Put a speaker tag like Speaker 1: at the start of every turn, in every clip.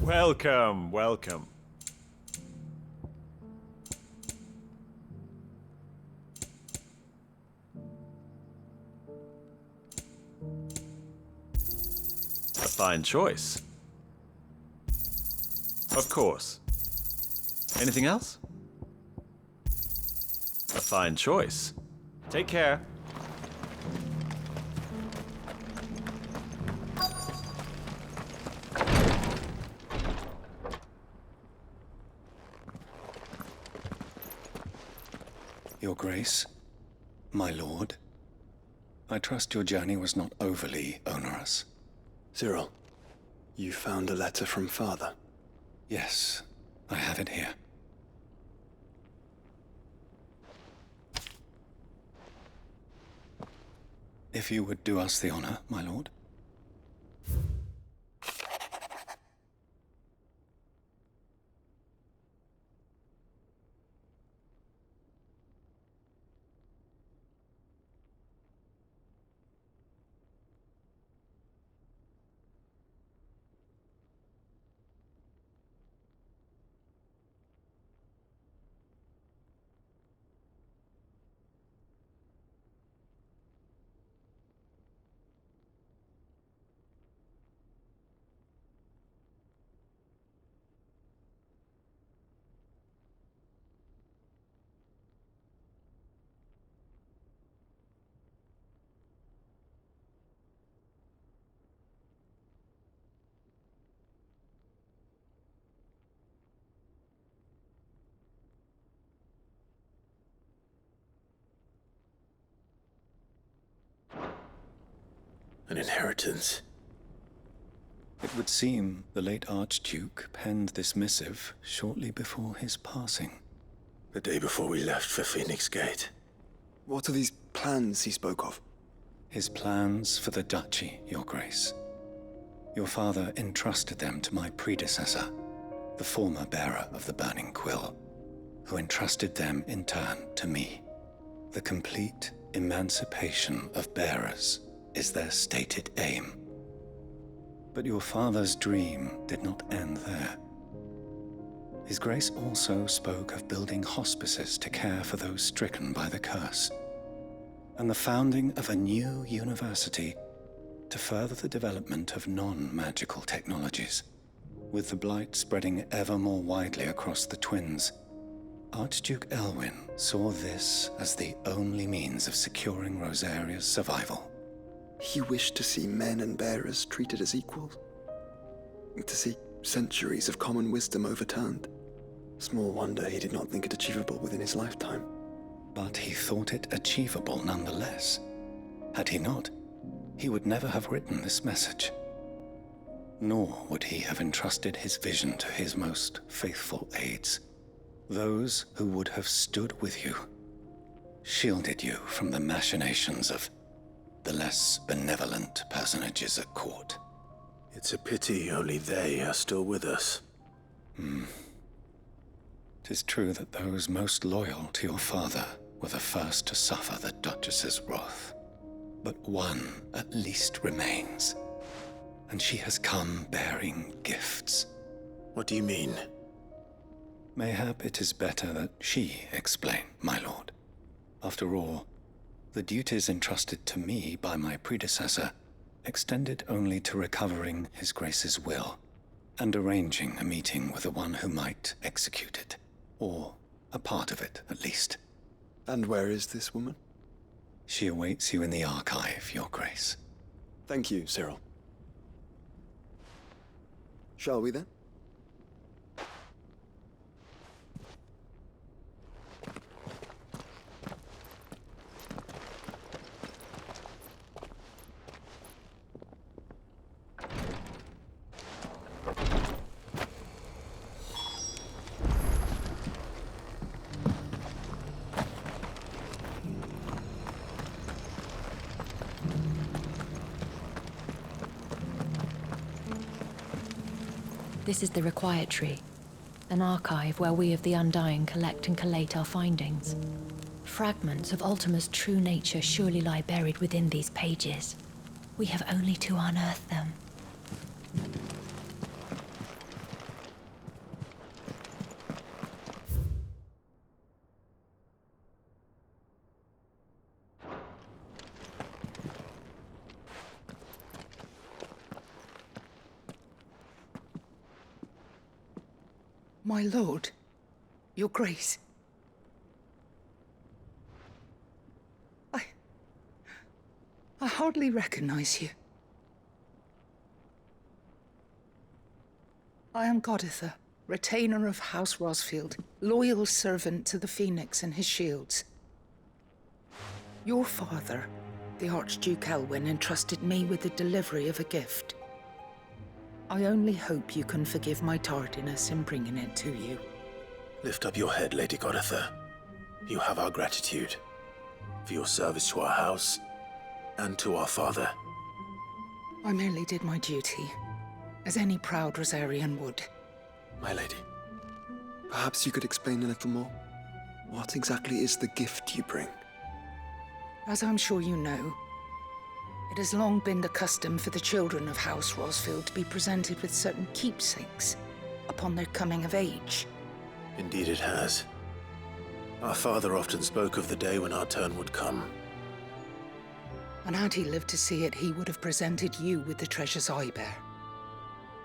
Speaker 1: Welcome, welcome. A fine choice. Of course. Anything else? A fine choice. Take care.
Speaker 2: Your Grace, my lord, I trust your journey was not overly onerous.
Speaker 3: Cyril, you found a letter from Father?
Speaker 2: Yes, I have it here. If you would do us the honor, my lord.
Speaker 3: An inheritance.
Speaker 2: It would seem the late Archduke penned this missive shortly before his passing.
Speaker 3: The day before we left for Phoenix Gate. What are these plans he spoke of?
Speaker 2: His plans for the duchy, Your Grace. Your father entrusted them to my predecessor, the former bearer of the Burning Quill, who entrusted them in turn to me. The complete emancipation of bearers is their stated aim. But your father's dream did not end there. His Grace also spoke of building hospices to care for those stricken by the curse, and the founding of a new university to further the development of non-magical technologies. With the blight spreading ever more widely across the twins, Archduke Elwyn saw this as the only means of securing Rosaria's survival.
Speaker 3: He wished to see men and bearers treated as equals. To see centuries of common wisdom overturned. Small wonder he did not think it achievable within his lifetime.
Speaker 2: But he thought it achievable nonetheless. Had he not, he would never have written this message. Nor would he have entrusted his vision to his most faithful aides, those who would have stood with you, shielded you from the machinations of the less benevolent personages at court.
Speaker 3: It's a pity only they are still with us.
Speaker 2: 'Tis true that those most loyal to your father were the first to suffer the Duchess's wrath. But one at least remains, and she has come bearing gifts.
Speaker 3: What do you mean?
Speaker 2: Mayhap it is better that she explain, my lord. After all, the duties entrusted to me by my predecessor extended only to recovering His Grace's will and arranging a meeting with the one who might execute it, or a part of it at least.
Speaker 3: And where is this woman?
Speaker 2: She awaits you in the archive, Your Grace.
Speaker 3: Thank you, Cyril. Shall we then?
Speaker 4: This is the Requietry, an archive where we of the Undying collect and collate our findings. Fragments of Ultima's true nature surely lie buried within these pages. We have only to unearth them.
Speaker 5: My lord, Your Grace. I hardly recognize you. I am Goditha, retainer of House Rosfield, loyal servant to the Phoenix and his shields. Your father, the Archduke Elwyn, entrusted me with the delivery of a gift. I only hope you can forgive my tardiness in bringing it to you.
Speaker 6: Lift up your head, Lady Goditha. You have our gratitude for your service to our house and to our father.
Speaker 5: I merely did my duty, as any proud Rosarian would.
Speaker 3: My lady, perhaps you could explain a little more? What exactly is the gift you bring?
Speaker 5: As I'm sure you know, it has long been the custom for the children of House Rosfield to be presented with certain keepsakes upon their coming of age.
Speaker 6: Indeed it has. Our father often spoke of the day when our turn would come.
Speaker 5: And had he lived to see it, he would have presented you with the treasures I bear.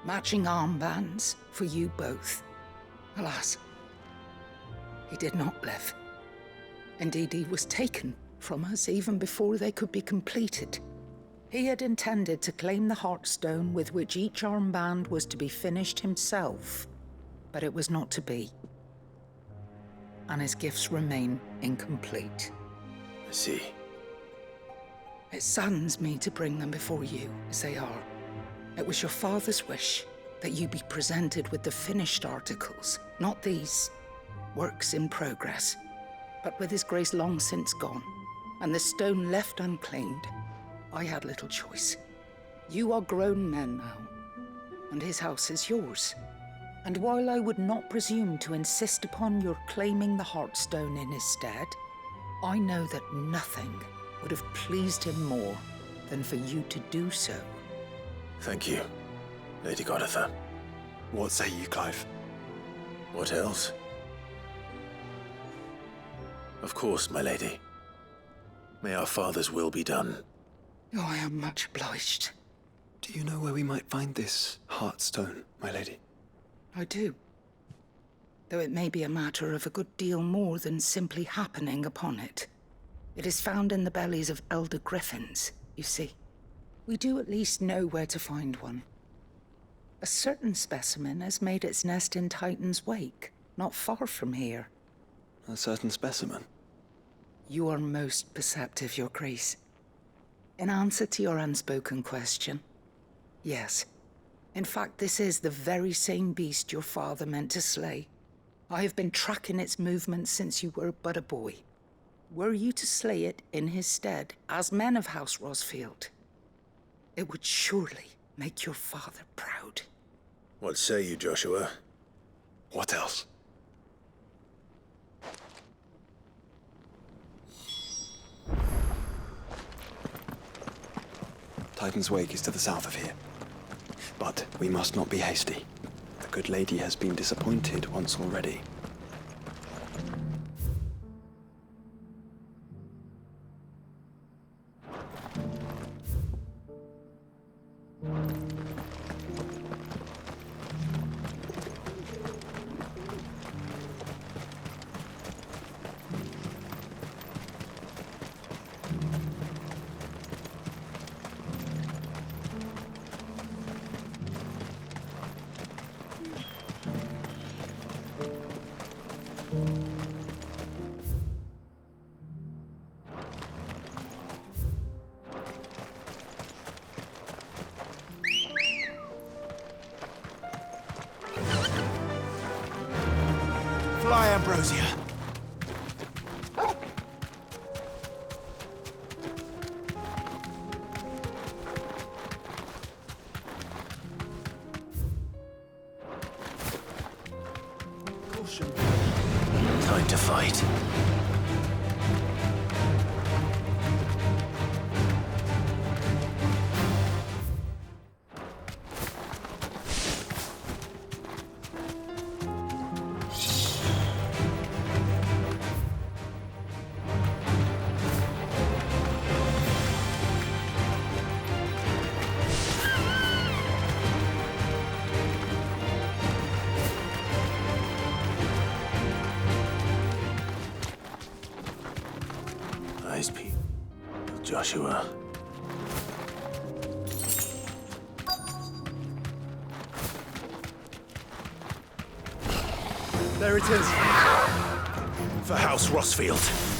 Speaker 5: Matching armbands for you both. Alas, he did not live. Indeed, he was taken from us even before they could be completed. He had intended to claim the Heartstone with which each armband was to be finished himself, but it was not to be. And his gifts remain incomplete.
Speaker 6: I see.
Speaker 5: It saddens me to bring them before you, as they are. It was your father's wish that you be presented with the finished articles, not these works in progress, but with his grace long since gone, and the stone left unclaimed. I had little choice. You are grown men now, and his house is yours. And while I would not presume to insist upon your claiming the Heartstone in his stead, I know that nothing would have pleased him more than for you to do so.
Speaker 6: Thank you, Lady Goditha.
Speaker 3: What say you, Clive?
Speaker 6: What else? Of course, my lady. May our father's will be done.
Speaker 5: Oh, I am much obliged.
Speaker 3: Do you know where we might find this Heartstone, my lady?
Speaker 5: I do. Though it may be a matter of a good deal more than simply happening upon it. It is found in the bellies of elder griffins, you see. We do at least know where to find one. A certain specimen has made its nest in Titan's Wake, not far from here.
Speaker 3: A certain specimen?
Speaker 5: You are most perceptive, Your Grace. In answer to your unspoken question, yes. In fact, this is the very same beast your father meant to slay. I have been tracking its movements since you were but a boy. Were you to slay it in his stead, as men of House Rosfield, it would surely make your father proud.
Speaker 6: What say you, Joshua?
Speaker 3: What else? Titan's Wake is to the south of here. But we must not be hasty. The good lady has been disappointed once already.
Speaker 6: Ambrosia. Time to fight. Nice people, Joshua.
Speaker 7: There it is.
Speaker 6: For House Rossfield.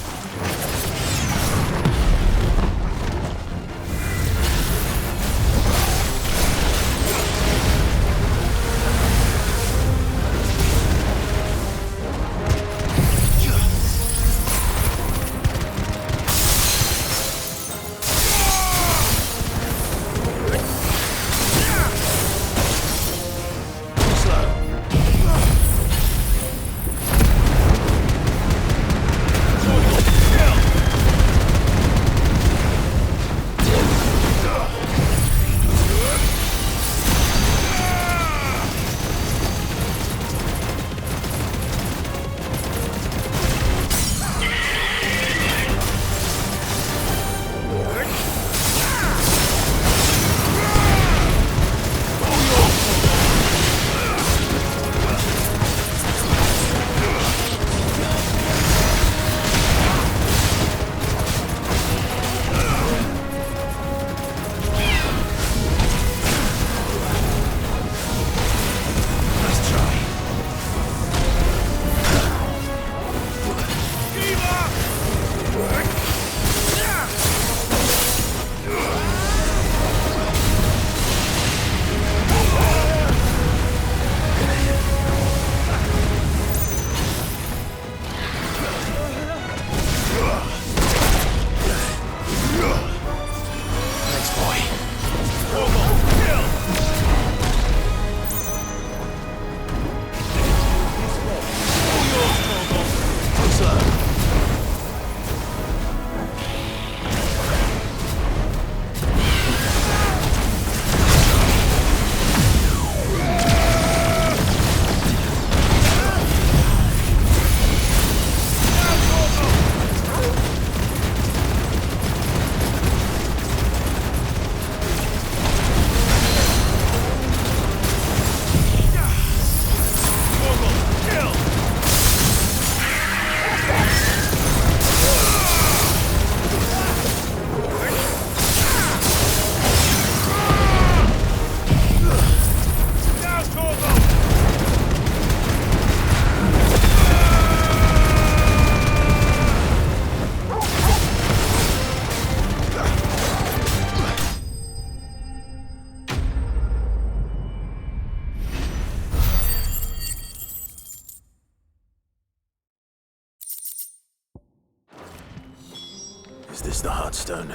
Speaker 6: Is this the Heartstone?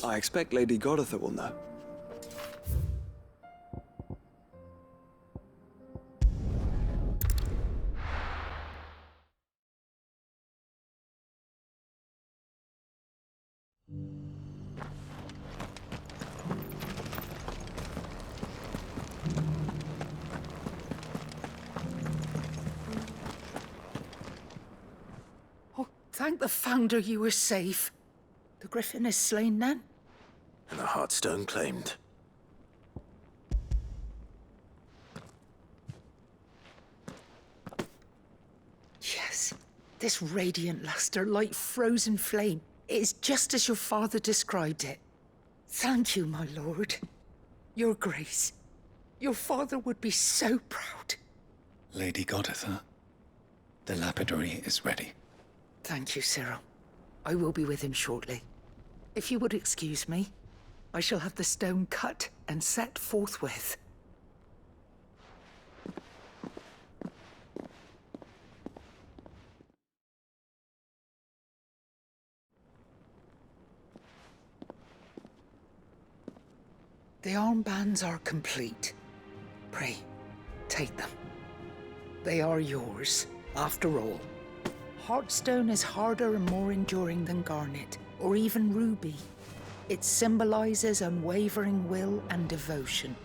Speaker 3: I expect Lady Goditha will know.
Speaker 5: Oh, thank the Founder you were safe. The Griffin is slain then?
Speaker 6: And the Heartstone claimed.
Speaker 5: Yes. This radiant luster, like frozen flame. It is just as your father described it. Thank you, my lord. Your grace. Your father would be so proud.
Speaker 2: Lady Goditha, the lapidary is ready.
Speaker 5: Thank you, Cyril. I will be with him shortly. If you would excuse me, I shall have the stone cut and set forthwith. The armbands are complete. Pray, take them. They are yours, after all. Heartstone is harder and more enduring than garnet, or even ruby. It symbolizes unwavering will and devotion.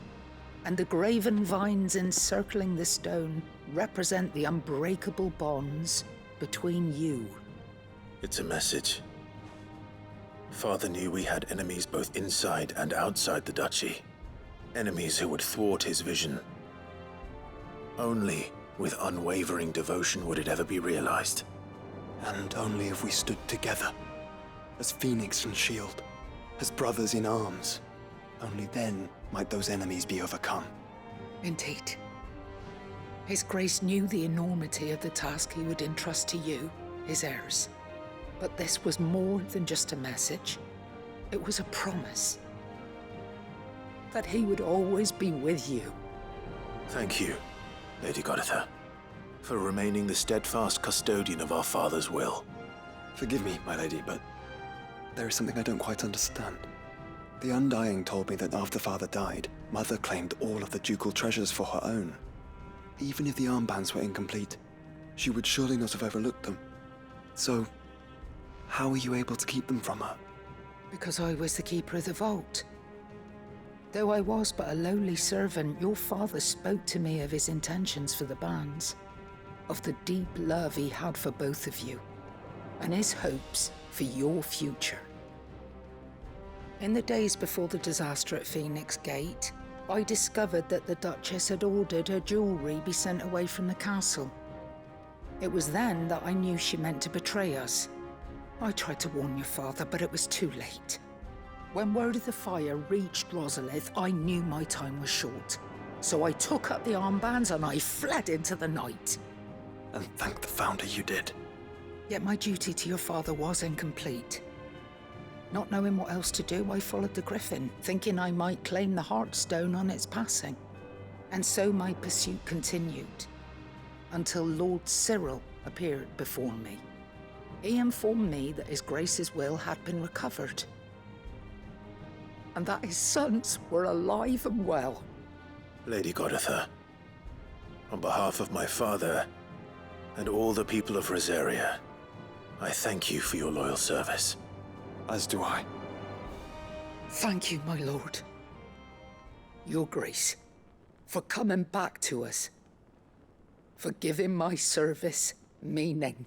Speaker 5: And the graven vines encircling the stone represent the unbreakable bonds between you.
Speaker 6: It's a message. Father knew we had enemies both inside and outside the duchy. Enemies who would thwart his vision. Only with unwavering devotion would it ever be realized.
Speaker 3: And only if we stood together, as Phoenix and Shield, as brothers in arms. Only then might those enemies be overcome.
Speaker 5: Indeed. His Grace knew the enormity of the task he would entrust to you, his heirs. But this was more than just a message. It was a promise. That he would always be with you.
Speaker 6: Thank you, Lady Goditha, for remaining the steadfast custodian of our father's will.
Speaker 3: Forgive me, my lady, but there is something I don't quite understand. The Undying told me that after Father died, Mother claimed all of the ducal treasures for her own. Even if the armbands were incomplete, she would surely not have overlooked them. So, how were you able to keep them from her?
Speaker 5: Because I was the keeper of the vault. Though I was but a lowly servant, your father spoke to me of his intentions for the bands, of the deep love he had for both of you, and his hopes for your future. In the days before the disaster at Phoenix Gate, I discovered that the Duchess had ordered her jewelry be sent away from the castle. It was then that I knew she meant to betray us. I tried to warn your father, but it was too late. When word of the fire reached Rosalith, I knew my time was short. So I took up the armbands and I fled into the night.
Speaker 3: And thank the Founder you did.
Speaker 5: Yet my duty to your father was incomplete. Not knowing what else to do, I followed the Griffin, thinking I might claim the Heartstone on its passing. And so my pursuit continued, until Lord Cyril appeared before me. He informed me that His Grace's will had been recovered, and that his sons were alive and well.
Speaker 6: Lady Goditha, on behalf of my father and all the people of Rosaria, I thank you for your loyal service.
Speaker 3: As do I.
Speaker 5: Thank you, my lord. Your Grace, for coming back to us, for giving my service meaning.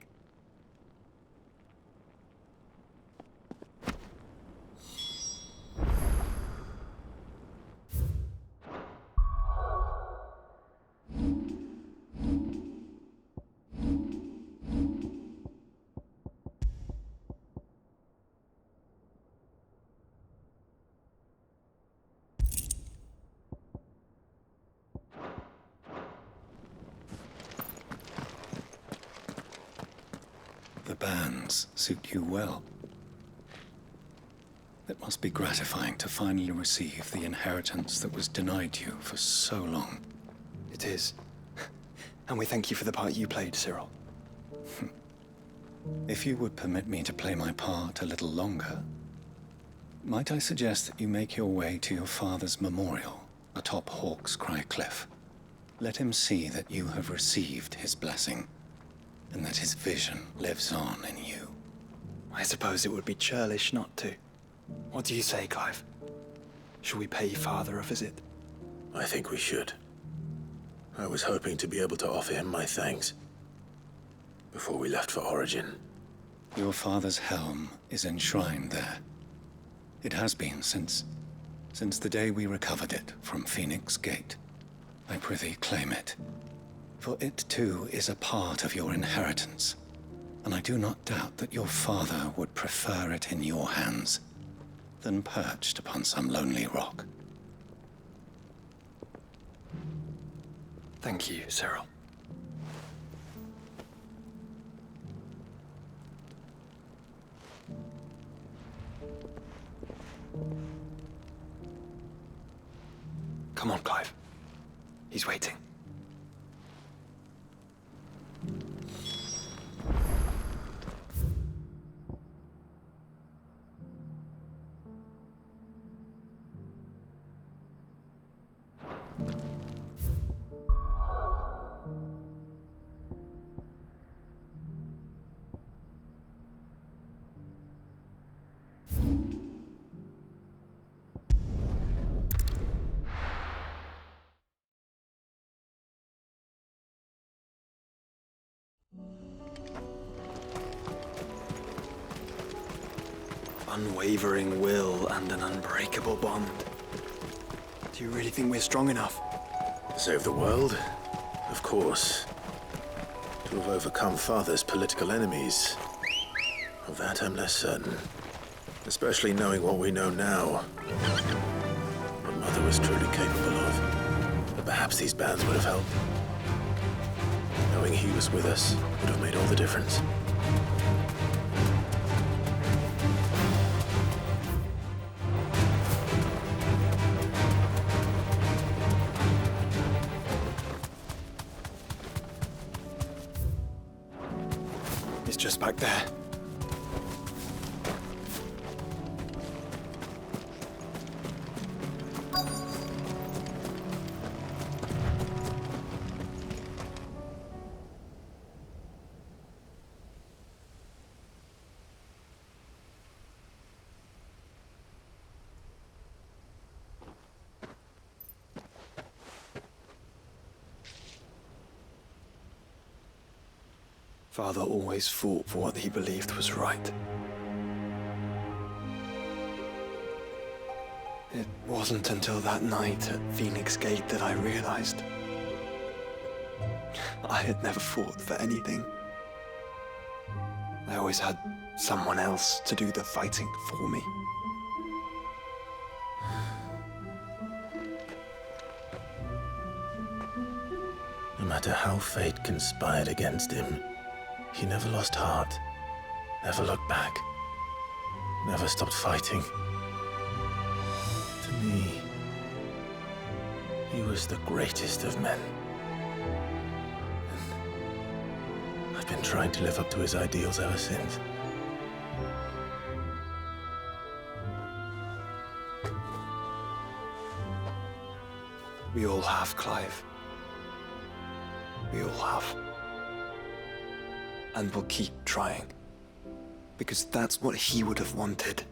Speaker 2: The bands suit you well. It must be gratifying to finally receive the inheritance that was denied you for so long.
Speaker 3: It is. And we thank you for the part you played, Cyril.
Speaker 2: If you would permit me to play my part a little longer, might I suggest that you make your way to your father's memorial atop Hawk's Cry Cliff? Let him see that you have received his blessing, and that his vision lives on in you.
Speaker 3: I suppose it would be churlish not to. What do you say, Clive? Should we pay Father a visit?
Speaker 6: I think we should. I was hoping to be able to offer him my thanks before we left for Origin.
Speaker 2: Your father's helm is enshrined there. It has been since the day we recovered it from Phoenix Gate. I prithee claim it, for it too is a part of your inheritance, and I do not doubt that your father would prefer it in your hands than perched upon some lonely rock.
Speaker 3: Thank you, Cyril. Come on, Clive. He's waiting. Unwavering will and an unbreakable bond. Do you really think we're strong enough?
Speaker 6: To save the world? Of course. To have overcome Father's political enemies? Of that I'm less certain. Especially knowing what we know now. What Mother was truly capable of. But perhaps these bands would have helped. Knowing he was with us would have made all the difference.
Speaker 3: It's just back there. Father always fought for what he believed was right. It wasn't until that night at Phoenix Gate that I realized I had never fought for anything. I always had someone else to do the fighting for me.
Speaker 6: No matter how fate conspired against him, he never lost heart, never looked back, never stopped fighting. To me, he was the greatest of men. And I've been trying to live up to his ideals ever since.
Speaker 3: We all have, Clive. We all have. And we'll keep trying. Because that's what he would have wanted.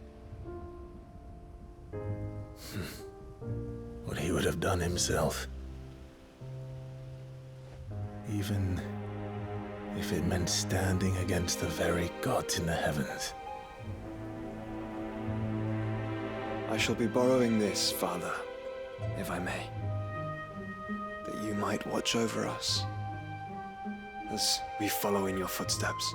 Speaker 6: What he would have done himself. Even if it meant standing against the very gods in the heavens.
Speaker 3: I shall be borrowing this, Father, if I may. That you might watch over us as we follow in your footsteps.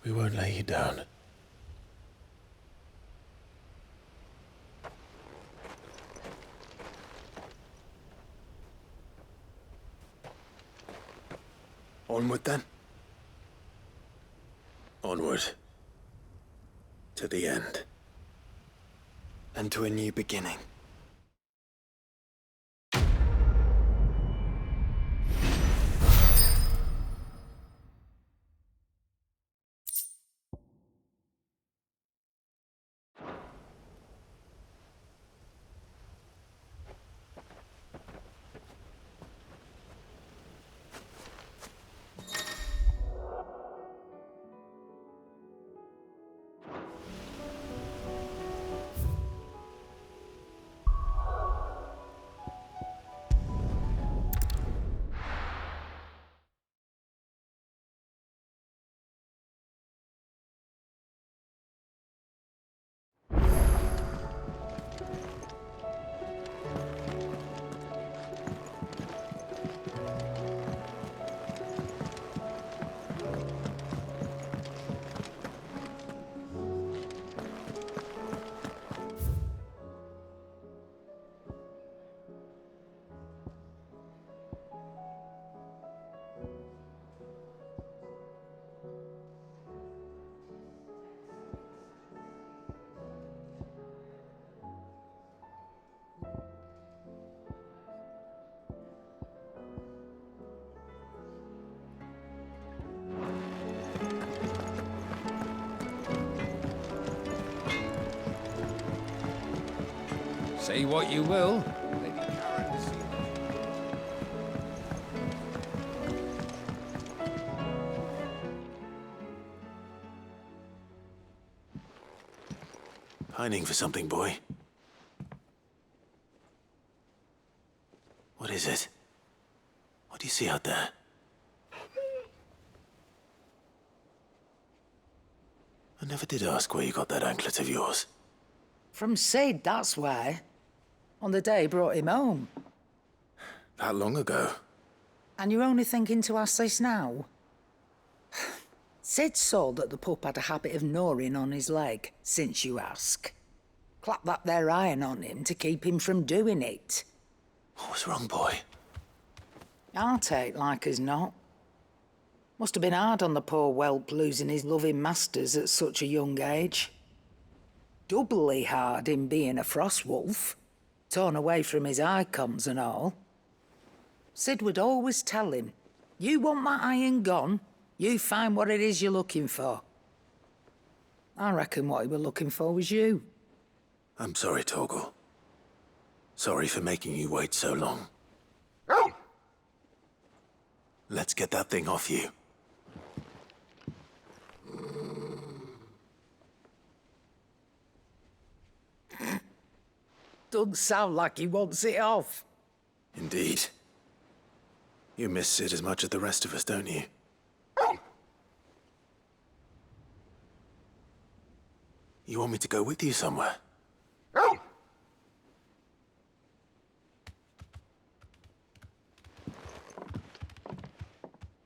Speaker 6: We won't lay you down.
Speaker 3: Onward then.
Speaker 6: Onward. To the end.
Speaker 3: And to a new beginning.
Speaker 7: Say what you will.
Speaker 6: Pining for something, boy. What is it? What do you see out there? I never did ask where you got that anklet of yours.
Speaker 5: From Sid, that's why. On the day he brought him home.
Speaker 6: That long ago?
Speaker 5: And you're only thinking to ask this now? Sid saw that the pup had a habit of gnawing on his leg, since you ask. Clap that there iron on him to keep him from doing it.
Speaker 6: What was wrong, boy?
Speaker 5: I'll take like as not. Must have been hard on the poor whelp losing his loving masters at such a young age. Doubly hard in being a frost wolf, torn away from his icons and all. Sid would always tell him, you want that iron gone, you find what it is you're looking for. I reckon what he were looking for was you.
Speaker 6: I'm sorry, Torgal. Sorry for making you wait so long. Let's get that thing off you.
Speaker 5: Doesn't sound like he wants it off.
Speaker 6: Indeed. You miss Sid as much as the rest of us, don't you? You want me to go with you somewhere?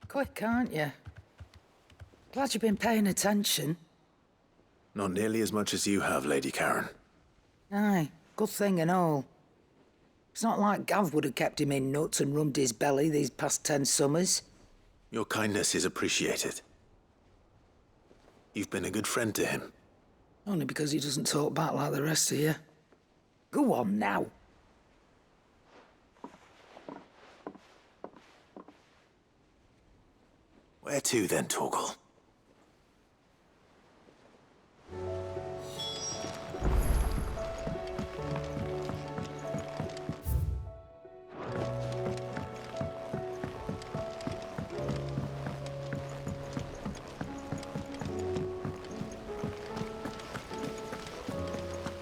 Speaker 5: Quick, aren't you? Glad you've been paying attention.
Speaker 6: Not nearly as much as you have, Lady Karen.
Speaker 5: Aye, good thing and all. It's not like Gav would have kept him in nuts and rubbed his belly these past 10 summers.
Speaker 6: Your kindness is appreciated. You've been a good friend to him.
Speaker 5: Only because he doesn't talk back like the rest of you. Go on now.
Speaker 6: Where to then, Torgal?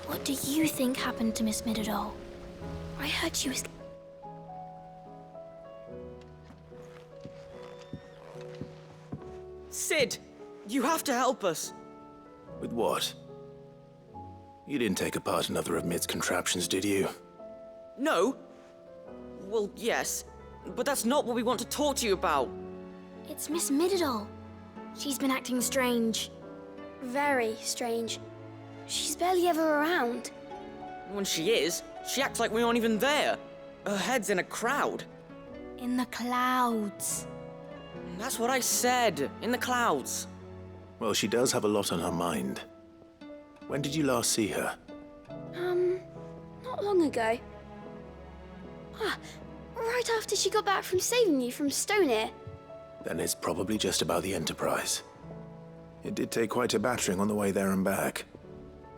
Speaker 8: What do you think happened to Miss Middledore? I heard she was...
Speaker 9: Sid, you have to help us.
Speaker 6: With what? You didn't take apart another of Mid's contraptions, did you?
Speaker 9: No? Well, yes, but that's not what we want to talk to you about.
Speaker 8: It's Miss Middledore. She's been acting strange. Very strange. She's barely ever around.
Speaker 9: When she is, she acts like we aren't even there. Her head's in a crowd.
Speaker 8: In the clouds.
Speaker 9: That's what I said, in the clouds.
Speaker 6: Well, she does have a lot on her mind. When did you last see her?
Speaker 8: Not long ago. Ah, right after she got back from saving you from Stoneir.
Speaker 6: Then it's probably just about the Enterprise. It did take quite a battering on the way there and back.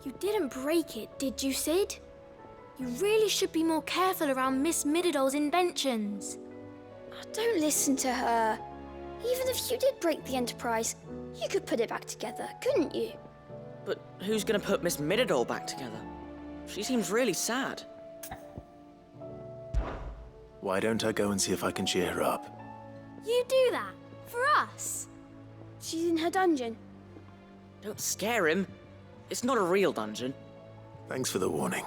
Speaker 8: You didn't break it, did you, Sid? You really should be more careful around Miss Middeldore's inventions. Oh, don't listen to her. Even if you did break the Enterprise, you could put it back together, couldn't you?
Speaker 9: But who's gonna put Miss Middledore back together? She seems really sad.
Speaker 6: Why don't I go and see if I can cheer her up?
Speaker 8: You do that? For us? She's in her dungeon.
Speaker 9: Don't scare him. It's not a real dungeon.
Speaker 6: Thanks for the warning.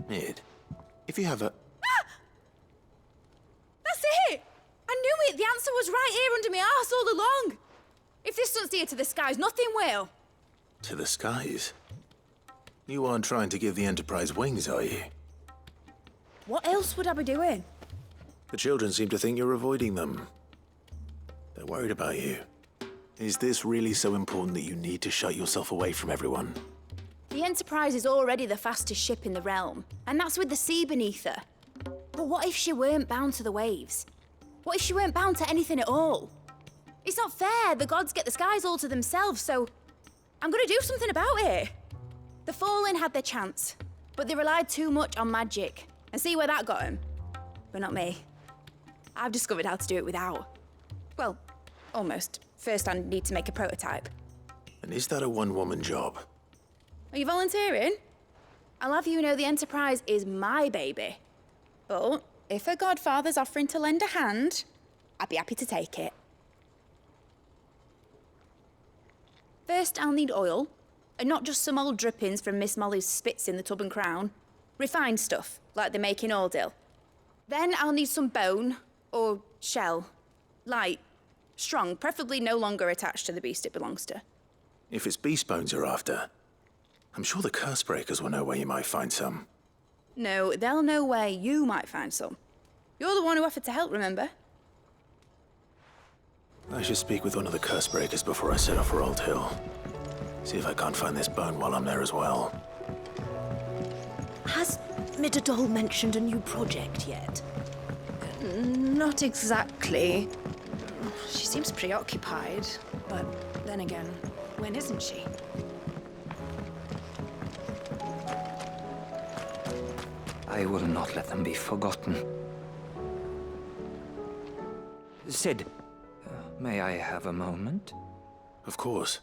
Speaker 6: Mid, if you have a...
Speaker 10: That's it! I knew it! The answer was right here under my arse all along! If this doesn't steer to the skies, nothing will.
Speaker 6: To the skies? You aren't trying to give the Enterprise wings, are you?
Speaker 10: What else would I be doing?
Speaker 6: The children seem to think you're avoiding them. They're worried about you. Is this really so important that you need to shut yourself away from everyone?
Speaker 10: The Enterprise is already the fastest ship in the realm, and that's with the sea beneath her. But what if she weren't bound to the waves? What if she weren't bound to anything at all? It's not fair. The gods get the skies all to themselves, so I'm gonna do something about it. The Fallen had their chance, but they relied too much on magic. And see where that got them? But not me. I've discovered how to do it without. Well, almost. First, I need to make a prototype.
Speaker 6: And is that a one-woman job?
Speaker 10: Are you volunteering? I'll have you know the Enterprise is my baby. But if a godfather's offering to lend a hand, I'd be happy to take it. First, I'll need oil, and not just some old drippings from Miss Molly's spits in the tub and crown. Refined stuff, like they make in Ordil. Then I'll need some bone, or shell. Light, strong, preferably no longer attached to the beast it belongs to.
Speaker 6: If it's beast bones you're after, I'm sure the curse breakers will know where you might find some.
Speaker 10: No, they'll know where you might find some. You're the one who offered to help, remember?
Speaker 6: I should speak with one of the curse breakers before I set off for Old Hill. See if I can't find this bone while I'm there as well.
Speaker 7: Has Midadol mentioned a new project yet?
Speaker 5: Not exactly. She seems preoccupied, but then again, when isn't she?
Speaker 11: I will not let them be forgotten. Sid, may I have a moment?
Speaker 6: Of course.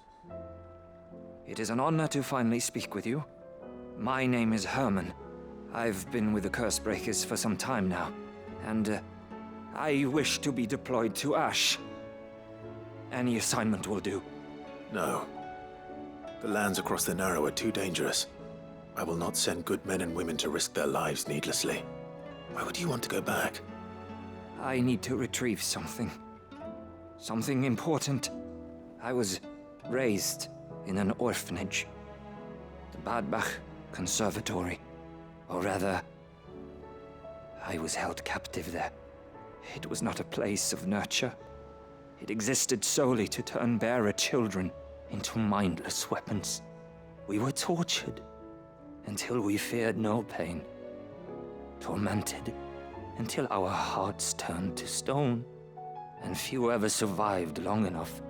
Speaker 11: It is an honor to finally speak with you. My name is Herman. I've been with the Cursebreakers for some time now, and I wish to be deployed to Ash. Any assignment will do.
Speaker 6: No. The lands across the Narrow are too dangerous. I will not send good men and women to risk their lives needlessly. Why would you want to go back?
Speaker 11: I need to retrieve something. Something important. I was raised in an orphanage. The Badbach Conservatory. Or rather, I was held captive there. It was not a place of nurture. It existed solely to turn bearer children into mindless weapons. We were tortured until we feared no pain. Tormented until our hearts turned to stone. And few ever survived long enough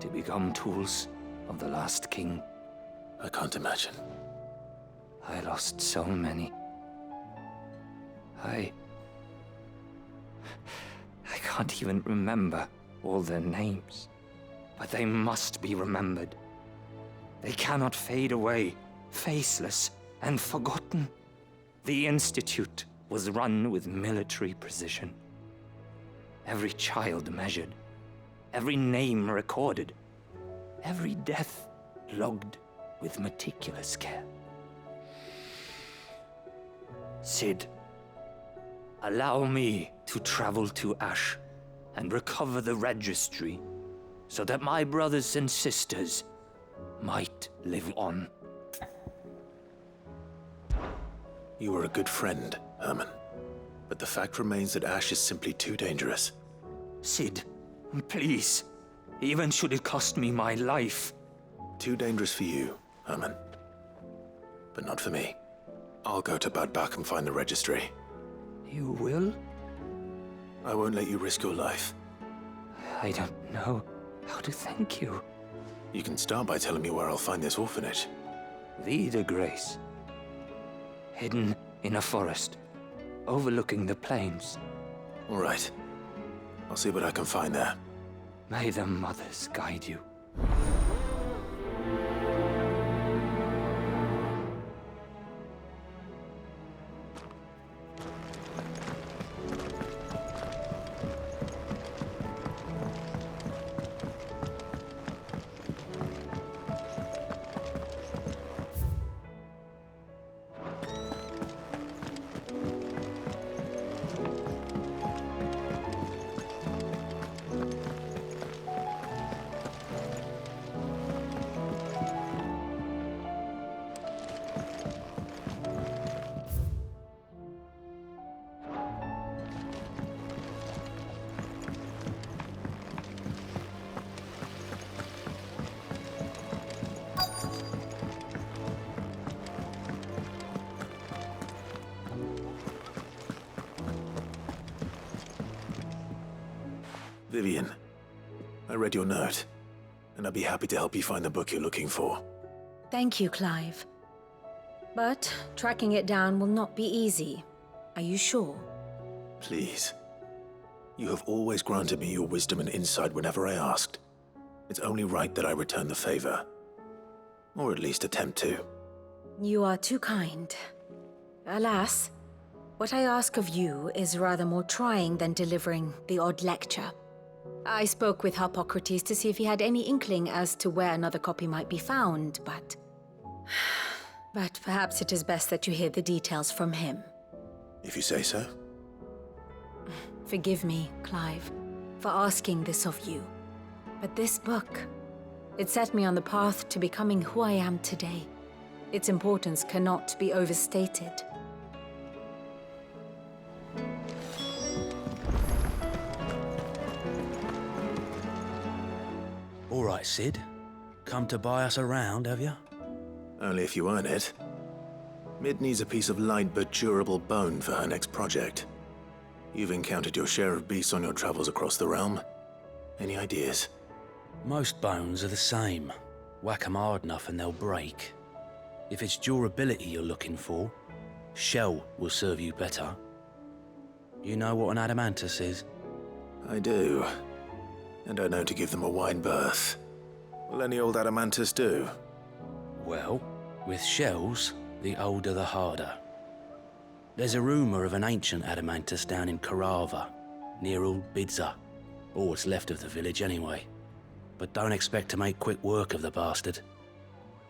Speaker 11: to become tools of the last king.
Speaker 6: I can't imagine.
Speaker 11: I lost so many. I can't even remember all their names. But they must be remembered. They cannot fade away, faceless and forgotten. The Institute was run with military precision. Every child measured, every name recorded, every death logged with meticulous care. Sid, allow me to travel to Ash and recover the registry so that my brothers and sisters might live on.
Speaker 6: You were a good friend, Herman. But the fact remains that Ash is simply too dangerous.
Speaker 11: Sid, please. Even should it cost me my life.
Speaker 6: Too dangerous for you, Herman. But not for me. I'll go to Badbach and find the registry.
Speaker 11: You will?
Speaker 6: I won't let you risk your life.
Speaker 11: I don't know how to thank you.
Speaker 6: You can start by telling me where I'll find this orphanage.
Speaker 11: Vida Grace. Hidden in a forest, overlooking the plains.
Speaker 6: All right. I'll see what I can find there.
Speaker 11: May the mothers guide you.
Speaker 6: Vivian, I read your note, and I'd be happy to help you find the book you're looking for.
Speaker 12: Thank you, Clive. But tracking it down will not be easy. Are you sure?
Speaker 6: Please. You have always granted me your wisdom and insight whenever I asked. It's only right that I return the favor. Or at least attempt to.
Speaker 12: You are too kind. Alas, what I ask of you is rather more trying than delivering the odd lecture. I spoke with Harpocrates to see if he had any inkling as to where another copy might be found, but... But perhaps it is best that you hear the details from him.
Speaker 6: If you say so.
Speaker 12: Forgive me, Clive, for asking this of you. But this book, it set me on the path to becoming who I am today. Its importance cannot be overstated.
Speaker 13: All right, Sid. Come to buy us around, have you?
Speaker 6: Only if you earn it. Mid needs a piece of light but durable bone for her next project. You've encountered your share of beasts on your travels across the realm. Any ideas?
Speaker 13: Most bones are the same. Whack 'em hard enough and they'll break. If it's durability you're looking for, shell will serve you better. You know what an adamantus is?
Speaker 6: I do. And I know to give them a wide berth. Will any old adamantus do?
Speaker 13: Well, with shells, the older the harder. There's a rumour of an ancient adamantus down in Karava, near Old Bidza, or what's left of the village anyway. But don't expect to make quick work of the bastard.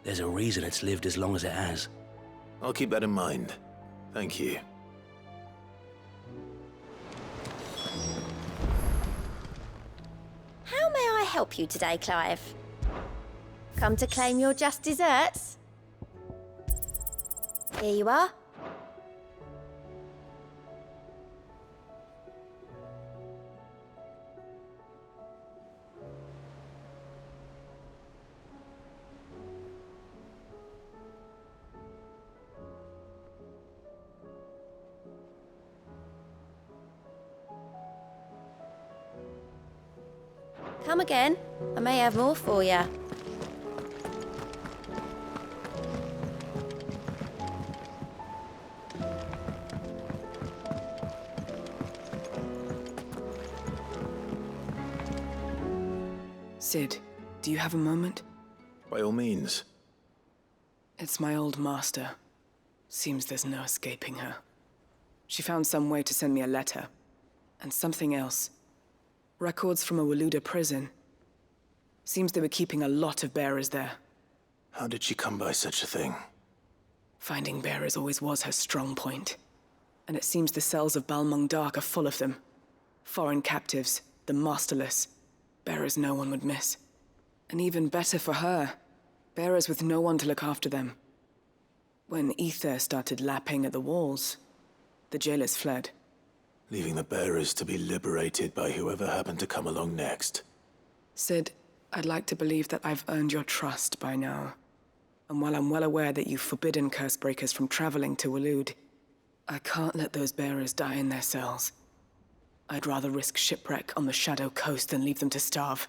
Speaker 13: There's a reason it's lived as long as it has.
Speaker 6: I'll keep that in mind. Thank you.
Speaker 14: How may I help you today, Clive? Come to claim your just desserts? Here you are. Come again. I may have more for you.
Speaker 15: Sid, do you have a moment?
Speaker 6: By all means.
Speaker 15: It's my old master. Seems there's no escaping her. She found some way to send me a letter. And something else. Records from a Waluda prison. Seems they were keeping a lot of bearers there.
Speaker 6: How did she come by such a thing?
Speaker 15: Finding bearers always was her strong point. And it seems the cells of Balmung Dark are full of them. Foreign captives, the masterless. Bearers no one would miss. And even better for her, bearers with no one to look after them. When ether started lapping at the walls, the jailers fled.
Speaker 6: Leaving the bearers to be liberated by whoever happened to come along next.
Speaker 15: Sid, I'd like to believe that I've earned your trust by now. And while I'm well aware that you've forbidden Cursebreakers from traveling to Waloed, I can't let those bearers die in their cells. I'd rather risk shipwreck on the Shadow Coast than leave them to starve.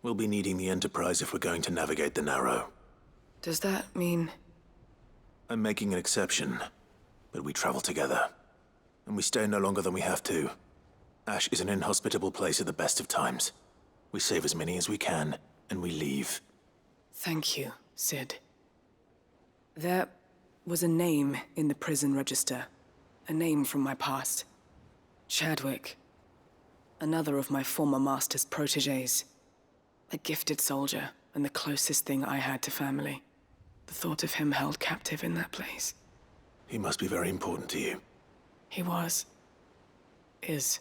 Speaker 6: We'll be needing the Enterprise if we're going to navigate the Narrow.
Speaker 15: Does that mean...
Speaker 6: I'm making an exception, but we travel together. And we stay no longer than we have to. Ash is an inhospitable place at the best of times. We save as many as we can, and we leave.
Speaker 15: Thank you, Sid. There was a name in the prison register. A name from my past. Chadwick. Another of my former master's protégés. A gifted soldier, and the closest thing I had to family. The thought of him held captive in that place.
Speaker 6: He must be very important to you.
Speaker 15: He was. Is.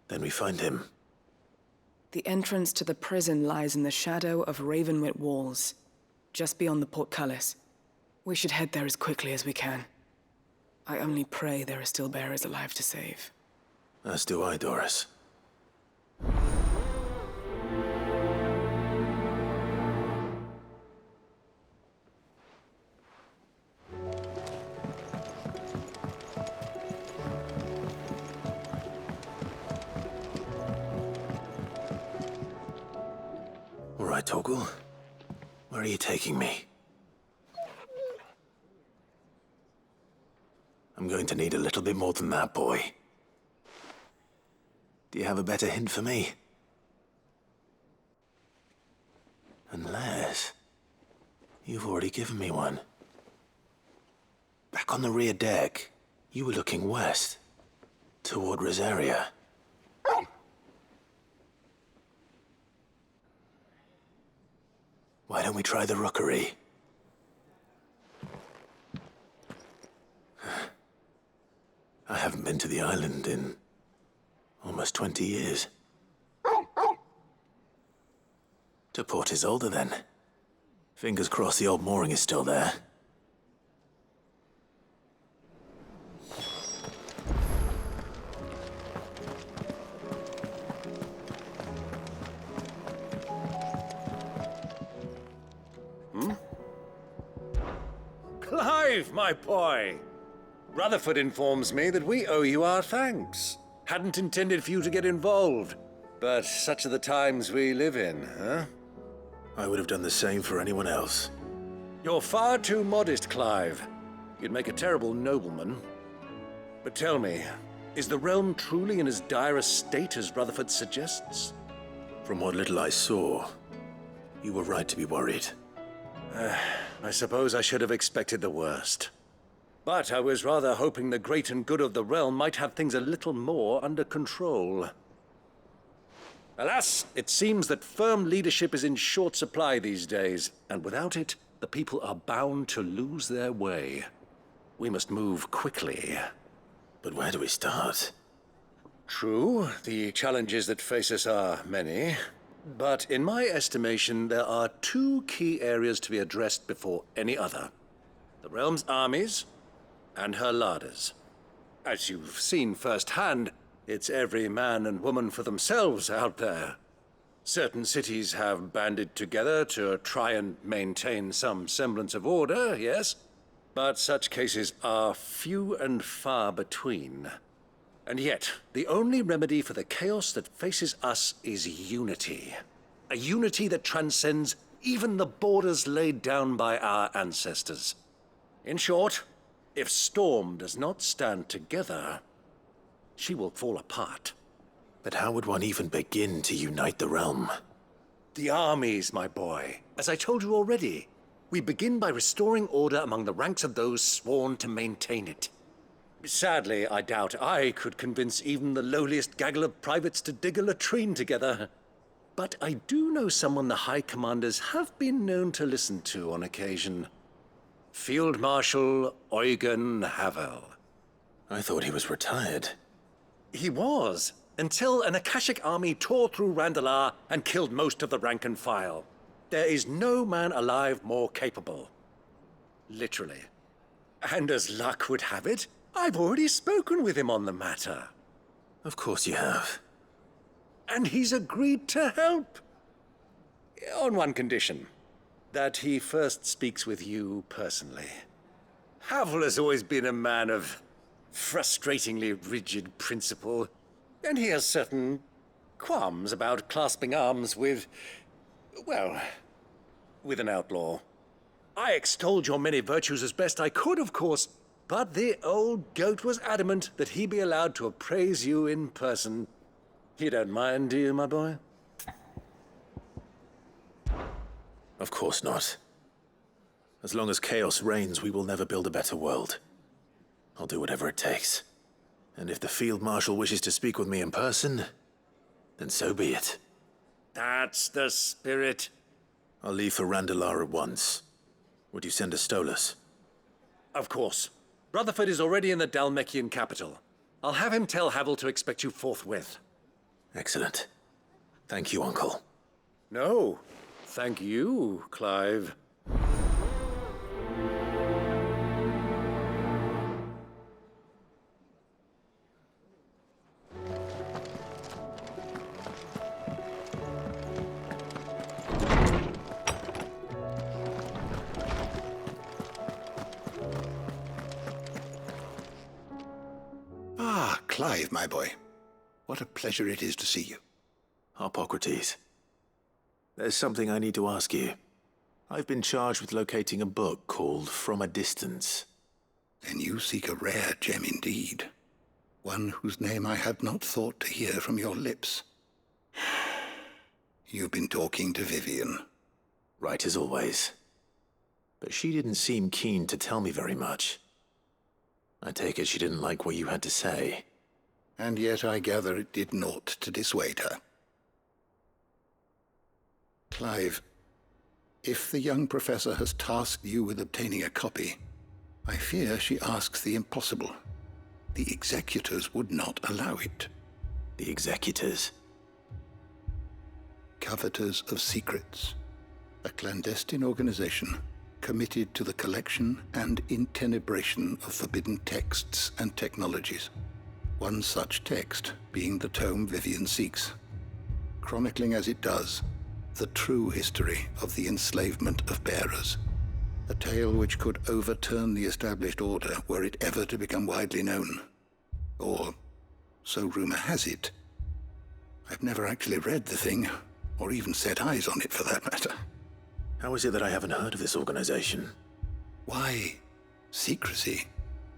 Speaker 6: Then we find him.
Speaker 15: The entrance to the prison lies in the shadow of Ravenwit Walls, just beyond the portcullis. We should head there as quickly as we can. I only pray there are still bearers alive to save.
Speaker 6: As do I, Doris. right, Torgal. Where are you taking me? I'm going to need a little bit more than that, boy. Do you have a better hint for me? Unless you've already given me one. Back on the rear deck, you were looking west, toward Rosaria. Why don't we try the rookery? I haven't been to the island in almost 20 years. To Port Isolde, then. Fingers crossed the old mooring is still there.
Speaker 16: Clive, my boy! Rutherford informs me that we owe you our thanks. Hadn't intended for you to get involved, but such are the times we live in, huh?
Speaker 6: I would have done the same for anyone else.
Speaker 16: You're far too modest, Clive. You'd make a terrible nobleman. But tell me, is the realm truly in as dire a state as Rutherford suggests?
Speaker 6: From what little I saw, you were right to be worried.
Speaker 16: I suppose I should have expected the worst. But I was rather hoping the great and good of the realm might have things a little more under control. Alas, it seems that firm leadership is in short supply these days, and without it, the people are bound to lose their way. We must move quickly.
Speaker 6: But where do we start?
Speaker 16: True, the challenges that face us are many. But in my estimation, there are two key areas to be addressed before any other. The realm's armies and her larders. As you've seen firsthand, it's every man and woman for themselves out there. Certain cities have banded together to try and maintain some semblance of order, yes? But such cases are few and far between. And yet, the only remedy for the chaos that faces us is unity. A unity that transcends even the borders laid down by our ancestors. In short, if Storm does not stand together, she will fall apart.
Speaker 6: But how would one even begin to unite the realm?
Speaker 16: The armies, my boy. As I told you already, we begin by restoring order among the ranks of those sworn to maintain it. Sadly, I doubt I could convince even the lowliest gaggle of privates to dig a latrine together. But I do know someone the High Commanders have been known to listen to on occasion. Field Marshal Eugen Havel.
Speaker 6: I thought he was retired.
Speaker 16: He was, until an Akashic army tore through Randalar and killed most of the rank and file. There is no man alive more capable. Literally. And as luck would have it, I've already spoken with him on the matter.
Speaker 6: Of course you have.
Speaker 16: And he's agreed to help. On one condition. That he first speaks with you personally. Havel has always been a man of frustratingly rigid principle, and he has certain qualms about clasping arms with, well, with an outlaw. I extolled your many virtues as best I could, of course, but the old goat was adamant that he be allowed to appraise you in person. You don't mind, do you, my boy?
Speaker 6: Of course not. As long as chaos reigns, we will never build a better world. I'll do whatever it takes. And if the Field Marshal wishes to speak with me in person, then so be it.
Speaker 16: That's the spirit.
Speaker 6: I'll leave for Randalar at once. Would you send a Stolas?
Speaker 16: Of course. Rutherford is already in the Dalmekian capital. I'll have him tell Havel to expect you forthwith.
Speaker 6: Excellent. Thank you, Uncle.
Speaker 16: No, thank you, Clive.
Speaker 17: Ah, Clive, my boy. What a pleasure it is to see you.
Speaker 6: Harpocrates. There's something I need to ask you. I've been charged with locating a book called From a Distance.
Speaker 17: Then you seek a rare gem indeed. One whose name I had not thought to hear from your lips. You've been talking to Vivian.
Speaker 6: Right as always. But she didn't seem keen to tell me very much. I take it she didn't like what you had to say.
Speaker 17: And yet I gather it did naught to dissuade her. Clive, if the young professor has tasked you with obtaining a copy, I fear she asks the impossible. The executors would not allow it.
Speaker 6: The executors?
Speaker 17: Coveters of Secrets. A clandestine organization committed to the collection and intenebration of forbidden texts and technologies. One such text being the tome Vivian seeks, chronicling as it does the true history of the enslavement of bearers. A tale which could overturn the established order were it ever to become widely known. Or, so rumor has it. I've never actually read the thing, or even set eyes on it for that matter.
Speaker 6: How is it that I haven't heard of this organization?
Speaker 17: Why, secrecy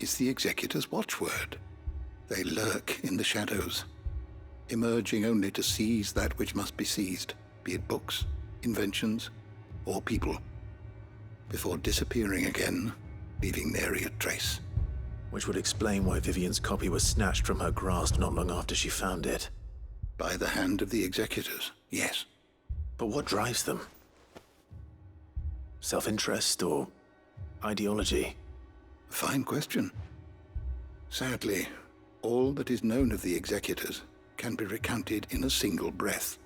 Speaker 17: is the executor's watchword. They lurk in the shadows, emerging only to seize that which must be seized, be it books, inventions, or people, before disappearing again, leaving nary a trace.
Speaker 6: Which would explain why Vivian's copy was snatched from her grasp not long after she found it.
Speaker 17: By the hand of the executors, yes.
Speaker 6: But what drives them? Self-interest or ideology?
Speaker 17: Fine question. Sadly, all that is known of the executors can be recounted in a single breath.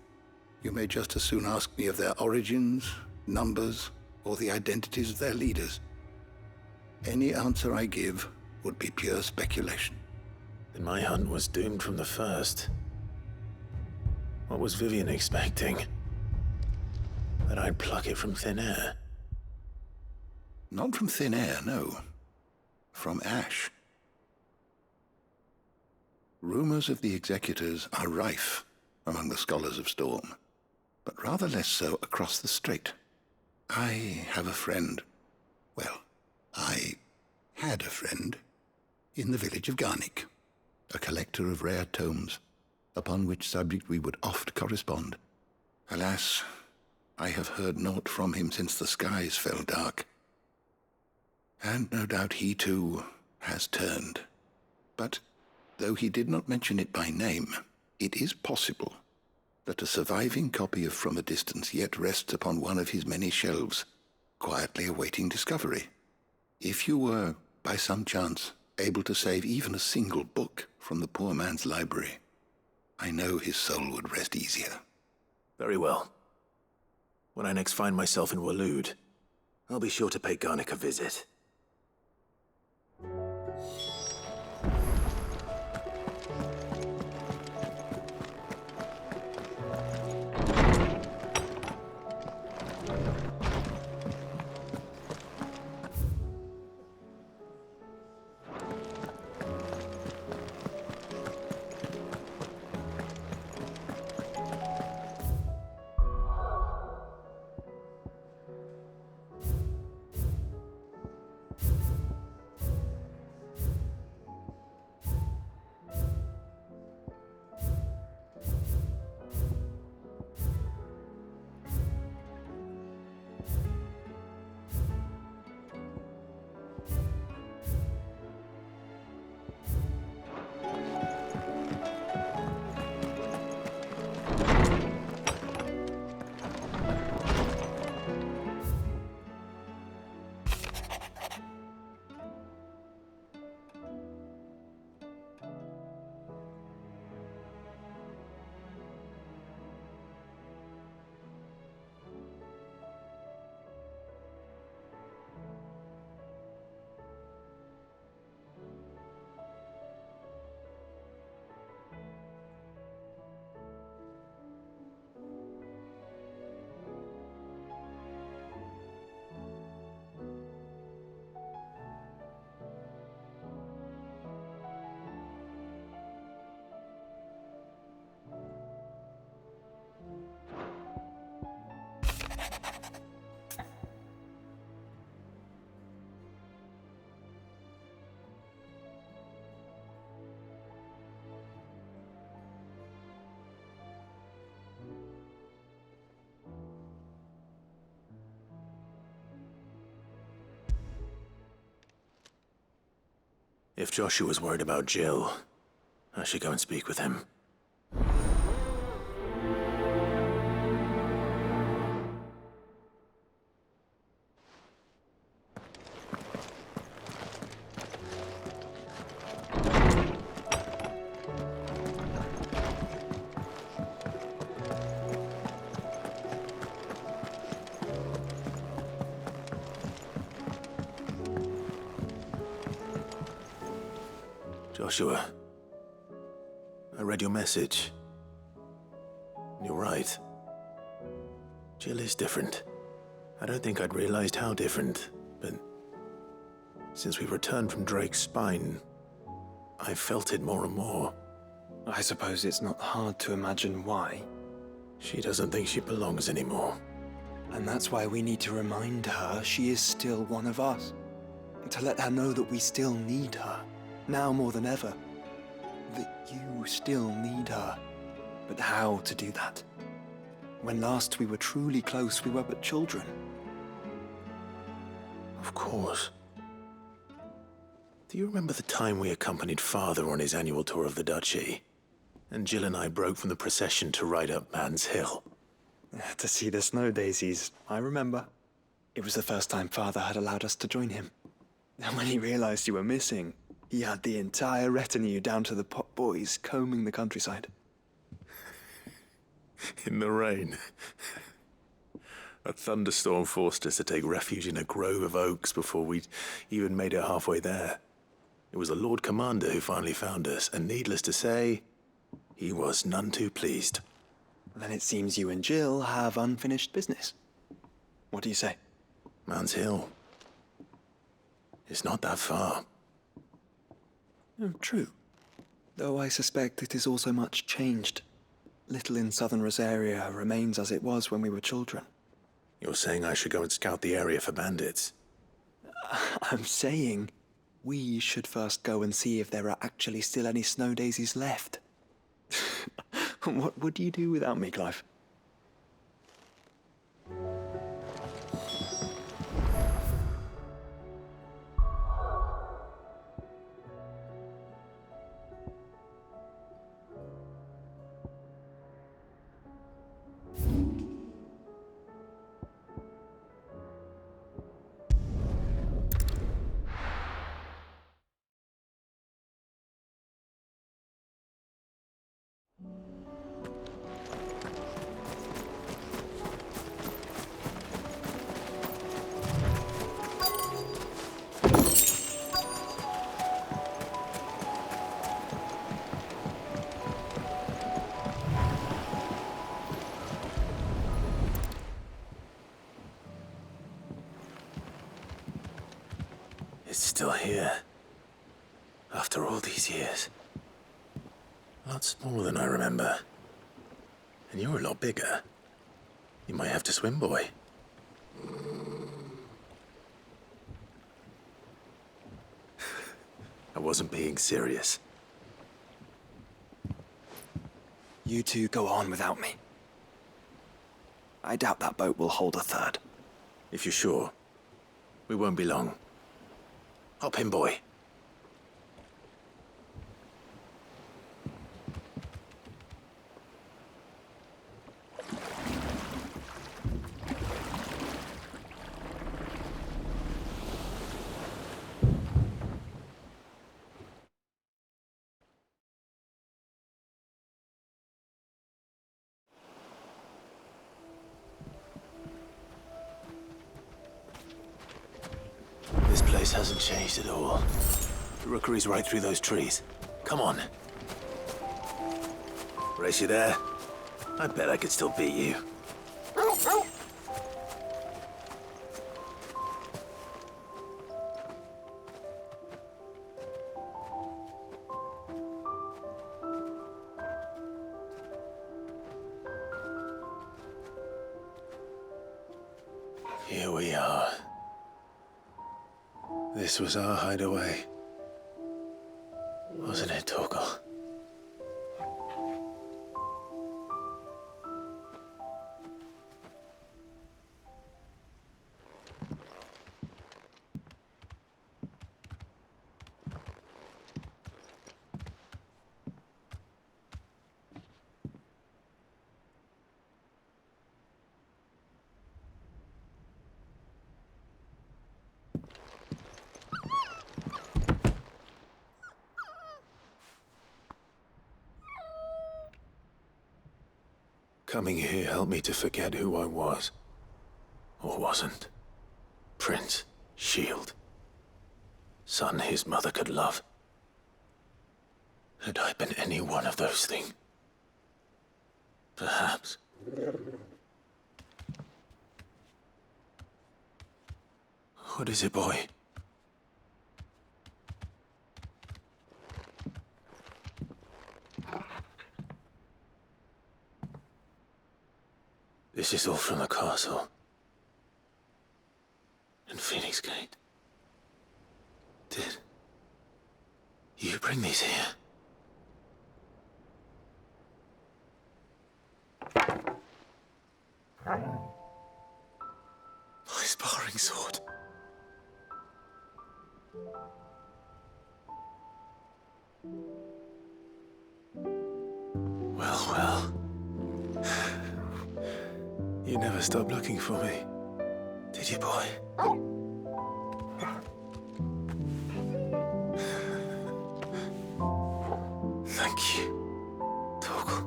Speaker 17: You may just as soon ask me of their origins, numbers, or the identities of their leaders. Any answer I give would be pure speculation.
Speaker 6: Then my hunt was doomed from the first. What was Vivian expecting? That I'd pluck it from thin air?
Speaker 17: Not from thin air, no. From ash. Rumors of the executors are rife among the scholars of Storm, but rather less so across the strait. I have a friend. Well, I had a friend in the village of Garnick, a collector of rare tomes, upon which subject we would oft correspond. Alas, I have heard naught from him since the skies fell dark. And no doubt he, too, has turned. But, though he did not mention it by name, it is possible that a surviving copy of From a Distance yet rests upon one of his many shelves, quietly awaiting discovery. If you were, by some chance, able to save even a single book from the poor man's library, I know his soul would rest easier.
Speaker 6: Very well. When I next find myself in Waloed, I'll be sure to pay Garnick a visit. If Joshua's worried about Jill, I should go and speak with him. Joshua, I read your message. You're right. Jill is different. I don't think I'd realized how different, but since we returned from Drake's spine, I've felt it more and more.
Speaker 3: I suppose it's not hard to imagine why.
Speaker 6: She doesn't think she belongs anymore.
Speaker 3: And that's why we need to remind her she is still one of us. To let her know that we still need her. Now more than ever, that you still need her. But how to do that? When last we were truly close, we were but children.
Speaker 6: Of course. Do you remember the time we accompanied Father on his annual tour of the Duchy? And Jill and I broke from the procession to ride up Man's Hill.
Speaker 3: To see the snow daisies, I remember. It was the first time Father had allowed us to join him. And when he realized you were missing, he had the entire retinue down to the pot boys combing the countryside.
Speaker 6: In the rain. A thunderstorm forced us to take refuge in a grove of oaks before we'd even made it halfway there. It was the Lord Commander who finally found us, and needless to say, he was none too pleased.
Speaker 3: Then it seems you and Jill have unfinished business. What do you say?
Speaker 6: Man's Hill. It's not that far.
Speaker 3: Oh, true. Though I suspect it is also much changed. Little in southern Rosaria remains as it was when we were children.
Speaker 6: You're saying I should go and scout the area for bandits?
Speaker 3: I'm saying we should first go and see if there are actually still any snow daisies left. What would you do without me, Clive?
Speaker 6: It's still here. After all these years. Lots more than I remember. And you're a lot bigger. You might have to swim, boy. I wasn't being serious.
Speaker 3: You two go on without me. I doubt that boat will hold a third.
Speaker 6: If you're sure, we won't be long. Hop in, boy. This place hasn't changed at all. The rookery's right through those trees. Come on. Race you there? I bet I could still beat you. Here we are. This was our hideaway. Wasn't it, Torgal? Coming here helped me to forget who I was. Or wasn't. Prince, shield. Son his mother could love. Had I been any one of those things? Perhaps. What is it, boy? This is all from the castle. In Phoenix Gate. Did you bring these here? My sparring sword. Well, well. You never stopped looking for me, did you, boy? Thank you, Torgal,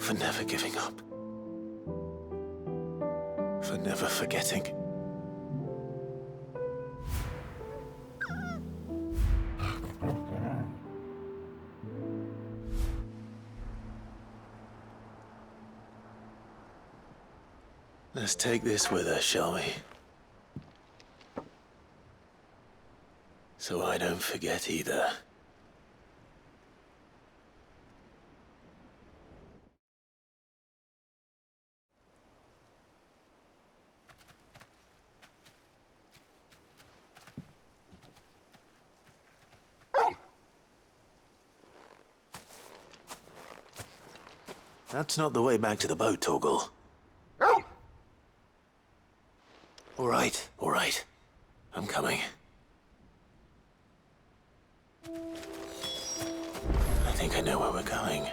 Speaker 6: for never giving up, for never forgetting. Let's take this with us, shall we? So I don't forget either. That's not the way back to the boat, Torgal. All right. I'm coming. I think I know where we're going.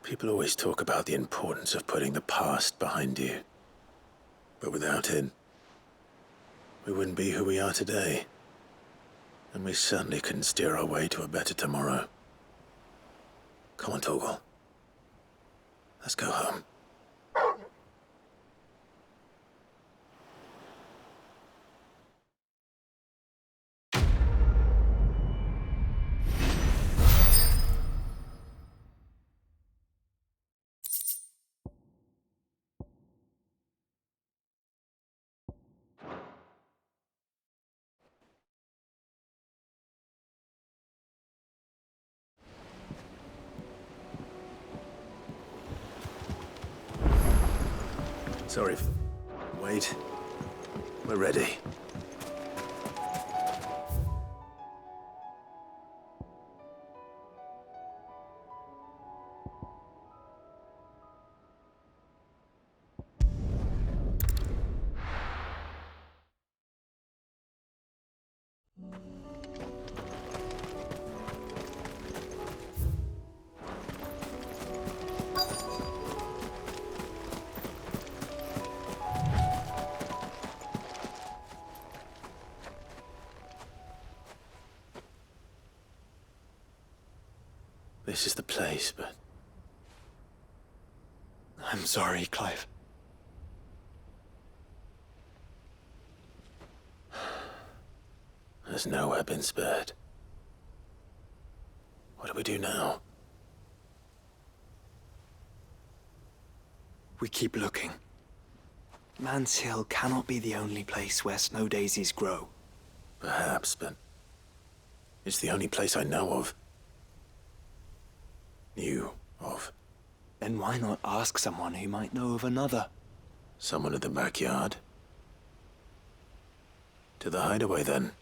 Speaker 6: People always talk about the importance of putting the past behind you. But without it, we wouldn't be who we are today. And we certainly couldn't steer our way to a better tomorrow. Come on, Torgal. Let's go home. Sorry. Wait. We're ready. This is the place, but...
Speaker 3: I'm sorry, Clive.
Speaker 6: There's nowhere been spared. What do we do now?
Speaker 3: We keep looking. Man's Hill cannot be the only place where snow daisies grow.
Speaker 6: Perhaps, but... it's the only place I know of. Knew of.
Speaker 3: Then why not ask someone who might know of another?
Speaker 6: Someone at the backyard? To the hideaway, then.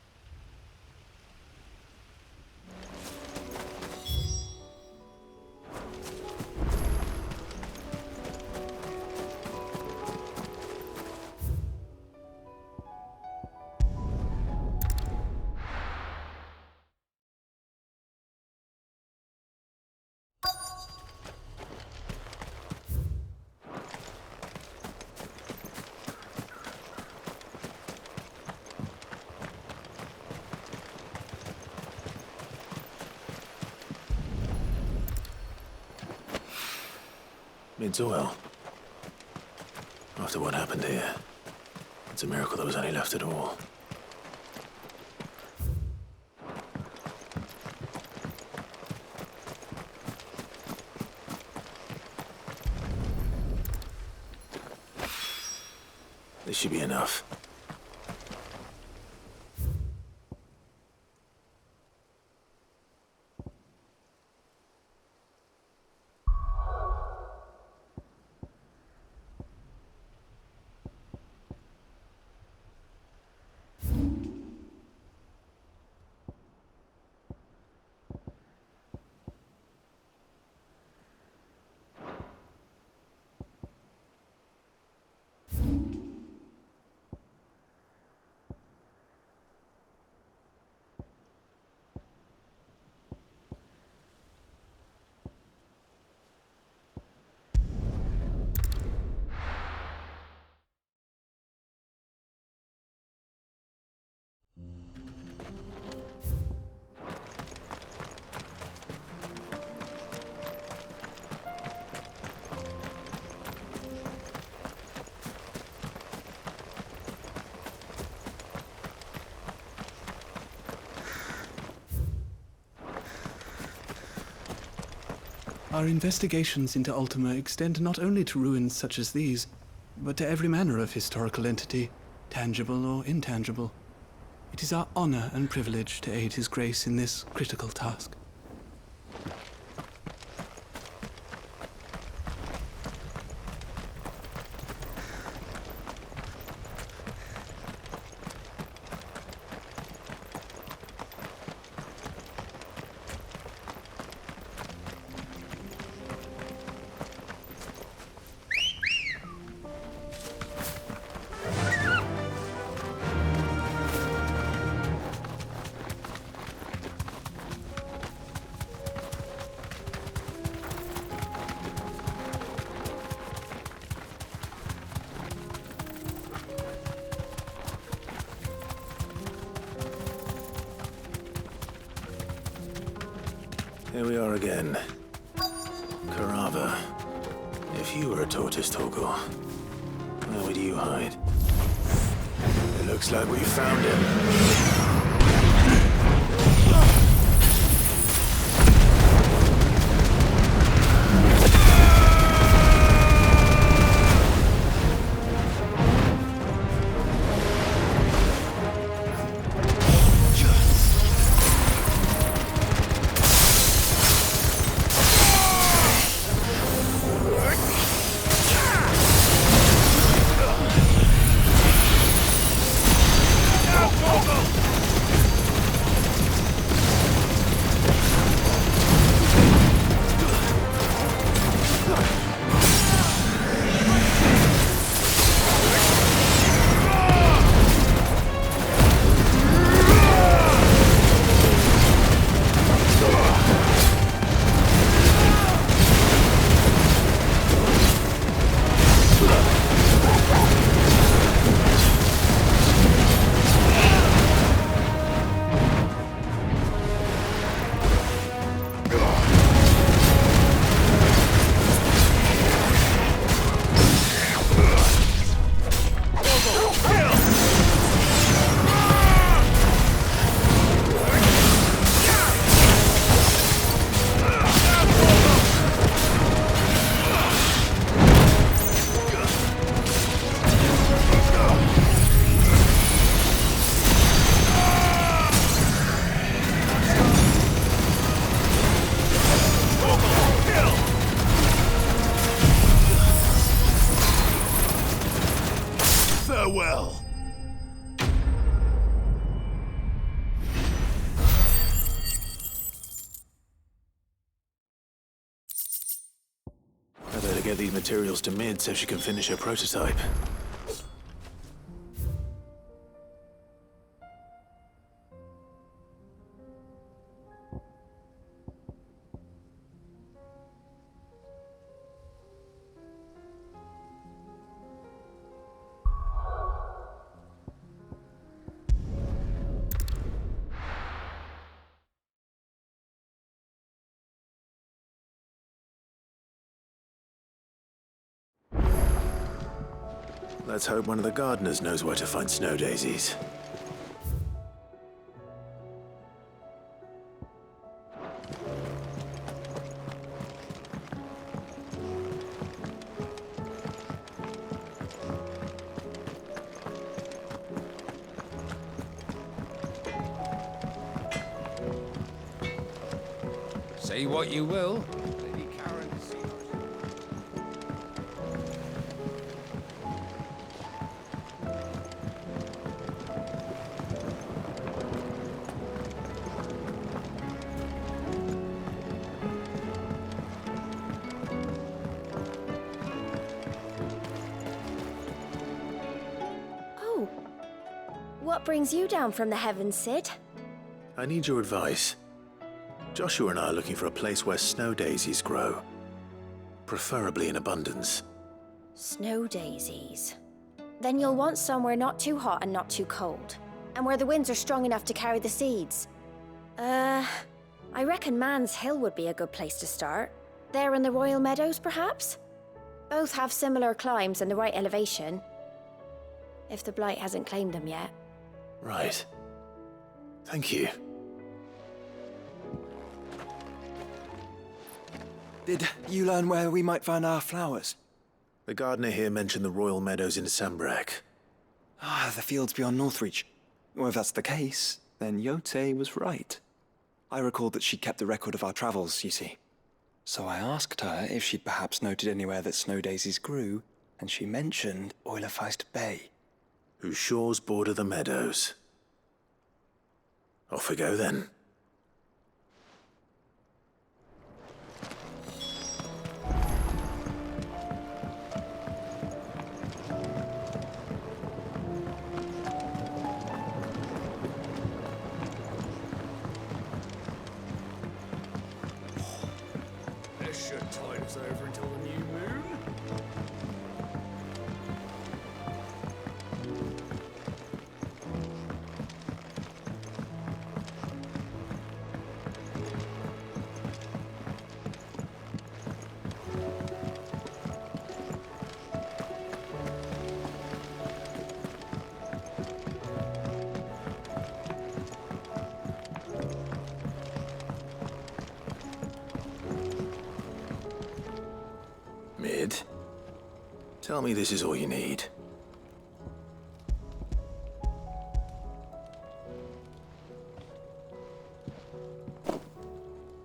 Speaker 6: It's well. After what happened here, it's a miracle there was any left at all. This should be enough.
Speaker 18: Our investigations into Ultima extend not only to ruins such as these, but to every manner of historical entity, tangible or intangible. It is our honor and privilege to aid His Grace in this critical task.
Speaker 6: Here we are again. Carava. If you were a tortoise, Torgal, where would you hide? It looks like we found him.
Speaker 17: Farewell.
Speaker 6: I better get these materials to Mid so she can finish her prototype. Let's hope one of the gardeners knows where to find snow daisies.
Speaker 19: Say what you will.
Speaker 14: Oh. What brings you down from the heavens, Sid?
Speaker 6: I need your advice. Joshua and I are looking for a place where snow daisies grow. Preferably in abundance.
Speaker 14: Snow daisies. Then you'll want somewhere not too hot and not too cold. And where the winds are strong enough to carry the seeds. I reckon Man's Hill would be a good place to start. There in the Royal Meadows, perhaps? Both have similar climbs and the right elevation. If the Blight hasn't claimed them yet.
Speaker 6: Right. Thank you.
Speaker 3: Did you learn where we might find our flowers?
Speaker 6: The gardener here mentioned the Royal Meadows in Sambrek.
Speaker 3: Ah, the fields beyond Northreach. Well, if that's the case, then Yote was right. I recalled that she kept the record of our travels, you see. So I asked her if she'd perhaps noted anywhere that snow daisies grew, and she mentioned Oilerfeist Bay.
Speaker 6: Whose shores border the meadows. Off we go then.
Speaker 19: This should tide us over until the new moon.
Speaker 6: Mid, tell me this is all you need.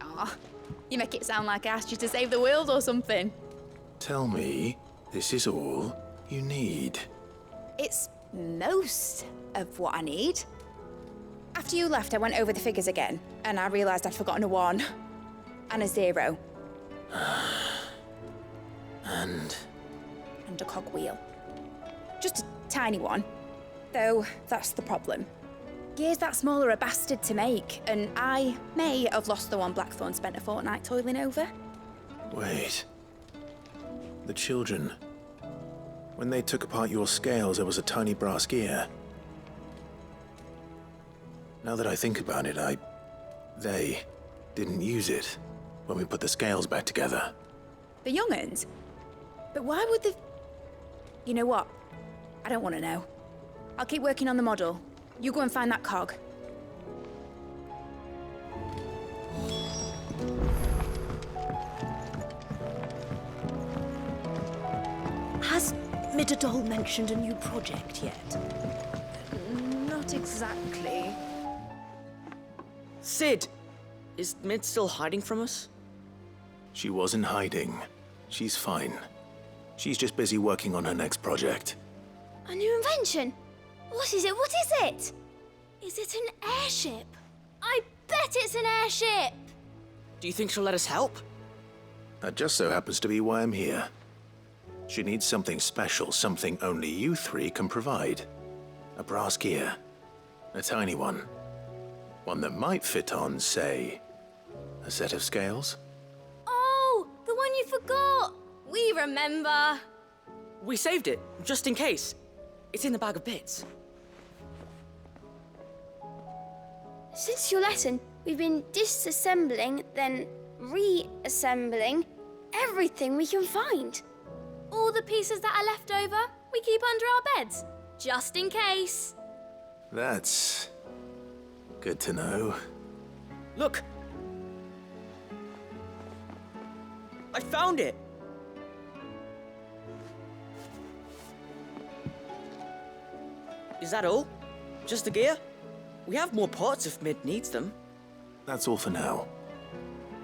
Speaker 10: Aw, you make it sound like I asked you to save the world or something.
Speaker 6: Tell me this is all you need.
Speaker 10: It's most of what I need. After you left, I went over the figures again, and I realised I'd forgotten a 1 and a 0.
Speaker 6: And
Speaker 10: a cogwheel. Just a tiny one. Though, that's the problem. Gears that small are a bastard to make, and I may have lost the one Blackthorn spent a fortnight toiling over.
Speaker 6: wait. The children. When they took apart your scales, there was a tiny brass gear. Now that I think about it, they didn't use it when we put the scales back together.
Speaker 10: The young'uns? But why would the... You know what? I don't want to know. I'll keep working on the model. You go and find that cog.
Speaker 7: Has Midadol mentioned a new project yet?
Speaker 9: Not exactly. Sid! Is Mid still hiding from us?
Speaker 6: She wasn't hiding. She's fine. She's just busy working on her next project.
Speaker 8: A new invention? What is it? What is it? Is it an airship? I bet it's an airship!
Speaker 9: Do you think she'll let us help?
Speaker 6: That just so happens to be why I'm here. She needs something special, something only you three can provide. A brass gear. A tiny one. One that might fit on, say, a set of scales?
Speaker 8: Oh, the one you forgot! We remember!
Speaker 9: We saved it, just in case. It's in the bag of bits.
Speaker 8: Since your lesson, we've been disassembling, then reassembling everything we can find. All the pieces that are left over, We keep under our beds, just in case.
Speaker 6: That's good to know.
Speaker 9: Look! I found it! Is that all? Just the gear? We have more parts if Mid needs them.
Speaker 6: That's all for now.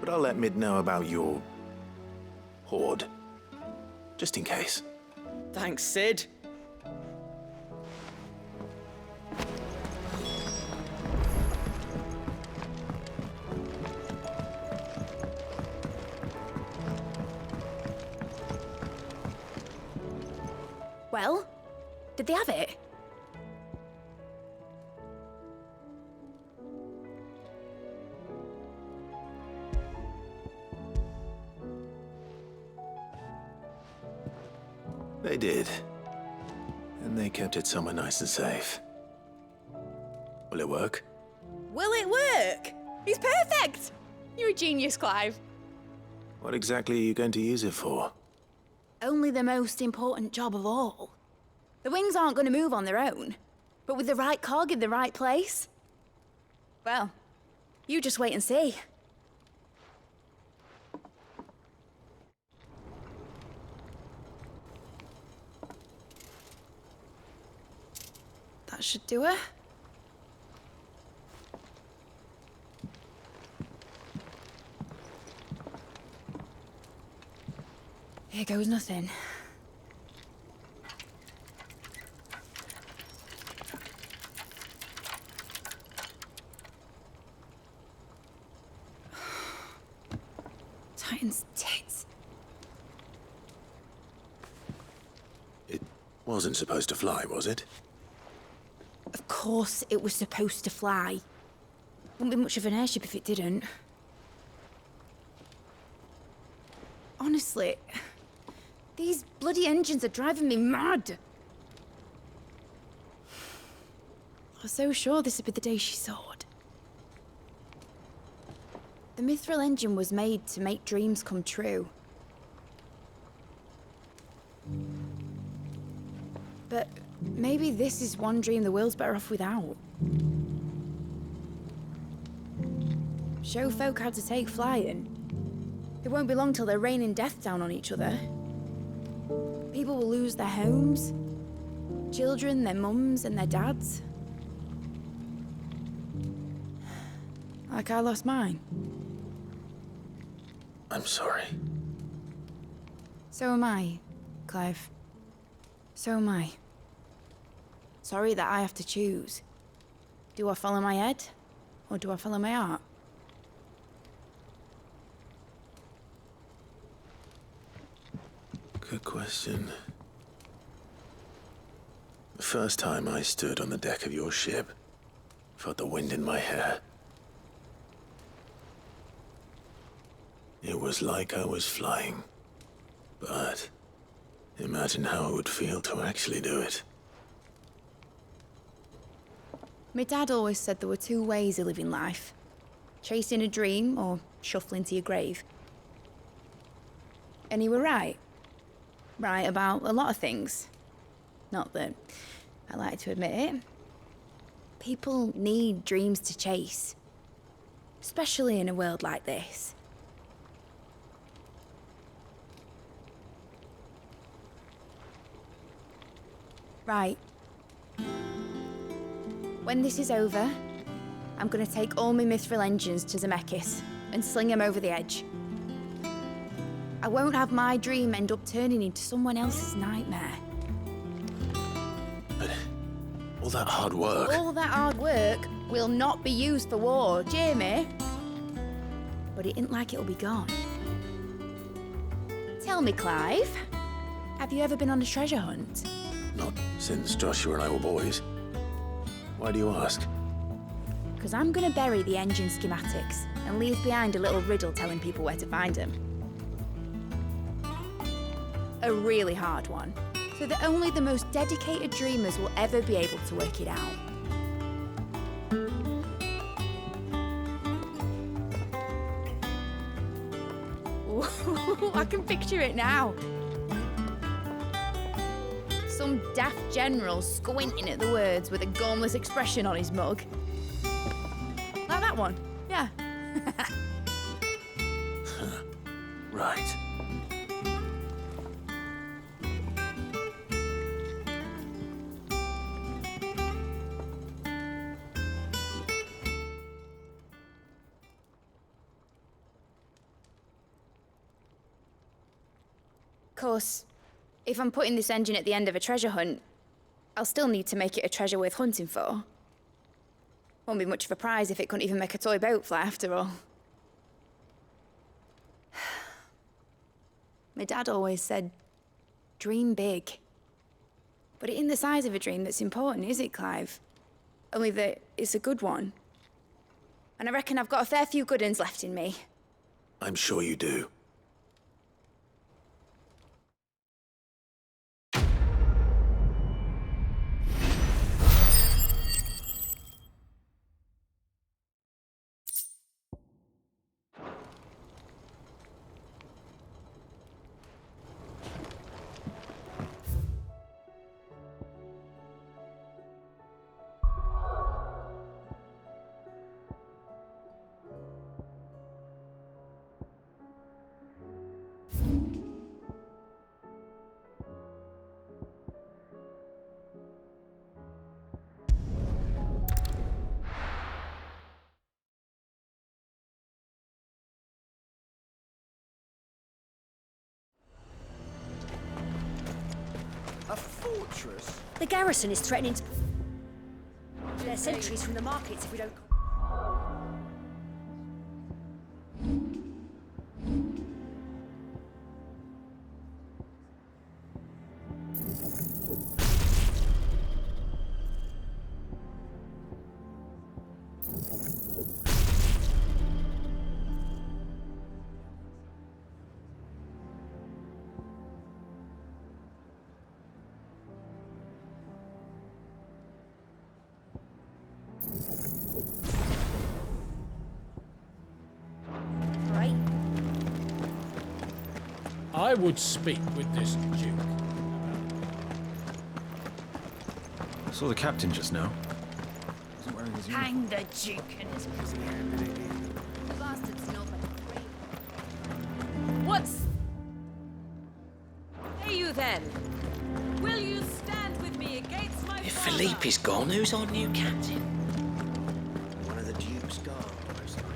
Speaker 6: But I'll let Mid know about your hoard. Just in case.
Speaker 9: Thanks, Sid.
Speaker 10: Well, did they have it?
Speaker 6: They did. And they kept it somewhere nice and safe. Will it work?
Speaker 10: Will it work? He's perfect! You're a genius, Clive.
Speaker 6: What exactly are you going to use it for?
Speaker 10: Only the most important job of all. The wings aren't going to move on their own. But with the right cog in the right place... Well, you just wait and see. That should do it. Here goes nothing. Titan's tits.
Speaker 6: It wasn't supposed to fly, was it?
Speaker 10: Of course it was supposed to fly. Wouldn't be much of an airship if it didn't. Honestly, these bloody engines are driving me mad. I was so sure this would be the day she soared. The Mithril engine was made to make dreams come true. But maybe this is one dream the world's better off without. Show folk how to take flying. It won't be long till they're raining death down on each other. People will lose their homes. Children, their mums and their dads. Like I lost mine.
Speaker 6: I'm sorry.
Speaker 10: So am I, Clive. So am I. Sorry that I have to choose. Do I follow my head, or do I follow my heart?
Speaker 6: Good question. The first time I stood on the deck of your ship, felt the wind in my hair. It was like I was flying. But imagine how it would feel to actually do it.
Speaker 10: My dad always said there were two ways of living life. Chasing a dream or shuffling to your grave. And he were right. Right about a lot of things. Not that I like to admit it. People need dreams to chase. Especially in a world like this. Right. When this is over, I'm gonna take all my Mithril engines to Zemeckis and sling them over the edge. I won't have my dream end up turning into someone else's nightmare.
Speaker 6: But all that hard work...
Speaker 10: All that hard work will not be used for war, Jamie. But it isn't like it'll be gone. Tell me, Clive, have you ever been on a treasure hunt?
Speaker 6: Not since Joshua and I were boys. Why do you ask?
Speaker 10: Because I'm gonna bury the engine schematics and leave behind a little riddle telling people where to find them. A really hard one, so that only the most dedicated dreamers will ever be able to work it out. Ooh, I can picture it now. Some daft general squinting at the words with a gormless expression on his mug. Like that one, yeah.
Speaker 6: Right.
Speaker 10: Of course, if I'm putting this engine at the end of a treasure hunt, I'll still need to make it a treasure worth hunting for. Won't be much of a prize if it couldn't even make a toy boat fly after all. My dad always said, dream big. But it ain't the size of a dream that's important, is it, Clive? Only that it's a good one. And I reckon I've got a fair few good uns left in me.
Speaker 6: I'm sure you do.
Speaker 19: A fortress?
Speaker 7: The garrison is threatening to... Their sentries from the markets if we don't...
Speaker 20: I would speak with this Duke.
Speaker 1: I saw the captain just now.
Speaker 7: Hang the Duke and his
Speaker 10: The bastards know better.
Speaker 21: What's... Say you then? Will you stand with me against my
Speaker 13: If
Speaker 21: father?
Speaker 13: Philippe is gone, who's our new captain? One of the Duke's guard, most likely.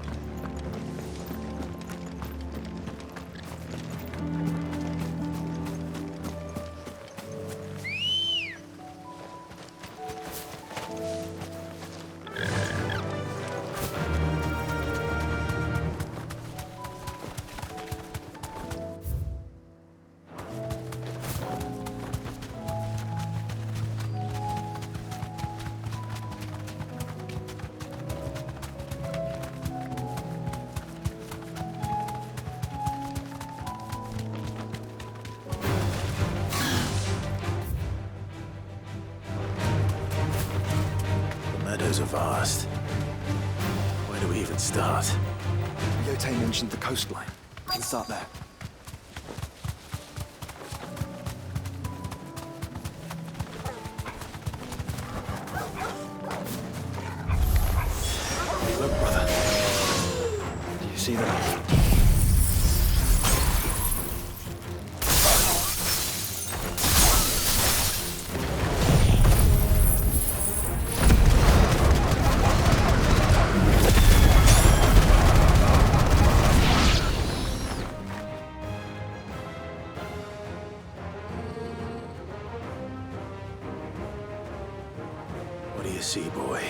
Speaker 6: Are vast. Where do we even start?
Speaker 3: Yote mentioned the coastline. We can start there. Look, brother. Do you see that?
Speaker 6: What do you see, boy?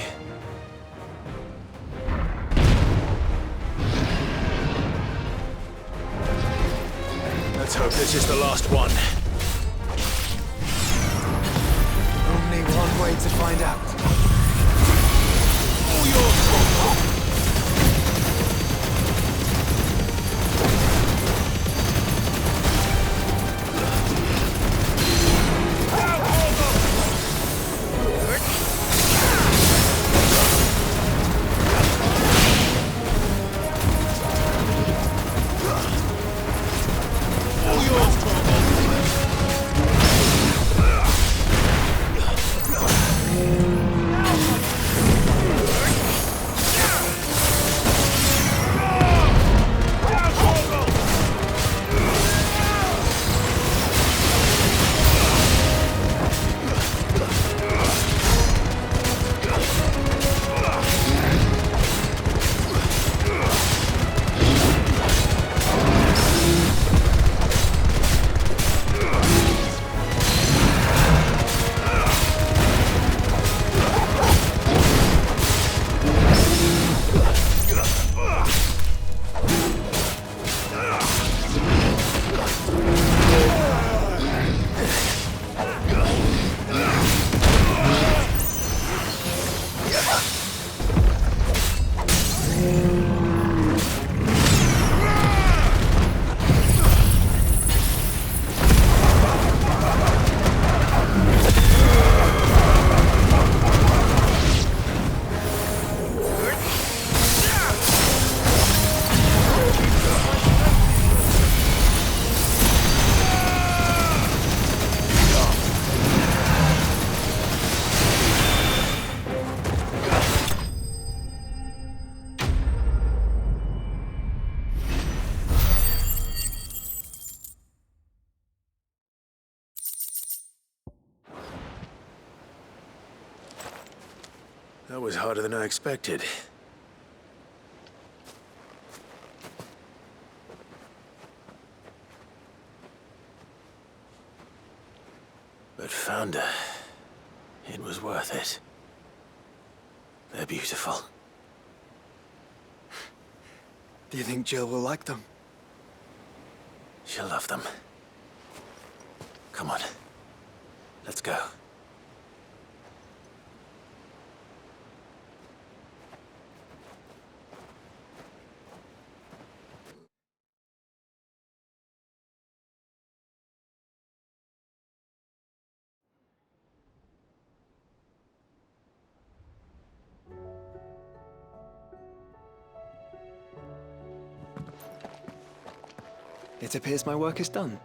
Speaker 6: Let's hope this is the last one.
Speaker 3: Only one way to find out.
Speaker 6: All yours, Cromwell. That was harder than I expected. But found her. It was worth it. They're beautiful.
Speaker 3: Do you think Jill will like them?
Speaker 6: She'll love them. Come on. Let's go.
Speaker 3: It appears my work is done.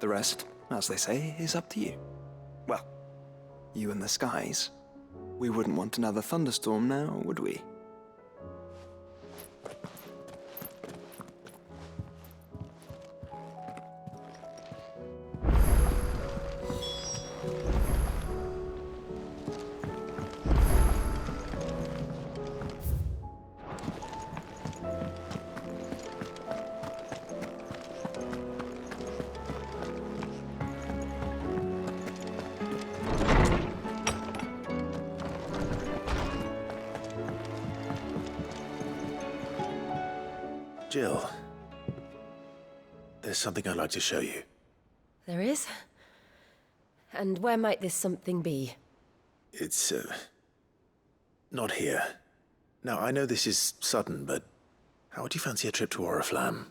Speaker 3: The rest, as they say, is up to you. Well, you and the skies. We wouldn't want another thunderstorm now, would we?
Speaker 6: Jill, there's something I'd like to show you.
Speaker 4: There is? And where might this something be?
Speaker 6: It's, not here. Now, I know this is sudden, but how would you fancy a trip to Oriflamme?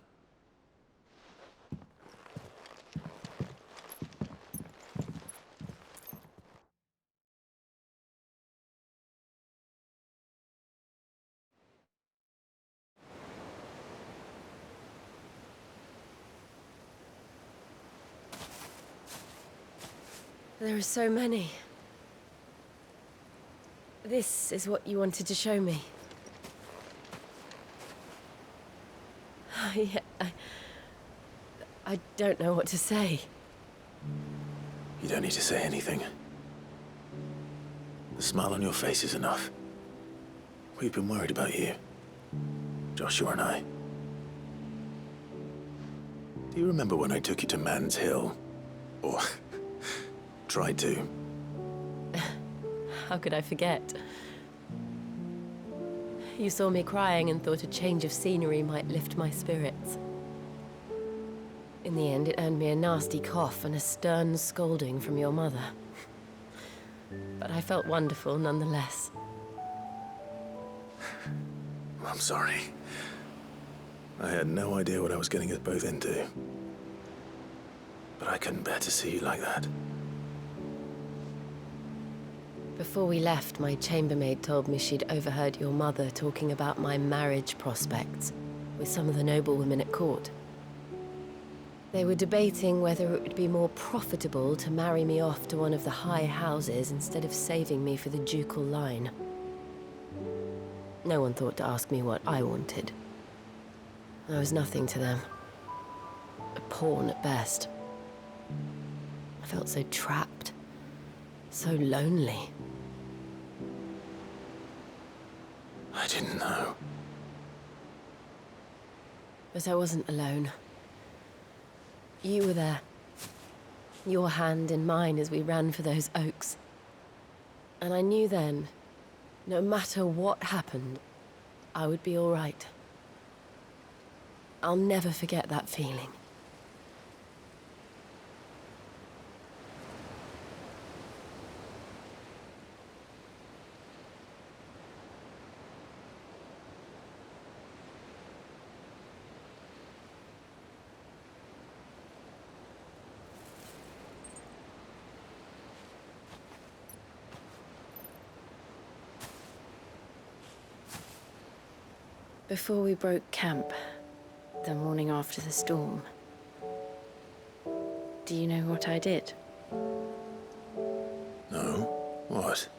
Speaker 4: There are so many. This is what you wanted to show me. Yeah, I don't know what to say.
Speaker 6: You don't need to say anything. The smile on your face is enough. We've been worried about you. Joshua and I. Do you remember when I took you to Man's Hill? Or tried to?
Speaker 4: How could I forget? You saw me crying and thought a change of scenery might lift my spirits. In the end, it earned me a nasty cough and a stern scolding from your mother. But I felt wonderful nonetheless.
Speaker 6: I'm sorry. I had no idea what I was getting us both into. But I couldn't bear to see you like that.
Speaker 4: Before we left, my chambermaid told me she'd overheard your mother talking about my marriage prospects with some of the noblewomen at court. They were debating whether it would be more profitable to marry me off to one of the high houses instead of saving me for the ducal line. No one thought to ask me what I wanted. I was nothing to them. A pawn at best. I felt so trapped, so lonely.
Speaker 6: I didn't know.
Speaker 4: But I wasn't alone. You were there. Your hand in mine as we ran for those oaks. And I knew then, no matter what happened, I would be all right. I'll never forget that feeling. Before we broke camp, the morning after the storm, do you know what I did?
Speaker 6: No? What?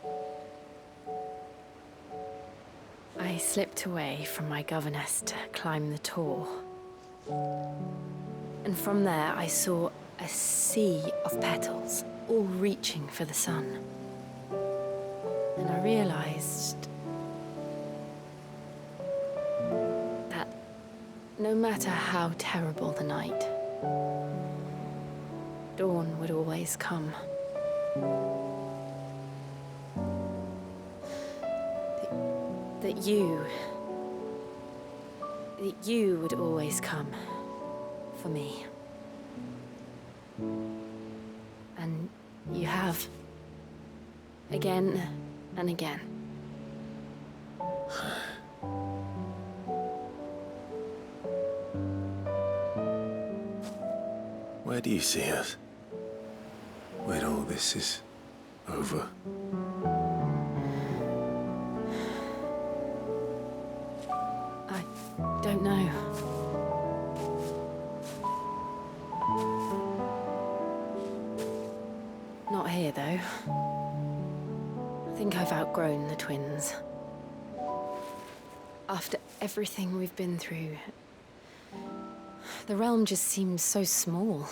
Speaker 4: I slipped away from my governess to climb the tor. And from there I saw a sea of petals, all reaching for the sun. And I realized No matter how terrible the night, dawn would always come. That you would always come for me. And you have. Again and again.
Speaker 6: Where do you see us? When all this is over?
Speaker 4: I don't know. Not here, though. I think I've outgrown the twins. After everything we've been through, the realm just seems so small.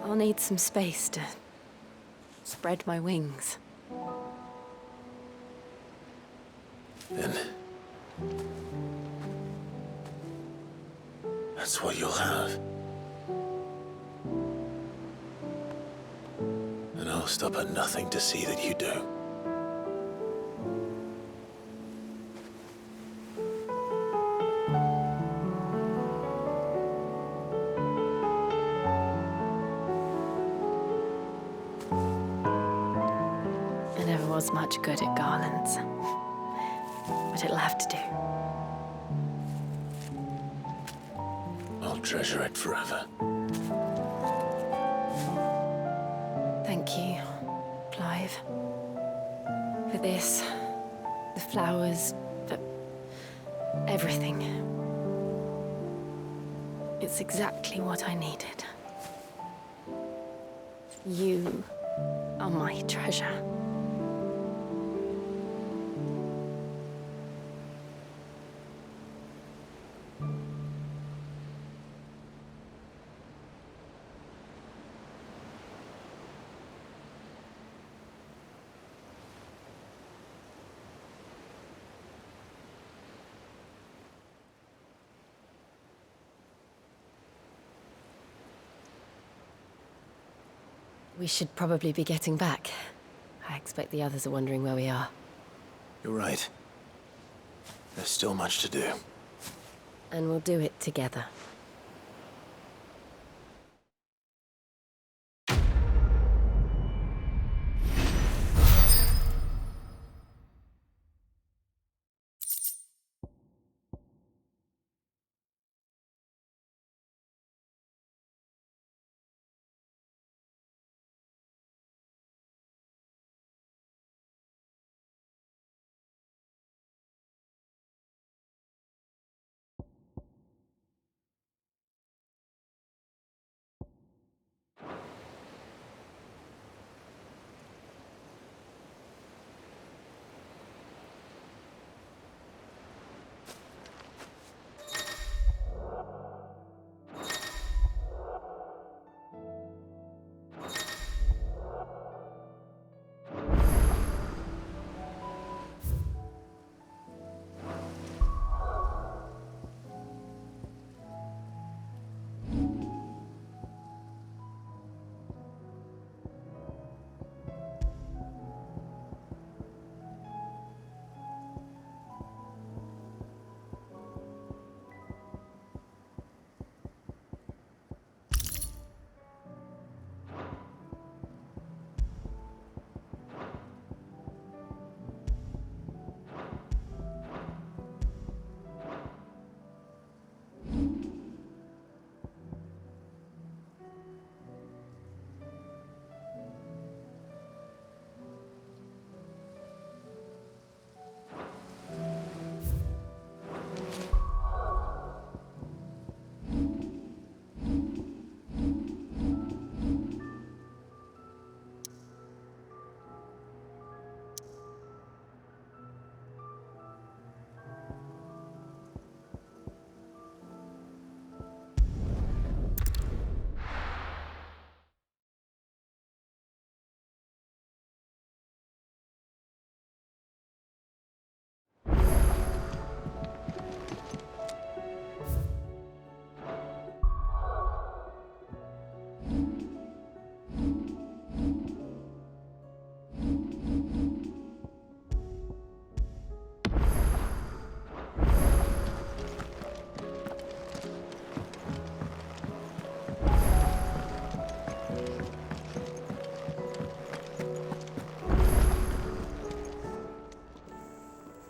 Speaker 4: I'll need some space to spread my wings.
Speaker 6: Then that's what you'll have. And I'll stop at nothing to see that you do.
Speaker 4: I never was much good at garlands, but it'll have to do.
Speaker 6: I'll treasure it forever.
Speaker 4: Thank you, Clive. For this, the flowers, for everything. It's exactly what I needed. You are my treasure. We should probably be getting back. I expect the others are wondering where we are.
Speaker 6: You're right. There's still much to do.
Speaker 4: And we'll do it together.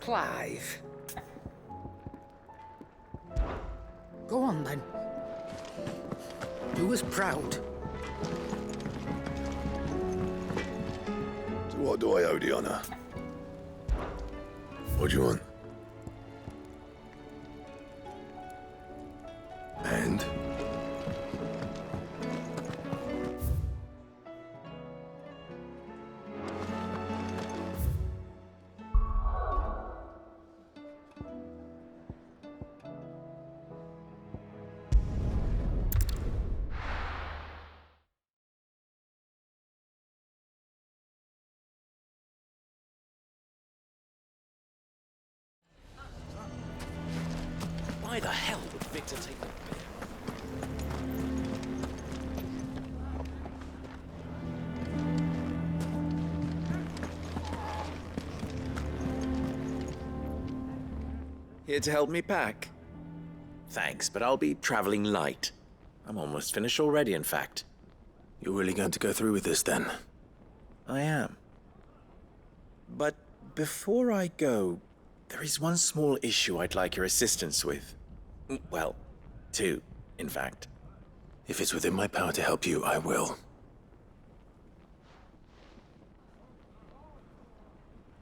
Speaker 5: Clive. Go on, then. Do us proud.
Speaker 6: So what do I owe the honor? What do you want? And?
Speaker 2: Why the hell would Victor take the...
Speaker 22: Here to help me pack? Thanks, but I'll be traveling light. I'm almost finished already, in fact.
Speaker 6: You're really going to go through with this, then?
Speaker 22: I am. But before I go, there is one small issue I'd like your assistance with. Well, two, in fact.
Speaker 6: If it's within my power to help you, I will.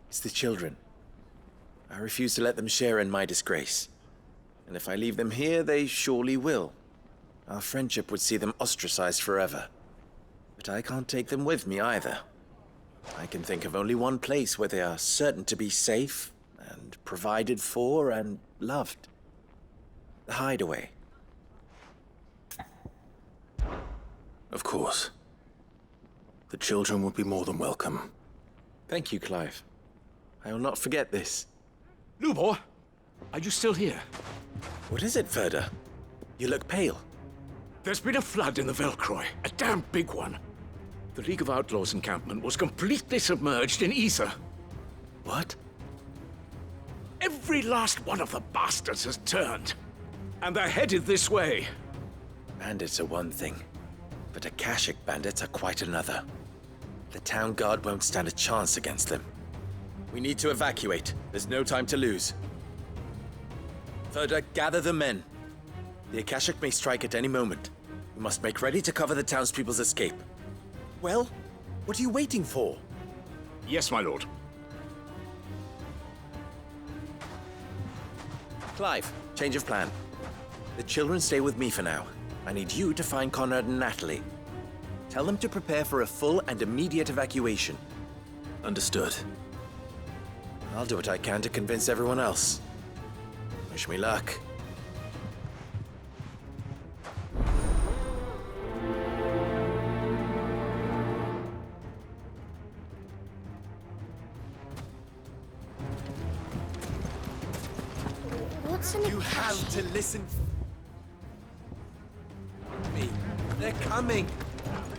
Speaker 22: It's the children. I refuse to let them share in my disgrace. And if I leave them here, they surely will. Our friendship would see them ostracized forever. But I can't take them with me either. I can think of only one place where they are certain to be safe and provided for and loved. The hideaway.
Speaker 6: Of course. The children would be more than welcome.
Speaker 22: Thank you, Clive. I will not forget this.
Speaker 20: Lubor, are you still here?
Speaker 22: What is it, Ferda? You look pale.
Speaker 20: There's been a flood in the Velcroy, a damn big one. The League of Outlaws encampment was completely submerged in ether.
Speaker 22: What?
Speaker 20: Every last one of the bastards has turned. And they're headed this way.
Speaker 22: Bandits are one thing, but Akashic bandits are quite another. The town guard won't stand a chance against them. We need to evacuate. There's no time to lose. Ferda, gather the men. The Akashic may strike at any moment. We must make ready to cover the townspeople's escape. Well, what are you waiting for?
Speaker 20: Yes, my lord.
Speaker 22: Clive, change of plan. The children stay with me for now. I need you to find Conrad and Natalie. Tell them to prepare for a full and immediate evacuation.
Speaker 6: Understood.
Speaker 22: I'll do what I can to convince everyone else. Wish me luck.
Speaker 8: What's an
Speaker 22: You have to listen. Me. They're coming.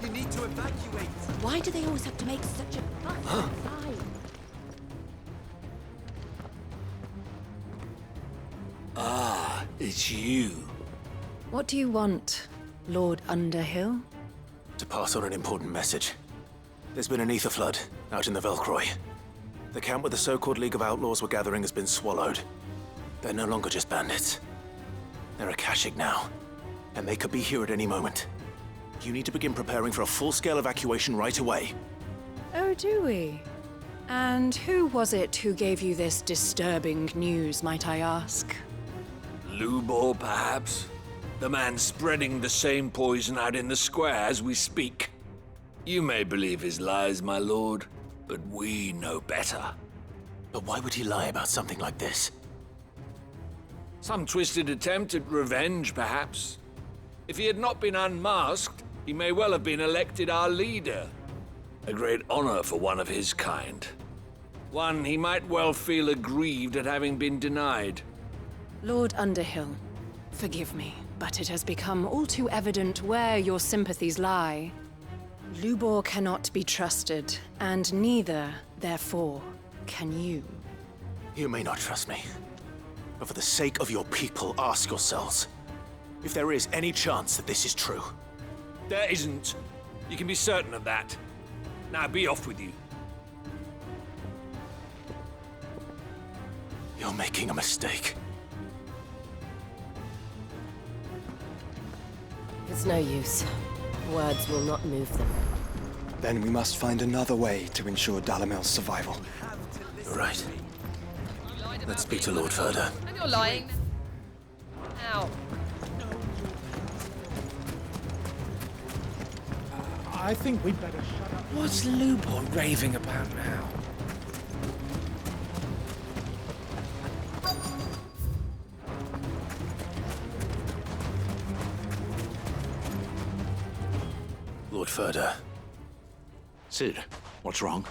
Speaker 22: You need to evacuate.
Speaker 7: Why do they always have to make such a fuss outside?
Speaker 13: Ah, it's you.
Speaker 12: What do you want, Lord Underhill?
Speaker 6: To pass on an important message. There's been an ether flood out in the Velcroy. The camp where the so-called League of Outlaws were gathering has been swallowed. They're no longer just bandits. They're Akashic now, and they could be here at any moment. You need to begin preparing for a full-scale evacuation right away.
Speaker 12: Oh, do we? And who was it who gave you this disturbing news, might I ask?
Speaker 13: Lubor, perhaps? The man spreading the same poison out in the square as we speak. You may believe his lies, my lord, but we know better.
Speaker 6: But why would he lie about something like this?
Speaker 13: Some twisted attempt at revenge, perhaps. If he had not been unmasked, he may well have been elected our leader. A great honor for one of his kind. One he might well feel aggrieved at having been denied.
Speaker 12: Lord Underhill, forgive me, but it has become all too evident where your sympathies lie. Lubor cannot be trusted, and neither, therefore, can you.
Speaker 6: You may not trust me, but for the sake of your people, ask yourselves if there is any chance that this is true.
Speaker 13: There isn't. You can be certain of that. Now be off with you.
Speaker 6: You're making a mistake.
Speaker 4: It's no use. Words will not move them.
Speaker 3: Then we must find another way to ensure Dalamil's survival.
Speaker 6: You're right. Let's speak to Lord Furder.
Speaker 21: And you're lying. Ow.
Speaker 19: I think we'd better shut up.
Speaker 2: What's Lubor raving about now?
Speaker 6: Lord Furder.
Speaker 20: Sid, what's wrong?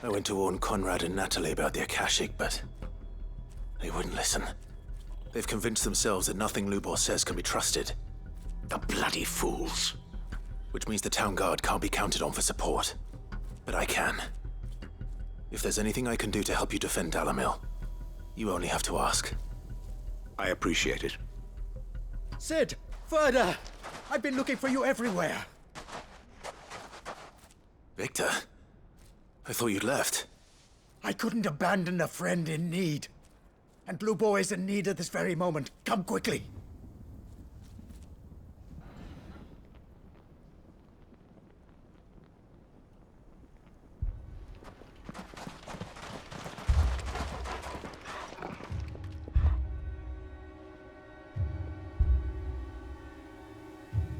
Speaker 6: I went to warn Conrad and Natalie about the Akashic, but they wouldn't listen. They've convinced themselves that nothing Lubor says can be trusted.
Speaker 20: The bloody fools.
Speaker 6: Which means the town guard can't be counted on for support. But I can. If there's anything I can do to help you defend Dalamil, you only have to ask.
Speaker 20: I appreciate it.
Speaker 19: Sid! Further! I've been looking for you everywhere.
Speaker 6: Victor? I thought you'd left.
Speaker 19: I couldn't abandon a friend in need. And Lubor is in need at this very moment. Come quickly.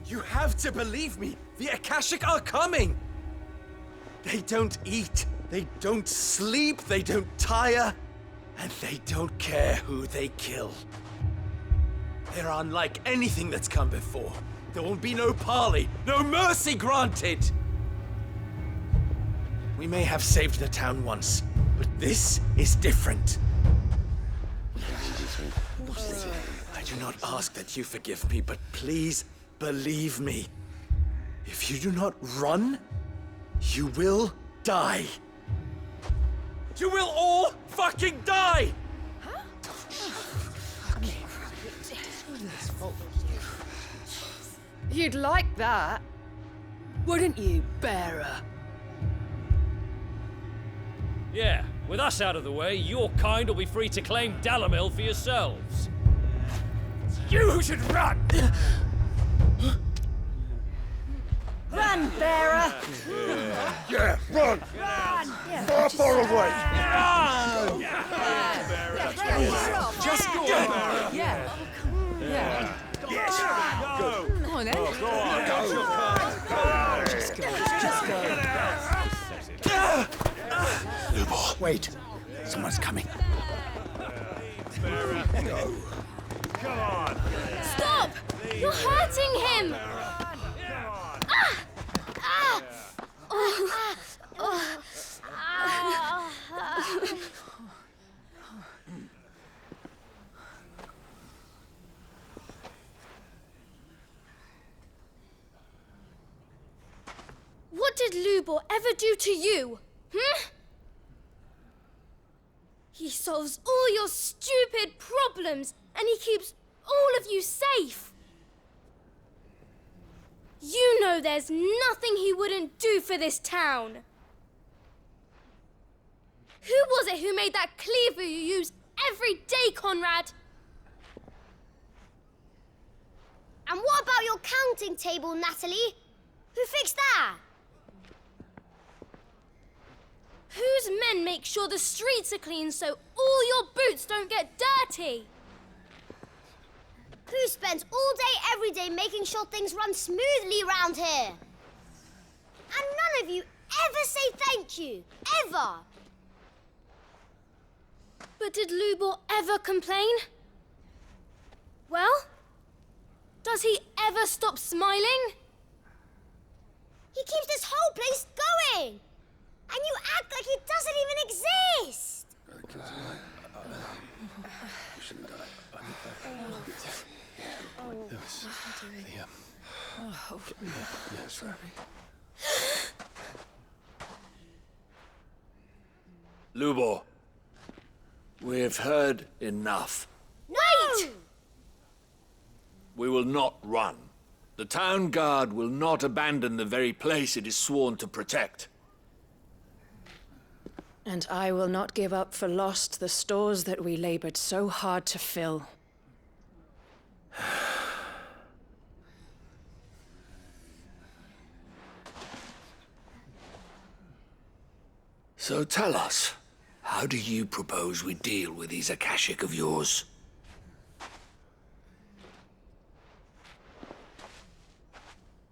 Speaker 2: You have to believe me! The Akashic are coming! They don't eat, they don't sleep, they don't tire, and they don't care who they kill. They're unlike anything that's come before. There will be no parley, no mercy granted! We may have saved the town once, but this is different. I do not ask that you forgive me, but please believe me. If you do not run, you will die. You will all fucking die!
Speaker 21: You'd like that, wouldn't you, bearer?
Speaker 11: Yeah, with us out of the way, your kind will be free to claim Dalamil for yourselves.
Speaker 19: You should run!
Speaker 21: Run, bearer!
Speaker 19: Yeah, run!
Speaker 21: Run!
Speaker 19: Far, far away!
Speaker 21: Run!
Speaker 19: Just go!
Speaker 21: Yeah. Yeah.
Speaker 19: Yes! Go!
Speaker 21: Come on, then.
Speaker 19: Go on! Go!
Speaker 21: Just go. Just go.
Speaker 20: Lubor.
Speaker 19: Wait.
Speaker 20: Someone's coming.
Speaker 19: Go. Come on!
Speaker 8: Stop! You're hurting him! What did Lubor ever do to you? He solves all your stupid problems and he keeps all of you safe. You know there's nothing he wouldn't do for this town. Who was it who made that cleaver you use every day, Conrad?
Speaker 14: And what about your counting table, Natalie? Who fixed that?
Speaker 8: Whose men make sure the streets are clean so all your boots don't get dirty?
Speaker 14: Who spends all day, every day making sure things run smoothly around here? And none of you ever say thank you. Ever.
Speaker 8: But did Lubor ever complain? Well, does he ever stop smiling?
Speaker 14: He keeps this whole place going. And you act like it doesn't even exist.
Speaker 20: Lubor, we've heard enough.
Speaker 14: Wait!
Speaker 20: We will not run. The town guard will not abandon the very place it is sworn to protect.
Speaker 5: And I will not give up for lost the stores that we labored so hard to fill.
Speaker 20: So tell us, how do you propose we deal with these Akashic of yours?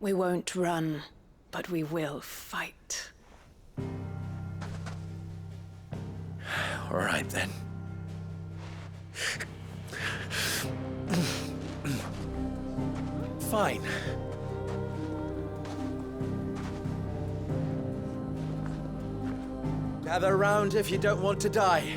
Speaker 5: We won't run, but we will fight.
Speaker 2: All right, then. Fine. Gather around if you don't want to die.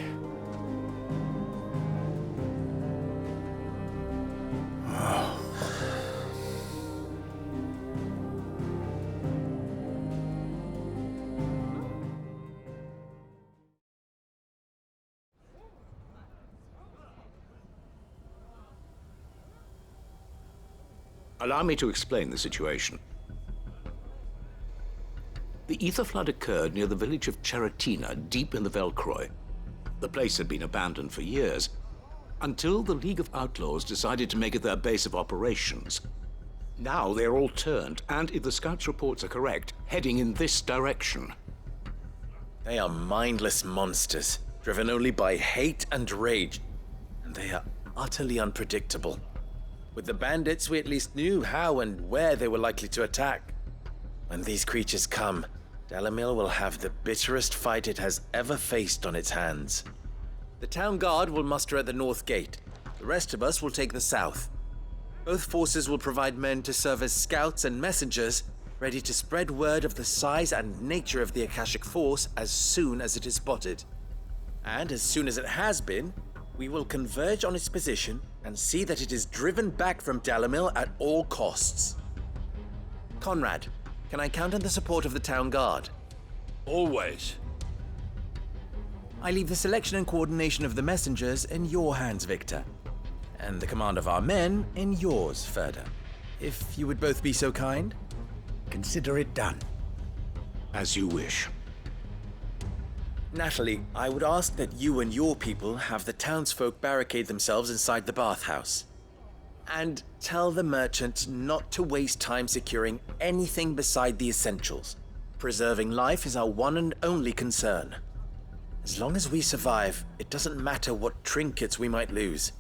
Speaker 20: Allow me to explain the situation. The ether flood occurred near the village of Cheratina, deep in the Velcroy. The place had been abandoned for years, until the League of Outlaws decided to make it their base of operations. Now they're all turned, and if the scouts' reports are correct, heading in this direction.
Speaker 2: They are mindless monsters, driven only by hate and rage, and they are utterly unpredictable. With the bandits, we at least knew how and where they were likely to attack. When these creatures come, Dalamil will have the bitterest fight it has ever faced on its hands. The town guard will muster at the north gate. The rest of us will take the south. Both forces will provide men to serve as scouts and messengers, ready to spread word of the size and nature of the Akashic force as soon as it is spotted. And as soon as it has been, we will converge on its position and see that it is driven back from Dalamil at all costs. Conrad, can I count on the support of the town guard?
Speaker 20: Always.
Speaker 2: I leave the selection and coordination of the messengers in your hands, Victor. And the command of our men in yours, Ferda. If you would both be so kind.
Speaker 19: Consider it done.
Speaker 20: As you wish.
Speaker 2: Natalie, I would ask that you and your people have the townsfolk barricade themselves inside the bathhouse. And tell the merchant not to waste time securing anything beside the essentials. Preserving life is our one and only concern. As long as we survive, it doesn't matter what trinkets we might lose.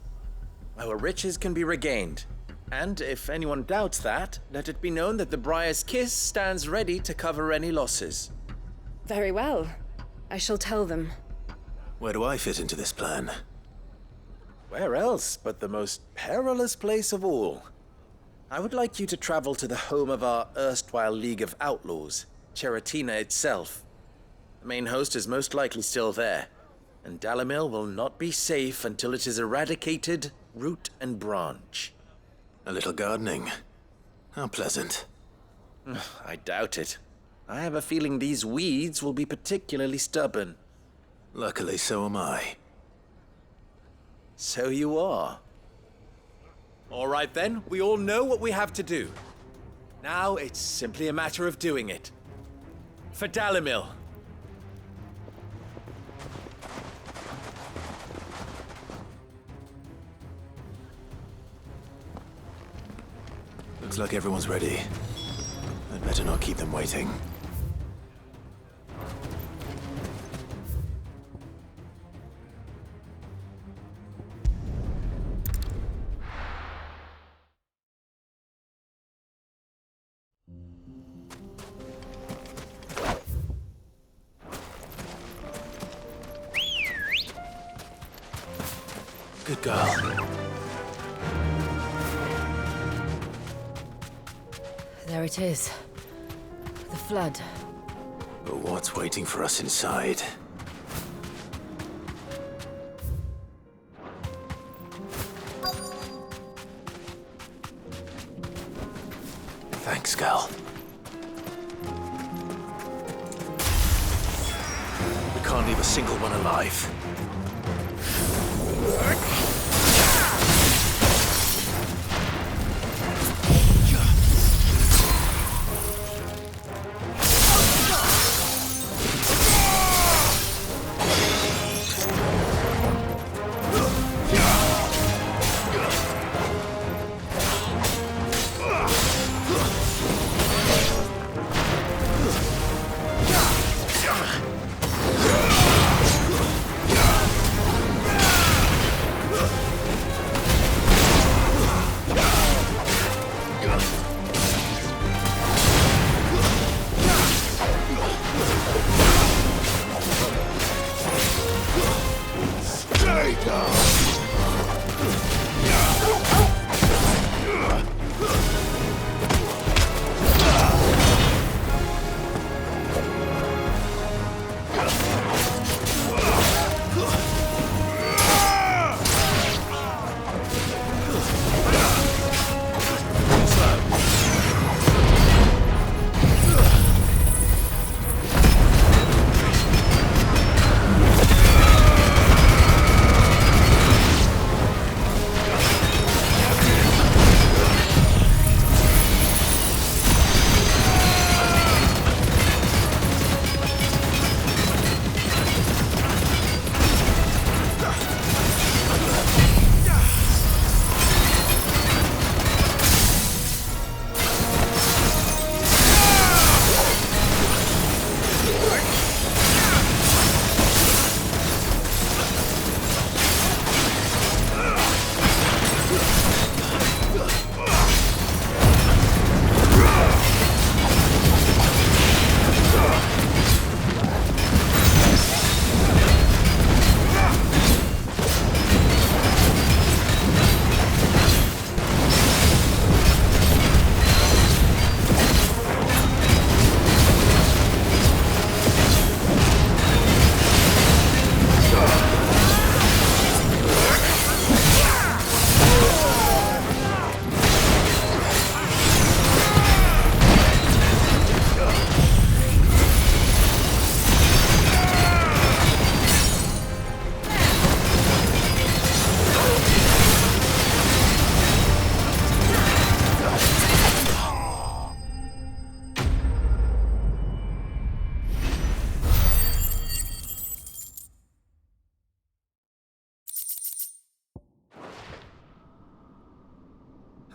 Speaker 2: Our riches can be regained. And if anyone doubts that, let it be known that the Briar's Kiss stands ready to cover any losses.
Speaker 5: Very well. I shall tell them.
Speaker 6: Where do I fit into this plan?
Speaker 2: Where else but the most perilous place of all? I would like you to travel to the home of our erstwhile League of Outlaws, Cheratina itself. The main host is most likely still there, and Dalamil will not be safe until it is eradicated, root and branch.
Speaker 6: A little gardening. How pleasant.
Speaker 2: I doubt it. I have a feeling these weeds will be particularly stubborn.
Speaker 6: Luckily, so am I.
Speaker 2: So you are. All right then, we all know what we have to do. Now it's simply a matter of doing it. For Dalamil.
Speaker 6: Looks like everyone's ready. I'd better not keep them waiting. Good girl.
Speaker 4: There it is. The flood.
Speaker 6: But what's waiting for us inside? Thanks, Gal. We can't leave a single one alive.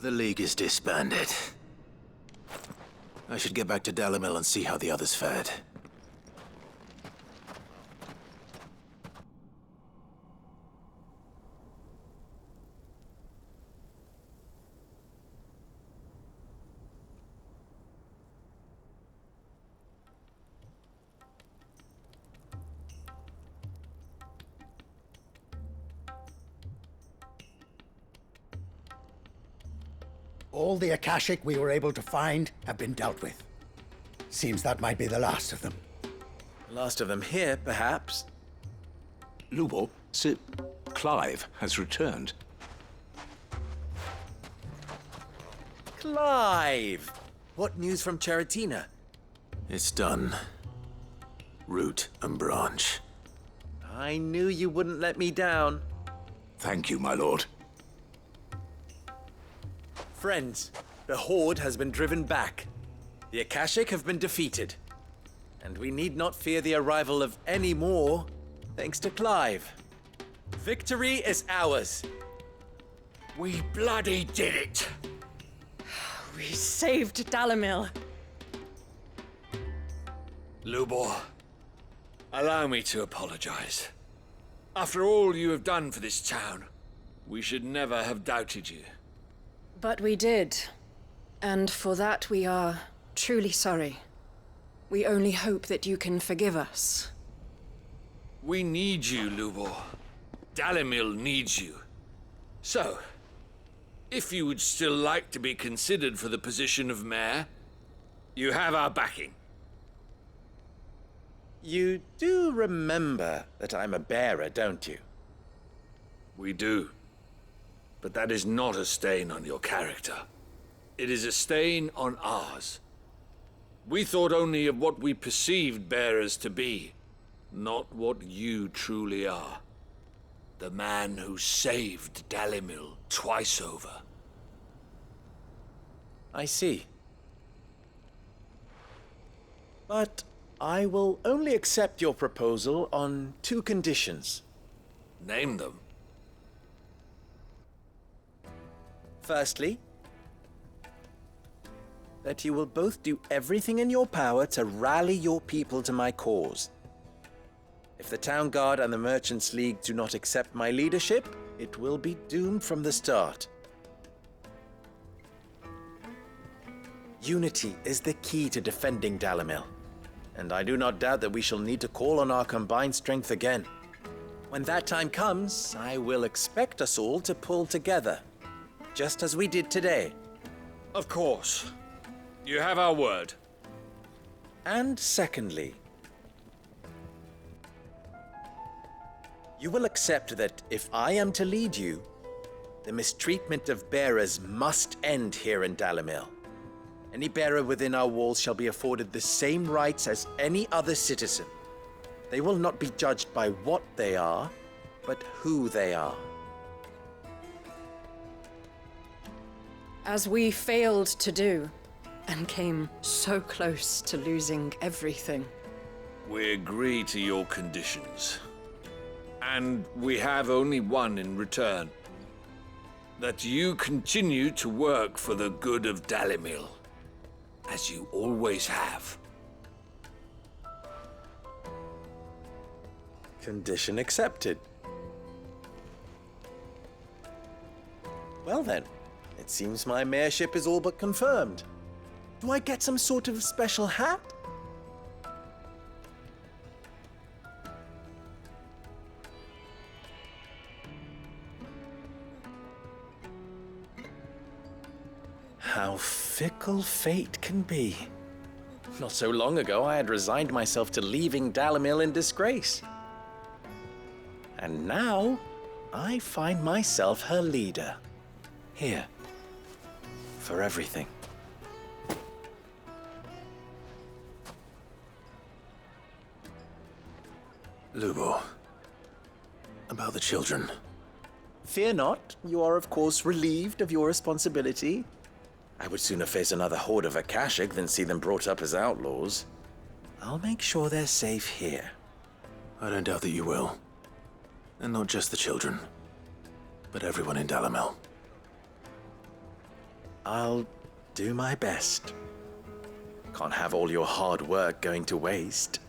Speaker 6: The League is disbanded. I should get back to Dalimil and see how the others fared.
Speaker 19: All the Akashic we were able to find have been dealt with. Seems that might be the last of them.
Speaker 22: Last of them here, perhaps.
Speaker 20: Lubo, Sir Clive has returned.
Speaker 22: Clive! What news from Charatina?
Speaker 6: It's done. Root and branch.
Speaker 22: I knew you wouldn't let me down.
Speaker 20: Thank you, my lord.
Speaker 22: Friends, the Horde has been driven back. The Akashic have been defeated. And we need not fear the arrival of any more, thanks to Clive. Victory is ours.
Speaker 15: We bloody did it!
Speaker 16: We saved Dalimil.
Speaker 15: Lubor, allow me to apologize. After all you have done for this town, we should never have doubted you.
Speaker 12: But we did. And for that we are truly sorry. We only hope that you can forgive us.
Speaker 15: We need you, Lubor. Dalimil needs you. So, if you would still like to be considered for the position of mayor, you have our backing.
Speaker 22: You do remember that I'm a bearer, don't you?
Speaker 15: We do. But that is not a stain on your character. It is a stain on ours. We thought only of what we perceived bearers to be, not what you truly are. The man who saved Dalimil twice over.
Speaker 22: I see. But I will only accept your proposal on 2 conditions.
Speaker 15: Name them.
Speaker 22: Firstly, that you will both do everything in your power to rally your people to my cause. If the Town Guard and the Merchants League do not accept my leadership, it will be doomed from the start. Unity is the key to defending Dalimil, and I do not doubt that we shall need to call on our combined strength again. When that time comes, I will expect us all to pull together, just as we did today.
Speaker 15: Of course. You have our word.
Speaker 22: And secondly, you will accept that if I am to lead you, the mistreatment of bearers must end here in Dalimil. Any bearer within our walls shall be afforded the same rights as any other citizen. They will not be judged by what they are, but who they are.
Speaker 16: As we failed to do, and came so close to losing everything.
Speaker 15: We agree to your conditions. And we have only one in return. That you continue to work for the good of Dalimil, as you always have.
Speaker 22: Condition accepted. Well then, it seems my mayorship is all but confirmed. Do I get some sort of special hat? How fickle fate can be. Not so long ago, I had resigned myself to leaving Dalimil in disgrace. And now, I find myself her leader. Here. For everything.
Speaker 6: Lubo. About the children.
Speaker 22: Fear not. You are, of course, relieved of your responsibility. I would sooner face another horde of Akashic than see them brought up as outlaws. I'll make sure they're safe here.
Speaker 6: I don't doubt that you will. And not just the children, but everyone in Dalimil.
Speaker 22: I'll do my best. Can't have all your hard work going to waste.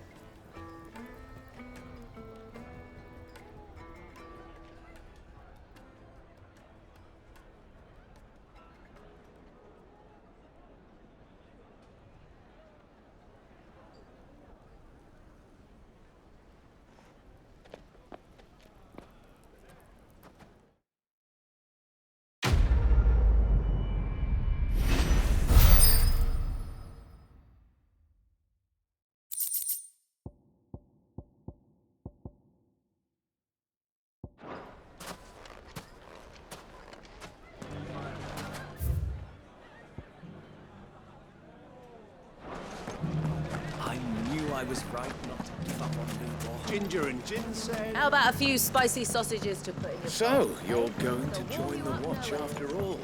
Speaker 2: I was right not to give up on Lubo.
Speaker 17: Ginger and ginseng.
Speaker 4: How about a few spicy sausages to put in your
Speaker 15: So, you're going to join the watch after all,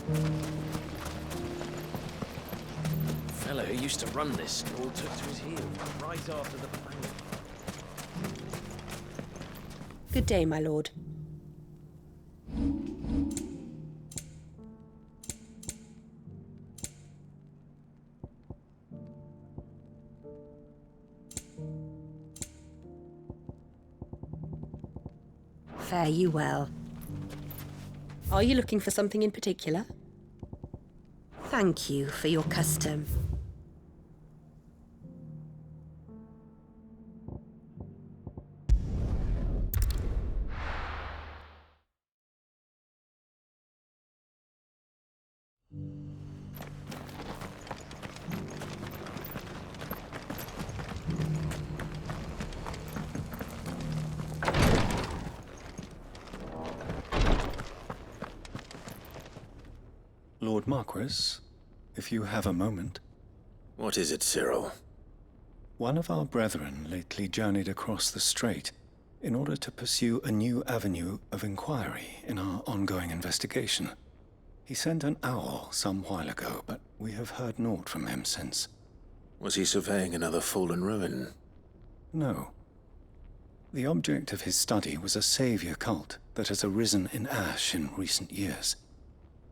Speaker 15: then?
Speaker 11: The fellow who used to run this stall took to his heels right after the bang.
Speaker 7: Good day, my lord. Fare you well. Are you looking for something in particular? Thank you for your custom.
Speaker 1: Lord Marquis, if you have a moment.
Speaker 6: What is it, Cyril?
Speaker 1: One of our brethren lately journeyed across the strait in order to pursue a new avenue of inquiry in our ongoing investigation. He sent an owl some while ago, but we have heard naught from him since.
Speaker 6: Was he surveying another fallen ruin?
Speaker 1: No. The object of his study was a savior cult that has arisen in Ash in recent years.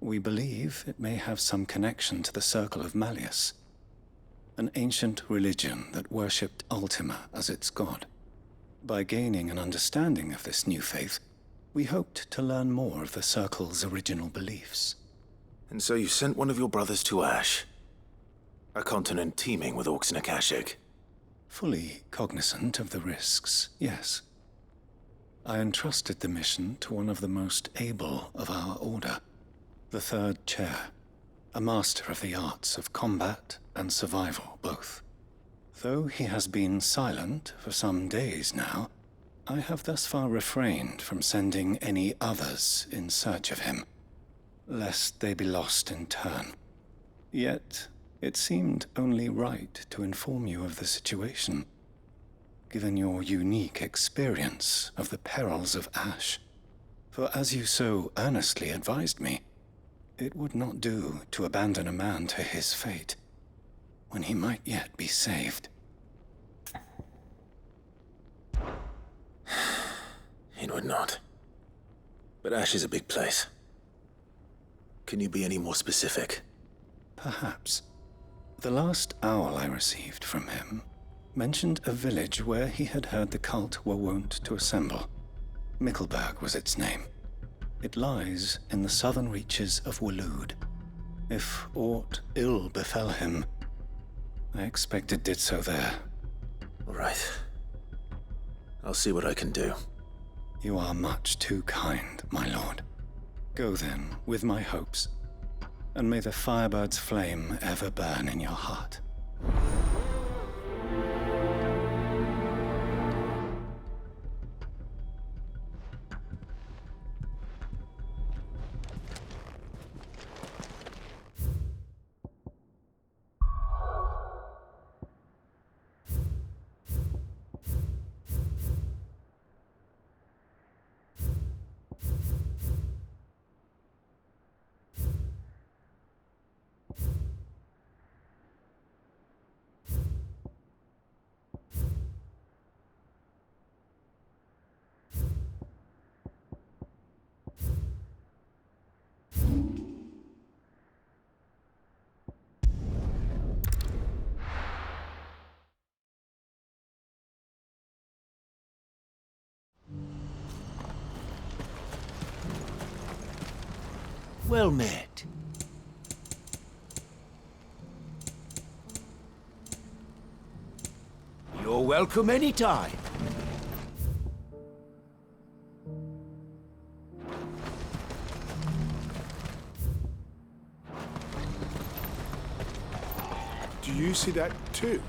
Speaker 1: We believe it may have some connection to the Circle of Malleus, an ancient religion that worshipped Ultima as its god. By gaining an understanding of this new faith, we hoped to learn more of the Circle's original beliefs.
Speaker 6: And so you sent one of your brothers to Ash? A continent teeming with orcs and Akashic?
Speaker 1: Fully cognizant of the risks, yes. I entrusted the mission to one of the most able of our order, the Third Chair, a master of the arts of combat and survival both. Though he has been silent for some days now, I have thus far refrained from sending any others in search of him, lest they be lost in turn. Yet, it seemed only right to inform you of the situation, given your unique experience of the perils of Ash. For as you so earnestly advised me, it would not do to abandon a man to his fate, when he might yet be saved.
Speaker 6: It would not. But Ash is a big place. Can you be any more specific?
Speaker 1: Perhaps. The last owl I received from him mentioned a village where he had heard the cult were wont to assemble. Mickleburg was its name. It lies in the southern reaches of Waloed. If aught ill befell him, I expect it did so there.
Speaker 6: Right. I'll see what I can do.
Speaker 1: You are much too kind, my lord. Go then, with my hopes, and may the firebird's flame ever burn in your heart.
Speaker 17: Well met. You're welcome anytime.
Speaker 18: Do you see that too?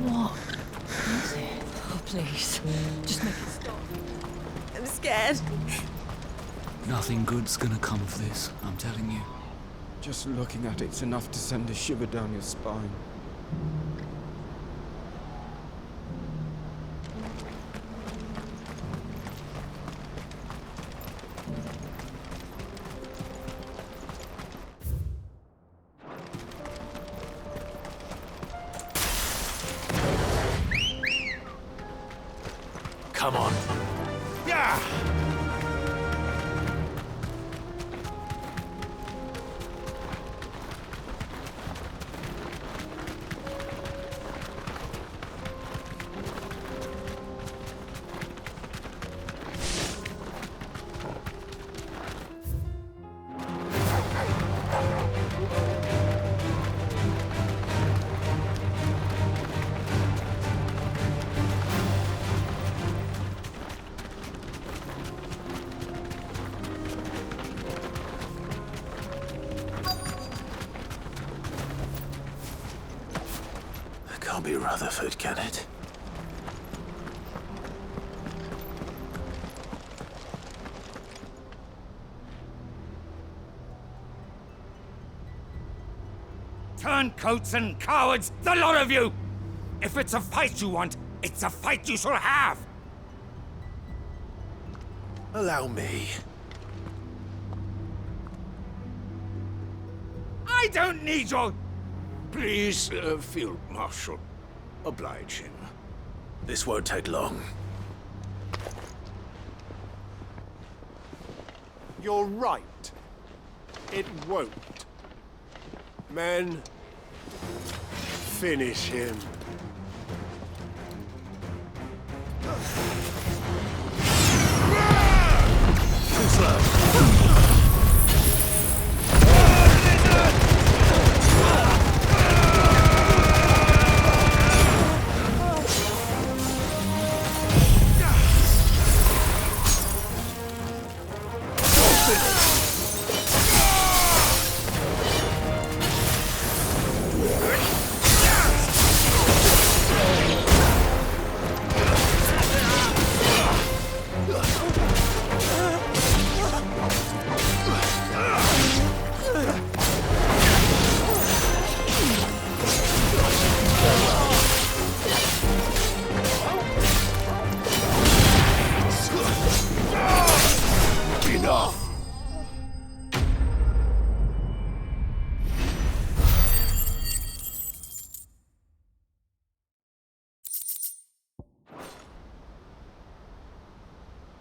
Speaker 23: What is it? Oh, please. Just make it stop. I'm scared.
Speaker 24: Nothing good's gonna come of this, I'm telling you.
Speaker 25: Just looking at it's enough to send a shiver down your spine.
Speaker 17: Come on. Yeah!
Speaker 6: Can't be Rutherford, can it?
Speaker 17: Turncoats and cowards, the lot of you! If it's a fight you want, it's a fight you shall have!
Speaker 6: Allow me.
Speaker 17: I don't need your... Please, Field Marshal, oblige him.
Speaker 6: This won't take long.
Speaker 18: You're right. It won't. Men, finish him.
Speaker 6: Too slow.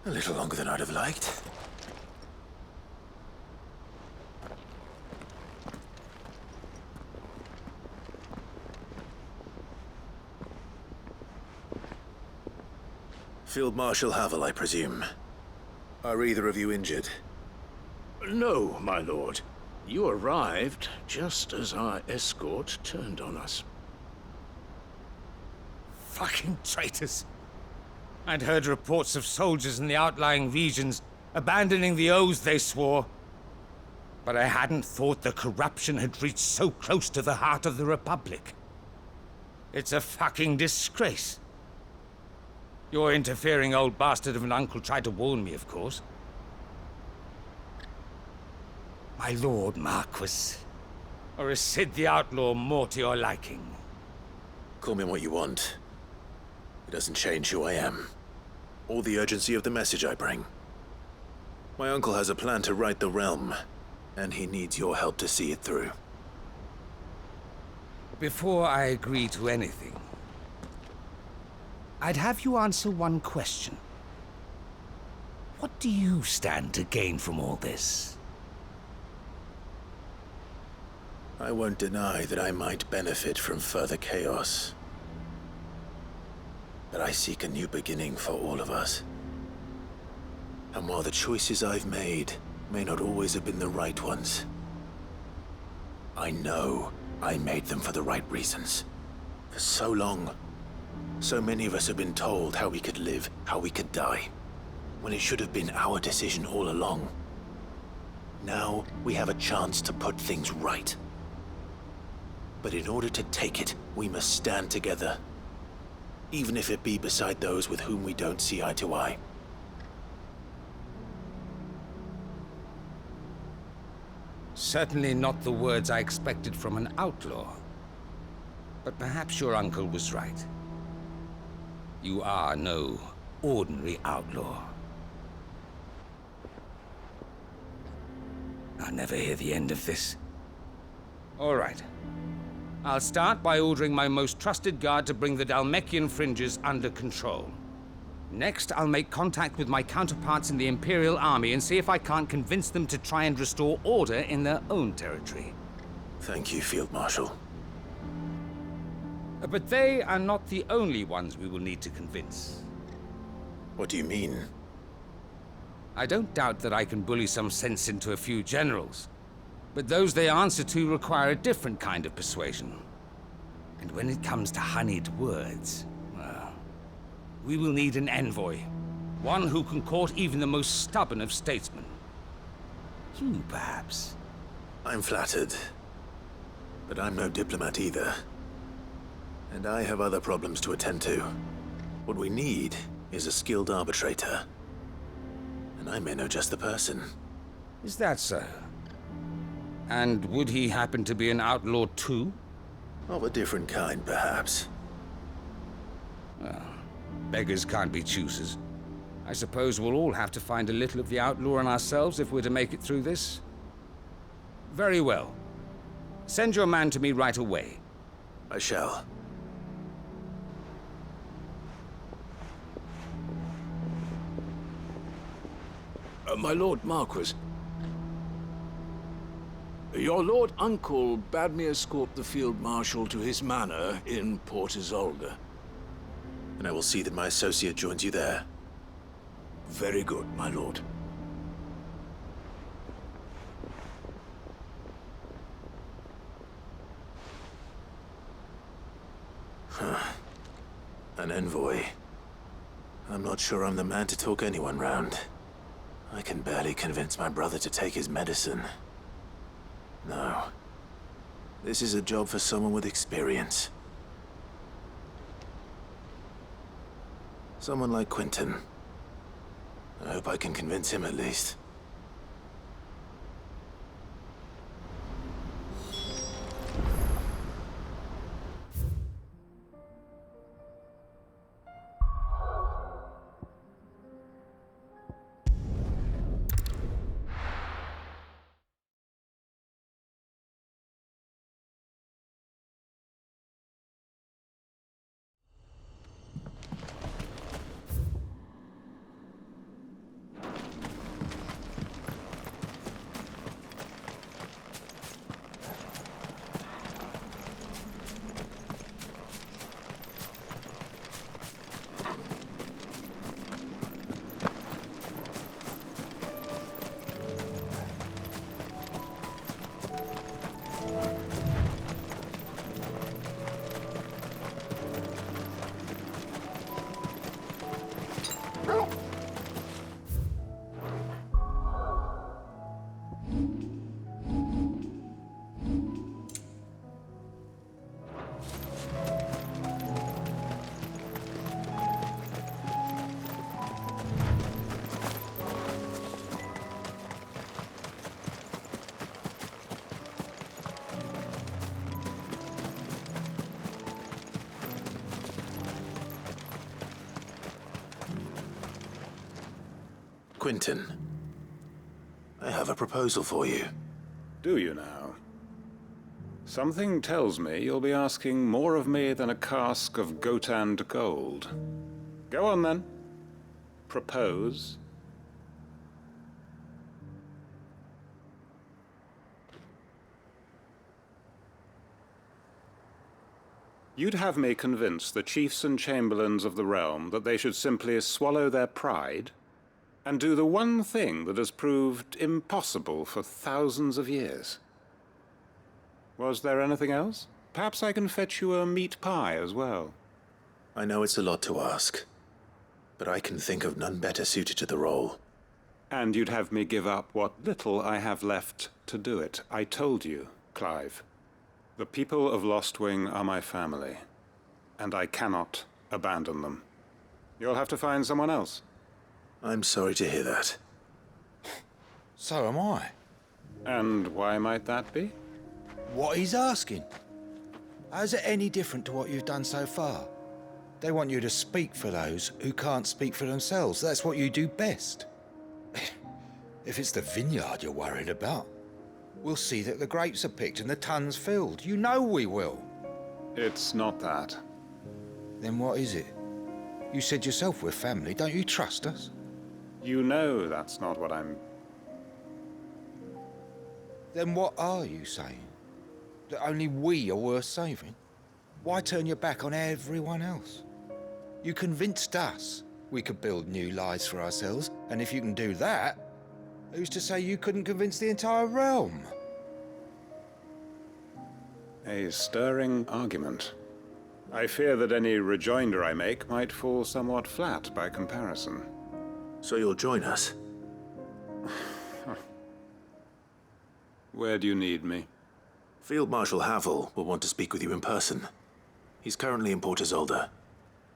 Speaker 6: A little longer than I'd have liked. Field Marshal Havel, I presume. Are either of you injured?
Speaker 20: No, my lord. You arrived just as our escort turned on us.
Speaker 17: Fucking traitors. I'd heard reports of soldiers in the outlying regions abandoning the oaths they swore. But I hadn't thought the corruption had reached so close to the heart of the Republic. It's a fucking disgrace. Your interfering old bastard of an uncle tried to warn me, of course. My lord Marquis. Or is Sid the Outlaw more to your liking?
Speaker 6: Call me what you want. It doesn't change who I am, or the urgency of the message I bring. My uncle has a plan to right the realm, and he needs your help to see it through.
Speaker 17: Before I agree to anything, I'd have you answer one question. What do you stand to gain from all this?
Speaker 6: I won't deny that I might benefit from further chaos. But I seek a new beginning for all of us. And while the choices I've made may not always have been the right ones, I know I made them for the right reasons. For so long, so many of us have been told how we could live, how we could die, when it should have been our decision all along. Now we have a chance to put things right. But in order to take it, we must stand together. Even if it be beside those with whom we don't see eye to eye.
Speaker 17: Certainly not the words I expected from an outlaw. But perhaps your uncle was right. You are no ordinary outlaw. I'll never hear the end of this. All right. I'll start by ordering my most trusted guard to bring the Dalmekian fringes under control. Next, I'll make contact with my counterparts in the Imperial Army and see if I can't convince them to try and restore order in their own territory.
Speaker 6: Thank you, Field Marshal.
Speaker 17: But they are not the only ones we will need to convince.
Speaker 6: What do you mean?
Speaker 17: I don't doubt that I can bully some sense into a few generals. But those they answer to require a different kind of persuasion. And when it comes to honeyed words, well, we will need an envoy. One who can court even the most stubborn of statesmen. You, perhaps.
Speaker 6: I'm flattered. But I'm no diplomat either. And I have other problems to attend to. What we need is a skilled arbitrator. And I may know just the person.
Speaker 17: Is that so? And would he happen to be an outlaw too?
Speaker 6: Of a different kind, perhaps.
Speaker 17: Well, beggars can't be choosers. I suppose we'll all have to find a little of the outlaw in ourselves if we're to make it through this. Very well. Send your man to me right away.
Speaker 6: I shall.
Speaker 20: My Lord Marquis. Your Lord Uncle bade me escort the Field Marshal to his manor in Port Isolde.
Speaker 6: And I will see that my associate joins you there.
Speaker 20: Very good, my lord.
Speaker 6: Huh. An envoy. I'm not sure I'm the man to talk anyone round. I can barely convince my brother to take his medicine. No. This is a job for someone with experience. Someone like Quentin. I hope I can convince him at least. Quinton, I have a proposal for you.
Speaker 3: Do you now? Something tells me you'll be asking more of me than a cask of Gotand gold. Go on then. Propose. You'd have me convince the chiefs and chamberlains of the realm that they should simply swallow their pride and do the one thing that has proved impossible for thousands of years. Was there anything else? Perhaps I can fetch you a meat pie as well.
Speaker 6: I know it's a lot to ask, but I can think of none better suited to the role.
Speaker 3: And you'd have me give up what little I have left to do it. I told you, Clive. The people of Lostwing are my family, and I cannot abandon them. You'll have to find someone else.
Speaker 6: I'm sorry to hear that.
Speaker 9: So am I.
Speaker 3: And why might that be?
Speaker 9: What he's asking. How's it any different to what you've done so far? They want you to speak for those who can't speak for themselves. That's what you do best. If it's the vineyard you're worried about, we'll see that the grapes are picked and the tons filled. You know we will.
Speaker 3: It's not that.
Speaker 9: Then what is it? You said yourself we're family. Don't you trust us?
Speaker 3: You know that's not what I'm...
Speaker 9: Then what are you saying? That only we are worth saving? Why turn your back on everyone else? You convinced us we could build new lives for ourselves, and if you can do that, who's to say you couldn't convince the entire realm?
Speaker 3: A stirring argument. I fear that any rejoinder I make might fall somewhat flat by comparison.
Speaker 6: So you'll join us?
Speaker 3: Where do you need me?
Speaker 6: Field Marshal Havel will want to speak with you in person. He's currently in Port Isolde.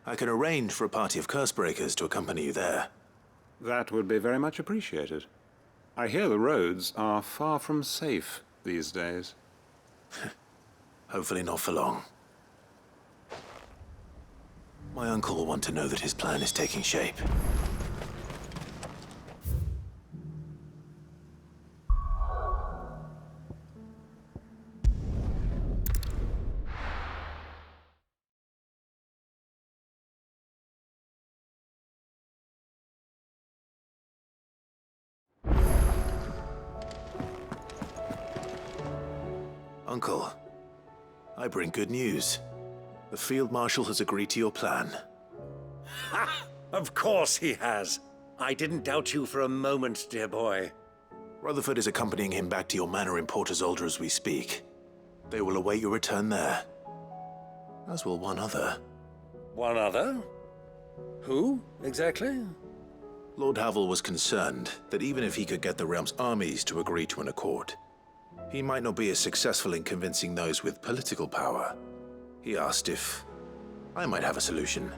Speaker 6: I can arrange for a party of Cursebreakers to accompany you there.
Speaker 3: That would be very much appreciated. I hear the roads are far from safe these days.
Speaker 6: Hopefully not for long. My uncle will want to know that his plan is taking shape. Uncle, I bring good news. The Field Marshal has agreed to your plan.
Speaker 10: Ha! Of course he has. I didn't doubt you for a moment, dear boy.
Speaker 6: Rutherford is accompanying him back to your manor in Port Isolde as we speak. They will await your return there. As will one other.
Speaker 10: One other? Who, exactly?
Speaker 6: Lord Havel was concerned that even if he could get the realm's armies to agree to an accord, he might not be as successful in convincing those with political power. He asked if I might have a solution,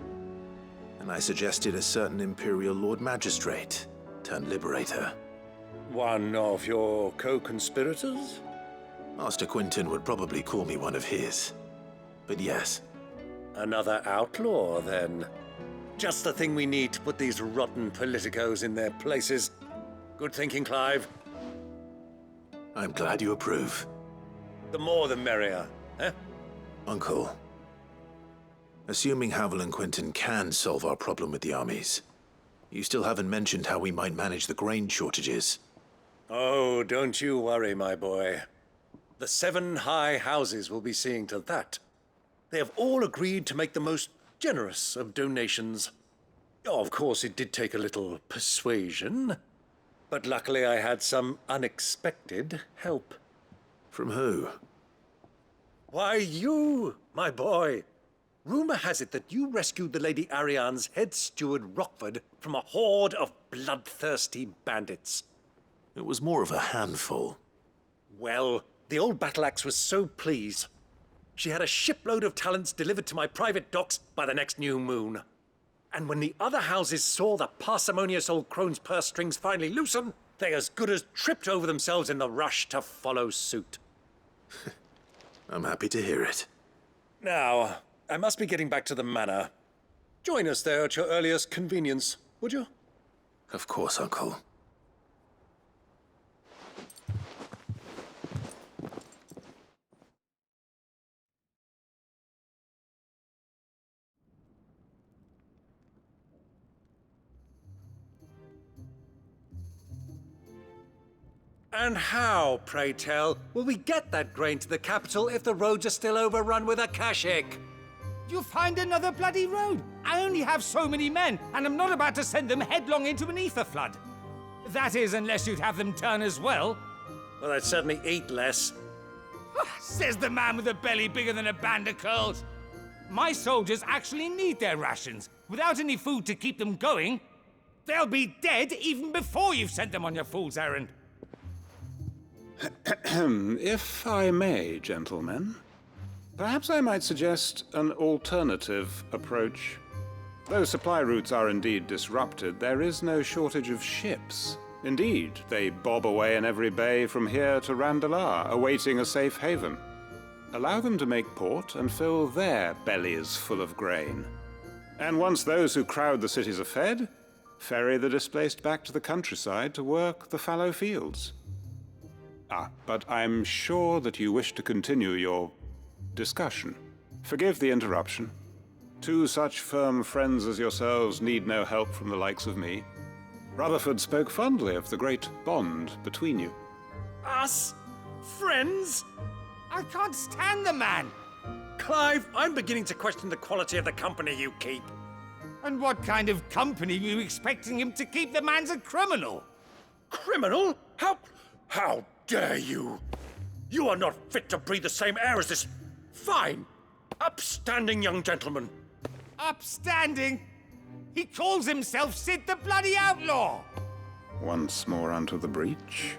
Speaker 6: and I suggested a certain Imperial Lord Magistrate turned Liberator.
Speaker 10: One of your co-conspirators?
Speaker 6: Master Quinton would probably call me one of his, but yes.
Speaker 10: Another outlaw, then. Just the thing we need to put these rotten politicos in their places. Good thinking, Clive.
Speaker 6: I'm glad you approve.
Speaker 10: The more the merrier, eh?
Speaker 6: Uncle, assuming Havel and Quinton can solve our problem with the armies, you still haven't mentioned how we might manage the grain shortages.
Speaker 10: Oh, don't you worry, my boy. The 7 high houses will be seeing to that. They have all agreed to make the most generous of donations. Oh, of course, it did take a little persuasion, but luckily I had some unexpected help.
Speaker 6: From who?
Speaker 10: Why, you, my boy. Rumor has it that you rescued the Lady Ariane's head steward Rockford from a horde of bloodthirsty bandits.
Speaker 6: It was more of a handful.
Speaker 10: Well, the old battle axe was so pleased. She had a shipload of talents delivered to my private docks by the next new moon. And when the other houses saw the parsimonious old crone's purse strings finally loosen, they as good as tripped over themselves in the rush to follow suit.
Speaker 6: I'm happy to hear it.
Speaker 10: Now, I must be getting back to the manor. Join us there at your earliest convenience, would you?
Speaker 6: Of course, Uncle.
Speaker 10: And how, pray tell, will we get that grain to the capital if the roads are still overrun with Akashic?
Speaker 17: You'll find another bloody road. I only have so many men, and I'm not about to send them headlong into an ether flood. That is, unless you'd have them turn as well.
Speaker 10: Well, I'd certainly eat less.
Speaker 17: Says the man with a belly bigger than a band of curls. My soldiers actually need their rations. Without any food to keep them going, they'll be dead even before you've sent them on your fool's errand.
Speaker 3: If I may, gentlemen, perhaps I might suggest an alternative approach. Though supply routes are indeed disrupted, there is no shortage of ships. Indeed, they bob away in every bay from here to Randalar, awaiting a safe haven. Allow them to make port and fill their bellies full of grain. And once those who crowd the cities are fed, ferry the displaced back to the countryside to work the fallow fields. But I'm sure that you wish to continue your discussion. Forgive the interruption. Two such firm friends as yourselves need no help from the likes of me. Rutherford spoke fondly of the great bond between you.
Speaker 10: Us? Friends?
Speaker 17: I can't stand the man!
Speaker 10: Clive, I'm beginning to question the quality of the company you keep.
Speaker 17: And what kind of company were you expecting him to keep? The man's a criminal!
Speaker 10: Criminal? How dare you? You are not fit to breathe the same air as this fine, upstanding young gentleman.
Speaker 17: Upstanding? He calls himself Sid the Bloody Outlaw!
Speaker 3: Once more unto the breach.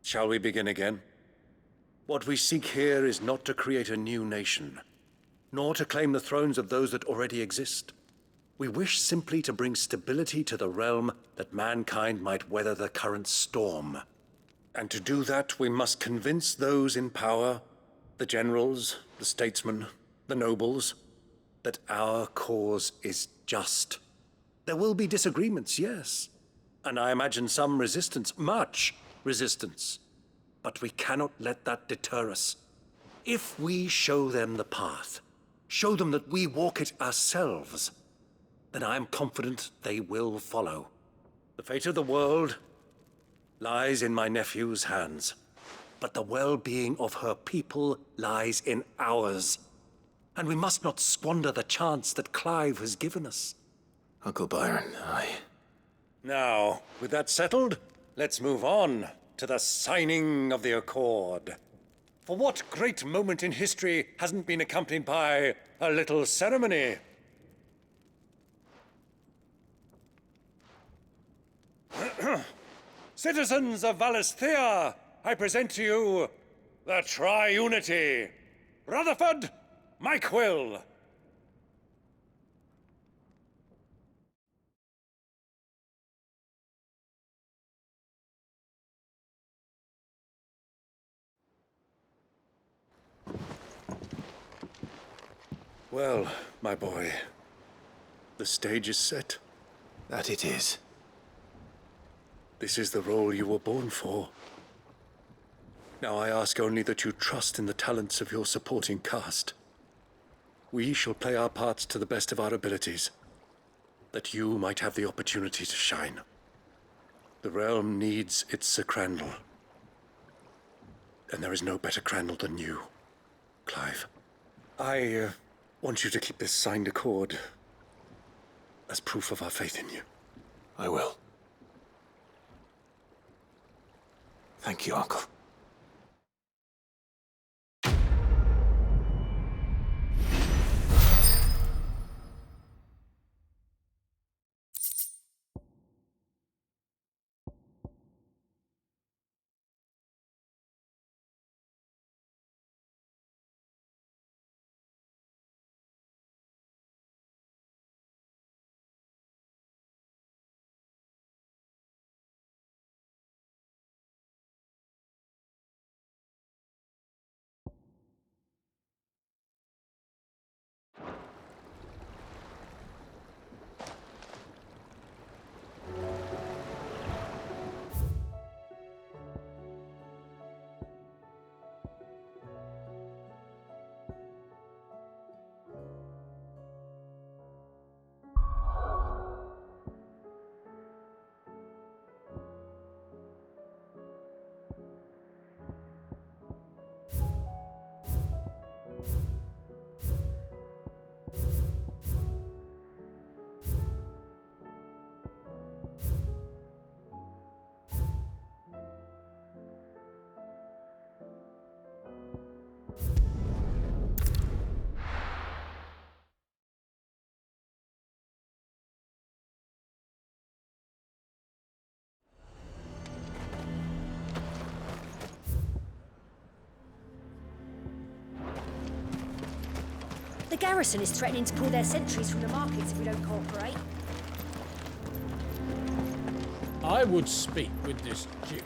Speaker 10: Shall we begin again? What we seek here is not to create a new nation, nor to claim the thrones of those that already exist. We wish simply to bring stability to the realm that mankind might weather the current storm. And to do that, we must convince those in power, the generals, the statesmen, the nobles, that our cause is just. There will be disagreements, yes, and I imagine some resistance, much resistance. But we cannot let that deter us. If we show them the path, show them that we walk it ourselves, then I am confident they will follow. The fate of the world lies in my nephew's hands, but the well-being of her people lies in ours. And we must not squander the chance that Clive has given us.
Speaker 6: Uncle Byron,
Speaker 10: Now, with that settled, let's move on to the signing of the Accord. For what great moment in history hasn't been accompanied by a little ceremony? Citizens of Valisthea, I present to you the Triunity. Rutherford, Mike Will. Well, my boy, the stage is set.
Speaker 6: That it is.
Speaker 10: This is the role you were born for. Now I ask only that you trust in the talents of your supporting cast. We shall play our parts to the best of our abilities, that you might have the opportunity to shine. The realm needs its Sir Crandall, and there is no better Crandall than you, Clive. I want you to keep this signed accord as proof of our faith in you.
Speaker 6: I will. Thank you, Uncle.
Speaker 5: garrison is threatening to pull their sentries from the markets if we don't cooperate.
Speaker 8: I would speak with this duke.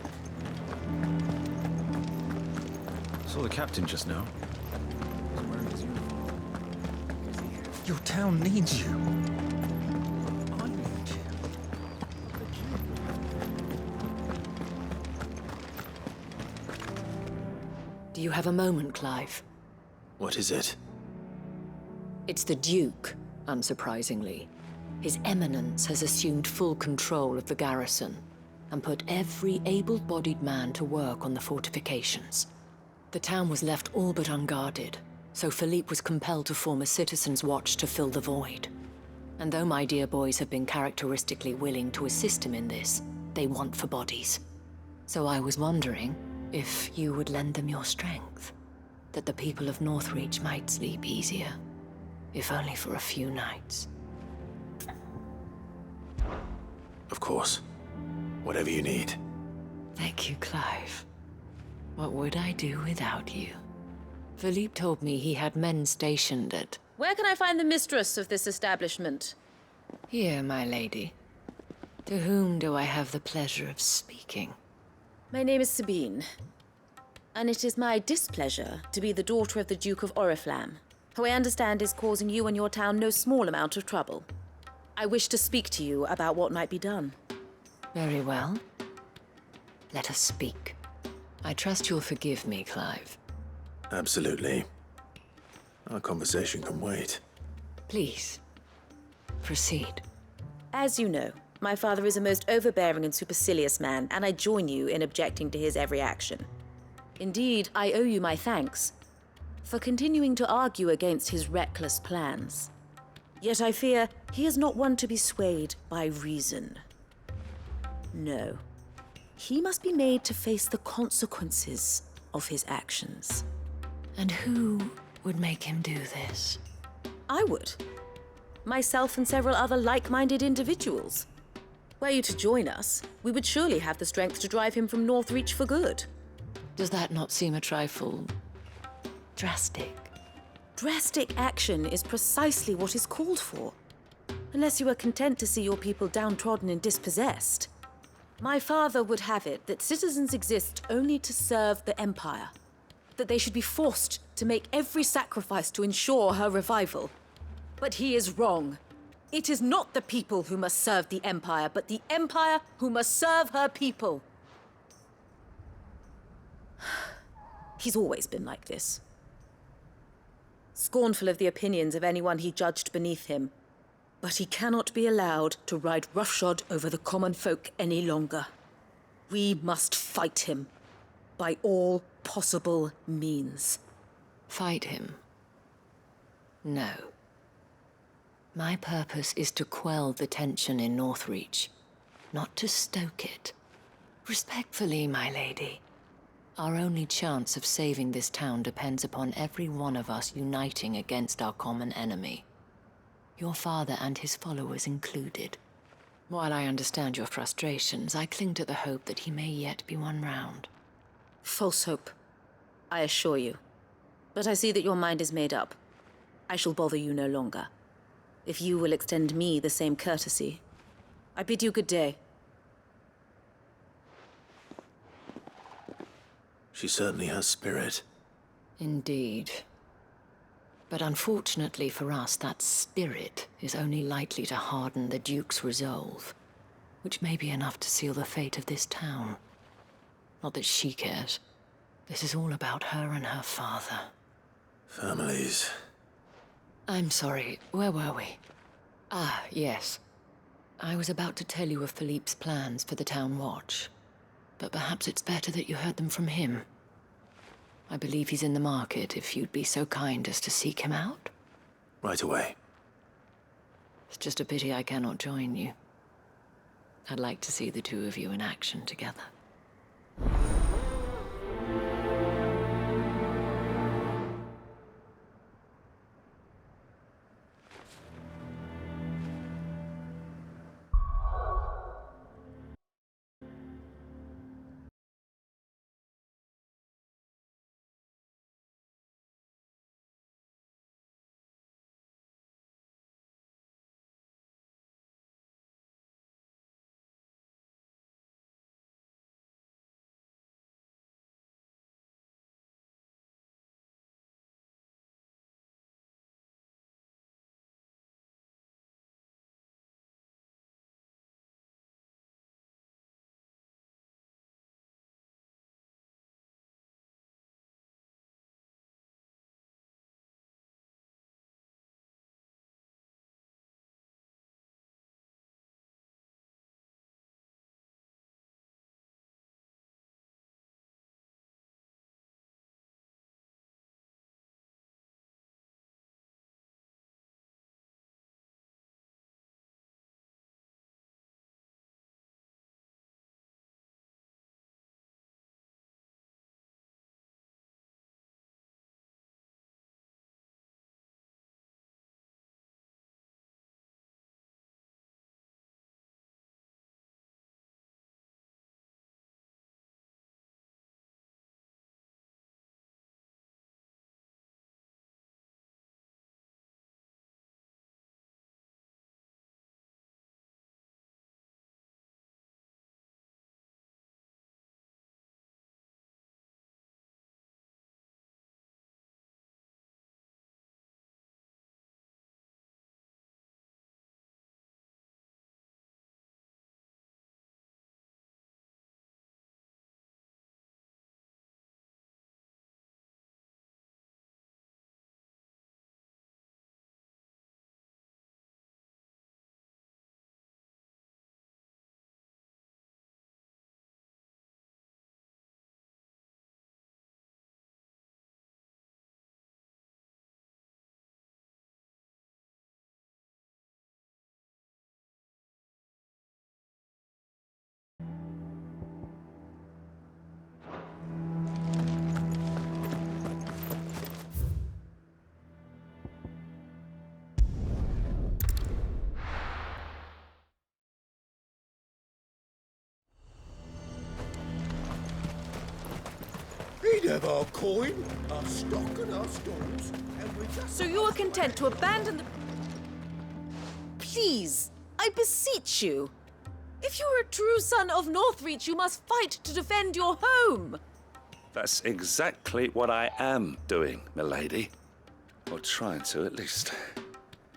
Speaker 13: Saw the captain just now. Your town needs you. I need you.
Speaker 12: Do you have a moment, Clive?
Speaker 6: What is it?
Speaker 12: It's the Duke, unsurprisingly. His Eminence has assumed full control of the garrison and put every able-bodied man to work on the fortifications. The town was left all but unguarded, so Philippe was compelled to form a citizens' watch to fill the void. And though my dear boys have been characteristically willing to assist him in this, they want for bodies. So I was wondering if you would lend them your strength, that the people of Northreach might sleep easier, if only for a few nights.
Speaker 6: Of course. Whatever you need.
Speaker 12: Thank you, Clive. What would I do without you? Philippe told me he had men stationed at...
Speaker 14: Where can I find the mistress of this establishment?
Speaker 12: Here, my lady. To whom do I have the pleasure of speaking?
Speaker 14: My name is Sabine, and it is my displeasure to be the daughter of the Duke of Oriflamme, who I understand is causing you and your town no small amount of trouble. I wish to speak to you about what might be done.
Speaker 12: Very well. Let us speak. I trust you'll forgive me, Clive.
Speaker 6: Absolutely. Our conversation can wait.
Speaker 12: Please, proceed.
Speaker 14: As you know, my father is a most overbearing and supercilious man, and I join you in objecting to his every action. Indeed, I owe you my thanks for continuing to argue against his reckless plans. Yet I fear he is not one to be swayed by reason. No. He must be made to face the consequences of his actions.
Speaker 12: And who would make him do this?
Speaker 14: I would. Myself and several other like-minded individuals. Were you to join us, we would surely have the strength to drive him from Northreach for good.
Speaker 12: Does that not seem a trifle... drastic?
Speaker 14: Drastic action is precisely what is called for. Unless you are content to see your people downtrodden and dispossessed. My father would have it that citizens exist only to serve the Empire. That they should be forced to make every sacrifice to ensure her revival. But he is wrong. It is not the people who must serve the Empire, but the Empire who must serve her people. He's always been like this. Scornful of the opinions of anyone he judged beneath him. But he cannot be allowed to ride roughshod over the common folk any longer. We must fight him by all possible means.
Speaker 12: Fight him? No. My purpose is to quell the tension in Northreach, not to stoke it. Respectfully, my lady. Our only chance of saving this town depends upon every one of us uniting against our common enemy. Your father and his followers included. While I understand your frustrations, I cling to the hope that he may yet be won round.
Speaker 14: False hope, I assure you. But I see that your mind is made up. I shall bother you no longer. If you will extend me the same courtesy, I bid you good day.
Speaker 6: She certainly has spirit.
Speaker 12: Indeed. But unfortunately for us, that spirit is only likely to harden the Duke's resolve, which may be enough to seal the fate of this town. Not that she cares. This is all about her and her father.
Speaker 6: Families.
Speaker 12: I'm sorry, where were we? Ah, yes. I was about to tell you of Philippe's plans for the town watch, but perhaps it's better that you heard them from him. I believe he's in the market, if you'd be so kind as to seek him out.
Speaker 6: Right away.
Speaker 12: It's just a pity I cannot join you. I'd like to see the two of you in action together.
Speaker 6: have our coin, our stock, and our stores, and we just...
Speaker 14: So you are content to abandon the... Please, I beseech you. If you are a true son of Northreach, you must fight to defend your home.
Speaker 15: That's exactly what I am doing, milady. Or trying to, at least.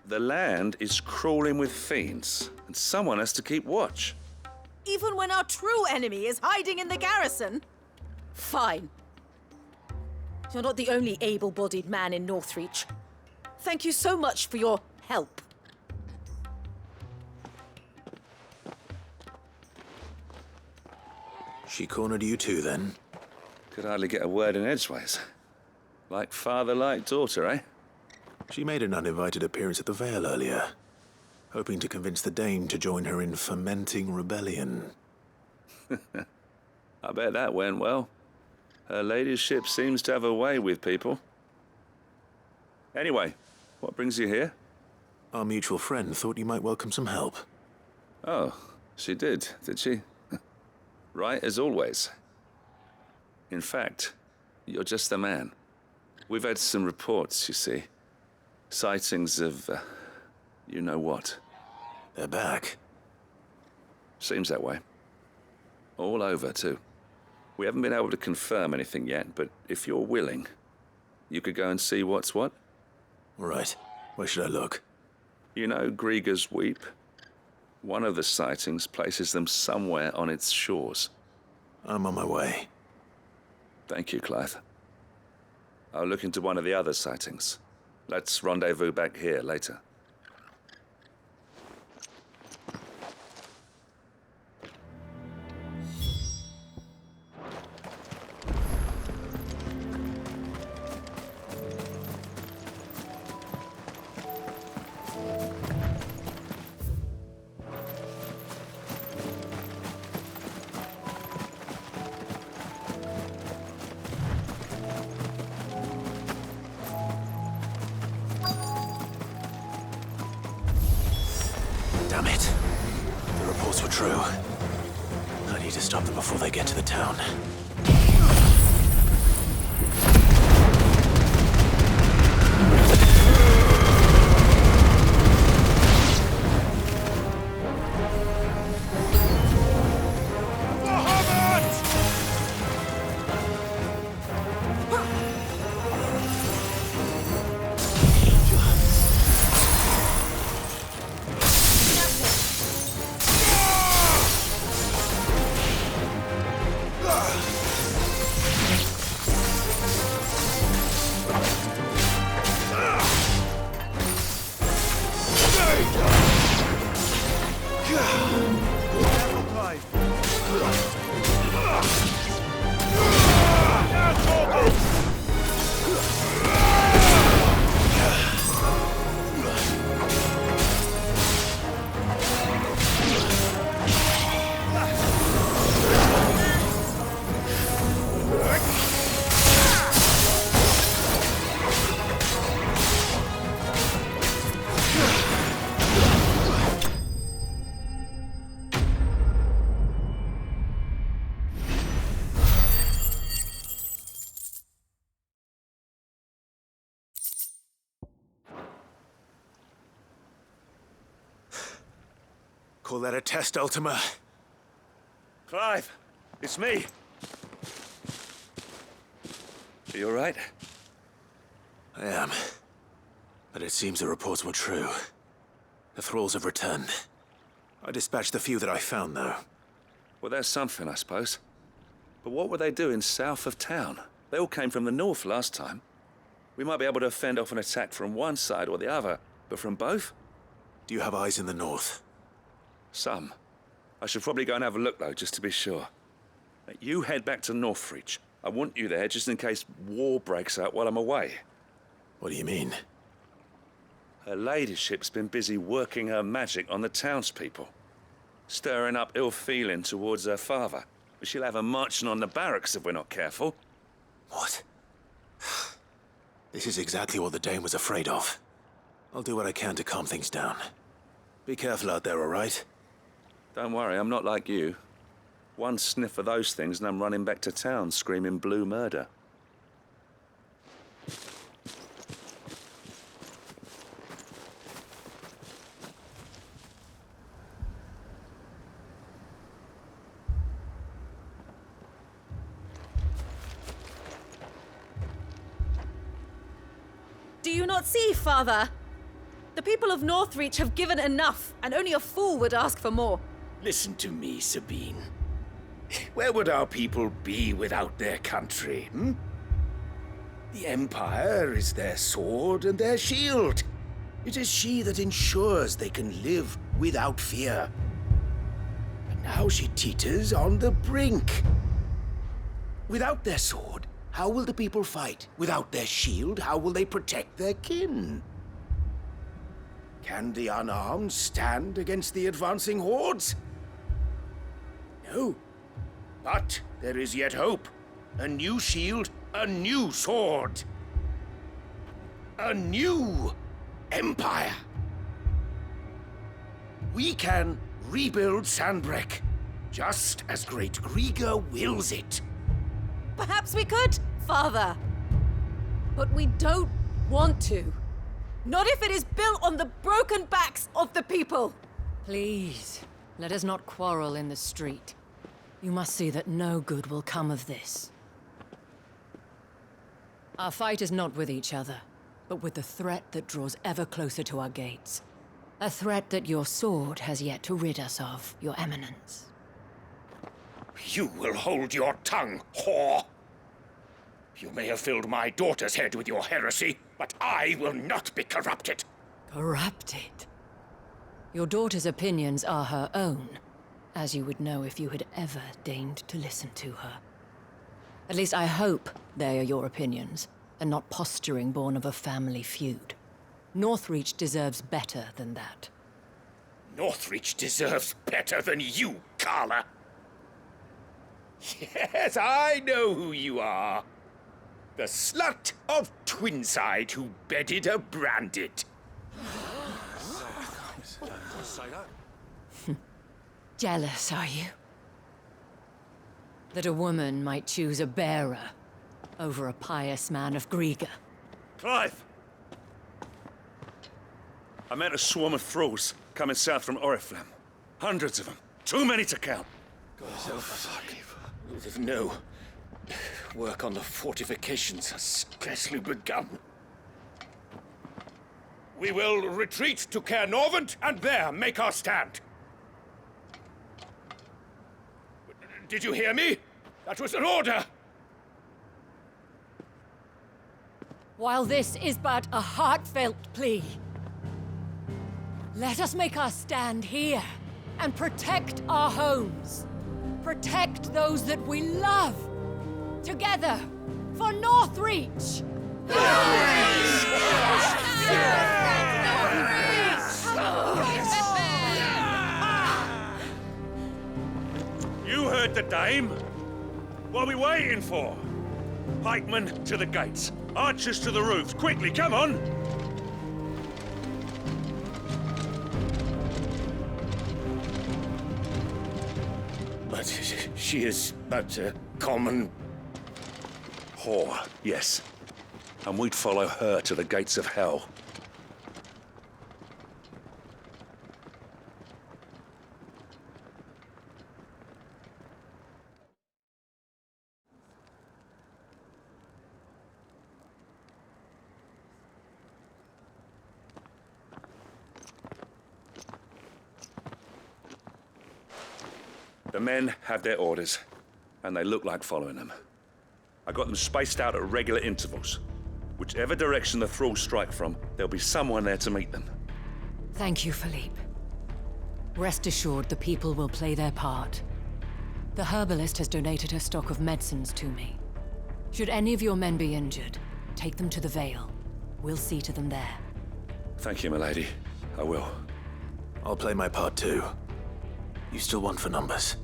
Speaker 15: The land is crawling with fiends, and someone has to keep watch.
Speaker 14: Even when our true enemy is hiding in the garrison? Fine. You're not the only able-bodied man in Northreach. Thank you so much for your help.
Speaker 6: She cornered you too, then?
Speaker 15: Could hardly get a word in edgeways. Like father, like daughter, eh?
Speaker 6: She made an uninvited appearance at the Vale earlier, hoping to convince the Dame to join her in fomenting rebellion.
Speaker 15: I bet that went well. Her ladyship seems to have a way with people. Anyway, what brings you here?
Speaker 6: Our mutual friend thought you might welcome some help.
Speaker 15: Oh, she did she? Right as always. In fact, you're just the man. We've had some reports, you see. Sightings of, you know what.
Speaker 6: They're back.
Speaker 15: Seems that way. All over, too. We haven't been able to confirm anything yet, but if you're willing, you could go and see what's what.
Speaker 6: Right. Where should I look?
Speaker 15: You know Grieger's Weep? One of the sightings places them somewhere on its shores.
Speaker 6: I'm on my way.
Speaker 15: Thank you, Clive. I'll look into one of the other sightings. Let's rendezvous back here later.
Speaker 6: Damn it. The reports were true. I need to stop them before they get to the town. Call that a test, Ultima?
Speaker 15: Clive, it's me. Are you all right?
Speaker 6: I am. But it seems the reports were true. The thralls have returned. I dispatched the few that I found, though.
Speaker 15: Well, that's something, I suppose. But what were they doing south of town? They all came from the north last time. We might be able to fend off an attack from one side or the other, but from both?
Speaker 6: Do you have eyes in the north?
Speaker 15: Some. I should probably go and have a look, though, just to be sure. You head back to Northreach. I want you there just in case war breaks out while I'm away.
Speaker 6: What do you mean?
Speaker 15: Her ladyship's been busy working her magic on the townspeople. Stirring up ill feeling towards her father. She'll have her marching on the barracks if we're not careful.
Speaker 6: What? This is exactly what the Dame was afraid of. I'll do what I can to calm things down. Be careful out there, all right?
Speaker 15: Don't worry, I'm not like you. One sniff of those things and I'm running back to town screaming blue murder.
Speaker 14: Do you not see, Father? The people of Northreach have given enough, and only a fool would ask for more.
Speaker 2: Listen to me, Sabine. Where would our people be without their country, hmm? The Empire is their sword and their shield. It is she that ensures they can live without fear. And now she teeters on the brink. Without their sword, how will the people fight? Without their shield, how will they protect their kin? Can the unarmed stand against the advancing hordes? No. But there is yet hope. A new shield, a new sword. A new empire. We can rebuild Sandbreck, just as Great Grieger wills it.
Speaker 14: Perhaps we could, Father. But we don't want to. Not if it is built on the broken backs of the people.
Speaker 4: Please, let us not quarrel in the street. You must see that no good will come of this. Our fight is not with each other, but with the threat that draws ever closer to our gates. A threat that your sword has yet to rid us of, Your Eminence.
Speaker 2: You will hold your tongue, whore! You may have filled my daughter's head with your heresy, but I will not be corrupted.
Speaker 4: Corrupted? Your daughter's opinions are her own, as you would know if you had ever deigned to listen to her. At least I hope they are your opinions, and not posturing born of a family feud. Northreach deserves better than that.
Speaker 2: Northreach deserves better than you, Carla. Yes, I know who you are. The slut of Twinside who bedded a Branded.
Speaker 4: Jealous, are you? That a woman might choose a bearer over a pious man of Grieger.
Speaker 15: Clive! I met a swarm of thralls coming south from Oriflamme. Hundreds of them. Too many to count.
Speaker 2: No. Work on the fortifications has scarcely begun. We will retreat to Caer Norvent and there make our stand. Did you hear me? That was an order!
Speaker 4: While this is but a heartfelt plea, let us make our stand here and protect our homes. Protect those that we love. Together, for Northreach!
Speaker 15: You heard the dame. What are we waiting for? Pikemen to the gates. Archers to the roofs. Quickly, come on!
Speaker 2: But she is but a common...
Speaker 15: whore, yes. And we'd follow her to the gates of hell. The men have their orders, and they look like following them. I got them spaced out at regular intervals. Whichever direction the thralls strike from, there'll be someone there to meet them.
Speaker 4: Thank you, Philippe. Rest assured the people will play their part. The herbalist has donated her stock of medicines to me. Should any of your men be injured, take them to the Vale. We'll see to them there.
Speaker 15: Thank you, milady. I will.
Speaker 6: I'll play my part too. You still want for numbers.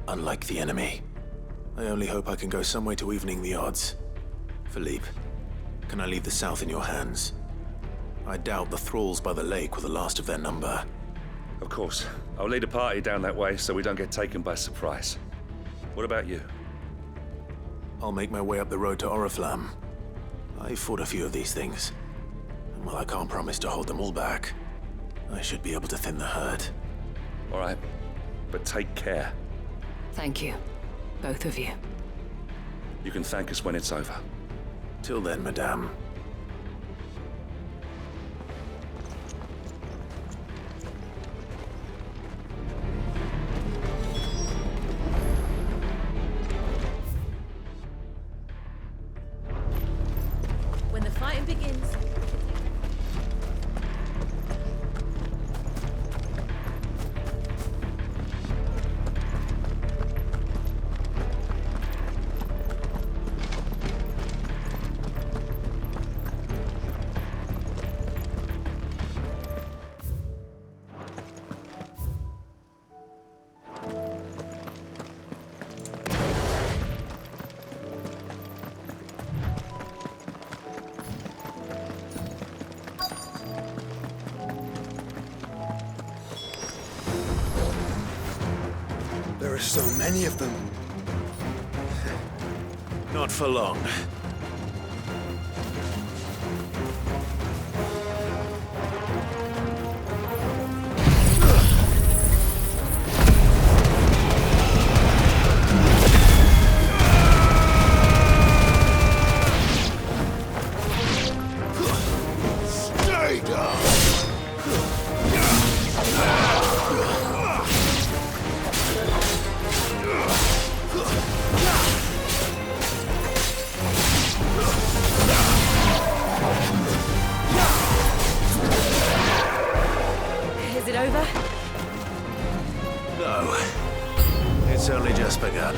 Speaker 6: Unlike the enemy. I only hope I can go some way to evening the odds. Philippe, can I leave the south in your hands? I doubt the thralls by the lake were the last of their number.
Speaker 15: Of course. I'll lead a party down that way so we don't get taken by surprise. What about you?
Speaker 6: I'll make my way up the road to Oriflamme. I fought a few of these things. And while I can't promise to hold them all back, I should be able to thin the herd.
Speaker 2: All right, but take care.
Speaker 12: Thank you, both of you.
Speaker 2: You can thank us when it's over.
Speaker 6: Till then, madame.
Speaker 14: When the fighting begins...
Speaker 6: There are so many of them. Not for long. Stay down!
Speaker 14: Is it over?
Speaker 6: No. It's only just begun.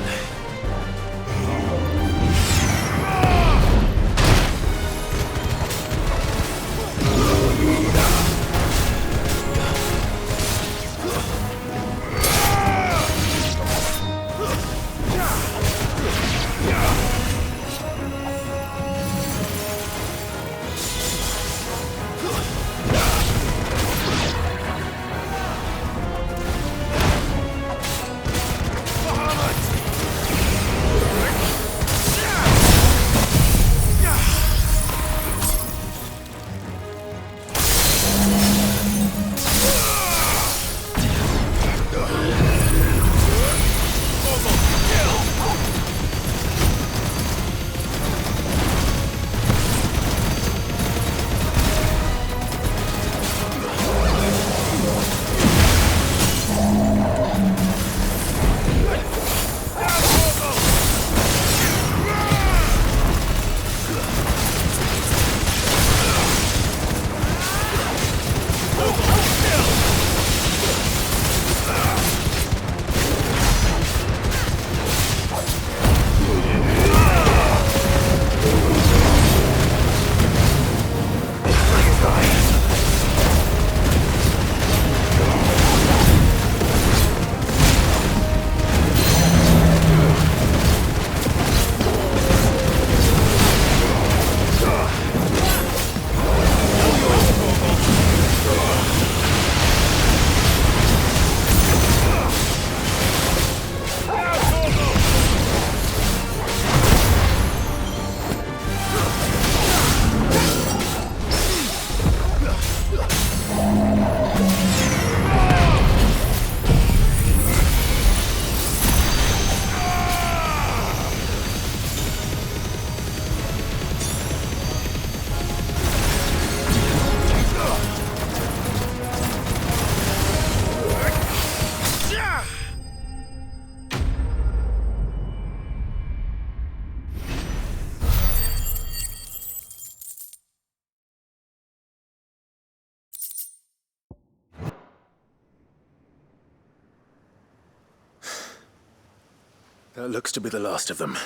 Speaker 6: That looks to be the last of them.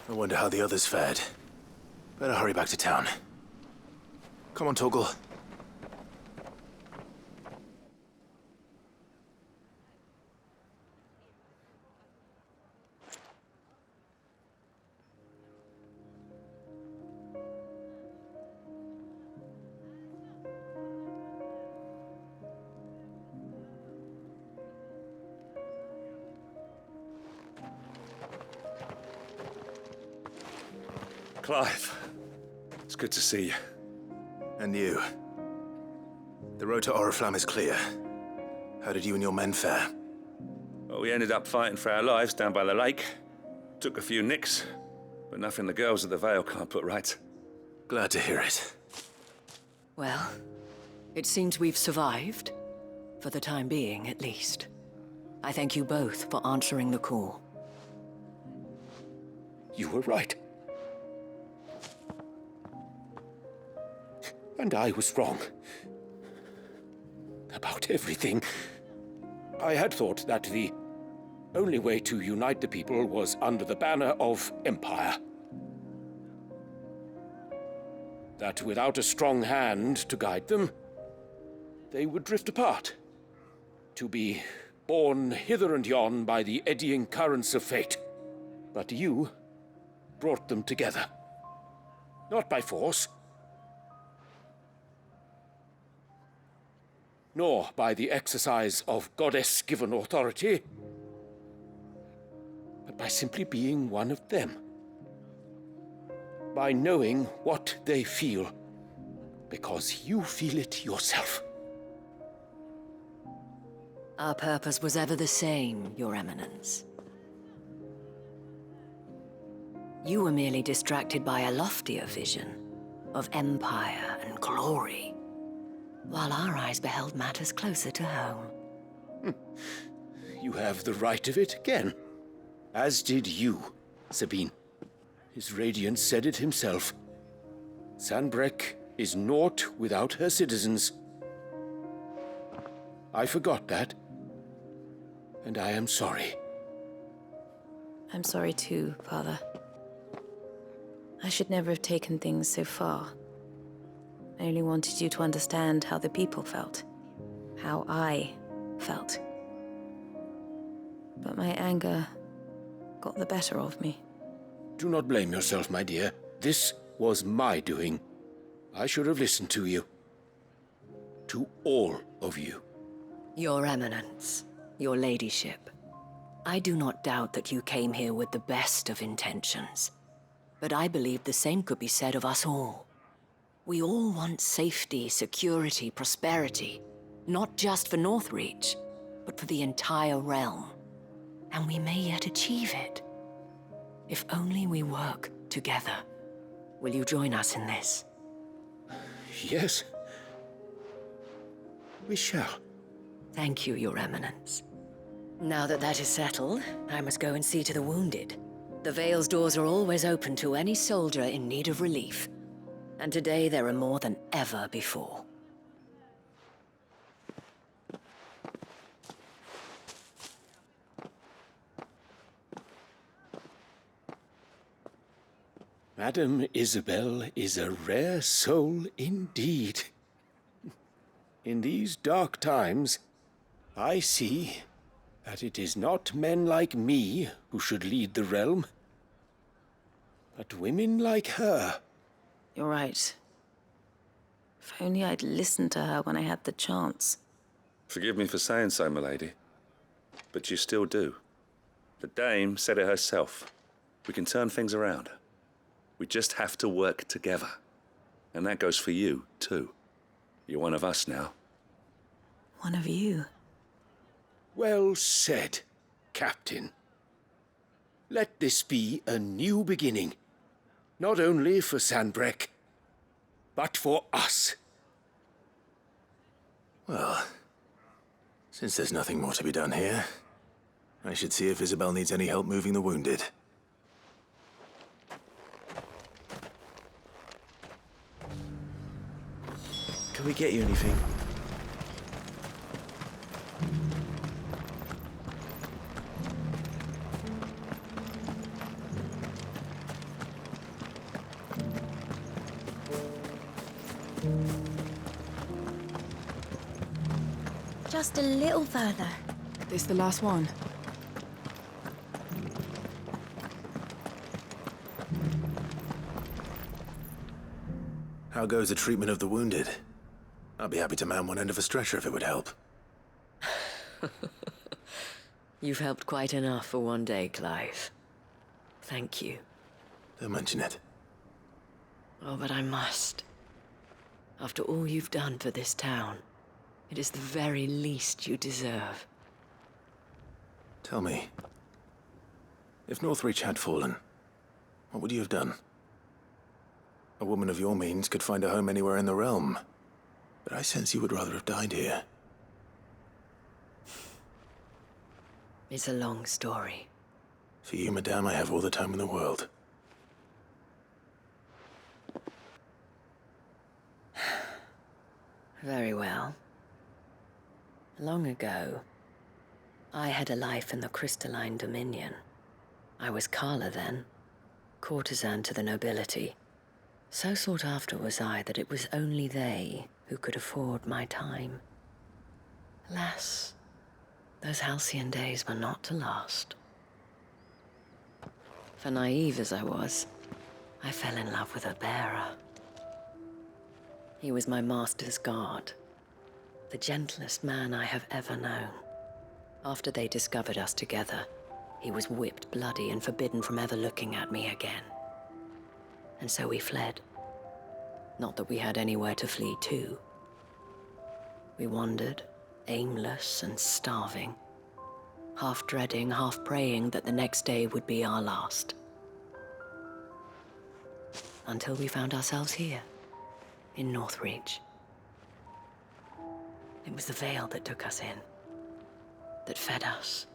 Speaker 6: I wonder how the others fared. Better hurry back to town. Come on, Torgal.
Speaker 2: Clive, good to see you.
Speaker 6: And you. The road to Oriflamme is clear. How did you and your men fare?
Speaker 2: Well, we ended up fighting for our lives down by the lake. Took a few nicks, but nothing the girls of the Vale can't put right.
Speaker 6: Glad to hear it.
Speaker 11: Well, it seems we've survived. For the time being, at least. I thank you both for answering the call.
Speaker 2: You were right. And I was wrong. About everything. I had thought that the only way to unite the people was under the banner of Empire. That without a strong hand to guide them, they would drift apart. To be borne hither and yon by the eddying currents of fate. But you brought them together. Not by force, nor by the exercise of goddess-given authority, but by simply being one of them. By knowing what they feel, because you feel it yourself.
Speaker 11: Our purpose was ever the same, Your Eminence. You were merely distracted by a loftier vision of empire and glory, while our eyes beheld matters closer to home.
Speaker 2: You have the right of it again. As did you, Sabine. His Radiance said it himself. Sanbreque is naught without her citizens. I forgot that, and I am sorry.
Speaker 14: I'm sorry too, Father. I should never have taken things so far. I only wanted you to understand how the people felt. How I felt. But my anger got the better of me.
Speaker 2: Do not blame yourself, my dear. This was my doing. I should have listened to you. To all of you.
Speaker 11: Your Eminence, your Ladyship, I do not doubt that you came here with the best of intentions. But I believe the same could be said of us all. We all want safety, security, prosperity. Not just for Northreach, but for the entire realm. And we may yet achieve it. If only we work together. Will you join us in this?
Speaker 2: Yes. We shall.
Speaker 11: Thank you, Your Eminence. Now that that is settled, I must go and see to the wounded. The Vale's doors are always open to any soldier in need of relief. And today there are more than ever before.
Speaker 2: Madame Isabel is a rare soul indeed. In these dark times, I see that it is not men like me who should lead the realm, but women like her.
Speaker 14: You're right. If only I'd listened to her when I had the chance.
Speaker 16: Forgive me for saying so, milady, but you still do. The Dame said it herself. We can turn things around. We just have to work together. And that goes for you, too. You're one of us now.
Speaker 14: One of you.
Speaker 2: Well said, Captain. Let this be a new beginning. Not only for Sanbreque, but for us.
Speaker 6: Well, since there's nothing more to be done here, I should see if Isabel needs any help moving the wounded.
Speaker 13: Can we get you anything?
Speaker 5: Just a little further.
Speaker 23: This the last one?
Speaker 6: How goes the treatment of the wounded? I'd be happy to man one end of a stretcher if it would help.
Speaker 11: You've helped quite enough for one day, Clive. Thank you.
Speaker 6: Don't mention it.
Speaker 11: Oh, but I must. After all you've done for this town, it is the very least you deserve.
Speaker 6: Tell me, if Northreach had fallen, what would you have done? A woman of your means could find a home anywhere in the realm, but I sense you would rather have died here.
Speaker 11: It's a long story.
Speaker 6: For you, madame, I have all the time in the world.
Speaker 11: Very well. Long ago, I had a life in the Crystalline Dominion. I was Carla then, courtesan to the nobility. So sought after was I that it was only they who could afford my time. Alas, those halcyon days were not to last. For naive as I was, I fell in love with a bearer. He was my master's guard, the gentlest man I have ever known. After they discovered us together, he was whipped bloody and forbidden from ever looking at me again. And so we fled. Not that we had anywhere to flee to. We wandered, aimless and starving, half dreading, half praying that the next day would be our last. Until we found ourselves here, in Northreach. It was the Veil that took us in, that fed us,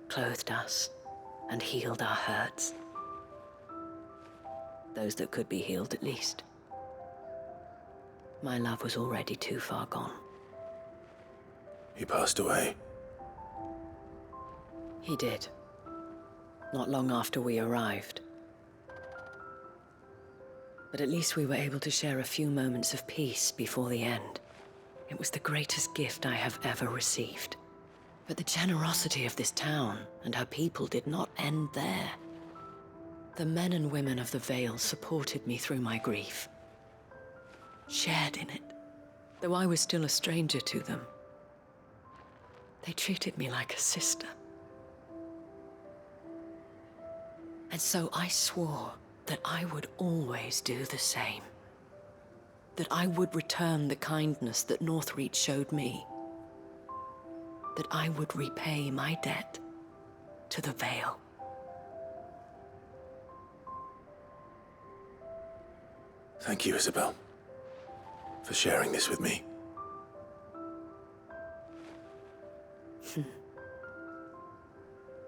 Speaker 11: clothed us, and healed our hurts. Those that could be healed, at least. My love was already too far gone.
Speaker 6: He passed away.
Speaker 11: He did. Not long after we arrived. But at least we were able to share a few moments of peace before the end. It was the greatest gift I have ever received. But the generosity of this town and her people did not end there. The men and women of the Vale supported me through my grief. Shared in it, though I was still a stranger to them. They treated me like a sister. And so I swore that I would always do the same. That I would return the kindness that Northreach showed me. That I would repay my debt to the Vale.
Speaker 6: Thank you, Isabel, for sharing this with me.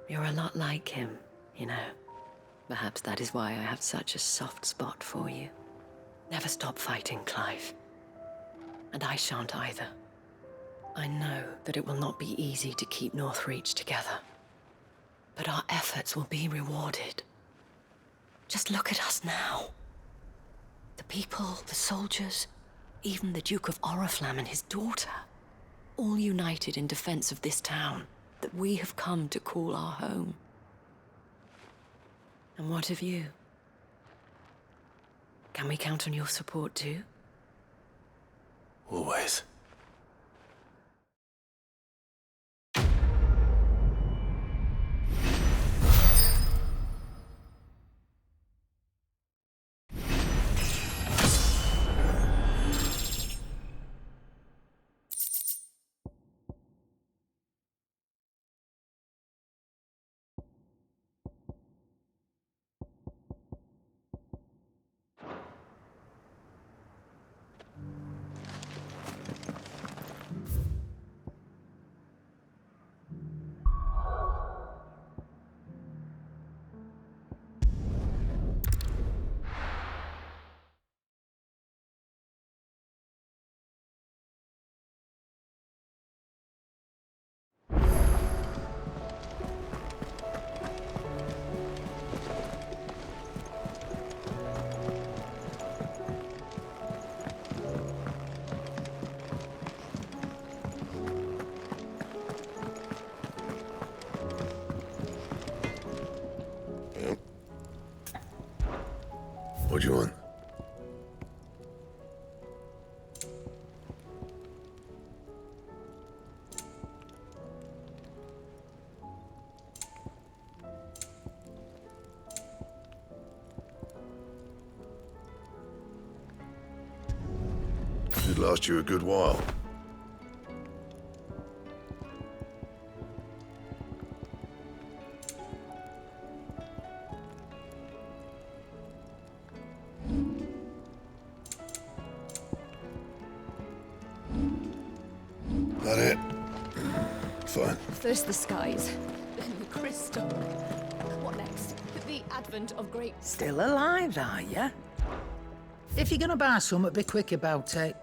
Speaker 11: You're a lot like him, you know. Perhaps that is why I have such a soft spot for you. Never stop fighting, Clive. And I shan't either. I know that it will not be easy to keep Northreach together. But our efforts will be rewarded. Just look at us now. The people, the soldiers, even the Duke of Oriflamme and his daughter, all united in defense of this town that we have come to call our home. And what of you? Can we count on your support too?
Speaker 6: Always. What do you want?
Speaker 1: last you a good while. That it? Fine.
Speaker 7: First the skies, then the crystal. What next? The advent of great...
Speaker 19: Still alive, are ya? If you're gonna buy something, be quick about it.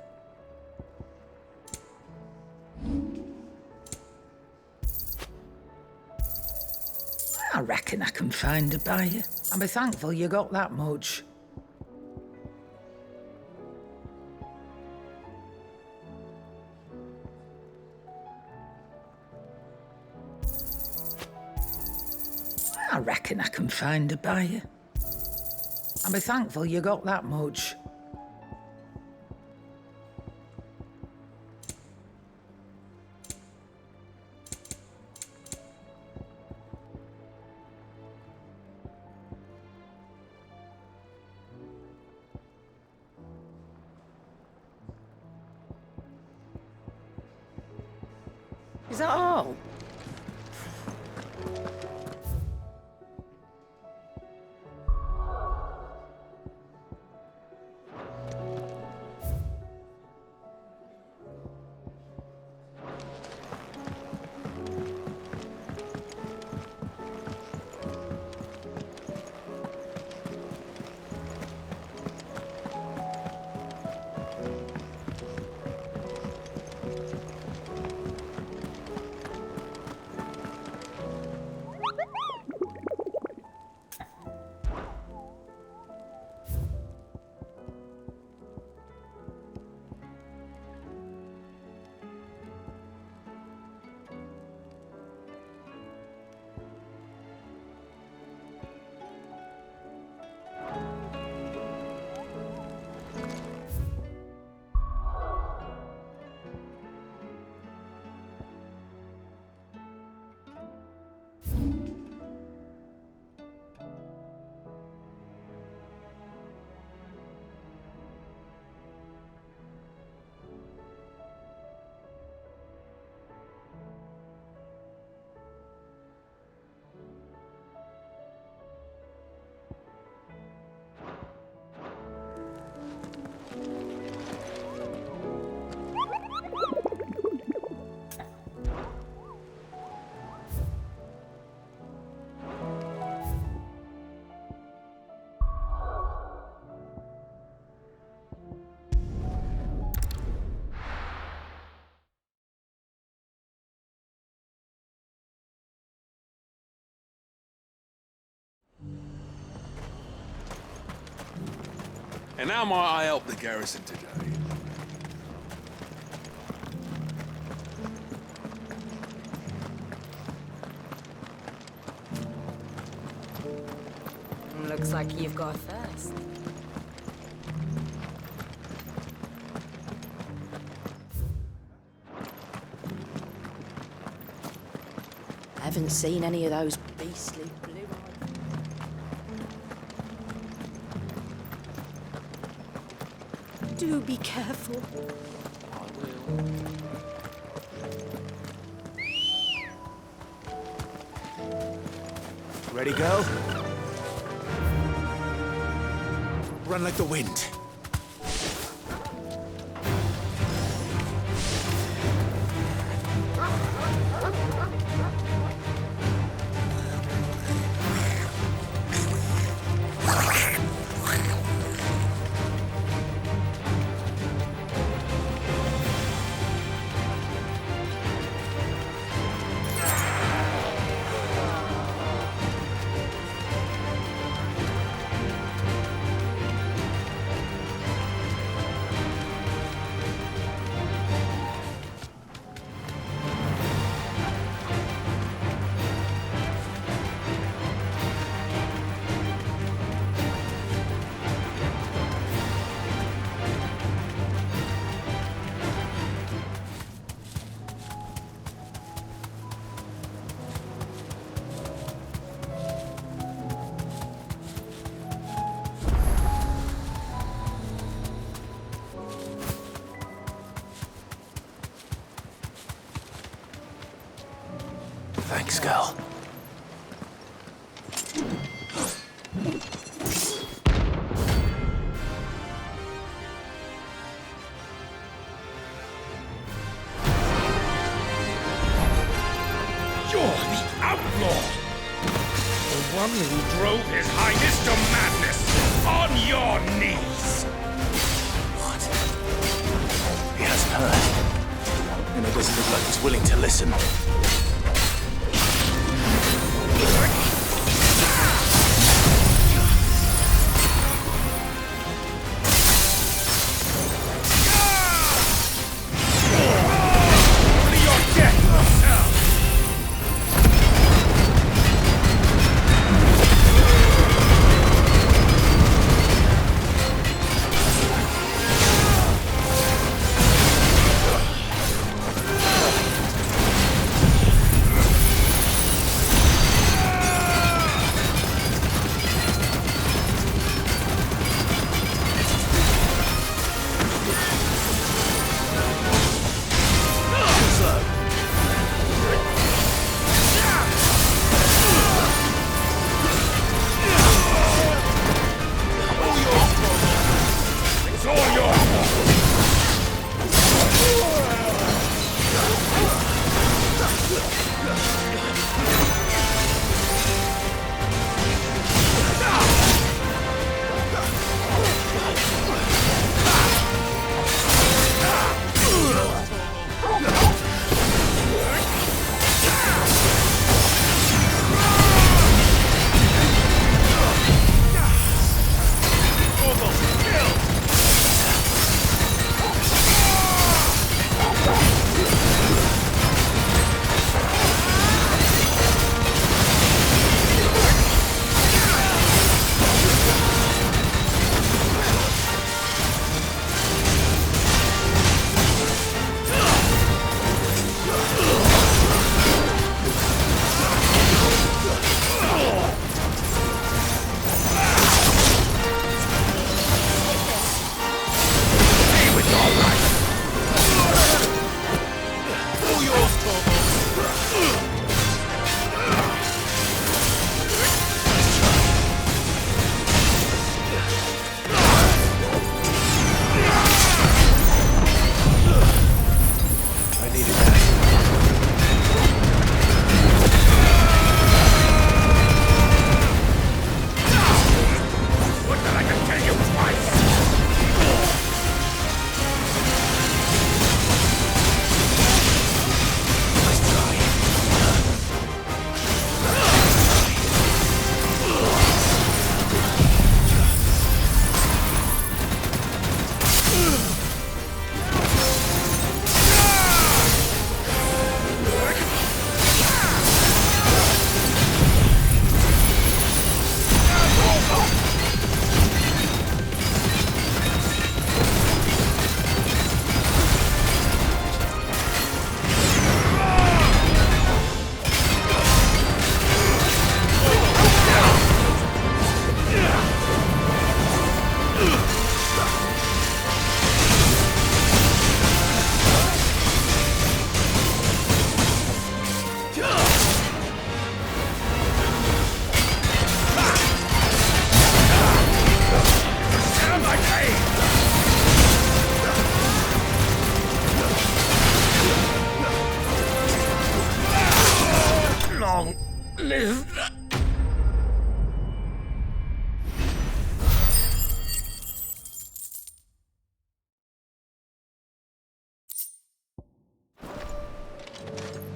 Speaker 19: I reckon I can find a buyer. And be thankful you got that much. I reckon I can find a buyer. And be thankful you got that much. Is that all?
Speaker 15: And how might I help the garrison today?
Speaker 12: Looks like you've got first.
Speaker 14: Haven't seen any of those beastly blue eyes. Do be careful. I will.
Speaker 6: Ready, girl? Run like the wind. skull.
Speaker 17: You're the outlaw! The one who drove His Highness to madness! On your knees!
Speaker 6: What? He hasn't heard. And it doesn't look like he's willing to listen.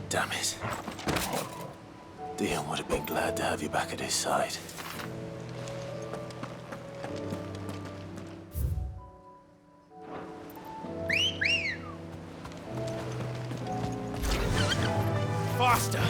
Speaker 6: Damn it. Dion would have been glad to have you back at his side.
Speaker 17: Faster!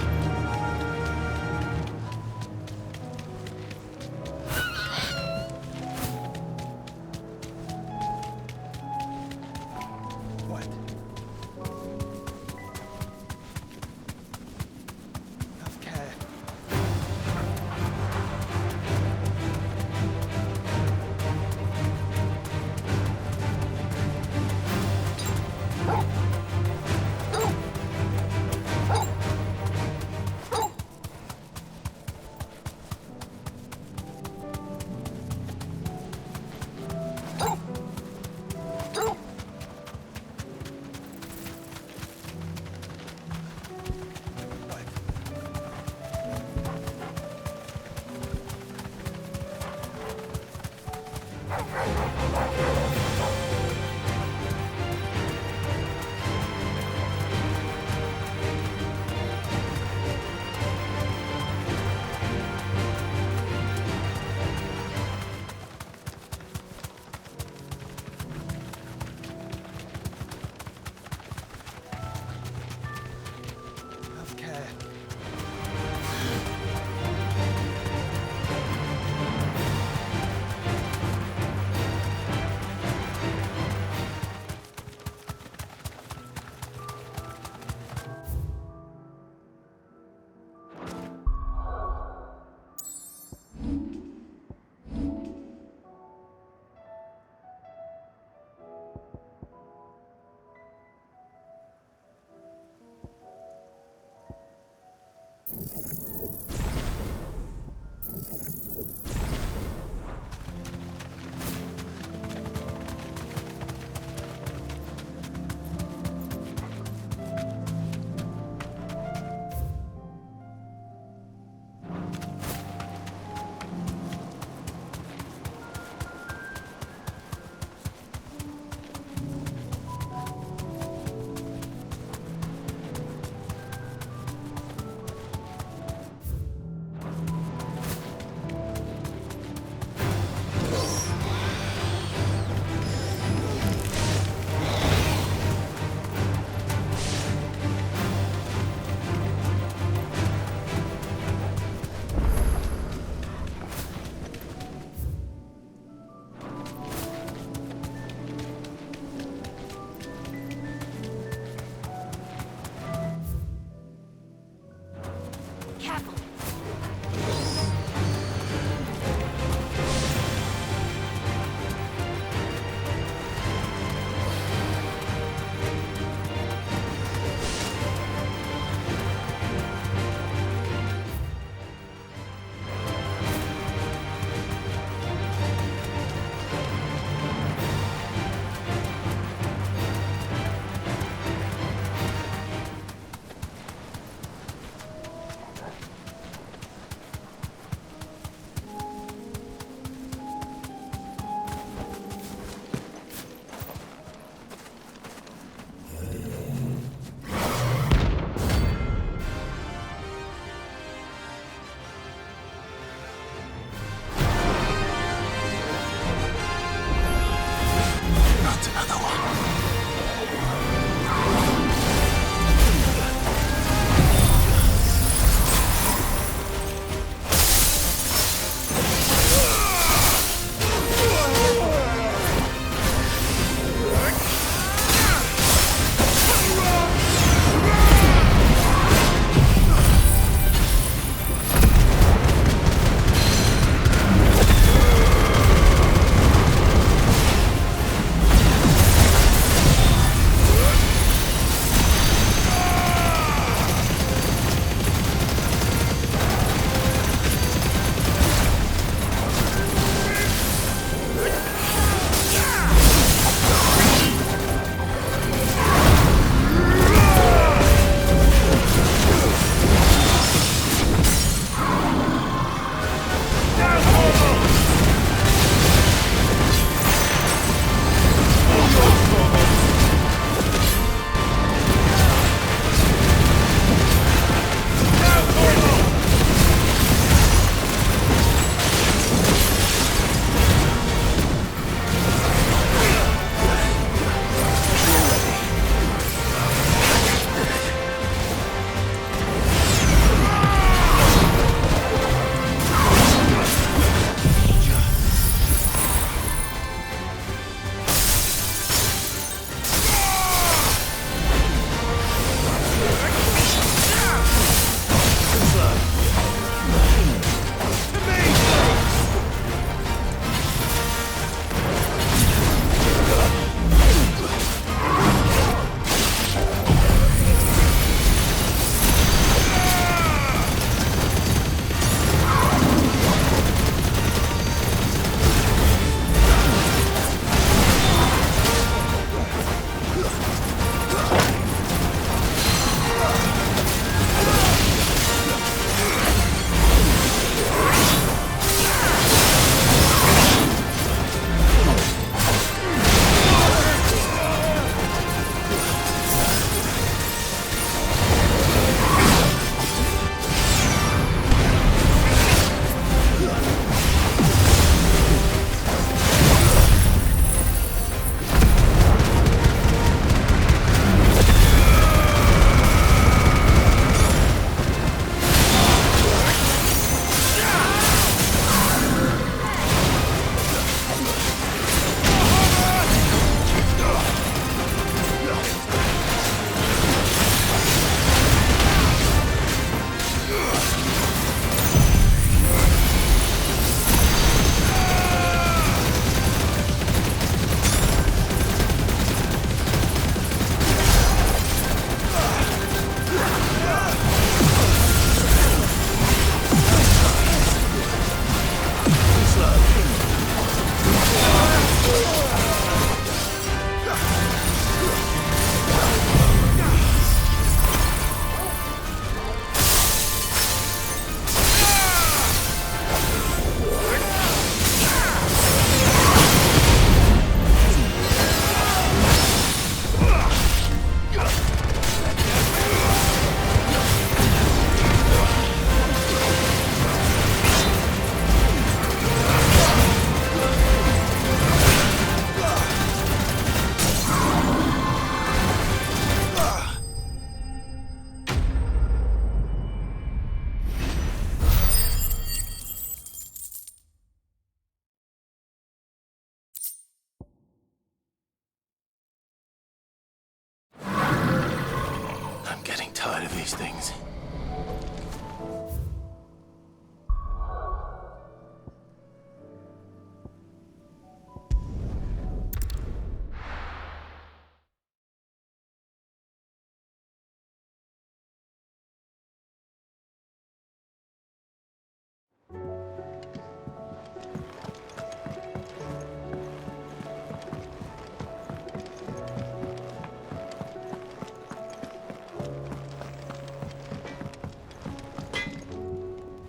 Speaker 6: these things.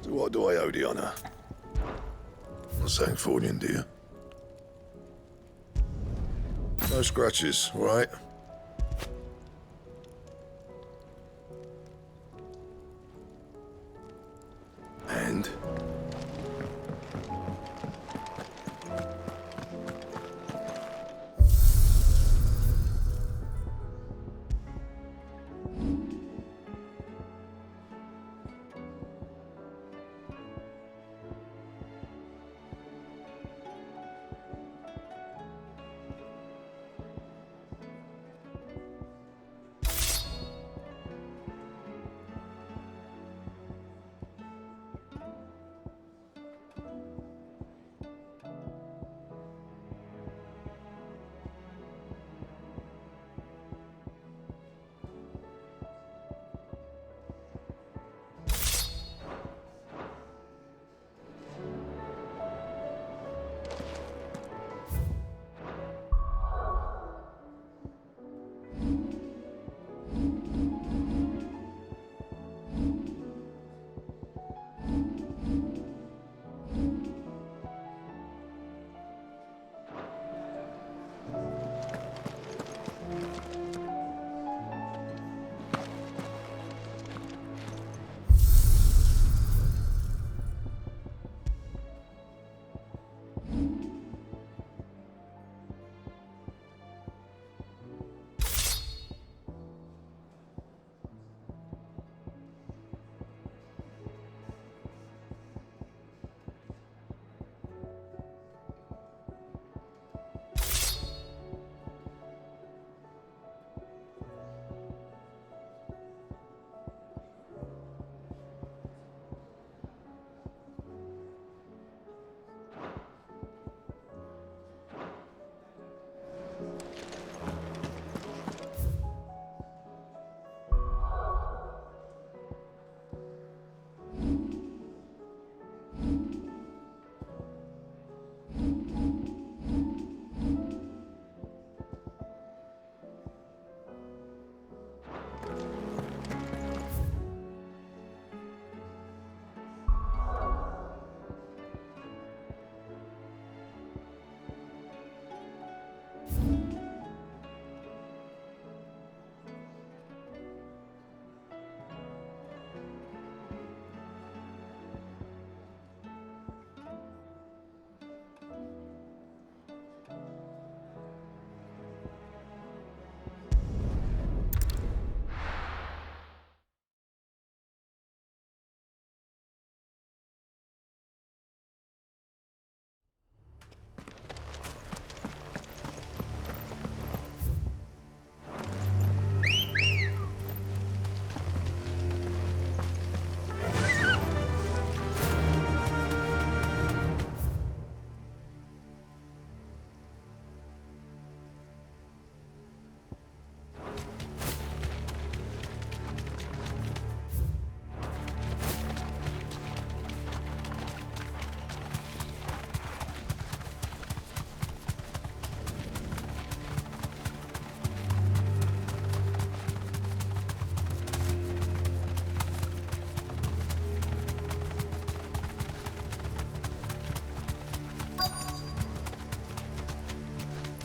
Speaker 1: So what do I owe the honor? Not saying fortune, do you? No scratches, all right? And?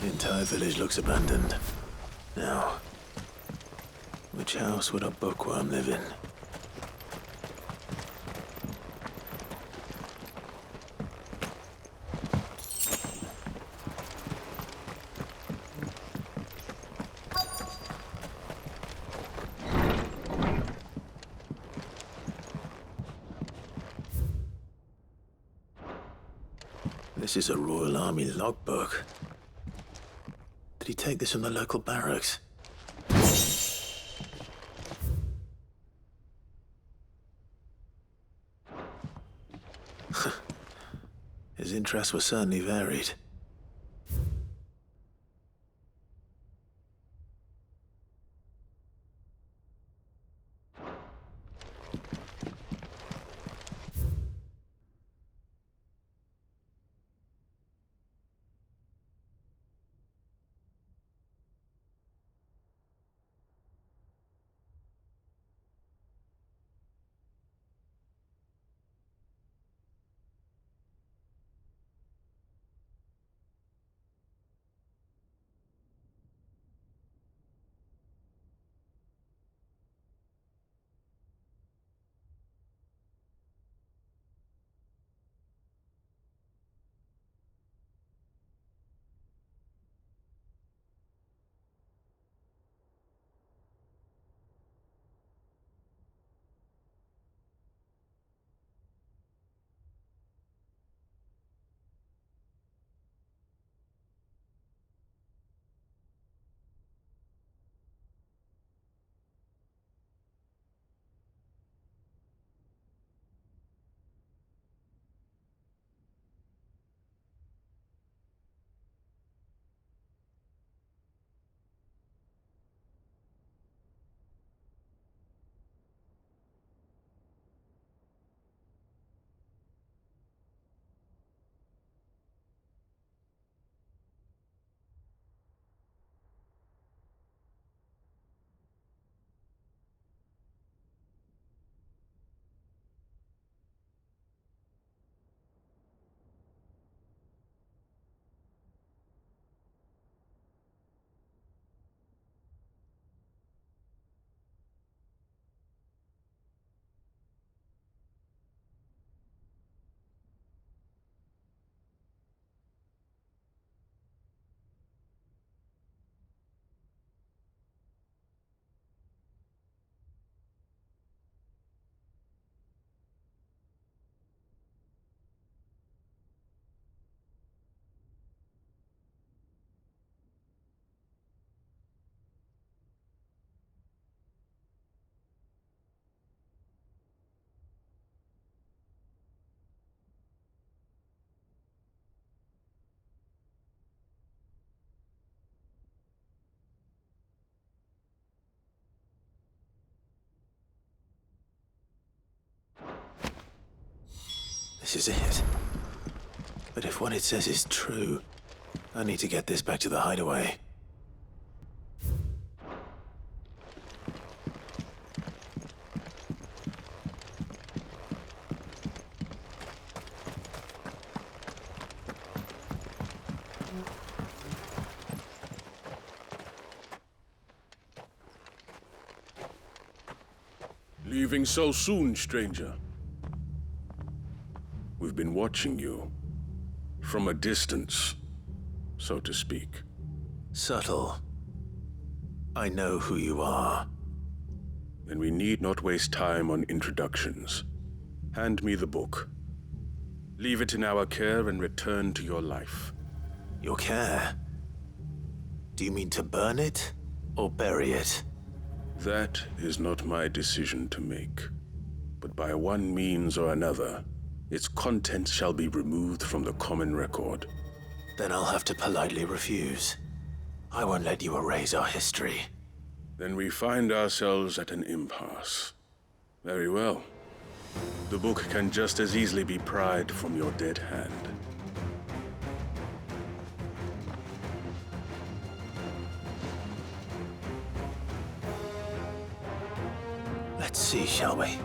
Speaker 6: The entire village looks abandoned. Now, which house would a bookworm live in? This is a Royal Army logbook. Did he take this from the local barracks? His interests were certainly varied. This is it. But if what it says is true, I need to get this back to the hideaway.
Speaker 1: Leaving so soon, stranger? We've been watching you. From a distance, so to speak.
Speaker 6: Subtle. I know who you are.
Speaker 1: Then we need not waste time on introductions. Hand me the book. Leave it in our care and return to your life.
Speaker 6: Your care? Do you mean to burn it or bury it?
Speaker 1: That is not my decision to make. But by one means or another, its contents shall be removed from the common record.
Speaker 6: Then I'll have to politely refuse. I won't let you erase our history.
Speaker 1: Then we find ourselves at an impasse. Very well. The book can just as easily be pried from your dead hand.
Speaker 6: Let's see, shall we?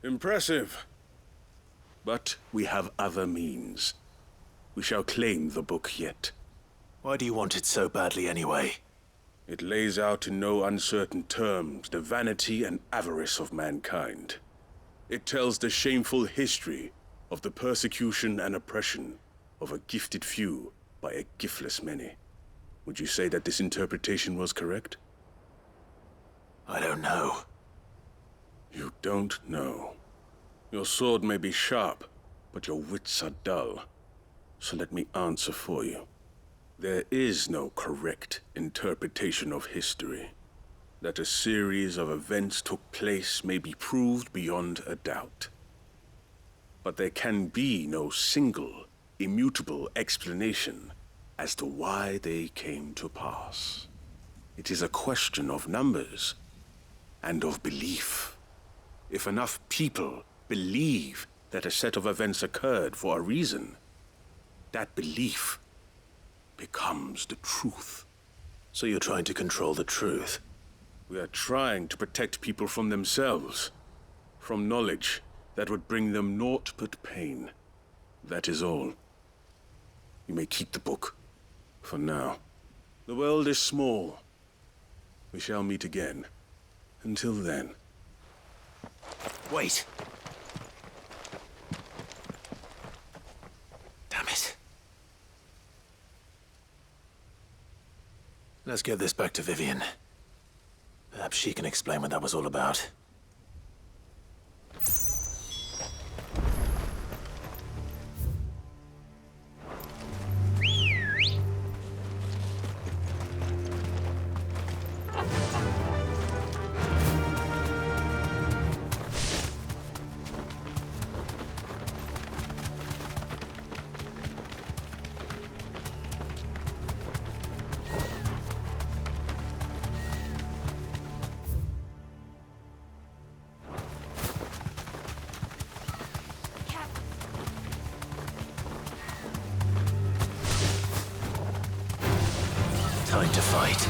Speaker 1: Impressive. But we have other means. We shall claim the book yet.
Speaker 6: Why do you want it so badly anyway?
Speaker 1: It lays out in no uncertain terms the vanity and avarice of mankind. It tells the shameful history of the persecution and oppression of a gifted few by a giftless many. Would you say that this interpretation was correct?
Speaker 6: I don't know.
Speaker 1: You don't know. Your sword may be sharp, but your wits are dull. So let me answer for you. There is no correct interpretation of history. That a series of events took place may be proved beyond a doubt. But there can be no single, immutable explanation as to why they came to pass. It is a question of numbers and of belief. If enough people believe that a set of events occurred for a reason, that belief becomes the truth.
Speaker 6: So you're trying to control the truth?
Speaker 1: We are trying to protect people from themselves, from knowledge that would bring them naught but pain. That is all. You may keep the book, for now. The world is small. We shall meet again. Until then.
Speaker 6: Wait! Damn it. Let's get this back to Vivian. Perhaps she can explain what that was all about. Time to fight.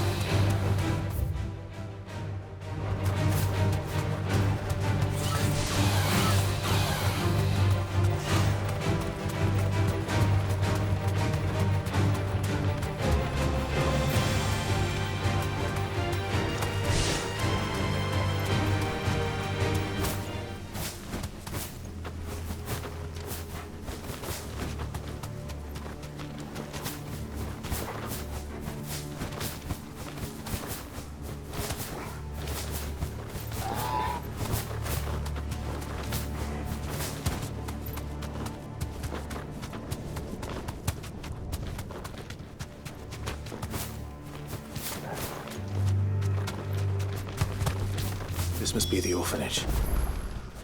Speaker 6: This must be the orphanage.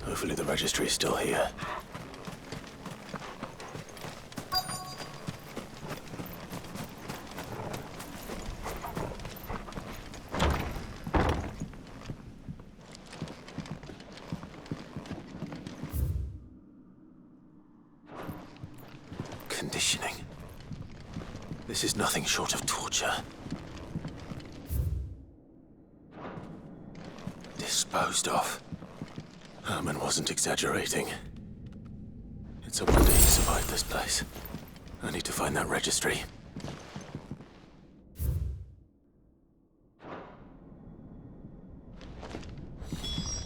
Speaker 6: Hopefully the registry is still here. Conditioning. This is nothing short of torture. Disposed of. Herman wasn't exaggerating. It's a wonder he survived this place. I need to find that registry.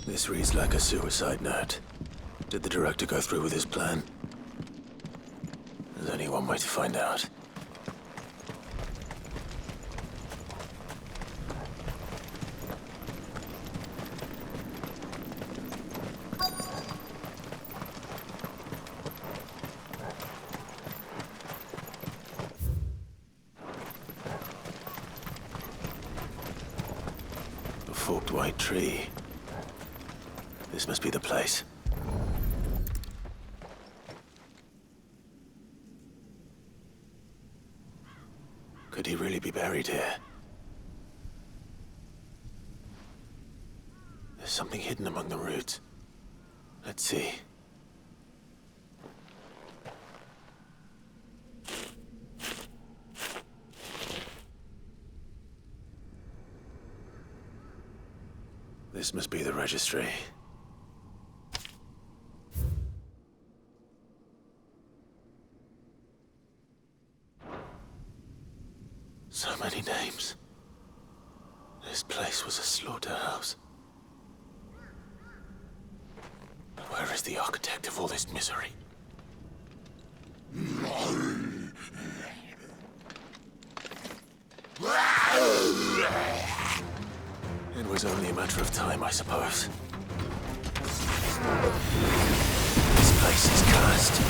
Speaker 6: This reads like a suicide note. Did the director go through with his plan? There's only one way to find out. A forked white tree. This must be the place. Could he really be buried here? There's something hidden among the roots. Let's see. This must be the registry. So many names. This place was a slaughterhouse. Where is the architect of all this misery? It was only a matter of time, I suppose. This place is cursed.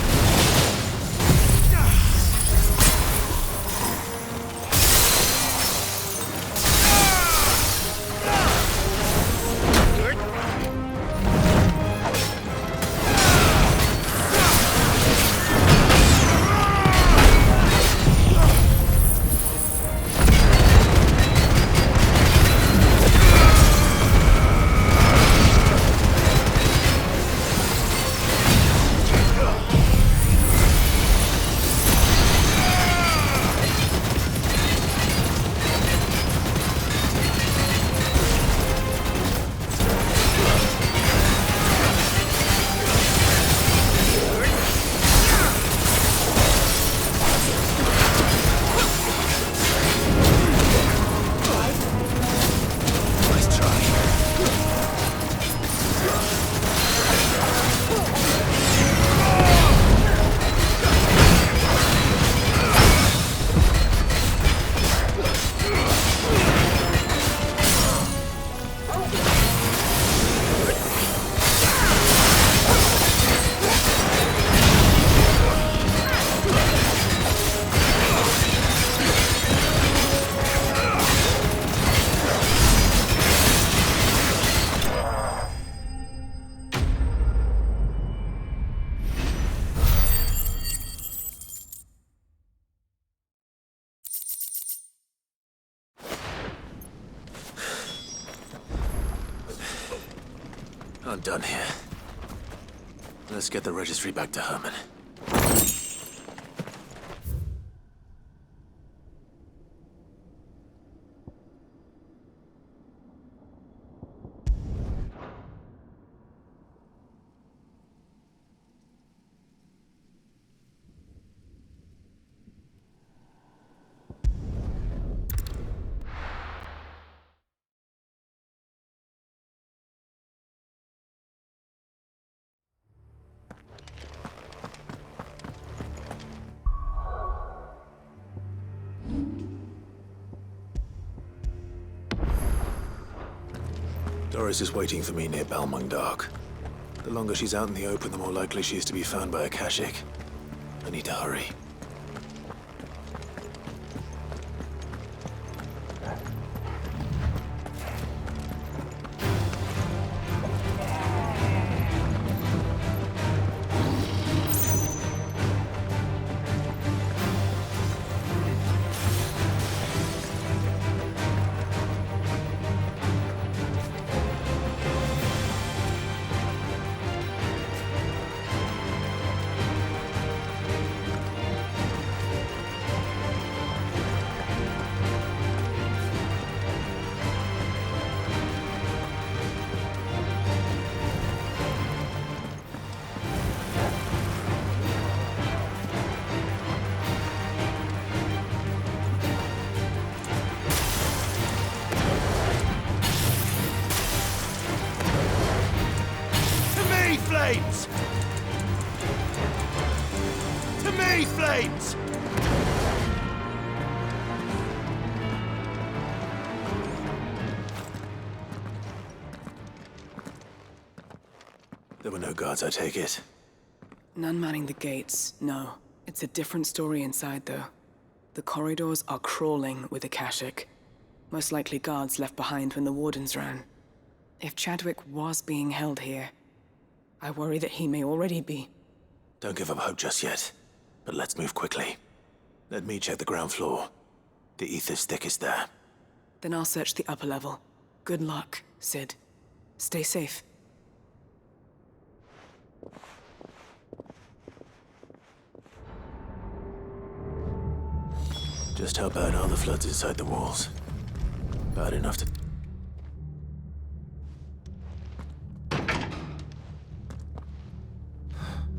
Speaker 6: I'm done here. Let's get the registry back to Herman. Doris is waiting for me near Balmung Dark. The longer she's out in the open, the more likely she is to be found by a Kashik. I need to hurry.
Speaker 2: Flames! To me, flames!
Speaker 6: There were no guards, I take it.
Speaker 18: None manning the gates, no. It's a different story inside, though. The corridors are crawling with Akashic. Most likely guards left behind when the wardens ran. If Chadwick was being held here, I worry that he may already be.
Speaker 6: Don't give up hope just yet, but let's move quickly. Let me check the ground floor. The ether's thickest there.
Speaker 18: Then I'll search the upper level. Good luck, Sid. Stay safe.
Speaker 6: Just how bad are the floods inside the walls? Bad enough to...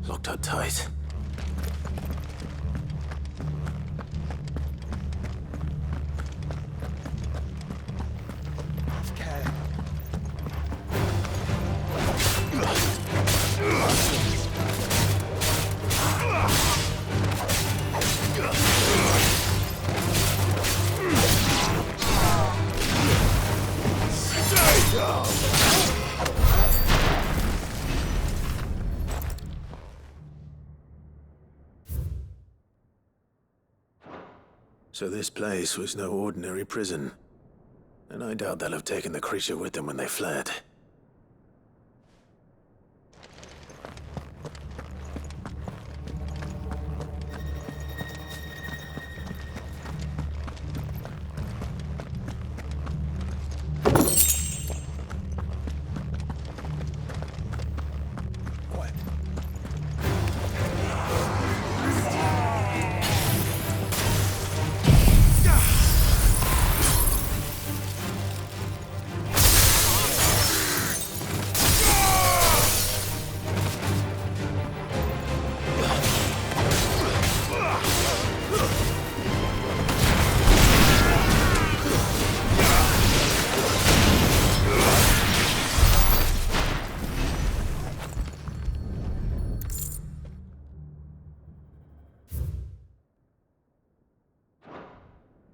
Speaker 6: Locked up tight. So this place was no ordinary prison. And I doubt they'll have taken the creature with them when they fled.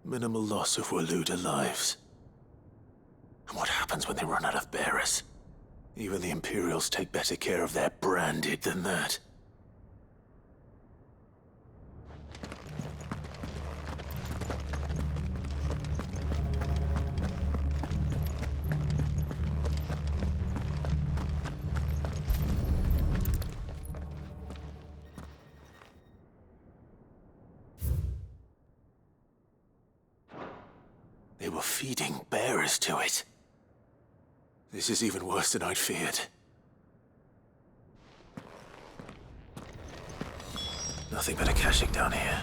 Speaker 6: Minimal loss of Waluda lives. And what happens when they run out of bearers? Even the Imperials take better care of their branded than that. They were feeding bearers to it. This is even worse than I'd feared. Nothing but a caching down here.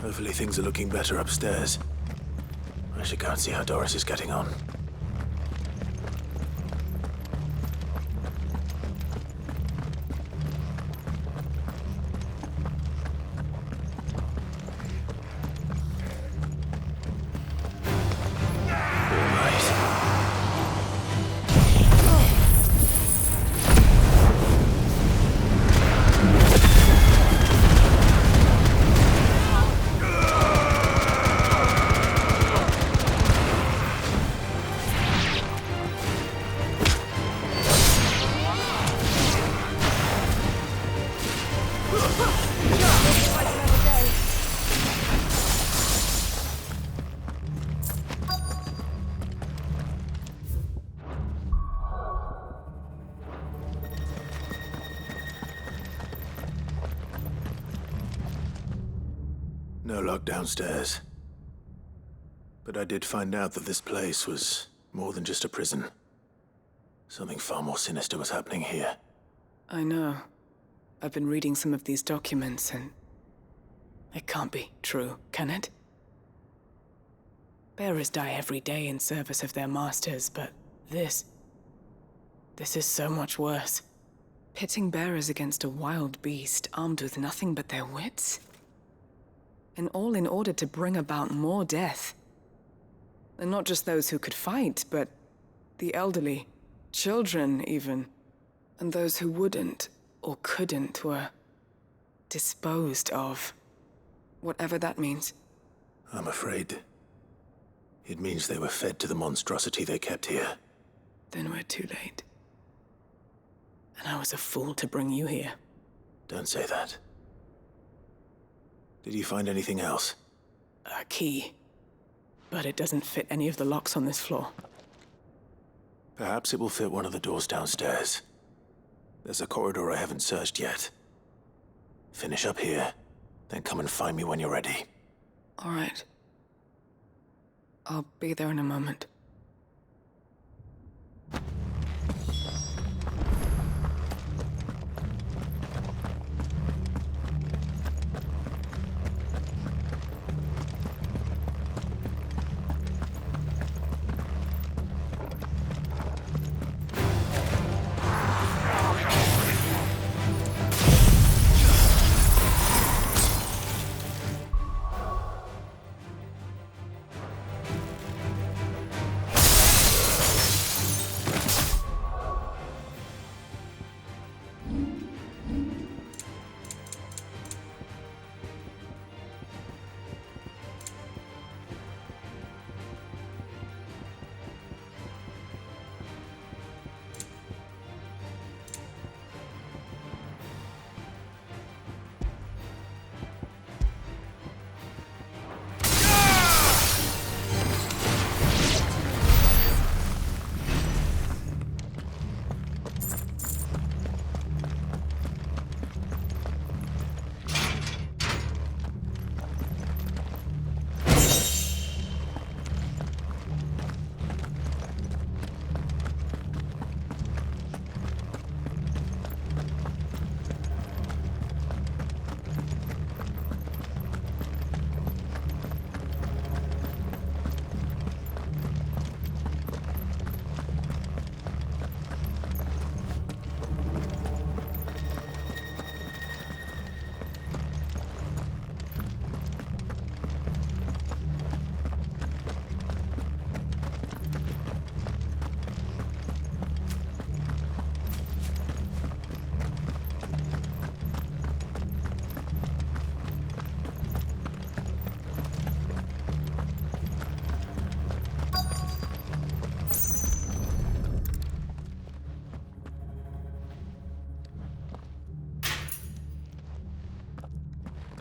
Speaker 6: Hopefully things are looking better upstairs. I should go and see how Doris is getting on. No lock downstairs. But I did find out that this place was more than just a prison. Something far more sinister was happening here.
Speaker 18: I know. I've been reading some of these documents and... it can't be true, can it? Bearers die every day in service of their masters, but this is so much worse. Pitting bearers against a wild beast armed with nothing but their wits? And all in order to bring about more death. And not just those who could fight, but the elderly, children even. And those who wouldn't or couldn't were disposed of. Whatever that means.
Speaker 6: I'm afraid it means they were fed to the monstrosity they kept here.
Speaker 18: Then we're too late. And I was a fool to bring you here.
Speaker 6: Don't say that. Did you find anything else?
Speaker 18: A key. But it doesn't fit any of the locks on this floor.
Speaker 6: Perhaps it will fit one of the doors downstairs. There's a corridor I haven't searched yet. Finish up here, then come and find me when you're ready.
Speaker 18: All right. I'll be there in a moment.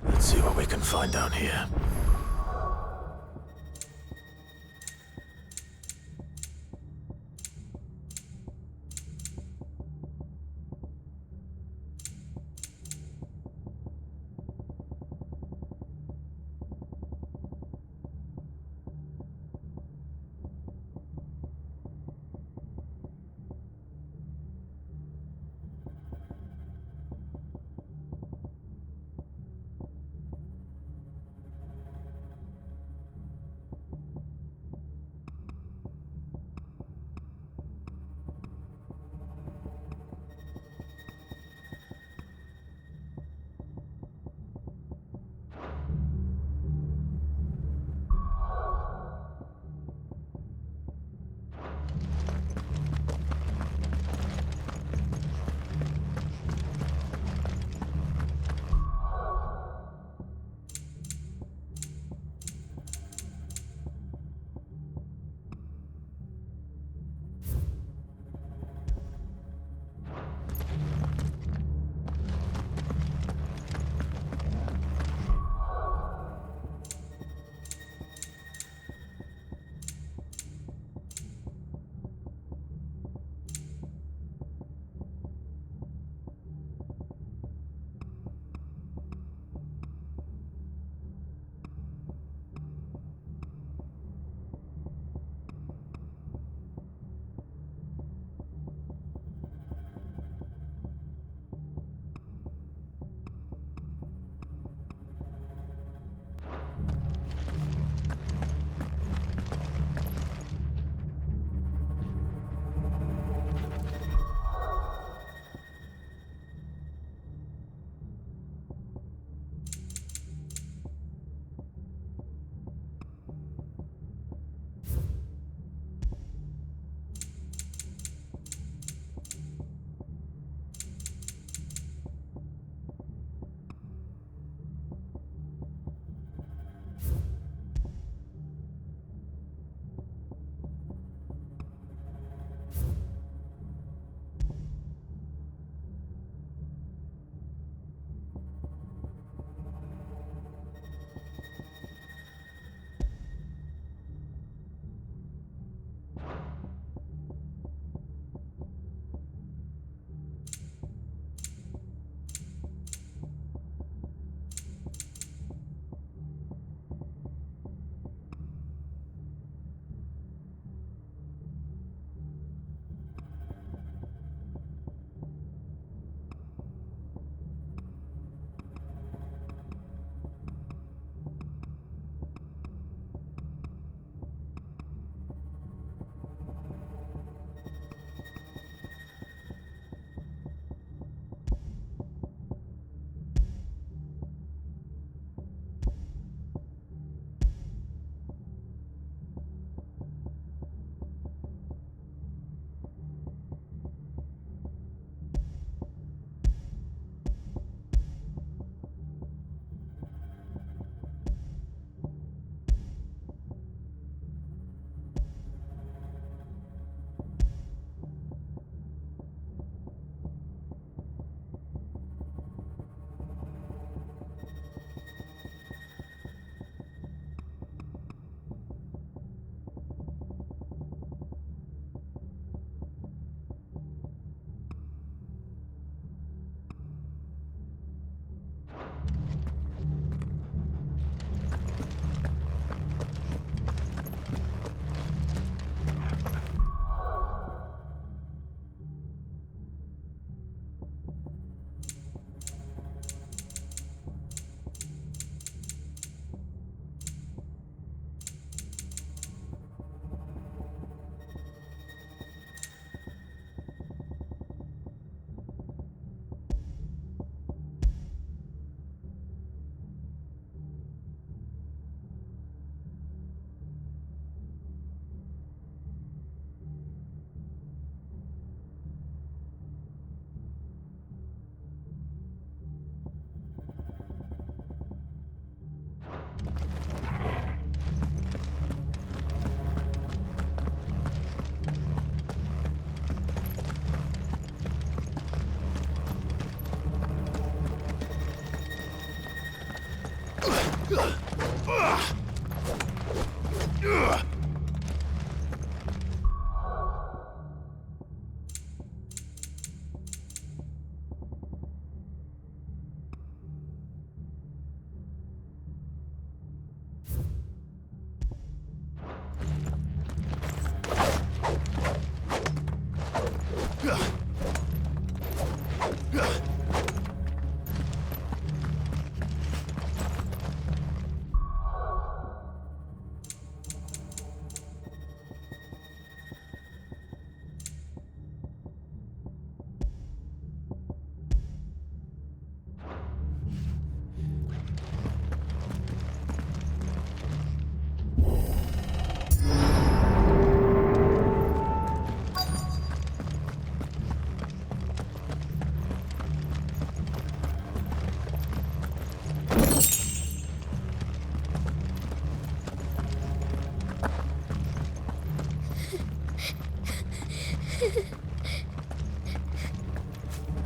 Speaker 6: Let's see what we can find down here.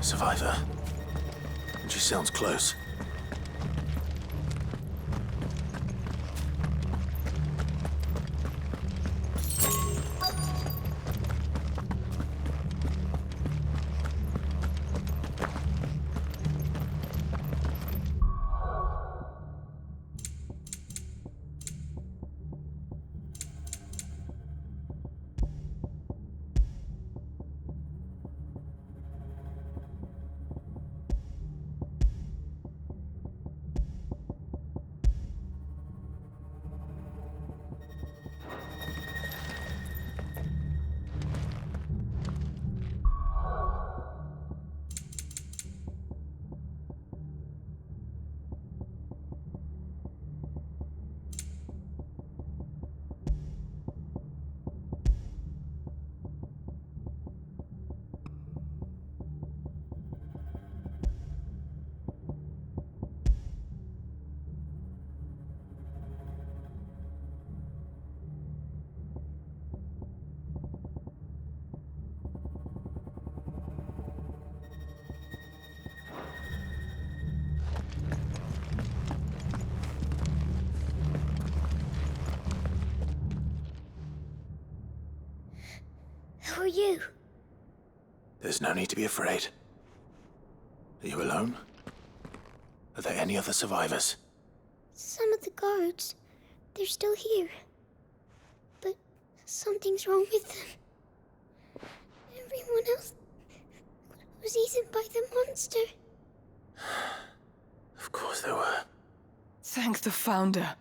Speaker 6: Survivor. And she sounds close.
Speaker 5: Who are you?
Speaker 6: There's no need to be afraid. Are you alone? Are there any other survivors?
Speaker 5: Some of the guards. They're still here. But something's wrong with them. Everyone else was eaten by the monster.
Speaker 6: Of course there were.
Speaker 18: Thank the Founder.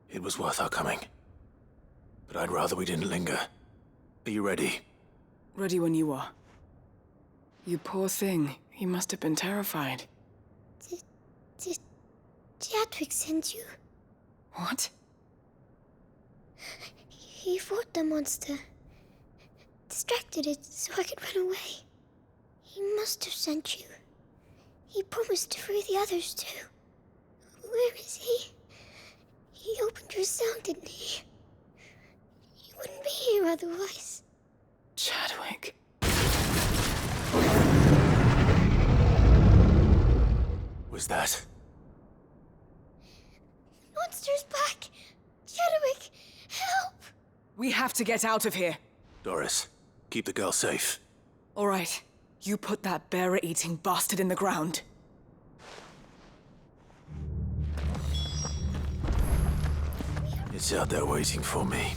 Speaker 6: It was worth our coming. But I'd rather we didn't linger. Are you ready?
Speaker 18: Ready when you are. You poor thing. He must have been terrified.
Speaker 5: Did Chadwick send you?
Speaker 18: What?
Speaker 5: He fought the monster. Distracted it so I could run away. He must have sent you. He promised to free the others too. Where is he? He opened your cell, didn't he? He wouldn't be here otherwise.
Speaker 18: Chadwick.
Speaker 6: Was that?
Speaker 5: Monster's back! Chadwick, help!
Speaker 18: We have to get out of here.
Speaker 6: Doris, keep the girl safe.
Speaker 18: All right. You put that bearer-eating bastard in the ground.
Speaker 6: It's out there waiting for me.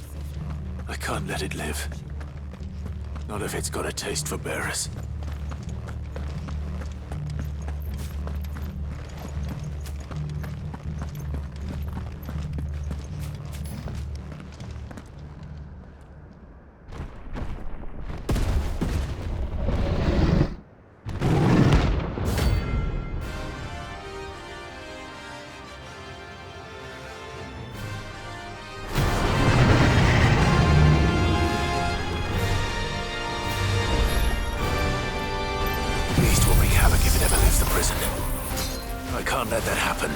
Speaker 6: I can't let it live. Not if it's got a taste for bearers. I can't let that happen.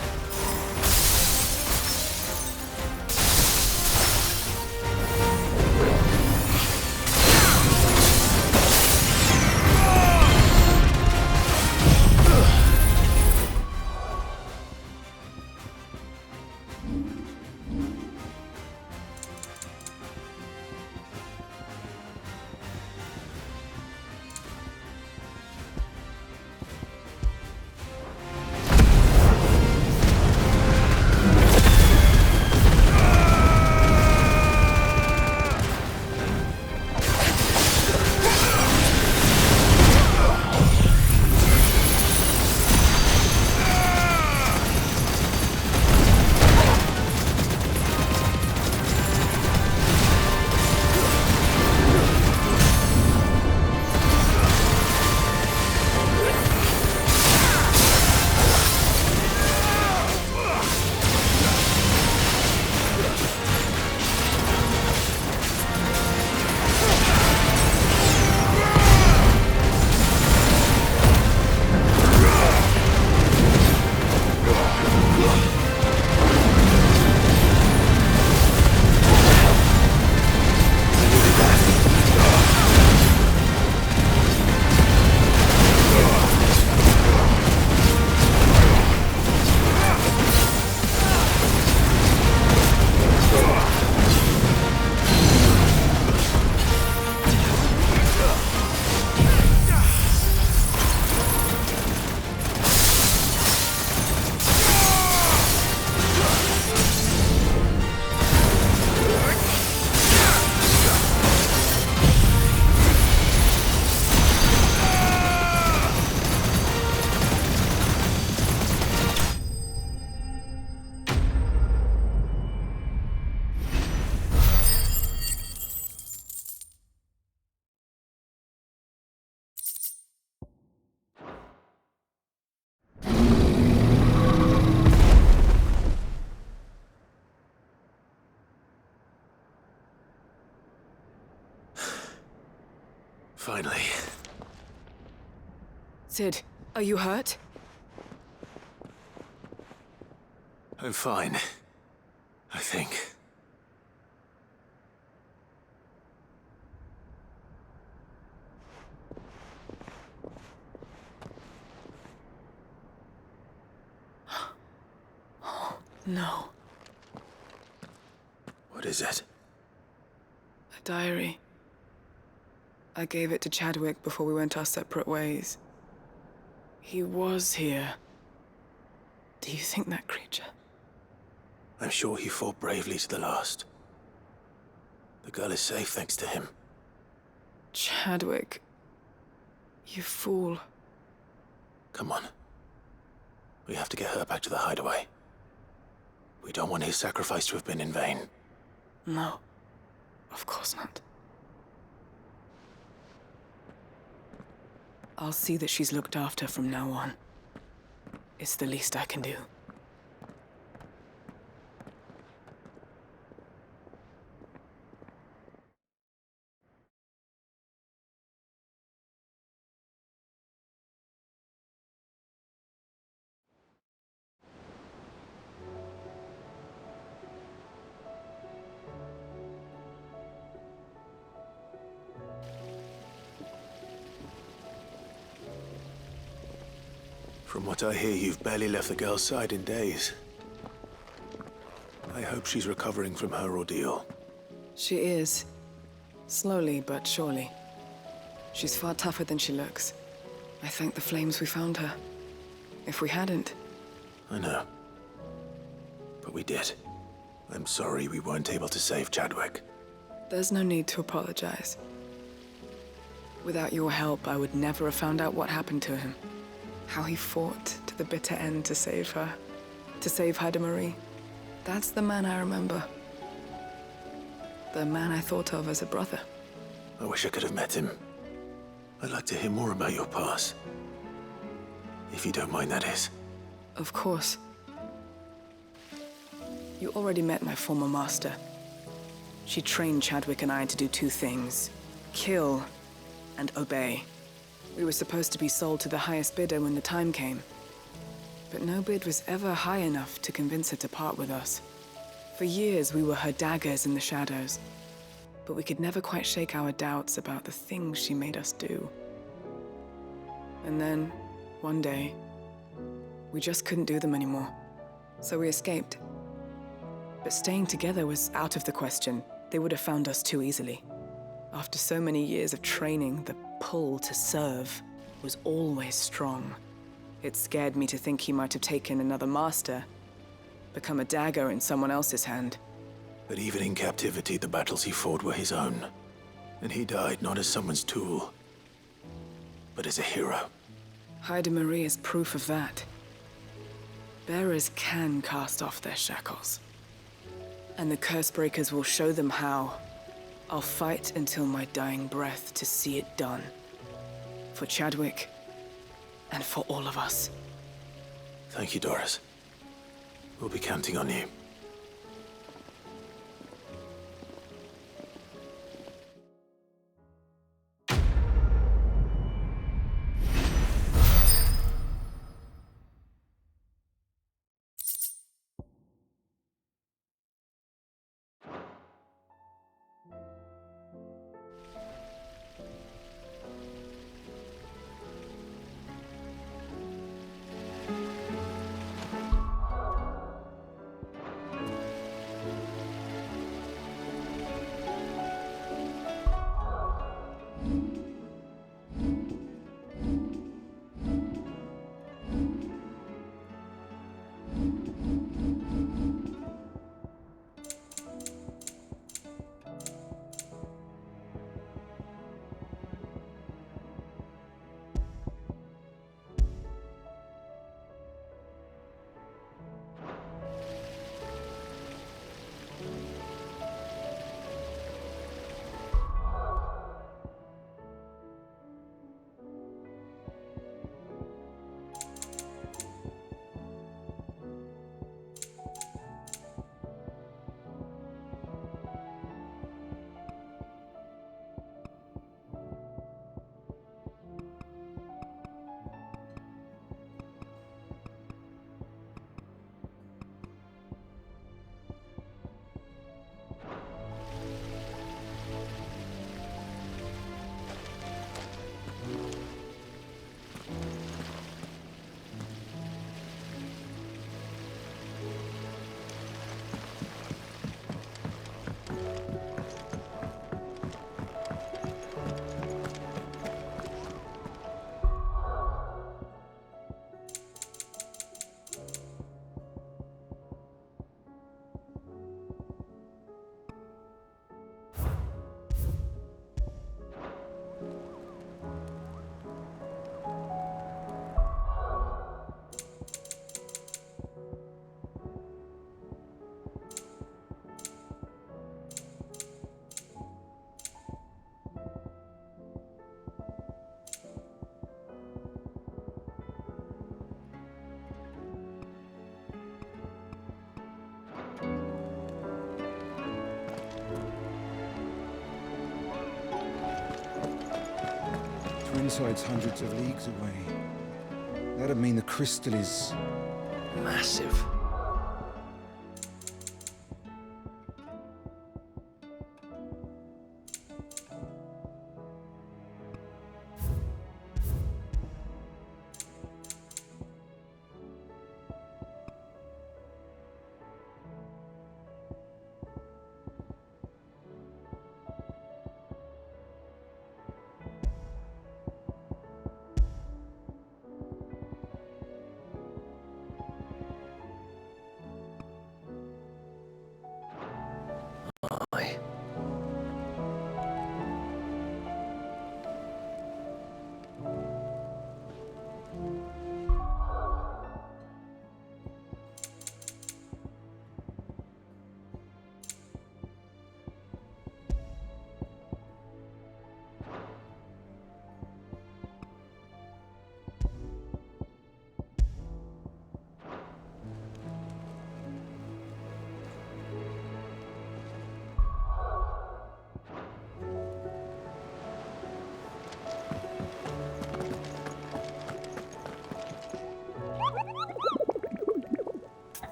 Speaker 6: Finally.
Speaker 18: Sid, are you hurt?
Speaker 6: I'm fine. I think.
Speaker 18: No.
Speaker 6: What is it?
Speaker 18: A diary. I gave it to Chadwick before we went our separate ways. He was here. Do you think that creature?
Speaker 6: I'm sure he fought bravely to the last. The girl is safe thanks to him.
Speaker 18: Chadwick. You fool.
Speaker 6: Come on. We have to get her back to the hideaway. We don't want his sacrifice to have been in vain.
Speaker 18: No. Of course not. I'll see that she's looked after from now on. It's the least I can do.
Speaker 6: From what I hear, you've barely left the girl's side in days. I hope she's recovering from her ordeal.
Speaker 18: She is. Slowly but surely. She's far tougher than she looks. I thank the flames we found her. If we hadn't...
Speaker 6: I know. But we did. I'm sorry we weren't able to save Chadwick.
Speaker 18: There's no need to apologize. Without your help, I would never have found out what happened to him. How he fought to the bitter end to save her. To save Haida Marie. That's the man I remember. The man I thought of as a brother.
Speaker 6: I wish I could have met him. I'd like to hear more about your past. If you don't mind, that is.
Speaker 18: Of course. You already met my former master. She trained Chadwick and I to do two things. Kill and obey. We were supposed to be sold to the highest bidder when the time came. But no bid was ever high enough to convince her to part with us. For years, we were her daggers in the shadows. But we could never quite shake our doubts about the things she made us do. And then, one day, we just couldn't do them anymore. So we escaped. But staying together was out of the question. They would have found us too easily. After so many years of training, the pull to serve was always strong. It scared me to think he might have taken another master, become a dagger in someone else's hand.
Speaker 6: But even in captivity, the battles he fought were his own. And he died not as someone's tool, but as a hero.
Speaker 18: Haida Marie is proof of that. Bearers can cast off their shackles. And the Cursebreakers will show them how. I'll fight until my dying breath to see it done. For Chadwick, and for all of us.
Speaker 6: Thank you, Doris. We'll be counting on you.
Speaker 9: side's hundreds of leagues away. That'd mean the crystal is...
Speaker 13: massive.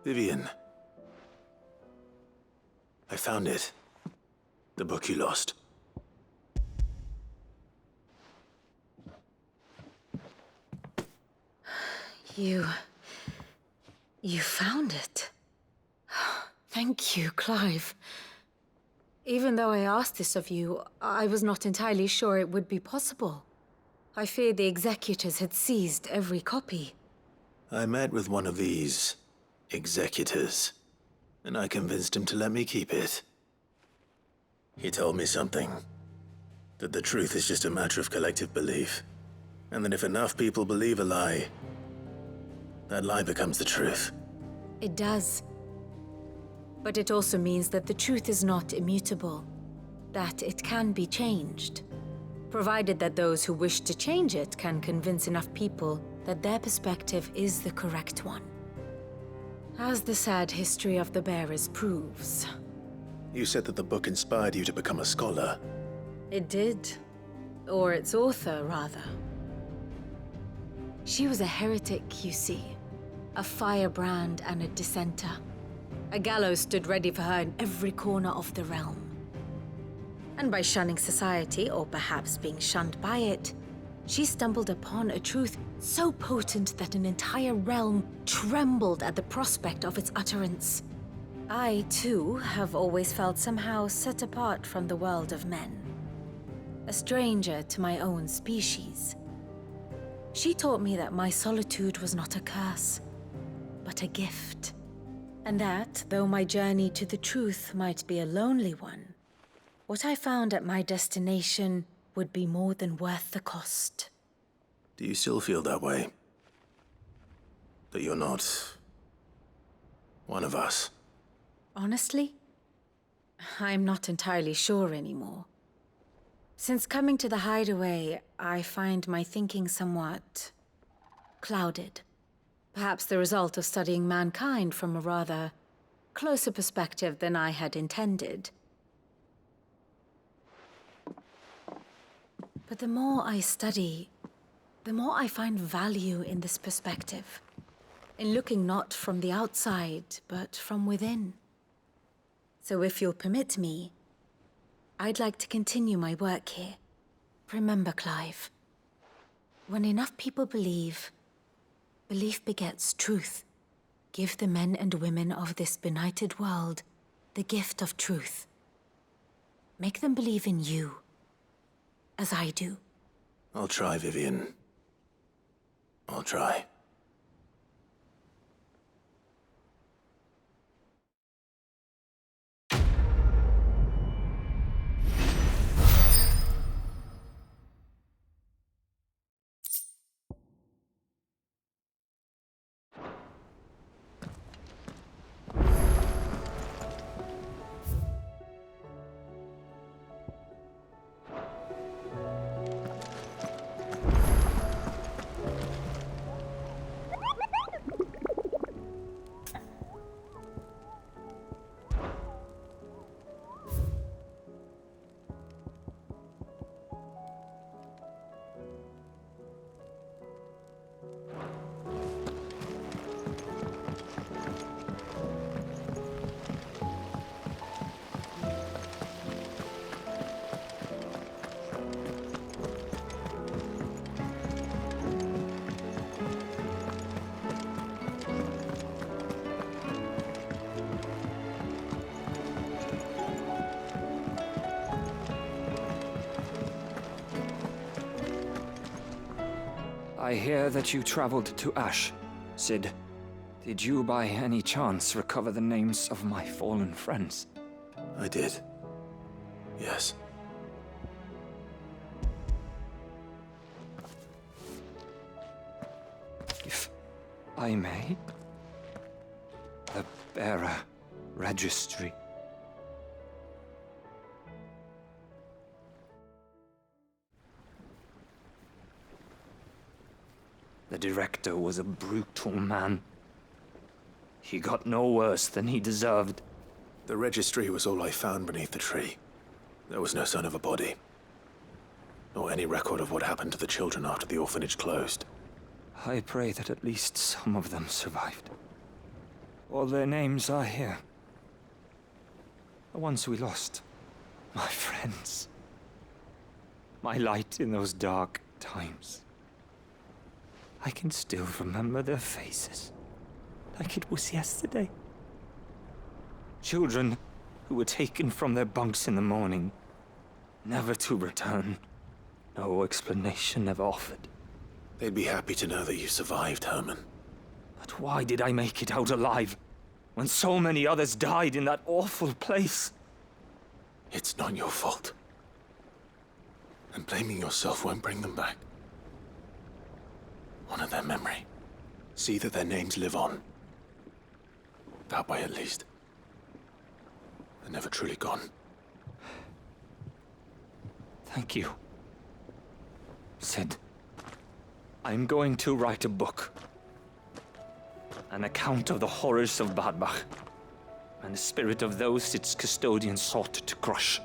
Speaker 6: Vivian. I found it. The book you lost.
Speaker 12: You found it. Thank you, Clive. Even though I asked this of you, I was not entirely sure it would be possible. I feared the executors had seized every copy.
Speaker 6: I met with one of these executors, and I convinced him to let me keep it. He told me something. That the truth is just a matter of collective belief. And that if enough people believe a lie, that lie becomes the truth.
Speaker 12: It does. But it also means that the truth is not immutable. That it can be changed. Provided that those who wish to change it can convince enough people that their perspective is the correct one. As the sad history of the bearers proves.
Speaker 6: You said that the book inspired you to become a scholar.
Speaker 12: It did. Or its author, rather. She was a heretic, you see. A firebrand and a dissenter. A gallows stood ready for her in every corner of the realm. And by shunning society, or perhaps being shunned by it, she stumbled upon a truth so potent that an entire realm trembled at the prospect of its utterance. I, too, have always felt somehow set apart from the world of men. A stranger to my own species. She taught me that my solitude was not a curse, but a gift. And that, though my journey to the truth might be a lonely one, what I found at my destination would be more than worth the cost.
Speaker 6: Do you still feel that way? That you're not one of us?
Speaker 12: Honestly, I'm not entirely sure anymore. Since coming to the hideaway, I find my thinking somewhat clouded. Perhaps the result of studying mankind from a rather closer perspective than I had intended. But the more I study, the more I find value in this perspective. In looking not from the outside, but from within. So if you'll permit me, I'd like to continue my work here. Remember, Clive, when enough people believe, belief begets truth. Give the men and women of this benighted world the gift of truth. Make them believe in you, as I do.
Speaker 6: I'll try, Vivian. I'll try.
Speaker 20: I hear that you traveled to Ash. Sid, did you by any chance recover the names of my fallen friends?
Speaker 6: I did. Yes.
Speaker 20: If I may, the bearer registry. The director was a brutal man. He got no worse than he deserved.
Speaker 6: The registry was all I found beneath the tree. There was no sign of a body, nor any record of what happened to the children after the orphanage closed.
Speaker 20: I pray that at least some of them survived. All their names are here. The ones we lost. My friends. My light in those dark times. I can still remember their faces, like it was yesterday. Children who were taken from their bunks in the morning, never to return. No explanation ever offered.
Speaker 6: They'd be happy to know that you survived, Herman.
Speaker 20: But why did I make it out alive, when so many others died in that awful place?
Speaker 6: It's not your fault. And blaming yourself won't bring them back. Honor their memory. See that their names live on. That way, at least. They're never truly gone.
Speaker 20: Thank you. Sid, I'm going to write a book. An account of the horrors of Badbach, and the spirit of those its custodians sought to crush.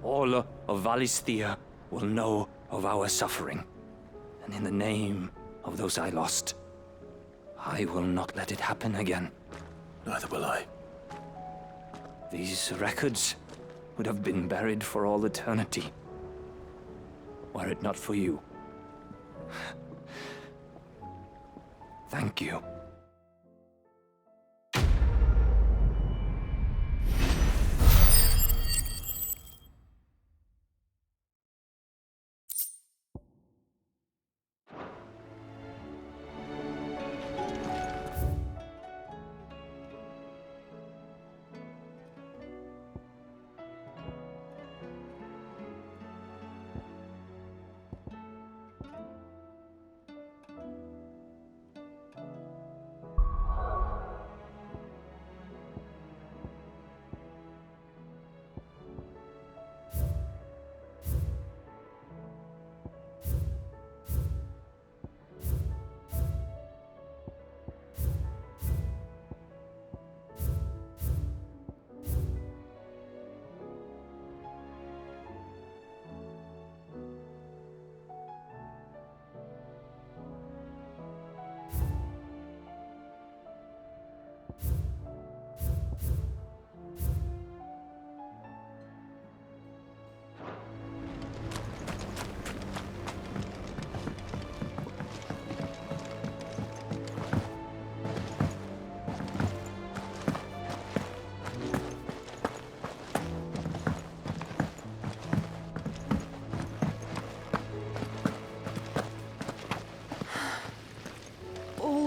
Speaker 20: All of Valisthea will know of our suffering. And in the name of those I lost, I will not let it happen again.
Speaker 6: Neither will I.
Speaker 20: These records would have been buried for all eternity, were it not for you. Thank you.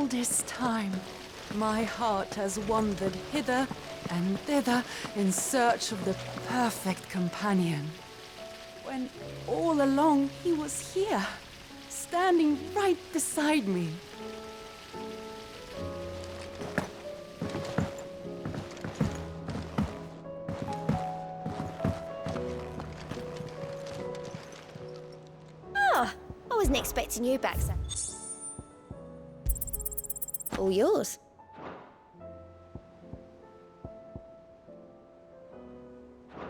Speaker 14: This time, my heart has wandered hither and thither in search of the perfect companion. When all along he was here, standing right beside me.
Speaker 5: Ah, I wasn't expecting you back, sir. All yours.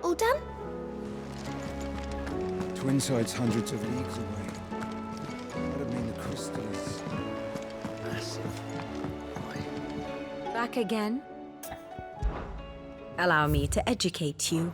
Speaker 5: All done?
Speaker 9: Twinside's hundreds of leagues away. That'd mean the crystal is massive.
Speaker 12: Back again? Allow me to educate you.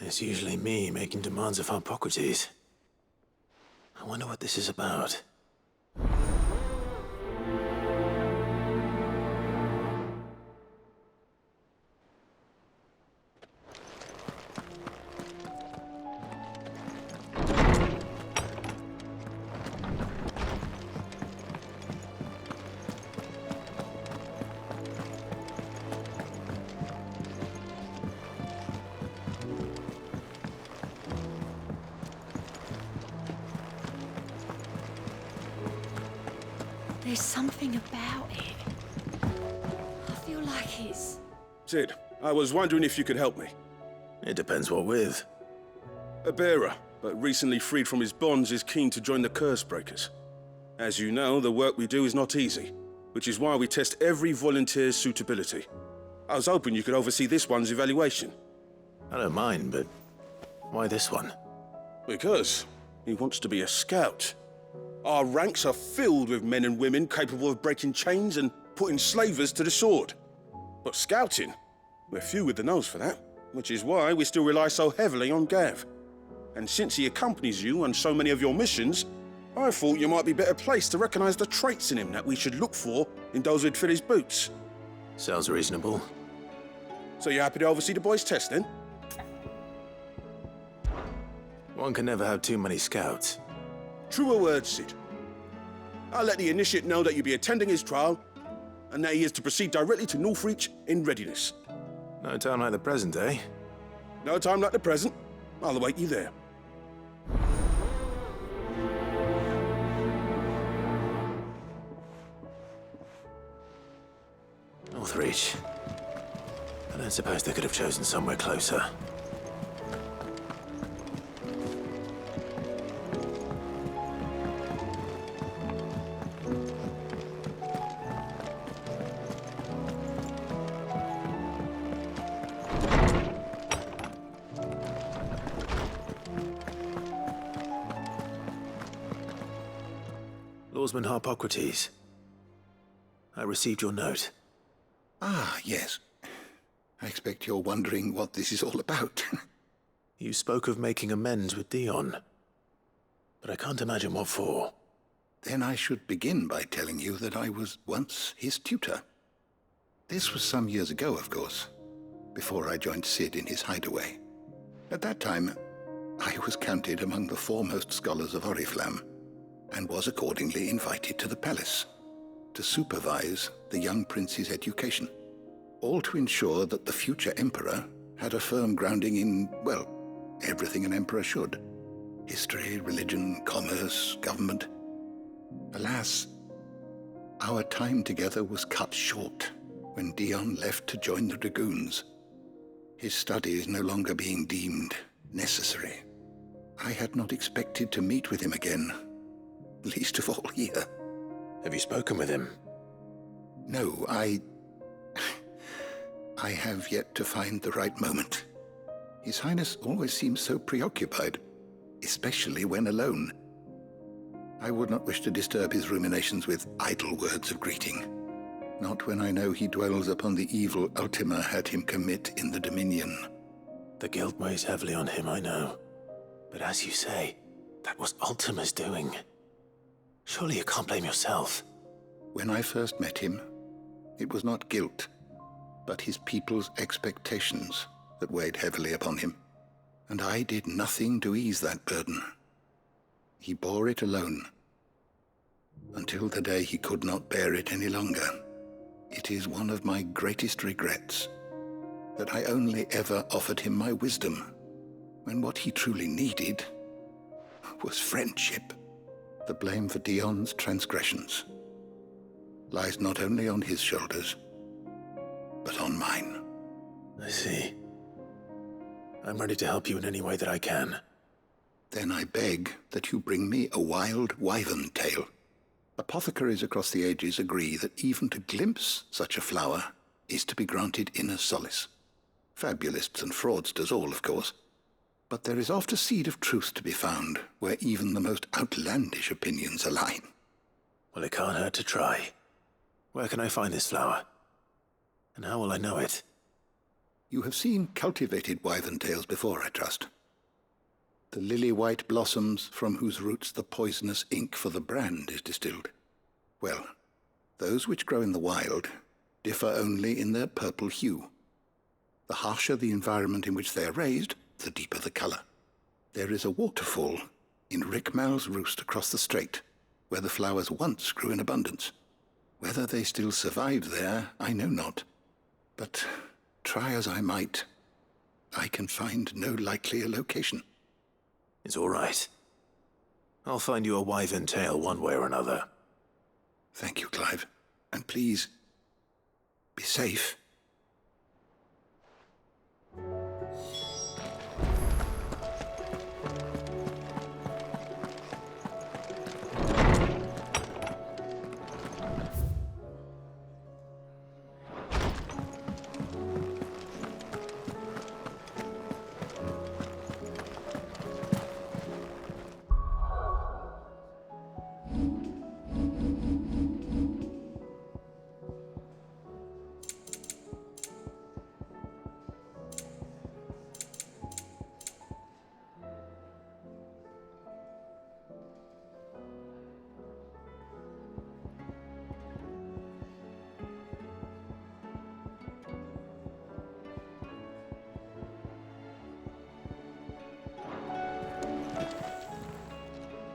Speaker 6: It's usually me making demands of Hippocrates. I wonder what this is about.
Speaker 14: There's something about it. I feel like it's...
Speaker 1: Sid, I was wondering if you could help me.
Speaker 6: It depends what with.
Speaker 1: A bearer, but recently freed from his bonds, is keen to join the Curse Breakers. As you know, the work we do is not easy, which is why we test every volunteer's suitability. I was hoping you could oversee this one's evaluation.
Speaker 6: I don't mind, but why this one?
Speaker 1: Because he wants to be a scout. Our ranks are filled with men and women capable of breaking chains and putting slavers to the sword. But scouting, we're few with the nose for that, which is why we still rely so heavily on Gav. And since he accompanies you on so many of your missions, I thought you might be better placed to recognize the traits in him that we should look for in those who'd fill his boots.
Speaker 6: Sounds reasonable.
Speaker 1: So you're happy to oversee the boys' test, then?
Speaker 6: One can never have too many scouts.
Speaker 1: Truer words, Sid. I'll let the initiate know that you'll be attending his trial, and that he is to proceed directly to Northreach in readiness.
Speaker 6: No time like the present, eh?
Speaker 1: No time like the present. I'll await you there.
Speaker 6: Northreach. I don't suppose they could have chosen somewhere closer. Lawsman Hippocrates. I received your note.
Speaker 3: Ah, yes. I expect you're wondering what this is all about.
Speaker 6: You spoke of making amends with Dion, but I can't imagine what for.
Speaker 3: Then I should begin by telling you that I was once his tutor. This was some years ago, of course, before I joined Sid in his hideaway. At that time, I was counted among the foremost scholars of Oriflamme, and was accordingly invited to the palace to supervise the young prince's education, all to ensure that the future emperor had a firm grounding in, well, everything an emperor should. History, religion, commerce, government. Alas, our time together was cut short when Dion left to join the Dragoons, his studies no longer being deemed necessary. I had not expected to meet with him again, least of all here.
Speaker 6: Have you spoken with him?
Speaker 3: No, I have yet to find the right moment. His Highness always seems so preoccupied, especially when alone. I would not wish to disturb his ruminations with idle words of greeting, not when I know he dwells upon the evil Ultima had him commit in the Dominion.
Speaker 6: The guilt weighs heavily on him, I know. But as you say, that was Ultima's doing. Surely you can't blame yourself.
Speaker 3: When I first met him, it was not guilt, but his people's expectations that weighed heavily upon him. And I did nothing to ease that burden. He bore it alone, until the day he could not bear it any longer. It is one of my greatest regrets that I only ever offered him my wisdom, when what he truly needed was friendship. The blame for Dion's transgressions lies not only on his shoulders, but on mine.
Speaker 6: I see. I'm ready to help you in any way that I can.
Speaker 3: Then I beg that you bring me a wild wyvern tail. Apothecaries across the ages agree that even to glimpse such a flower is to be granted inner solace. Fabulists and fraudsters all, of course. But there is oft a seed of truth to be found where even the most outlandish opinions align.
Speaker 6: Well, it can't hurt to try. Where can I find this flower? And how will I know it?
Speaker 3: You have seen cultivated wyvern tails before, I trust. The lily-white blossoms from whose roots the poisonous ink for the brand is distilled. Well, those which grow in the wild differ only in their purple hue. The harsher the environment in which they are raised, the deeper the color. There is a waterfall in Rickmal's roost across the strait, where the flowers once grew in abundance. Whether they still survive there, I know not. But try as I might, I can find no likelier location.
Speaker 6: It's all right. I'll find you a wyvern tail one way or another.
Speaker 3: Thank you, Clive. And please, be safe.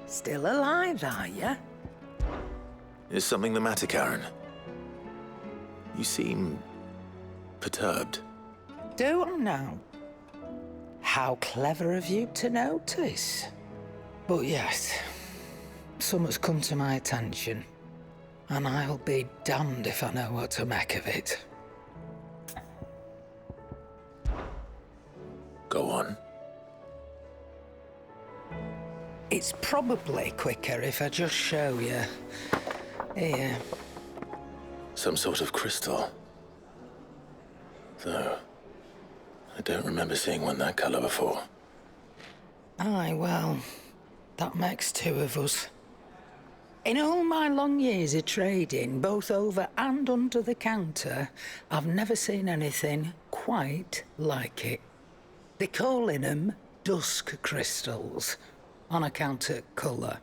Speaker 19: Still alive, are you?
Speaker 6: Is something the matter, Karen? You seem perturbed.
Speaker 19: Do I know? How clever of you to notice. But yes, something's come to my attention, and I'll be damned if I know what to make of it.
Speaker 6: Go on.
Speaker 19: It's probably quicker if I just show you. Here.
Speaker 6: Some sort of crystal. Though, I don't remember seeing one that color before.
Speaker 19: Aye, well, that makes two of us. In all my long years of trading, both over and under the counter, I've never seen anything quite like it. They're calling them dusk crystals, on account of colour.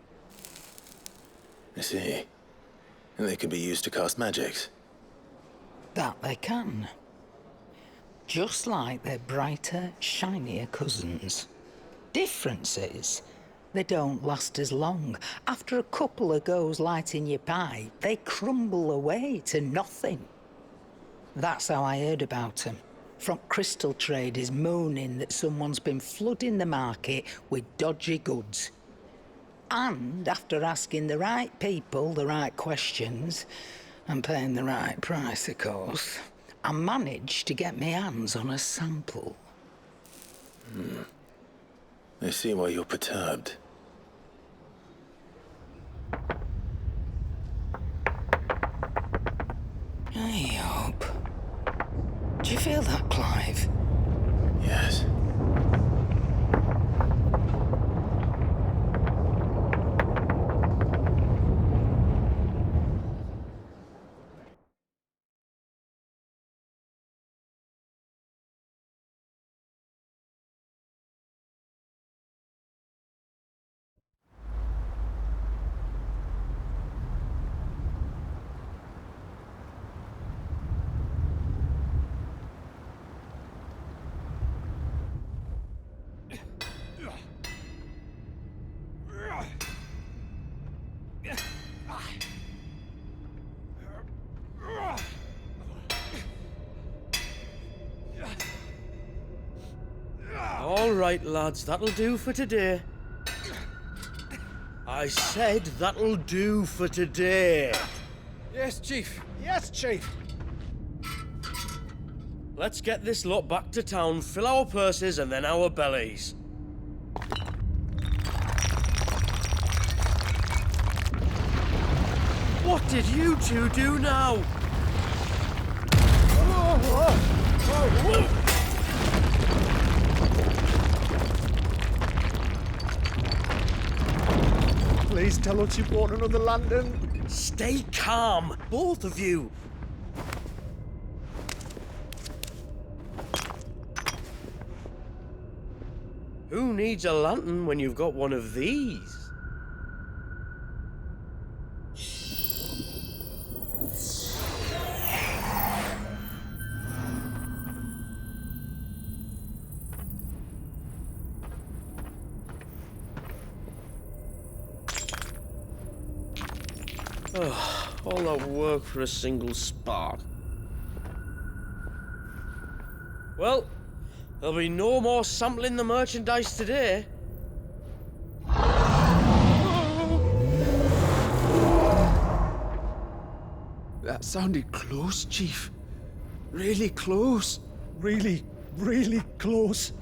Speaker 6: I see. And they can be used to cast magics.
Speaker 19: That they can. Just like their brighter, shinier cousins. Difference is, they don't last as long. After a couple of goes lighting your pipe, they crumble away to nothing. That's how I heard about them. From crystal traders moaning that someone's been flooding the market with dodgy goods. And after asking the right people the right questions, and paying the right price, of course, I managed to get my hands on a sample.
Speaker 6: I see why you're perturbed.
Speaker 19: I hope. Do you feel that, Clive?
Speaker 6: Yes.
Speaker 10: right, lads, that'll do for today. I said that'll do for today.
Speaker 17: Yes, Chief. Yes, Chief.
Speaker 10: Let's get this lot back to town, fill our purses and then our bellies. What did you two do now?
Speaker 21: Please tell us you bought another lantern.
Speaker 10: Stay calm, both of you. Who needs a lantern when you've got one of these? Oh, all that work for a single spark. Well, there'll be no more sampling the merchandise today.
Speaker 21: That sounded close, Chief. Really close. Really, really close.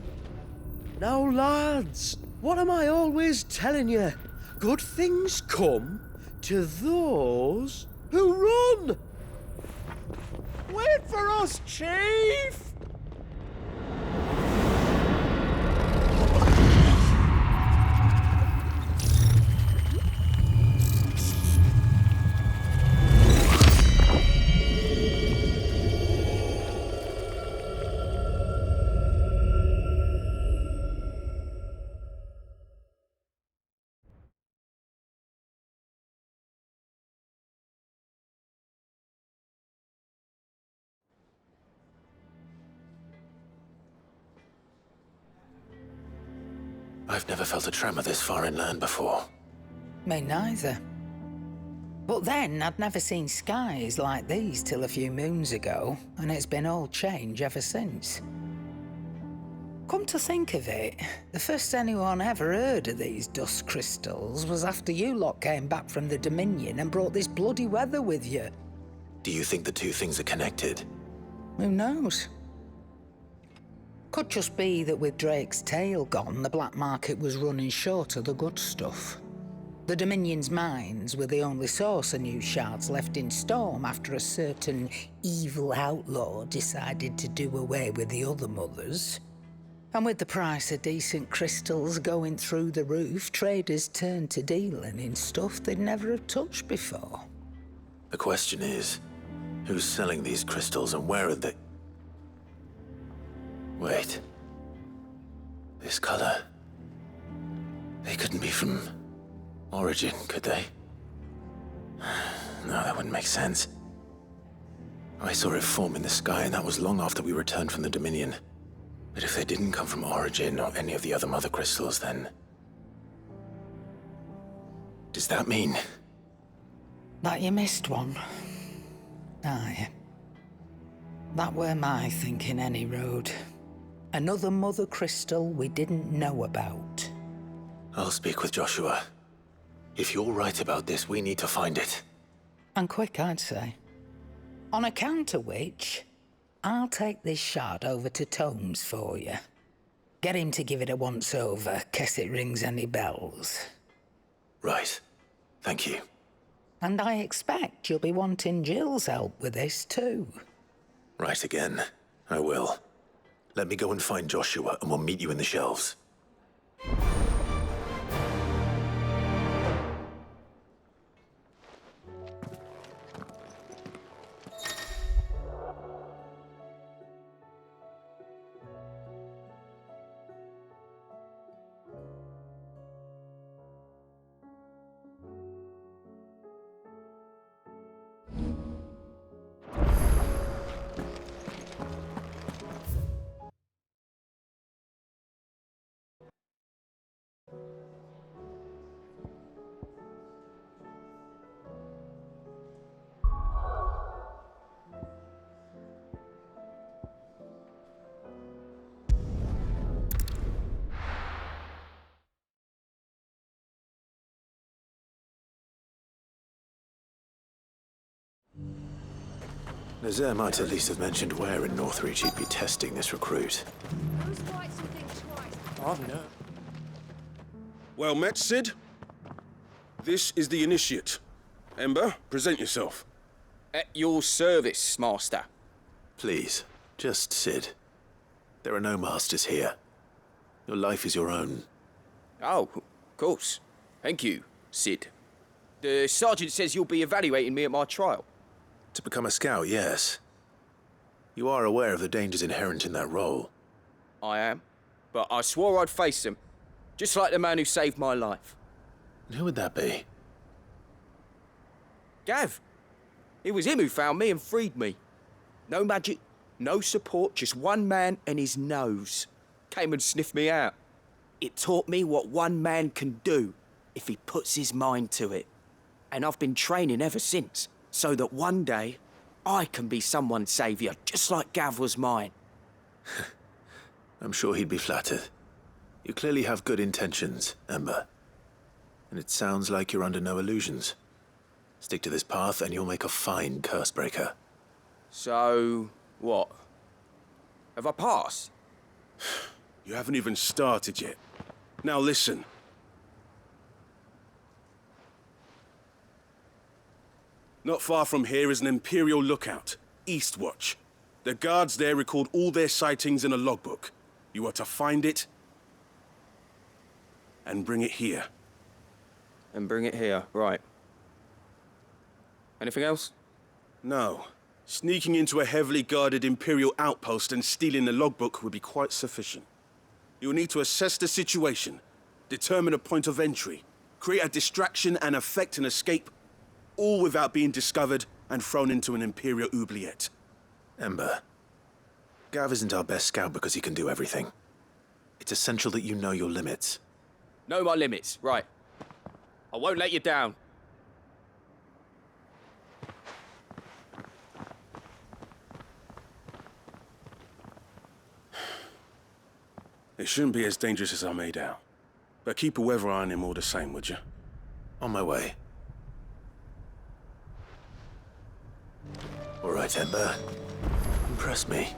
Speaker 10: Now, lads, what am I always telling you? Good things come to those who run!
Speaker 21: Wait for us, Chief!
Speaker 6: I've never felt a tremor this far inland before.
Speaker 19: Me neither. But then, I'd never seen skies like these till a few moons ago, and it's been all change ever since. Come to think of it, the first anyone ever heard of these dust crystals was after you lot came back from the Dominion and brought this bloody weather with you.
Speaker 6: Do you think the two things are connected?
Speaker 19: Who knows? Could just be that with Drake's tail gone, the black market was running short of the good stuff. The Dominion's mines were the only source of new shards left in Storm after a certain evil outlaw decided to do away with the other mothers. And with the price of decent crystals going through the roof, traders turned to dealing in stuff they'd never have touched before.
Speaker 6: The question is, who's selling these crystals and where are they? Wait. This color. They couldn't be from Origin, could they? No, that wouldn't make sense. I saw it form in the sky, and that was long after we returned from the Dominion. But if they didn't come from Origin or any of the other mother crystals, then... does that mean...
Speaker 19: that you missed one? Aye. That were my thinking, any road. Another mother crystal we didn't know about.
Speaker 6: I'll speak with Joshua. If you're right about this, we need to find it.
Speaker 19: And quick, I'd say. On account of which, I'll take this shard over to Tomes for you. Get him to give it a once-over, case it rings any bells.
Speaker 6: Right. Thank you.
Speaker 19: And I expect you'll be wanting Jill's help with this, too.
Speaker 6: Right again. I will. Let me go and find Joshua, and we'll meet you in the shelves. Rezair might at least have mentioned where in Northreach he'd be testing this recruit.
Speaker 1: Oh, no. Well met, Sid. This is the initiate. Ember, present yourself.
Speaker 4: At your service, Master.
Speaker 6: Please, just Sid. There are no masters here. Your life is your own.
Speaker 4: Oh, of course. Thank you, Sid. The sergeant says you'll be evaluating me at my trial.
Speaker 6: To become a scout, yes. You are aware of the dangers inherent in that role.
Speaker 4: I am. But I swore I'd face them. Just like the man who saved my life.
Speaker 6: Who would that be?
Speaker 4: Gav. It was him who found me and freed me. No magic, no support, just one man and his nose. Came and sniffed me out. It taught me what one man can do if he puts his mind to it. And I've been training ever since, so that one day I can be someone's saviour, just like Gav was mine.
Speaker 6: I'm sure he'd be flattered. You clearly have good intentions, Ember. And it sounds like you're under no illusions. Stick to this path and you'll make a fine cursebreaker.
Speaker 4: So, what? Have I passed?
Speaker 1: You haven't even started yet. Now listen. Not far from here is an Imperial lookout, Eastwatch. The guards there record all their sightings in a logbook. You are to find it and bring it here.
Speaker 4: And bring it here, right. Anything else?
Speaker 1: No. Sneaking into a heavily guarded Imperial outpost and stealing the logbook would be quite sufficient. You'll need to assess the situation, determine a point of entry, create a distraction and effect an escape, all without being discovered and thrown into an Imperial oubliette.
Speaker 6: Ember, Gav isn't our best scout because he can do everything. It's essential that you know your limits.
Speaker 4: Know my limits, right. I won't let you down.
Speaker 1: It shouldn't be as dangerous as I made out. But keep a weather eye on him all the same, would you?
Speaker 6: On my way. All right, Ember. Impress me.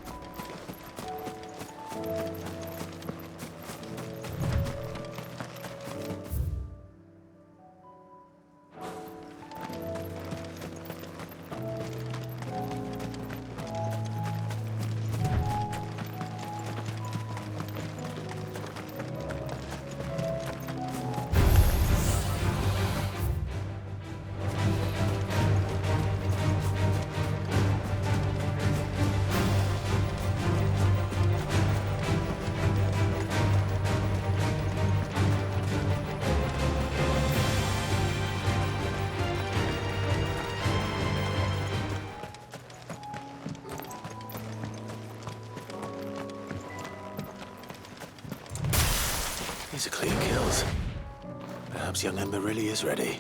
Speaker 6: These are clean kills. Perhaps young Ember really is ready.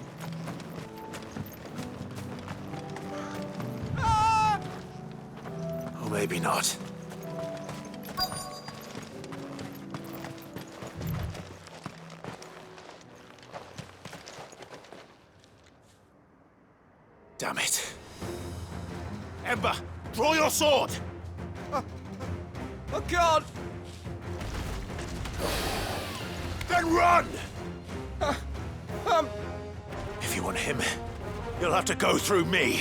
Speaker 6: Or maybe not. Damn it.
Speaker 2: Ember, draw your sword!
Speaker 4: Oh, God!
Speaker 2: Then run!
Speaker 6: If you want him, you'll have to go through me.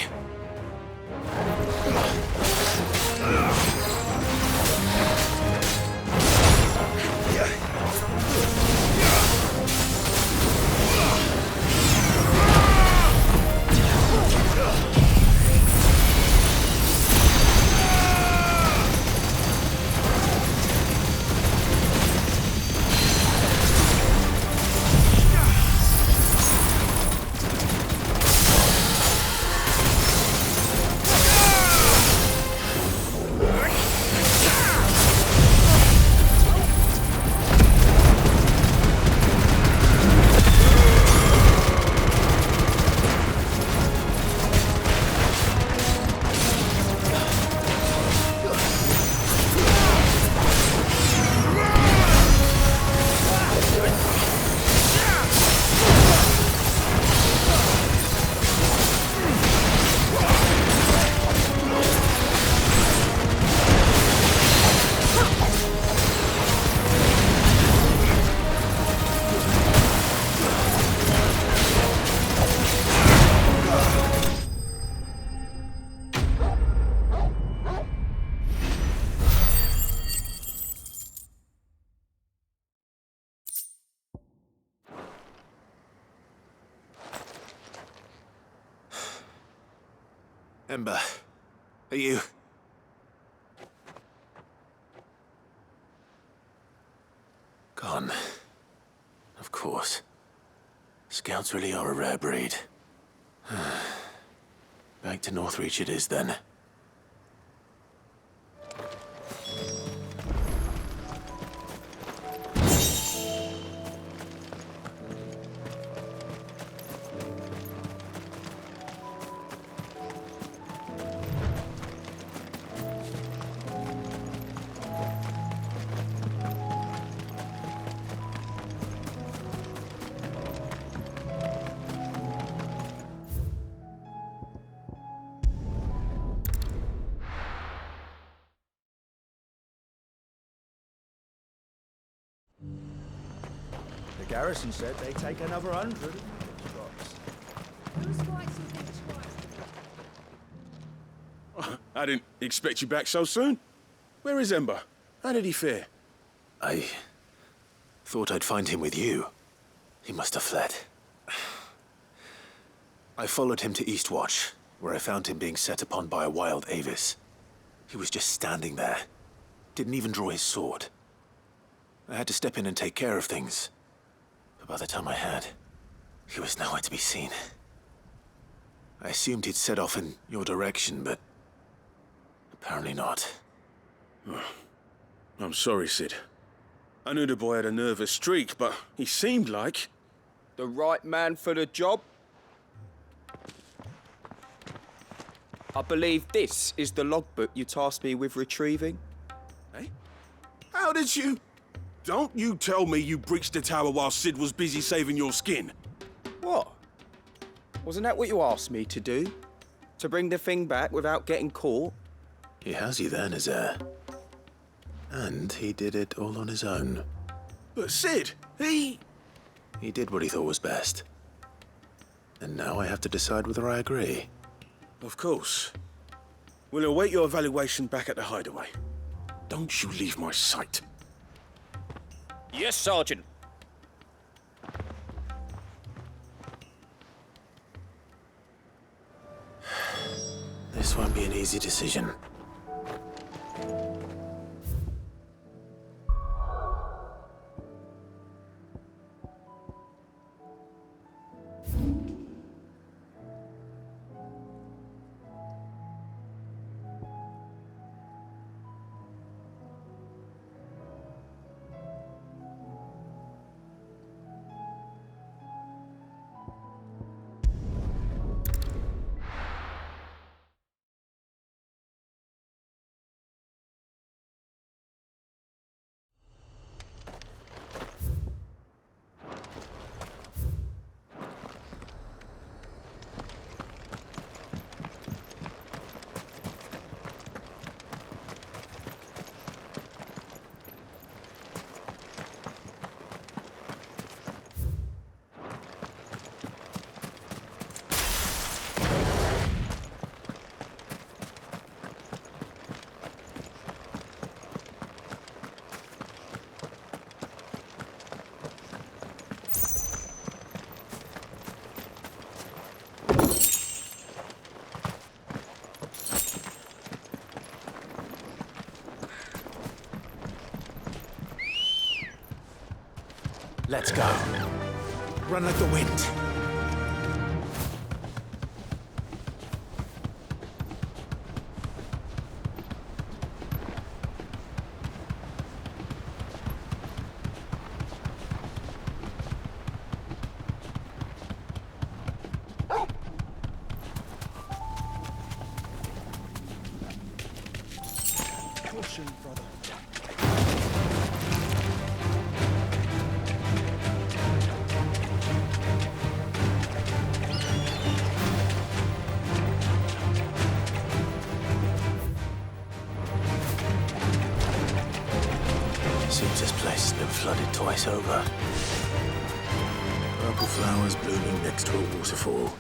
Speaker 6: Ember, are you... Gone. Of course. Scouts really are a rare breed. Back to Northreach it is, then.
Speaker 4: The garrison said they'd take another 100.
Speaker 1: I didn't expect you back so soon. Where is Ember? How did he fare?
Speaker 6: I thought I'd find him with you. He must have fled. I followed him to Eastwatch, where I found him being set upon by a wild Avis. He was just standing there. Didn't even draw his sword. I had to step in and take care of things. But by the time I had, he was nowhere to be seen. I assumed he'd set off in your direction, but apparently not.
Speaker 1: I'm sorry, Sid. I knew the boy had a nervous streak, but he seemed like...
Speaker 4: The right man for the job? I believe this is the logbook you tasked me with retrieving.
Speaker 1: Eh? How did you... Don't you tell me you breached the tower while Sid was busy saving your skin.
Speaker 4: What? Wasn't that what you asked me to do? To bring the thing back without getting caught?
Speaker 6: He has you then, his heir. And he did it all on his own.
Speaker 1: But Sid, he
Speaker 6: did what he thought was best. And now I have to decide whether I agree.
Speaker 1: Of course. We'll await your evaluation back at the hideaway. Don't you leave my sight.
Speaker 4: Yes, Sergeant.
Speaker 6: This won't be an easy decision. Let's go. Run like the wind.
Speaker 4: Caution, brother.
Speaker 6: Seems this place has been flooded twice over. Purple flowers blooming next to a waterfall.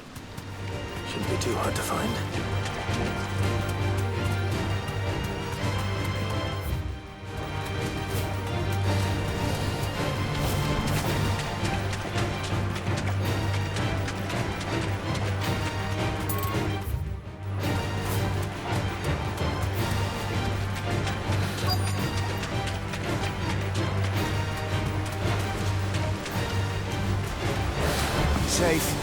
Speaker 6: Shouldn't be too hard to find.
Speaker 9: Chief.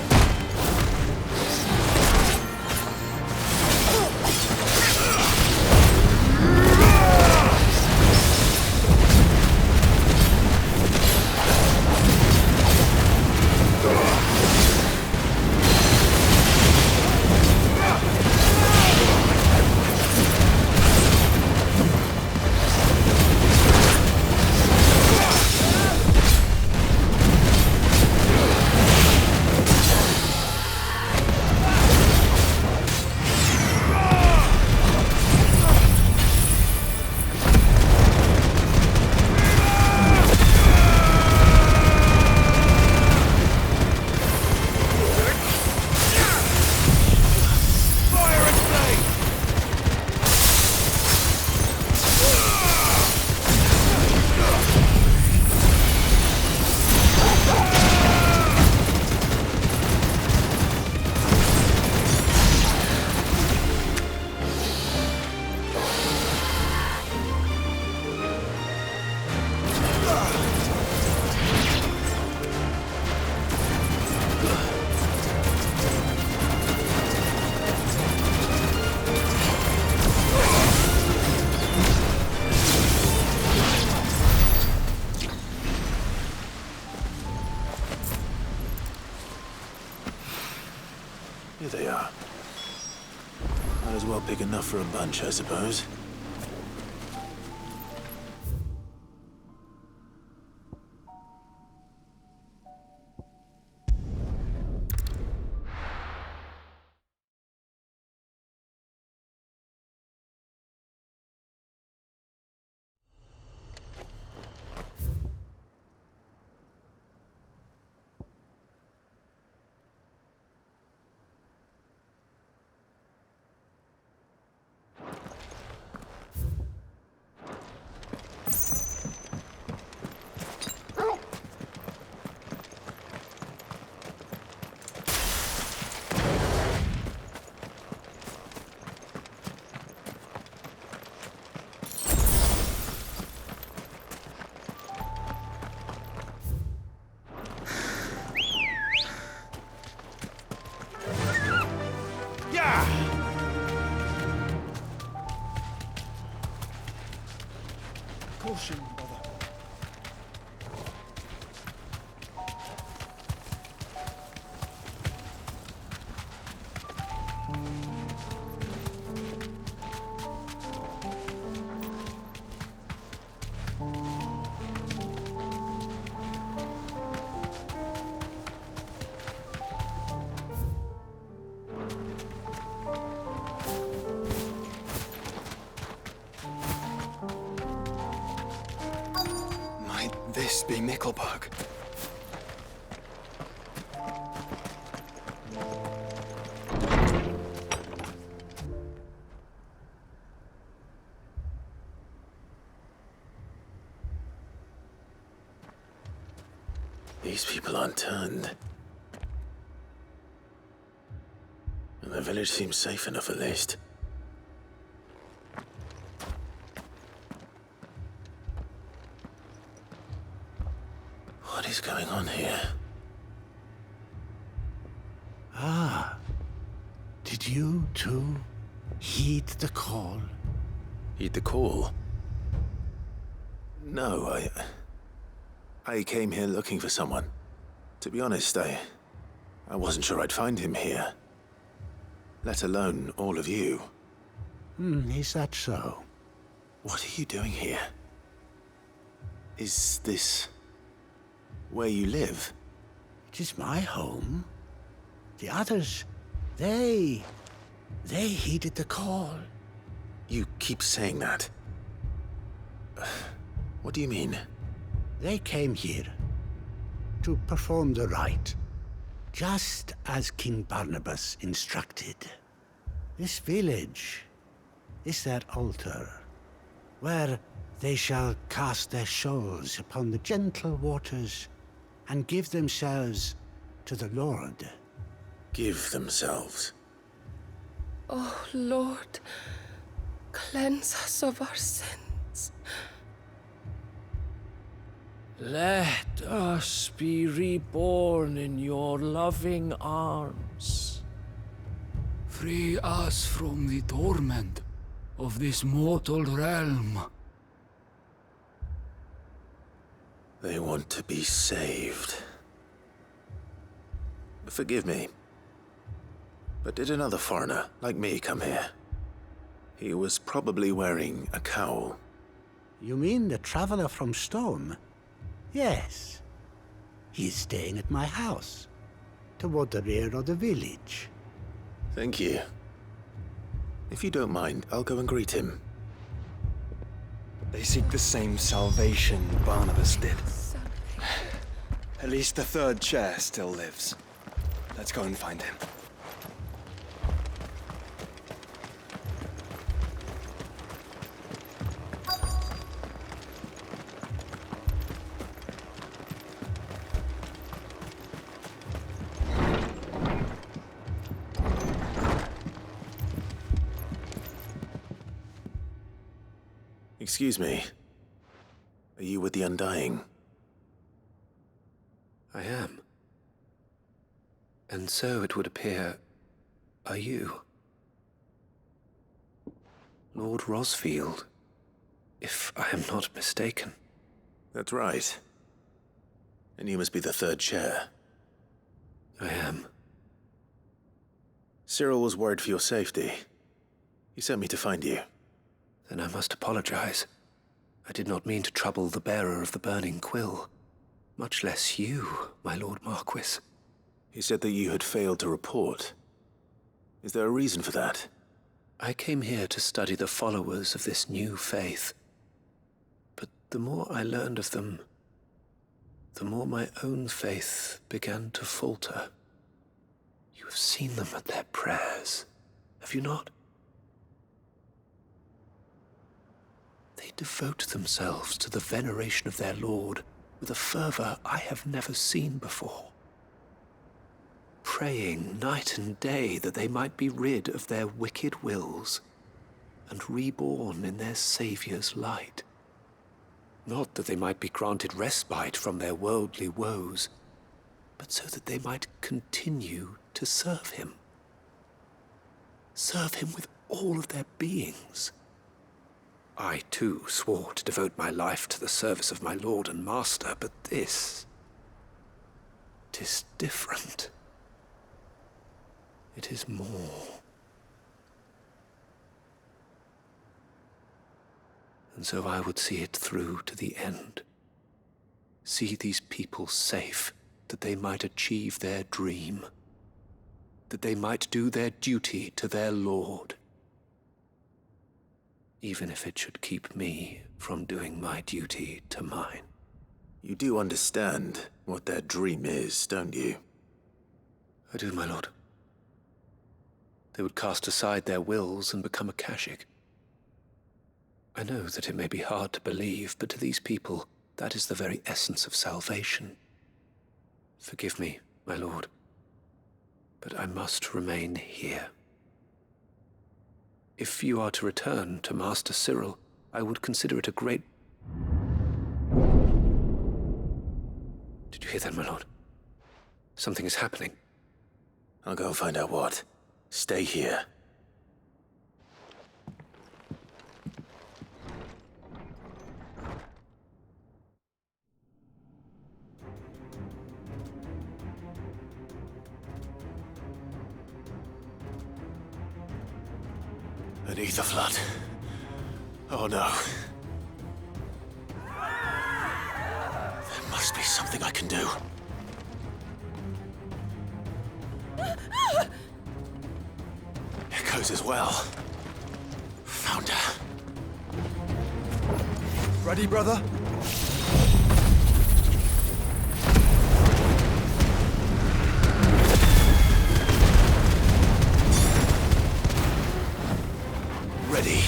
Speaker 6: Here they are. Might as well pick enough for a bunch, I suppose.
Speaker 9: Caution, brother.
Speaker 8: This be Mickelberg.
Speaker 6: These people aren't turned. And the village seems safe enough at least. What is going on here?
Speaker 16: Ah, did you too heed the call?
Speaker 6: Heed the call? No, I came here looking for someone. To be honest, I wasn't sure I'd find him here. Let alone all of you.
Speaker 16: Is that so?
Speaker 6: What are you doing here? Is this where you live?
Speaker 16: It is my home. The others, they heeded the call.
Speaker 6: You keep saying that. What do you mean?
Speaker 16: They came here to perform the rite, just as King Barnabas instructed. This village is their altar, where they shall cast their shoals upon the gentle waters and give themselves to the Lord.
Speaker 6: Give themselves?
Speaker 7: Oh, Lord, cleanse us of our sins.
Speaker 21: Let us be reborn in your loving arms.
Speaker 11: Free us from the torment of this mortal realm.
Speaker 6: They want to be saved. Forgive me, but did another foreigner like me come here? He was probably wearing a cowl.
Speaker 16: You mean the traveler from Storm? Yes. He's staying at my house, toward the rear of the village.
Speaker 6: Thank you. If you don't mind, I'll go and greet him.
Speaker 8: They seek the same salvation Barnabas did. At least the third chair still lives. Let's go and find him.
Speaker 6: Excuse me. Are you with the Undying?
Speaker 13: I am. And so it would appear, are you? Lord Rosfield, if I am not mistaken.
Speaker 6: That's right. And you must be the third chair.
Speaker 13: I am.
Speaker 6: Cyril was worried for your safety. He sent me to find you.
Speaker 13: Then I must apologize. I did not mean to trouble the bearer of the burning quill. Much less you, my Lord Marquis.
Speaker 6: He said that you had failed to report. Is there a reason for that?
Speaker 13: I came here to study the followers of this new faith. But the more I learned of them, the more my own faith began to falter. You have seen them at their prayers, have you not? They devote themselves to the veneration of their Lord with a fervor I have never seen before. Praying night and day that they might be rid of their wicked wills and reborn in their Saviour's light. Not that they might be granted respite from their worldly woes, but so that they might continue to serve him. Serve him with all of their beings. I, too, swore to devote my life to the service of my Lord and Master, but this... 'tis different. It is more. And so I would see it through to the end. See these people safe, that they might achieve their dream. That they might do their duty to their Lord. Even if it should keep me from doing my duty to mine.
Speaker 6: You do understand what their dream is, don't you?
Speaker 13: I do, my lord. They would cast aside their wills and become Akashic. I know that it may be hard to believe, but to these people, that is the very essence of salvation. Forgive me, my lord, but I must remain here. If you are to return to Master Cyril, I would consider it a great... Did you hear that, my lord? Something is happening.
Speaker 6: I'll go and find out what. Stay here. An ether flood. Oh no. There must be something I can do. Echoes as well. Found her.
Speaker 8: Ready, brother?
Speaker 6: Ready.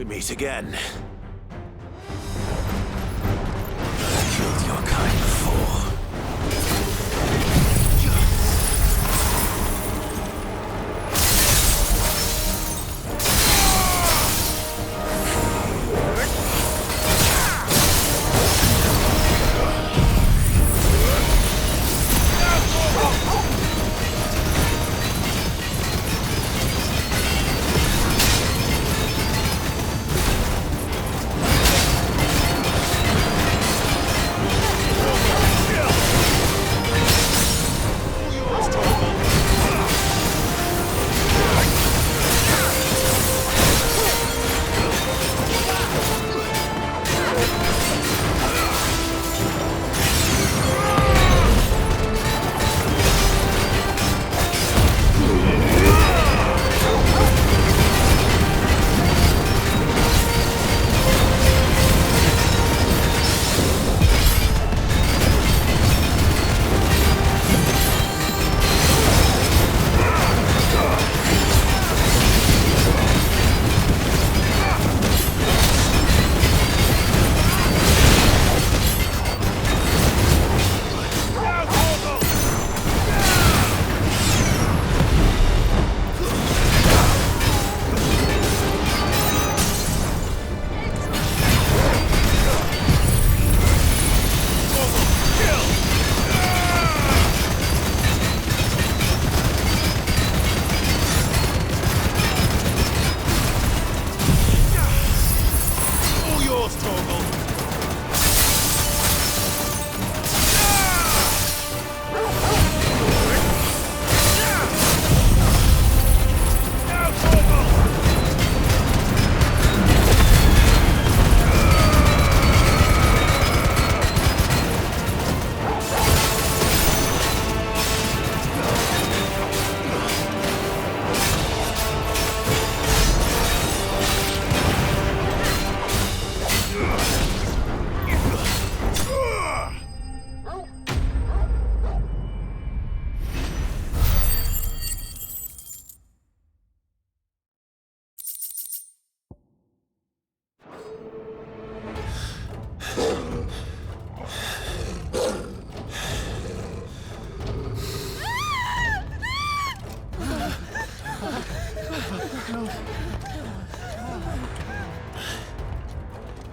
Speaker 6: We meet again. I've killed your kind before.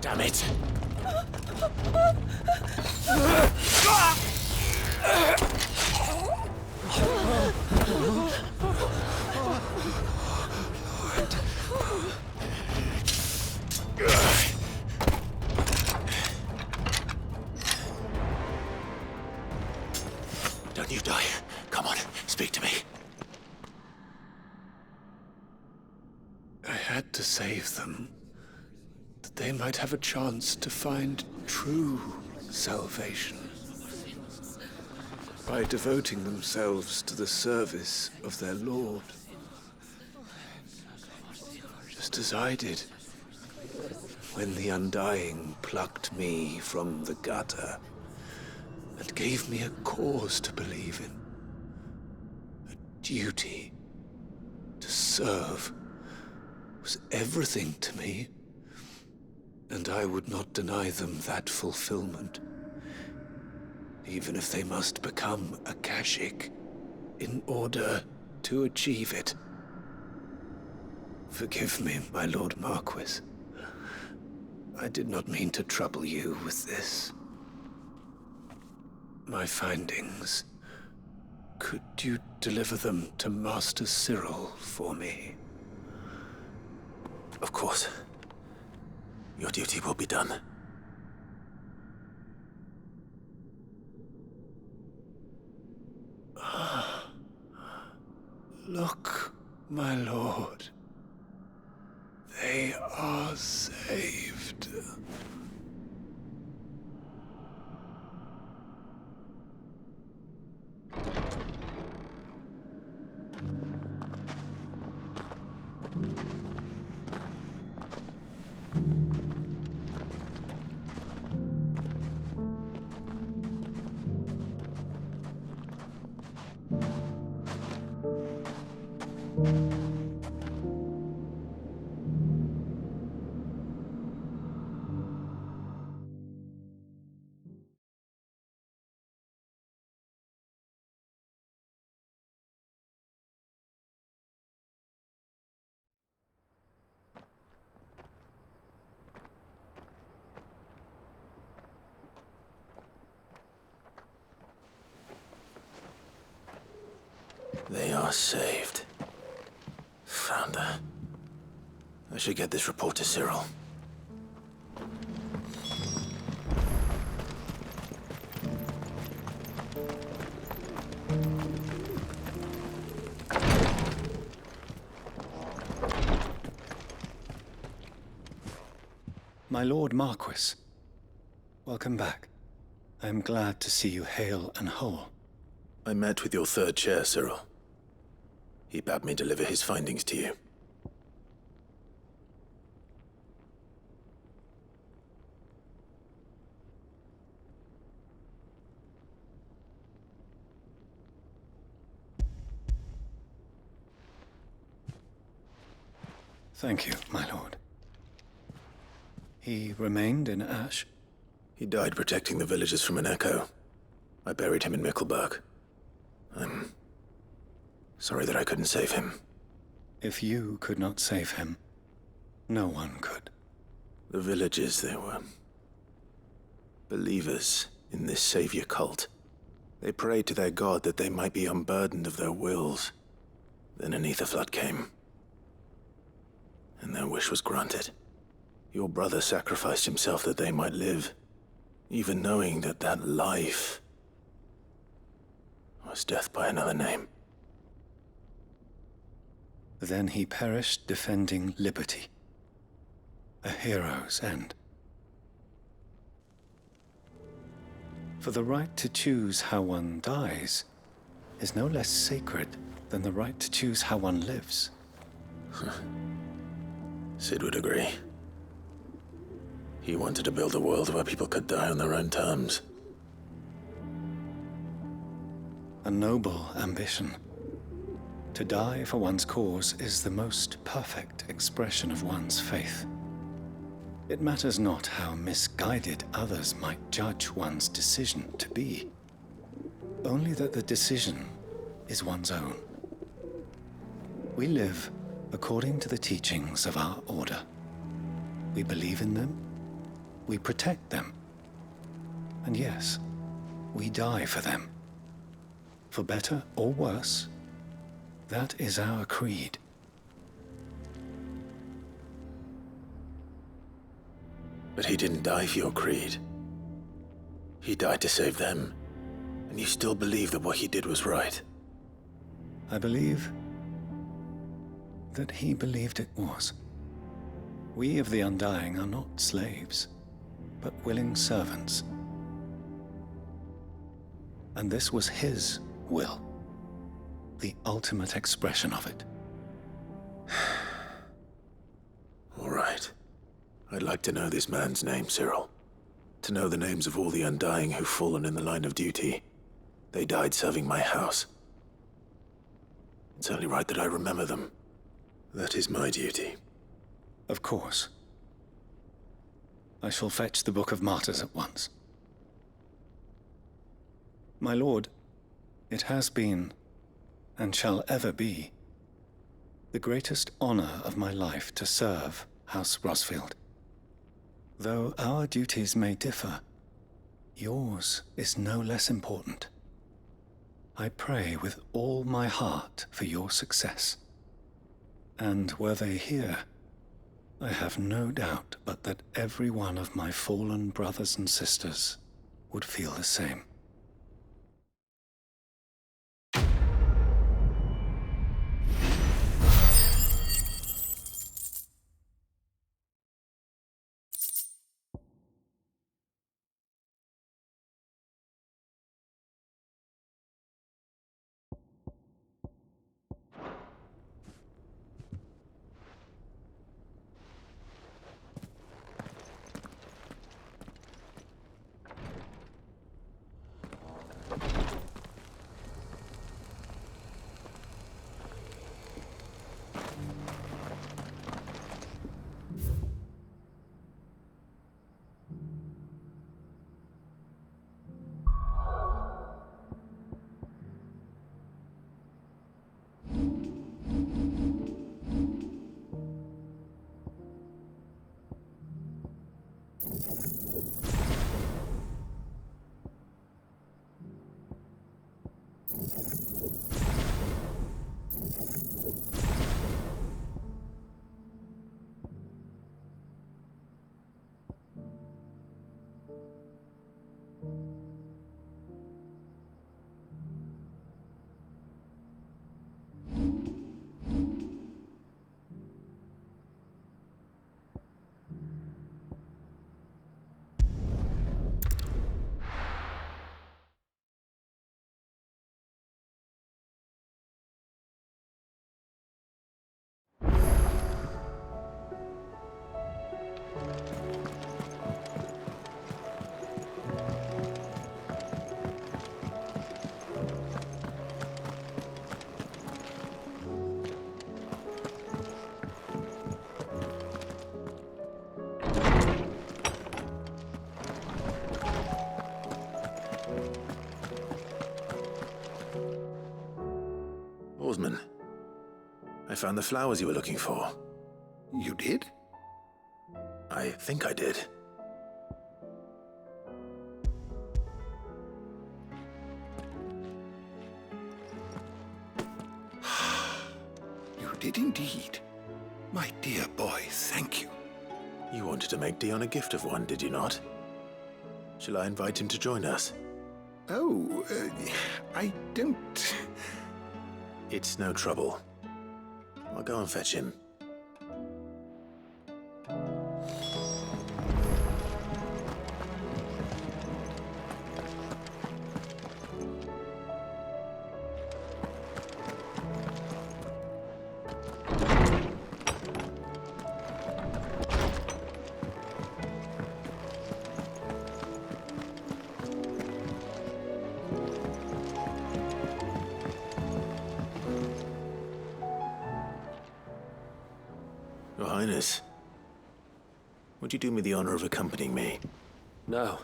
Speaker 6: Damn it!
Speaker 13: Don't you die. Come on, speak to me. I had to save them, that they might have a chance to find true salvation by devoting themselves to the service of their Lord. Just as I did when the Undying plucked me from the gutter and gave me a cause to believe in. A duty to serve was everything to me, and I would not deny them that fulfillment, even if they must become a Kashik in order to achieve it. Forgive me, my Lord Marquis. I did not mean to trouble you with this. My findings. Could you deliver them to Master Cyril for me?
Speaker 6: Of course. Your duty will be done.
Speaker 13: Look, my lord. They are saved.
Speaker 6: They are saved. Founder. I should get this report to Cyril.
Speaker 8: My Lord Marquis, welcome back. I am glad to see you hale and whole.
Speaker 6: I met with your third chair, Cyril. He bade me deliver his findings to you.
Speaker 8: Thank you, my lord. He remained in Ash?
Speaker 6: He died protecting the villagers from an echo. I buried him in Mickelberg. I'm sorry that I couldn't save him.
Speaker 8: If you could not save him, no one could.
Speaker 6: The villagers, they were believers in this savior cult. They prayed to their god that they might be unburdened of their wills. Then an ether flood came, and their wish was granted. Your brother sacrificed himself that they might live, even knowing that that life was death by another name.
Speaker 8: Then he perished defending liberty. A hero's end. For the right to choose how one dies is no less sacred than the right to choose how one lives.
Speaker 6: Sid would agree. He wanted to build a world where people could die on their own terms.
Speaker 8: A noble ambition. To die for one's cause is the most perfect expression of one's faith. It matters not how misguided others might judge one's decision to be, only that the decision is one's own. We live according to the teachings of our order. We believe in them, we protect them, and yes, we die for them. For better or worse, that is our creed.
Speaker 6: But he didn't die for your creed. He died to save them, and you still believe that what he did was right.
Speaker 8: I believe that he believed it was. We of the Undying are not slaves, but willing servants. And this was his will, the ultimate expression of it.
Speaker 6: All right. I'd like to know this man's name, Cyril. To know the names of all the Undying who've fallen in the line of duty. They died serving my house. It's only right that I remember them. That is my duty.
Speaker 8: Of course. I shall fetch the Book of Martyrs at once. My lord, it has been, and shall ever be, the greatest honor of my life to serve House Rosfield. Though our duties may differ, yours is no less important. I pray with all my heart for your success. And were they here, I have no doubt but that every one of my fallen brothers and sisters would feel the same.
Speaker 6: Oarsman, I found the flowers you were looking for.
Speaker 3: You did?
Speaker 6: I think I did.
Speaker 3: You did indeed. My dear boy, thank you.
Speaker 6: You wanted to make Dion a gift of one, did you not? Shall I invite him to join us?
Speaker 3: Oh, I don't...
Speaker 6: It's no trouble. I'll go and fetch him. Your Highness, would you do me the honor of accompanying me?
Speaker 13: Now.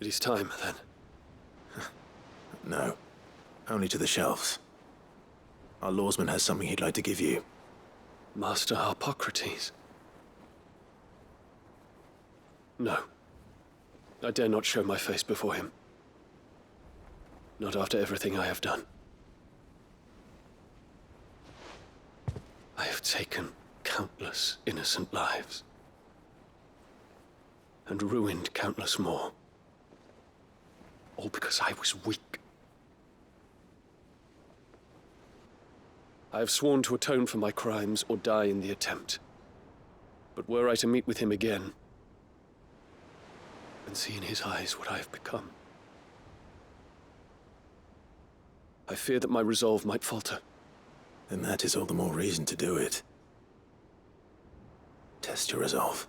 Speaker 13: It is time, then.
Speaker 6: No, only to the shelves. Our lawsman has something he'd like to give you.
Speaker 13: Master Harpocrates. No. I dare not show my face before him. Not after everything I have done. I have taken countless innocent lives. And ruined countless more. All because I was weak. I have sworn to atone for my crimes or die in the attempt. But were I to meet with him again, and see in his eyes what I have become, I fear that my resolve might falter.
Speaker 6: Then that is all the more reason to do it. Test your resolve.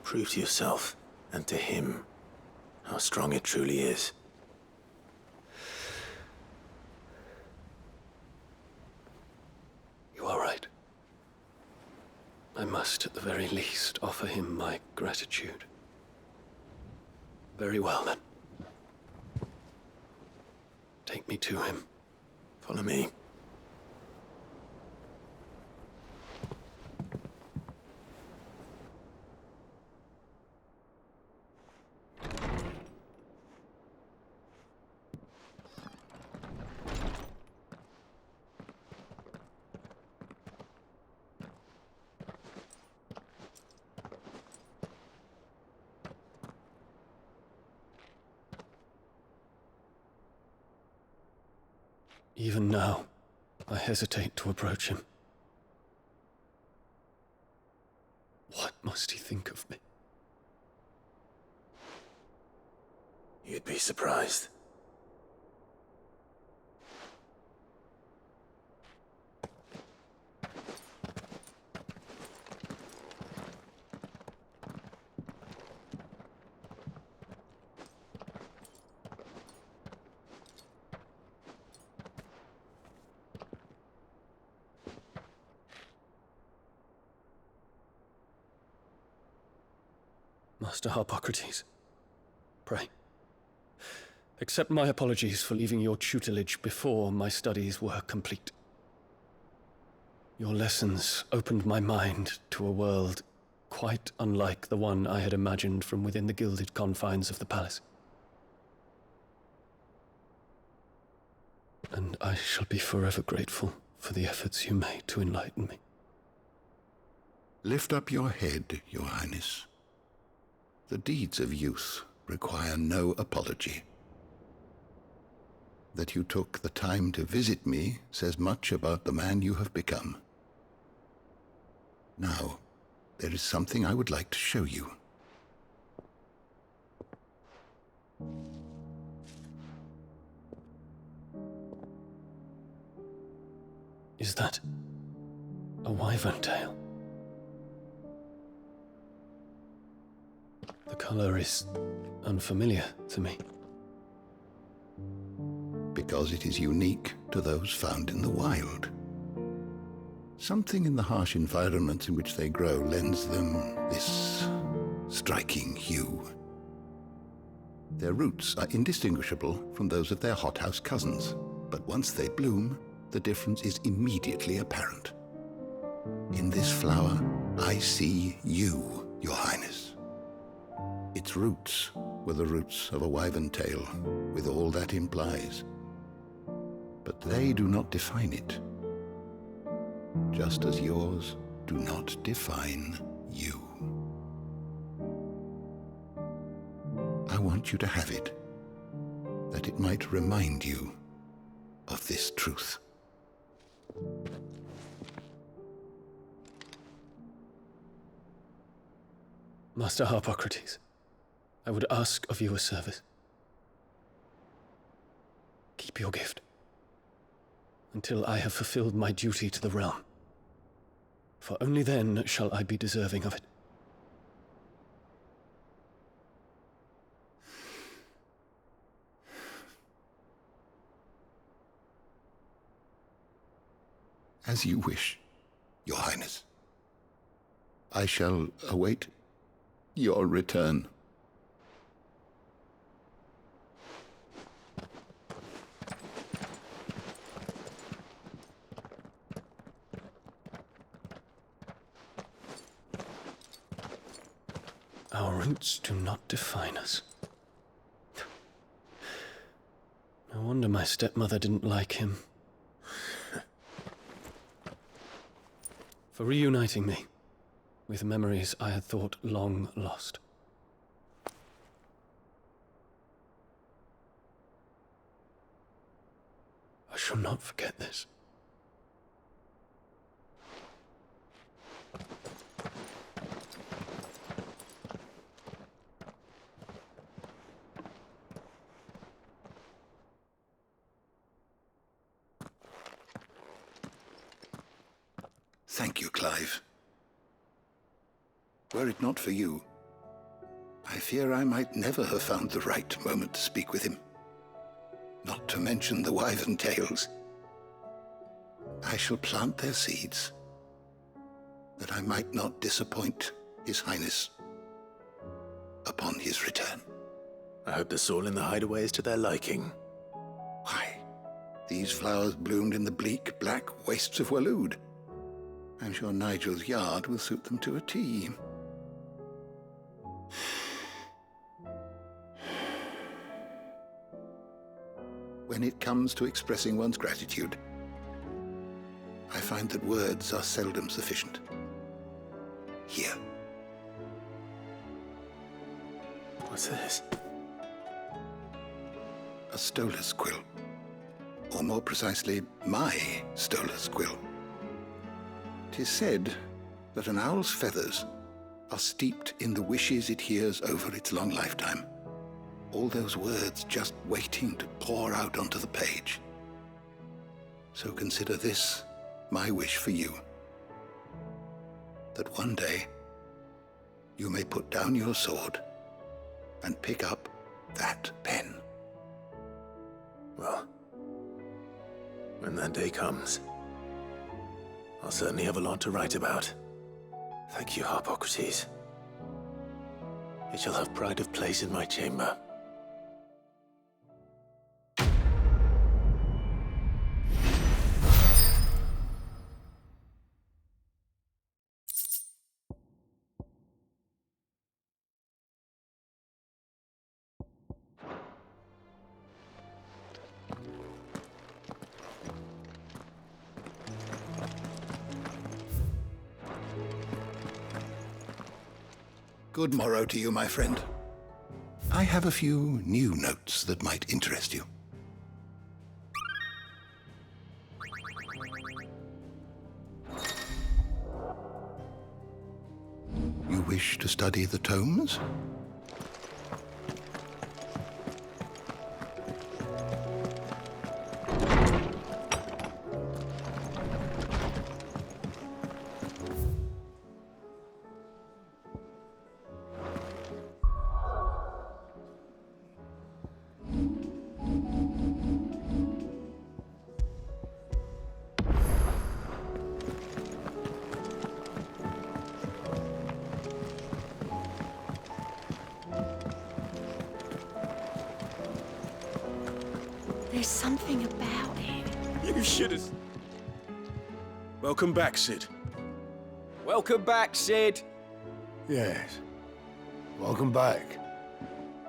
Speaker 6: Prove to yourself and to him how strong it truly is.
Speaker 13: You are right. I must, at the very least, offer him my gratitude. Very well, then. Take me to him.
Speaker 6: Follow me.
Speaker 13: Even now, I hesitate to approach him. What must he think of me?
Speaker 6: You'd be surprised.
Speaker 13: Master Harpocrates, pray, accept my apologies for leaving your tutelage before my studies were complete. Your lessons opened my mind to a world quite unlike the one I had imagined from within the gilded confines of the palace. And I shall be forever grateful for the efforts you made to enlighten me.
Speaker 3: Lift up your head, Your Highness. The deeds of youth require no apology. That you took the time to visit me says much about the man you have become. Now, there is something I would like to show you.
Speaker 8: Is that a wyvern tail? The color is unfamiliar to me.
Speaker 3: Because it is unique to those found in the wild. Something in the harsh environments in which they grow lends them this striking hue. Their roots are indistinguishable from those of their hothouse cousins, but once they bloom, the difference is immediately apparent. In this flower, I see you, Your Highness. Its roots were the roots of a wyvern tail, with all that implies. But they do not define it, just as yours do not define you. I want you to have it, that it might remind you of this truth.
Speaker 8: Master Harpocrates, I would ask of you a service. Keep your gift until I have fulfilled my duty to the realm, for only then shall I be deserving of it.
Speaker 3: As you wish, Your Highness. I shall await your return.
Speaker 8: Our roots do not define us. No wonder my stepmother didn't like him. For reuniting me with memories I had thought long lost. I shall not forget this.
Speaker 3: Thank you, Clive. Were it not for you, I fear I might never have found the right moment to speak with him. Not to mention the wyvern tales. I shall plant their seeds, that I might not disappoint His Highness upon his return.
Speaker 6: I hope the soil in the hideaway is to their liking.
Speaker 3: Why, these flowers bloomed in the bleak, black wastes of Waloed. I'm sure Nigel's yard will suit them to a T. When it comes to expressing one's gratitude, I find that words are seldom sufficient. Here.
Speaker 6: What's this?
Speaker 3: A stolas quill. Or more precisely, my stolas quill. 'Tis said that an owl's feathers are steeped in the wishes it hears over its long lifetime. All those words just waiting to pour out onto the page. So consider this my wish for you. That one day you may put down your sword and pick up that pen.
Speaker 6: Well, when that day comes, I'll certainly have a lot to write about. Thank you, Harpocrates. It shall have pride of place in my chamber.
Speaker 3: Good morrow to you, my friend. I have a few new notes that might interest you. You wish to study the tomes?
Speaker 12: There's something about it.
Speaker 4: You should have...
Speaker 1: Welcome back, Sid.
Speaker 4: Welcome back, Sid.
Speaker 15: Yes. Welcome back.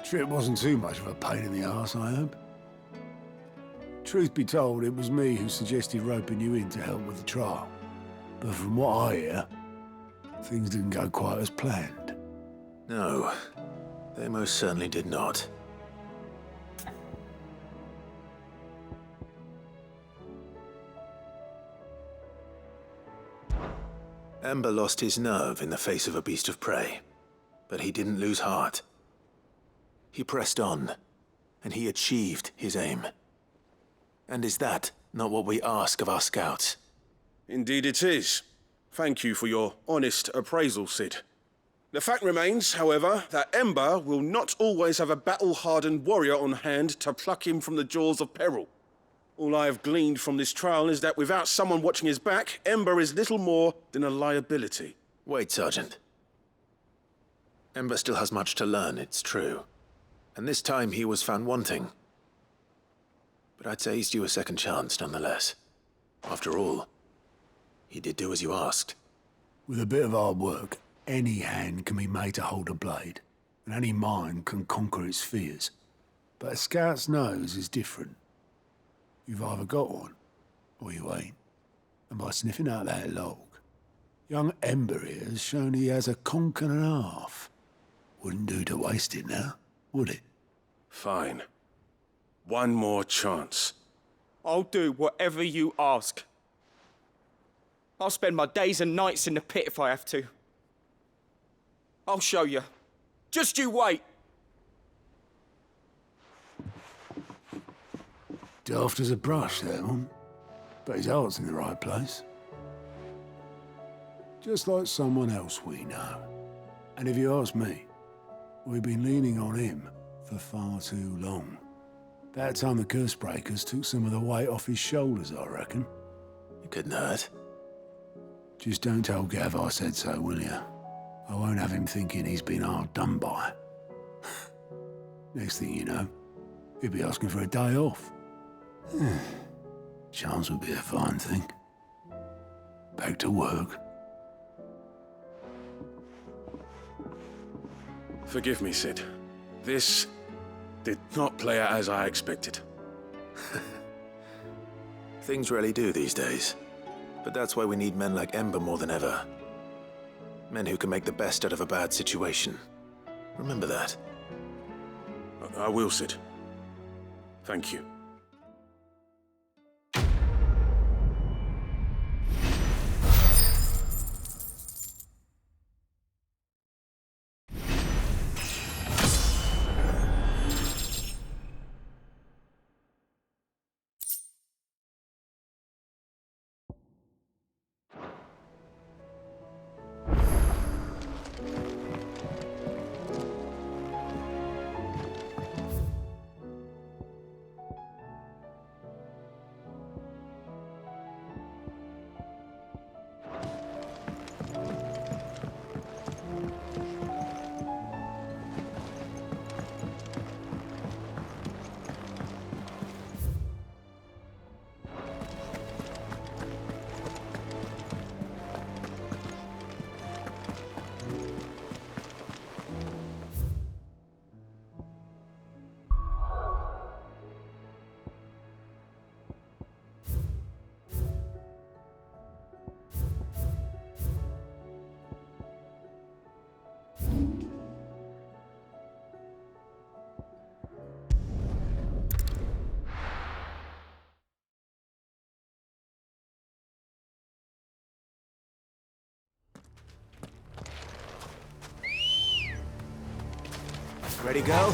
Speaker 15: Trip wasn't too much of a pain in the arse, I hope. Truth be told, it was me who suggested roping you in to help with the trial. But from what I hear, things didn't go quite as planned.
Speaker 6: No, they most certainly did not. Ember lost his nerve in the face of a beast of prey, but he didn't lose heart. He pressed on, and he achieved his aim. And is that not what we ask of our scouts?
Speaker 1: Indeed it is. Thank you for your honest appraisal, Sid. The fact remains, however, that Ember will not always have a battle-hardened warrior on hand to pluck him from the jaws of peril. All I have gleaned from this trial is that without someone watching his back, Ember is little more than a liability.
Speaker 6: Wait, Sergeant. Ember still has much to learn, it's true. And this time he was found wanting. But I'd say he's due a second chance, nonetheless. After all, he did do as you asked.
Speaker 15: With a bit of hard work, any hand can be made to hold a blade, and any mind can conquer its fears. But a scout's nose is different. You've either got one, or you ain't. And by sniffing out that log, young Ember here has shown he has a conch and a half. Wouldn't do to waste it now, would it?
Speaker 1: Fine. One more chance.
Speaker 4: I'll do whatever you ask. I'll spend my days and nights in the pit if I have to. I'll show you. Just you wait.
Speaker 15: Daft as a brush, that one. But his heart's in the right place. Just like someone else we know. And if you ask me, we've been leaning on him for far too long. That time the Cursebreakers took some of the weight off his shoulders, I reckon.
Speaker 6: It couldn't hurt.
Speaker 15: Just don't tell Gav I said so, will you? I won't have him thinking he's been hard done by. Next thing you know, he'll be asking for a day off. Chance would be a fine thing. Back to work.
Speaker 1: Forgive me, Sid. This did not play out as I expected.
Speaker 6: Things really do these days. But that's why we need men like Ember more than ever. Men who can make the best out of a bad situation. Remember that.
Speaker 1: I will, Sid. Thank you.
Speaker 4: Ready, go?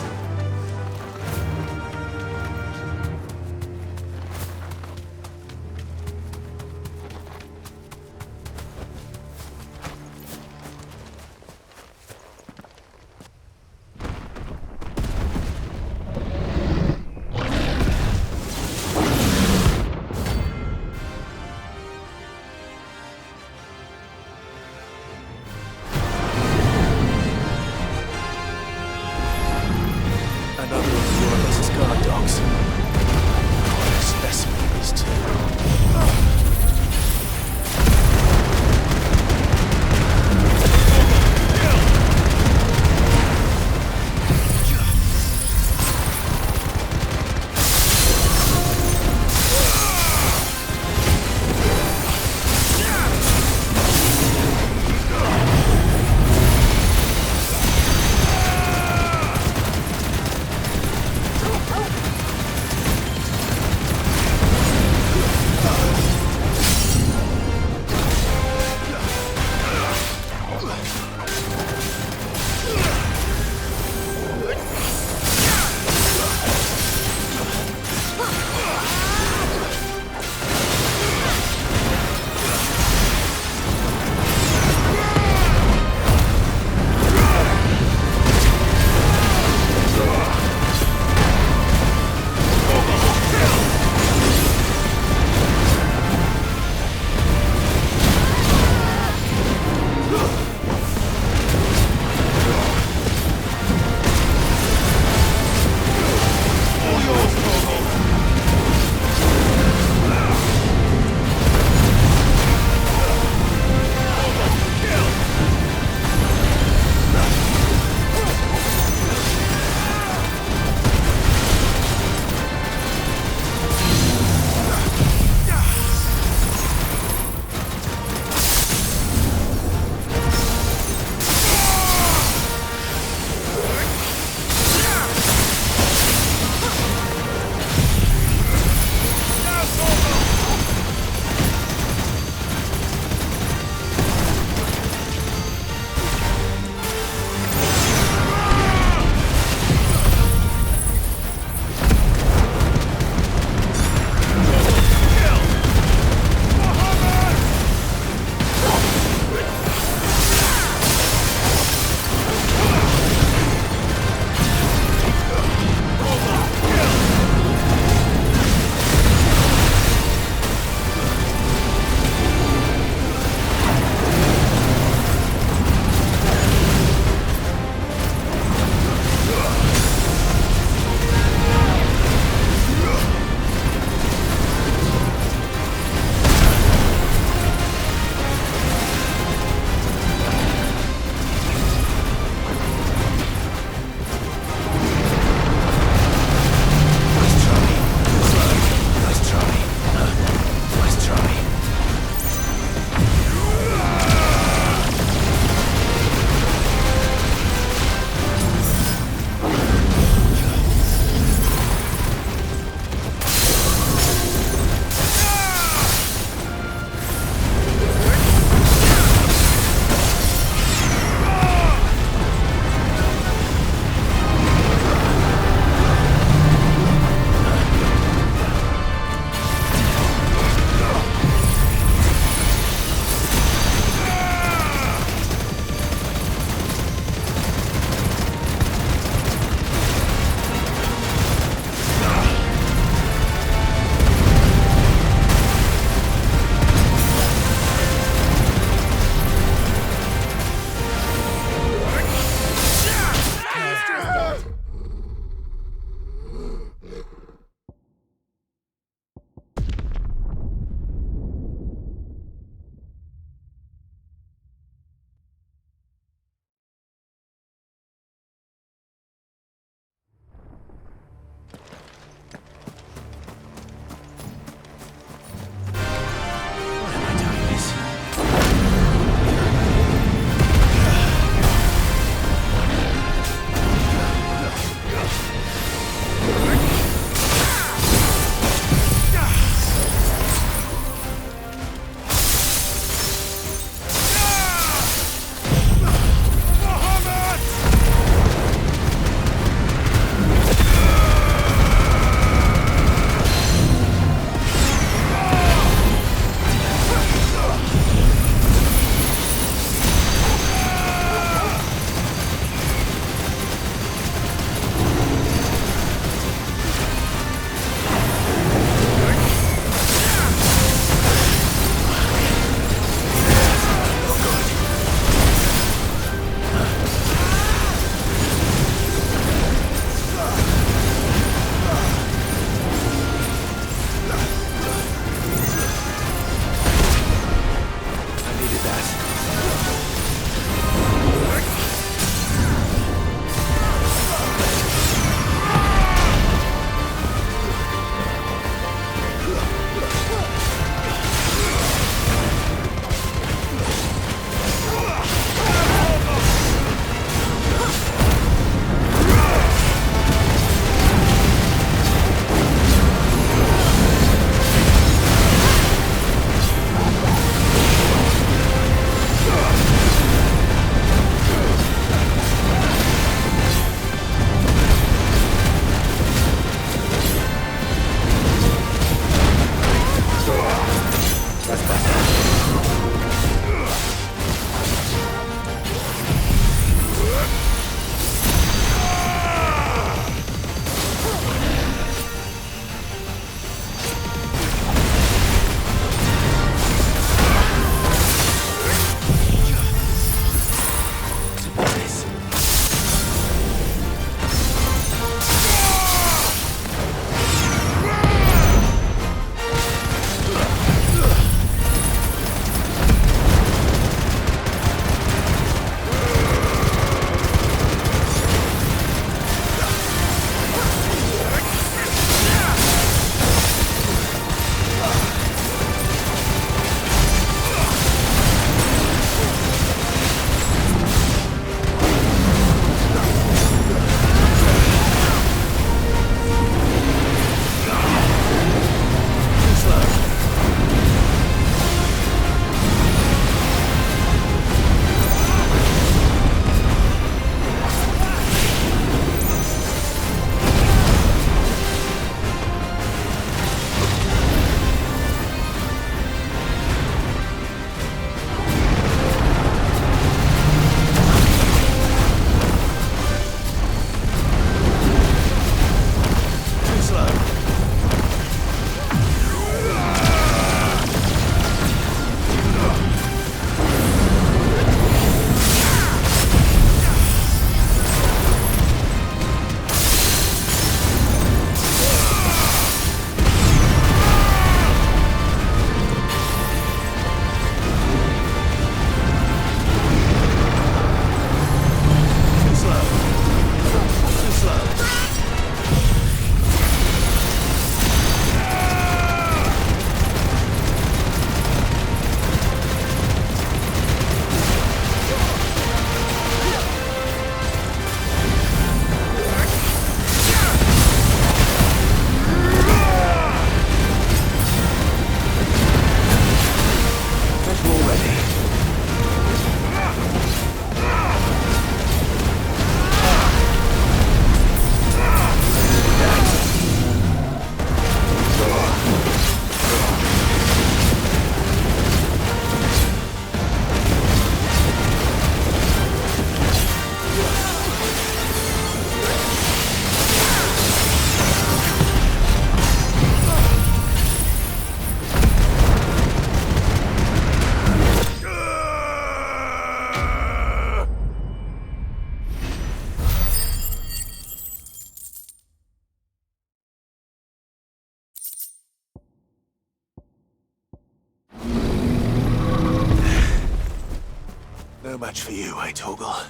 Speaker 6: No match for you, eh, Torgal?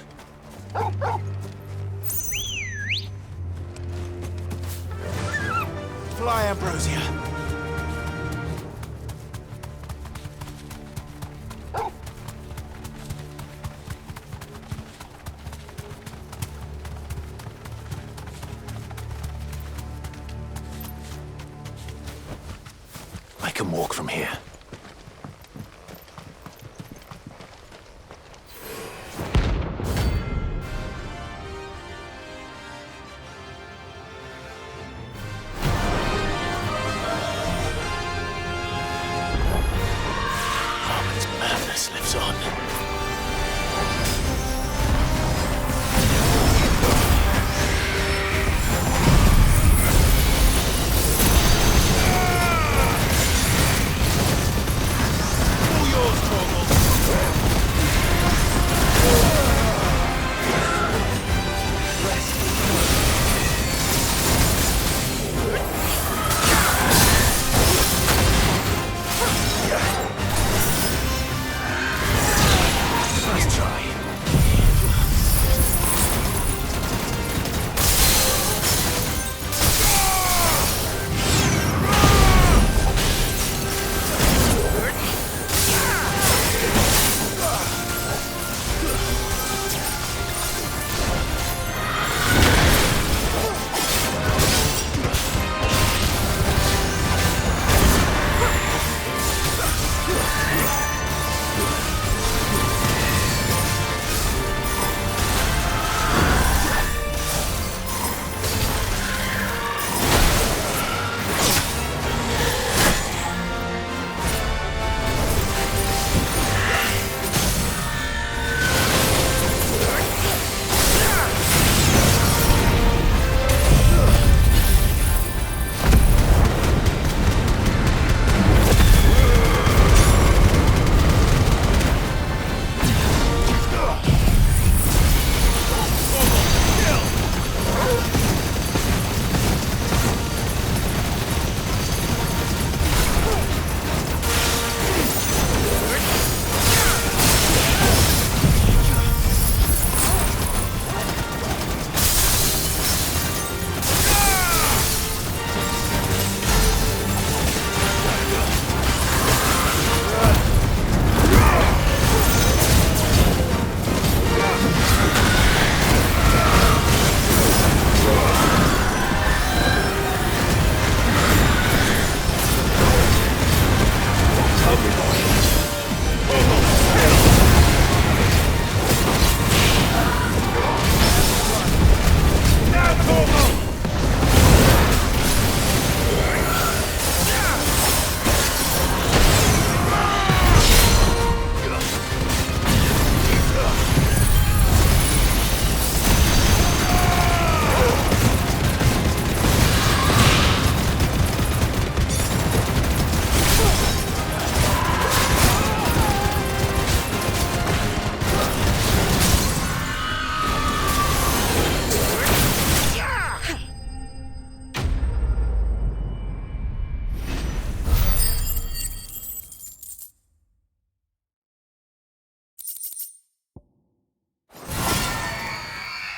Speaker 6: Fly, Ambrosia. I can walk from here. Roman's madness lives on. Nice try.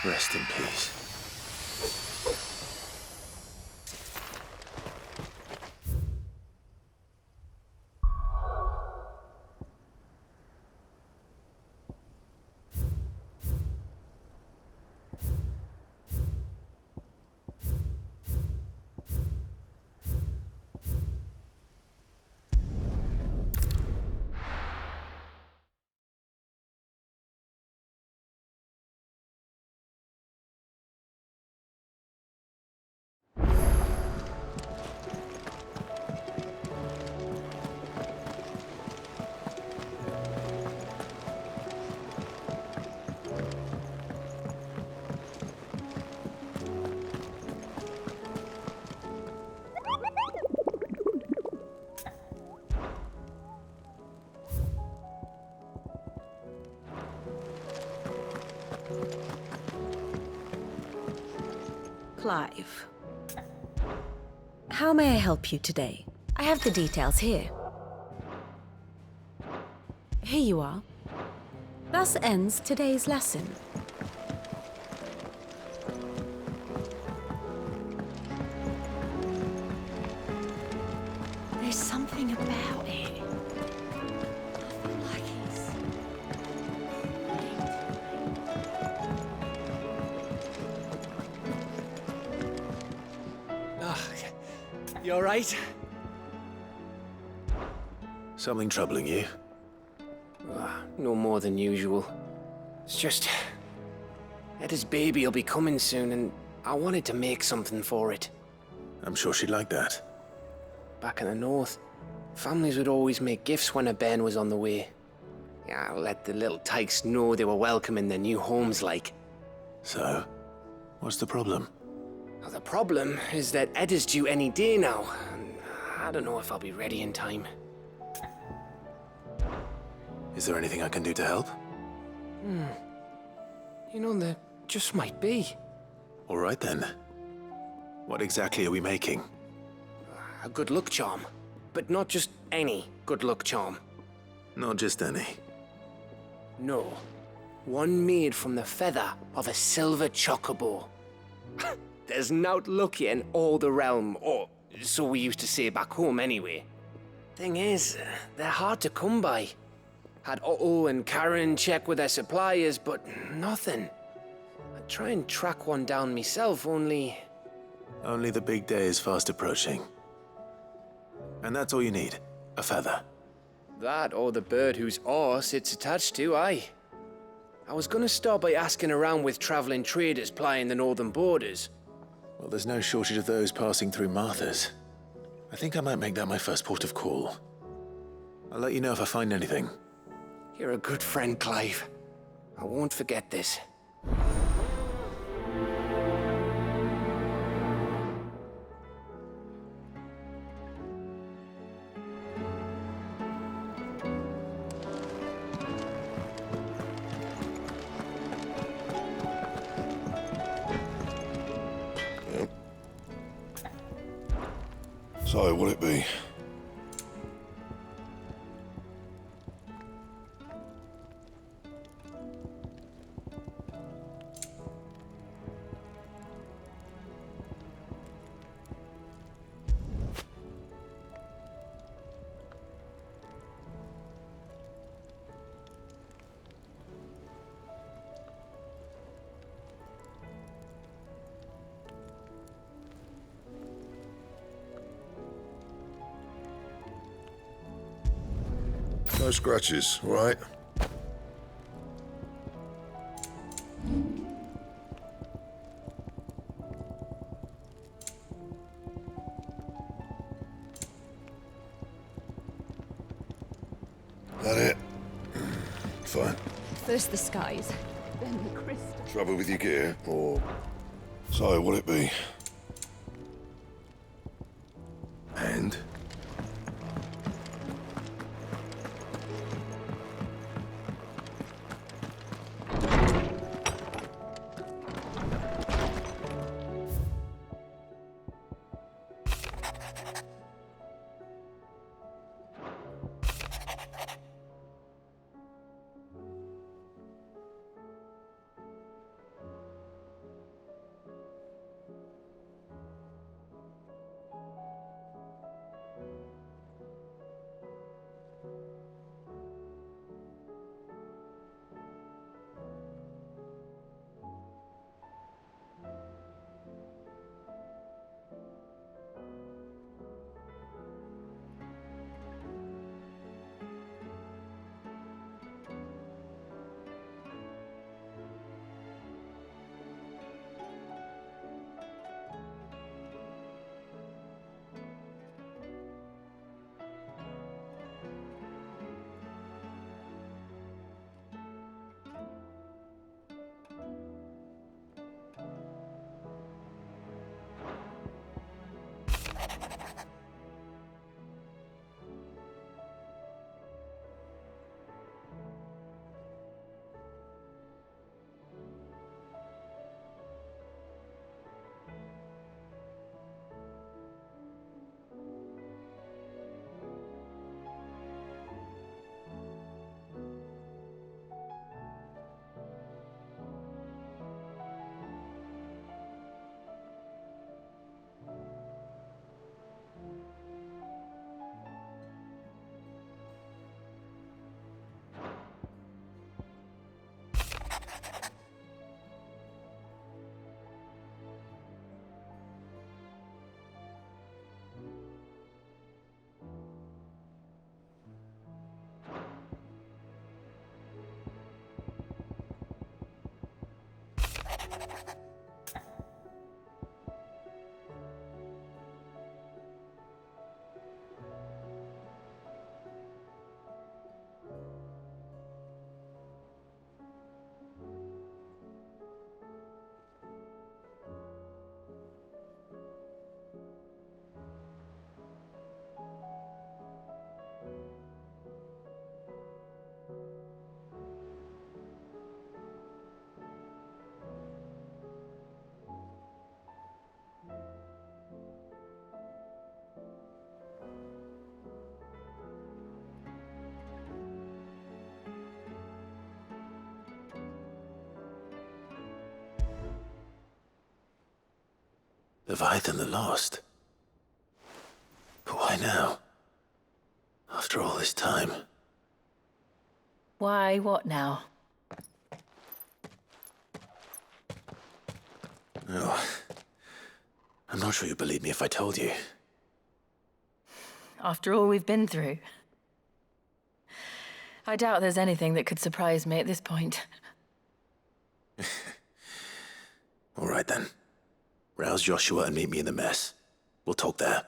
Speaker 6: Rest in peace.
Speaker 12: Clive. How may I help you today? I have the details here. Here you are. Thus ends today's lesson.
Speaker 7: There's something about it. I feel like he's...
Speaker 4: You alright?
Speaker 6: Something troubling you?
Speaker 18: No more than usual. It's just... Etta's baby will be coming soon, and I wanted to make something for it.
Speaker 6: I'm sure she'd like that.
Speaker 18: Back in the north, families would always make gifts when a bairn was on the way. Yeah, let the little tykes know they were welcome in their new homes, like.
Speaker 6: So, what's the problem?
Speaker 18: Well, the problem is that Etta's due any day now, and I don't know if I'll be ready in time.
Speaker 6: Is there anything I can do to help?
Speaker 18: You know, there just might be.
Speaker 6: All right then. What exactly are we making?
Speaker 18: A good luck charm. But not just any good luck charm.
Speaker 6: Not just any.
Speaker 18: No. One made from the feather of a silver chocobo. There's naught lucky in all the realm, or so we used to say back home anyway. Thing is, they're hard to come by. Had Otto and Karen check with their suppliers, but nothing. I'd try and track one down myself, only...
Speaker 6: Only the big day is fast approaching. And that's all you need, a feather.
Speaker 18: That or the bird whose horse it's attached to, aye. I was gonna start by asking around with traveling traders plying the northern borders.
Speaker 6: Well, there's no shortage of those passing through Martha's. I think I might make that my first port of call. I'll let you know if I find anything.
Speaker 18: You're a good friend, Clive. I won't forget this.
Speaker 22: So, what'll it be? No scratches, all right? That it? Fine.
Speaker 7: First the skies, then the crystal.
Speaker 22: Trouble with your gear, or... So, what'll it be? And?
Speaker 6: Leviathan the Lost. But why now? After all this time.
Speaker 14: Why, what now?
Speaker 6: Oh, I'm not sure you'd believe me if I told you.
Speaker 14: After all we've been through. I doubt there's anything that could surprise me at this point.
Speaker 6: All right then. Rouse Joshua and meet me in the mess. We'll talk there.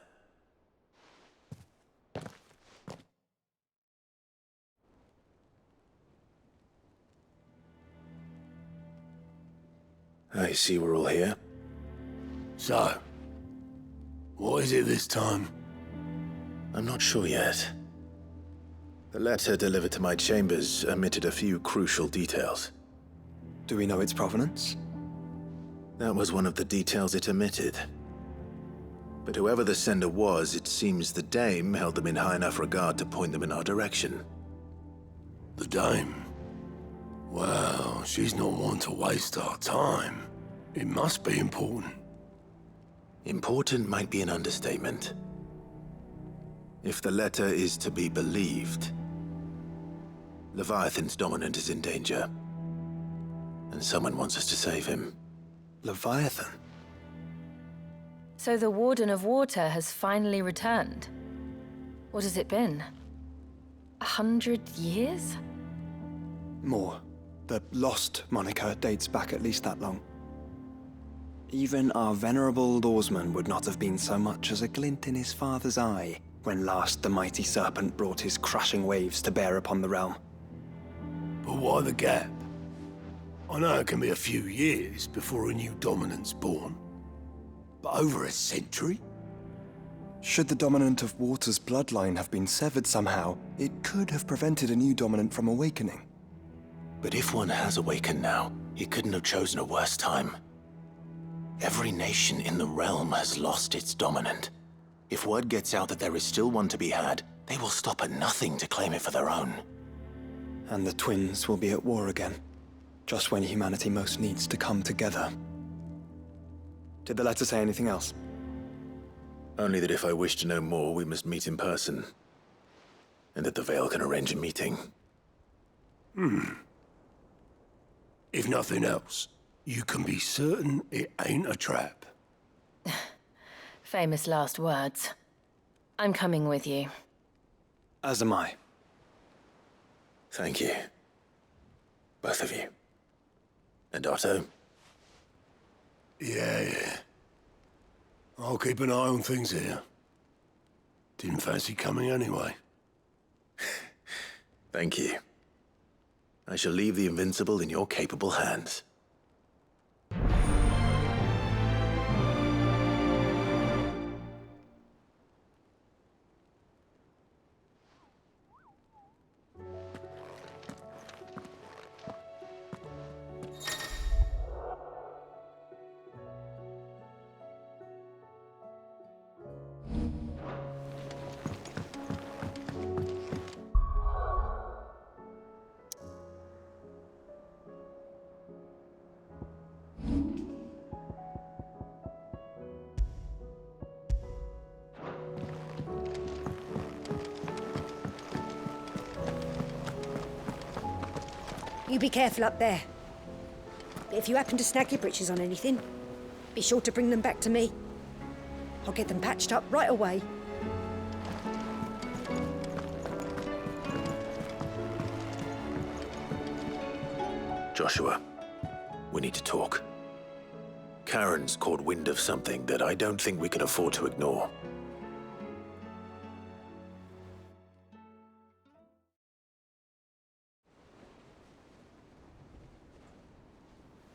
Speaker 6: I see we're all here.
Speaker 22: So, what is it this time?
Speaker 6: I'm not sure yet. The letter delivered to my chambers omitted a few crucial details.
Speaker 5: Do we know its provenance?
Speaker 6: That was one of the details it omitted. But whoever the sender was, it seems the Dame held them in high enough regard to point them in our direction.
Speaker 22: The Dame? Well, she's not one to waste our time. It must be important.
Speaker 6: Important might be an understatement. If the letter is to be believed, Leviathan's dominant is in danger. And someone wants us to save him.
Speaker 5: Leviathan?
Speaker 14: So the Warden of Water has finally returned. What has it been? 100 years?
Speaker 5: More. The Lost moniker dates back at least that long. Even our venerable lawsman would not have been so much as a glint in his father's eye when last the mighty serpent brought his crushing waves to bear upon the realm.
Speaker 22: But why the gap? I know it can be a few years before a new dominant's born. But over a century?
Speaker 5: Should the dominant of Water's bloodline have been severed somehow, it could have prevented a new dominant from awakening.
Speaker 6: But if one has awakened now, he couldn't have chosen a worse time. Every nation in the realm has lost its dominant. If word gets out that there is still one to be had, they will stop at nothing to claim it for their own.
Speaker 5: And the twins will be at war again, just when humanity most needs to come together. Did the letter say anything else?
Speaker 6: Only that if I wish to know more, we must meet in person. And that the Veil can arrange a meeting.
Speaker 22: If nothing else, you can be certain it ain't a trap.
Speaker 14: Famous last words. I'm coming with you.
Speaker 5: As am I.
Speaker 6: Thank you. Both of you. And Otto?
Speaker 22: Yeah. I'll keep an eye on things here. Didn't fancy coming anyway.
Speaker 6: Thank you. I shall leave the Invincible in your capable hands.
Speaker 20: You be careful up there. If you happen to snag your britches on anything, be sure to bring them back to me. I'll get them patched up right away.
Speaker 6: Joshua, we need to talk. Karen's caught wind of something that I don't think we can afford to ignore.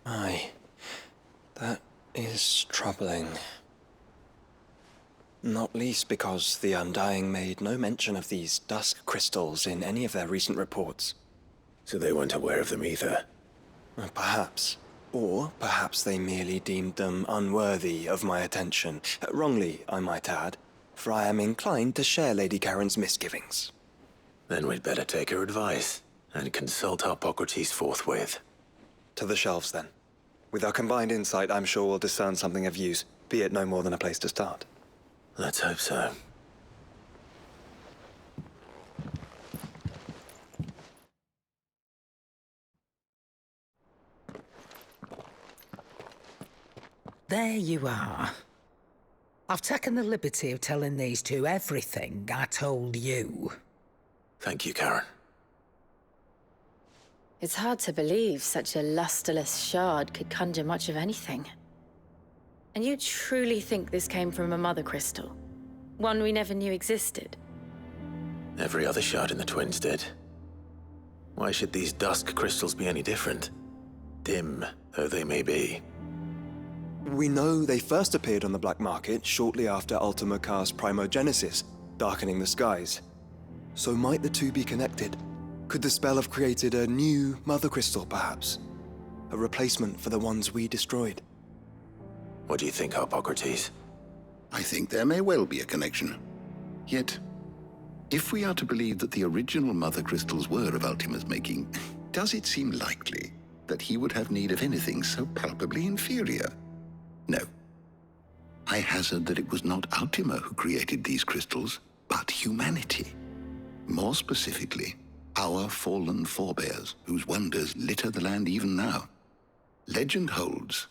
Speaker 5: Aye. That is troubling. Not least because the Undying made no mention of these dusk crystals in any of their recent reports.
Speaker 6: So they weren't aware of them either?
Speaker 5: Perhaps. Or perhaps they merely deemed them unworthy of my attention. Wrongly, I might add, for I am inclined to share Lady Karen's misgivings.
Speaker 6: Then we'd better take her advice and consult Hippocrates forthwith.
Speaker 5: To the shelves, then. With our combined insight, I'm sure we'll discern something of use. be it no more than a place to start.
Speaker 6: Let's hope so.
Speaker 19: There you are. I've taken the liberty of telling these two everything I told you.
Speaker 6: Thank you, Karen.
Speaker 12: It's hard to believe such a lusterless shard could conjure much of anything. And you truly think this came from a mother crystal? One we never knew existed?
Speaker 6: Every other shard in the Twins did. Why should these dusk crystals be any different? Dim though they may be.
Speaker 5: We know they first appeared on the black market shortly after Ultima Car's primogenesis, darkening the skies. So might the two be connected? Could the spell have created a new mother crystal, perhaps? A replacement for the ones we destroyed?
Speaker 6: What do you think, Hippocrates?
Speaker 3: I think there may well be a connection. Yet, if we are to believe that the original mother crystals were of Ultima's making, does it seem likely that he would have need of anything so palpably inferior? No. I hazard that it was not Ultima who created these crystals, but humanity. More specifically, our fallen forebears, whose wonders litter the land even now. Legend holds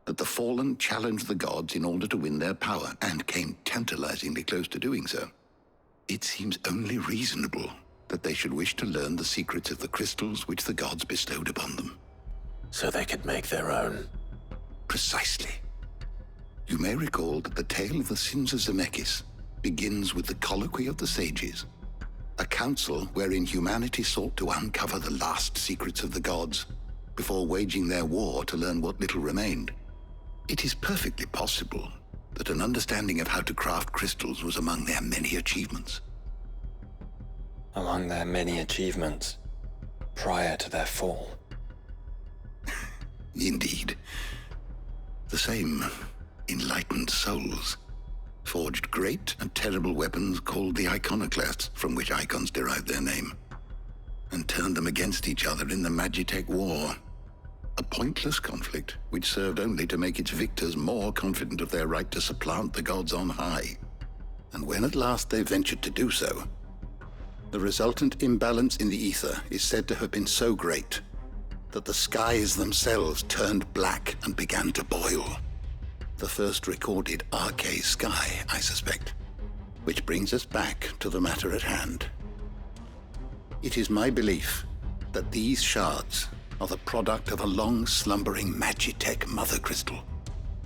Speaker 3: that the fallen challenged the gods in order to win their power, and came tantalizingly close to doing so. It seems only reasonable that they should wish to learn the secrets of the crystals which the gods bestowed upon them.
Speaker 6: So they could make their own.
Speaker 3: Precisely. You may recall that the tale of the sins of Zemeckis begins with the colloquy of the sages, a council wherein humanity sought to uncover the last secrets of the gods before waging their war to learn what little remained. It is perfectly possible that an understanding of how to craft crystals was among their many achievements.
Speaker 5: Among their many achievements, prior to their fall.
Speaker 3: Indeed. The same enlightened souls forged great and terrible weapons called the iconoclasts, from which icons derive their name, and turned them against each other in the Magitech War. A pointless conflict which served only to make its victors more confident of their right to supplant the gods on high. And when at last they ventured to do so, the resultant imbalance in the ether is said to have been so great that the skies themselves turned black and began to boil. The first recorded arcane sky, I suspect. Which brings us back to the matter at hand. It is my belief that these shards are the product of a long-slumbering Magitech mother crystal,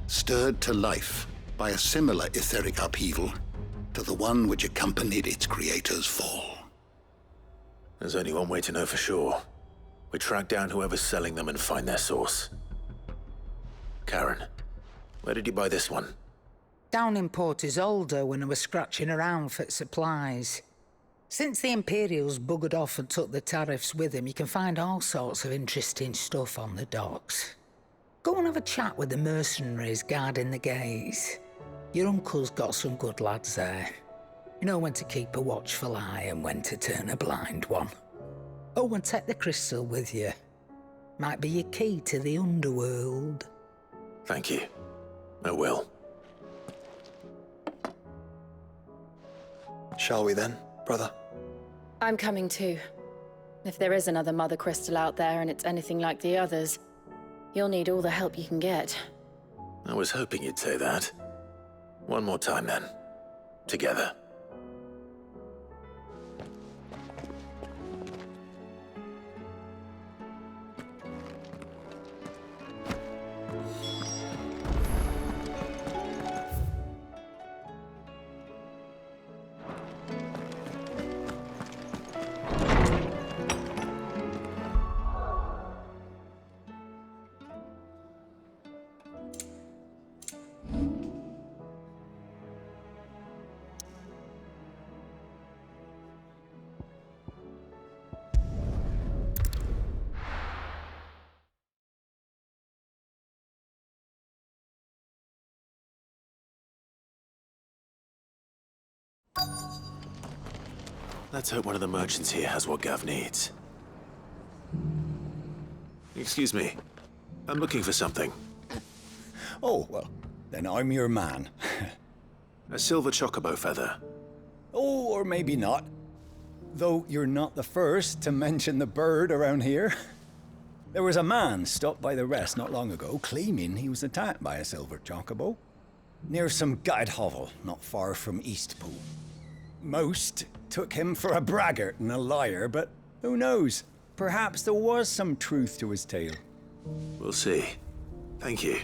Speaker 3: stirred to life by a similar etheric upheaval to the one which accompanied its creator's fall.
Speaker 6: There's only one way to know for sure. We track down whoever's selling them and find their source. Karen, where did you buy this one?
Speaker 19: Down in Port Isolde when I was scratching around for supplies. Since the Imperials buggered off and took the tariffs with them, you can find all sorts of interesting stuff on the docks. Go and have a chat with the mercenaries guarding the gates. Your uncle's got some good lads there. You know when to keep a watchful eye and when to turn a blind one. Oh, and take the crystal with you. Might be your key to the underworld.
Speaker 6: Thank you. I will.
Speaker 5: Shall we then, brother?
Speaker 12: I'm coming too. If there is another mother crystal out there and it's anything like the others, you'll need all the help you can get.
Speaker 6: I was hoping you'd say that. One more time then. Together. Let's hope one of the merchants here has what Gav needs. Excuse me. I'm looking for something.
Speaker 9: Oh, well,
Speaker 10: Then I'm your man.
Speaker 6: A silver chocobo feather.
Speaker 10: Oh, or maybe not. Though you're not the first to mention the bird around here. There was a man stopped by the rest not long ago, claiming he was attacked by a silver chocobo. Near some gutted hovel, not far from Eastpool. Most took him for a braggart and a liar, but who knows? Perhaps there was some truth to his tale.
Speaker 6: We'll see. Thank you.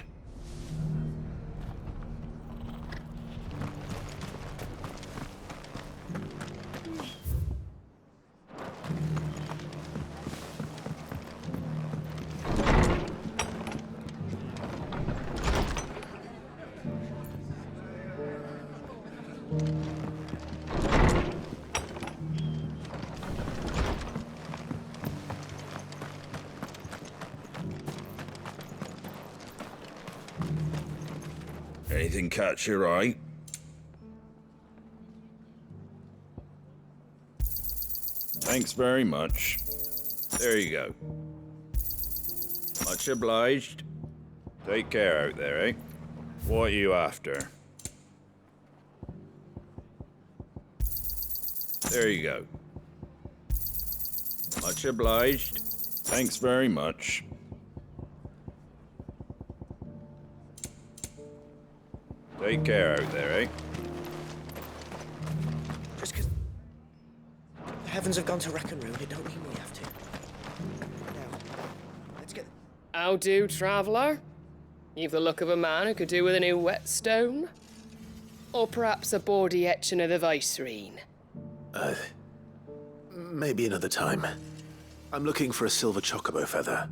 Speaker 2: Anything catch your eye? Thanks very much. There you go. Much obliged. Take care out there, eh? What are you after? There you go. Much obliged. Thanks very much. Take care out there, eh?
Speaker 4: Just 'cause the heavens have gone to rack and ruin, it don't mean we have to. Now, let's get...
Speaker 17: How do, traveller? You've the look of a man who could do with a new whetstone. Or perhaps a bawdy etching of the Vicerine.
Speaker 6: Maybe another time. I'm looking for a silver chocobo feather.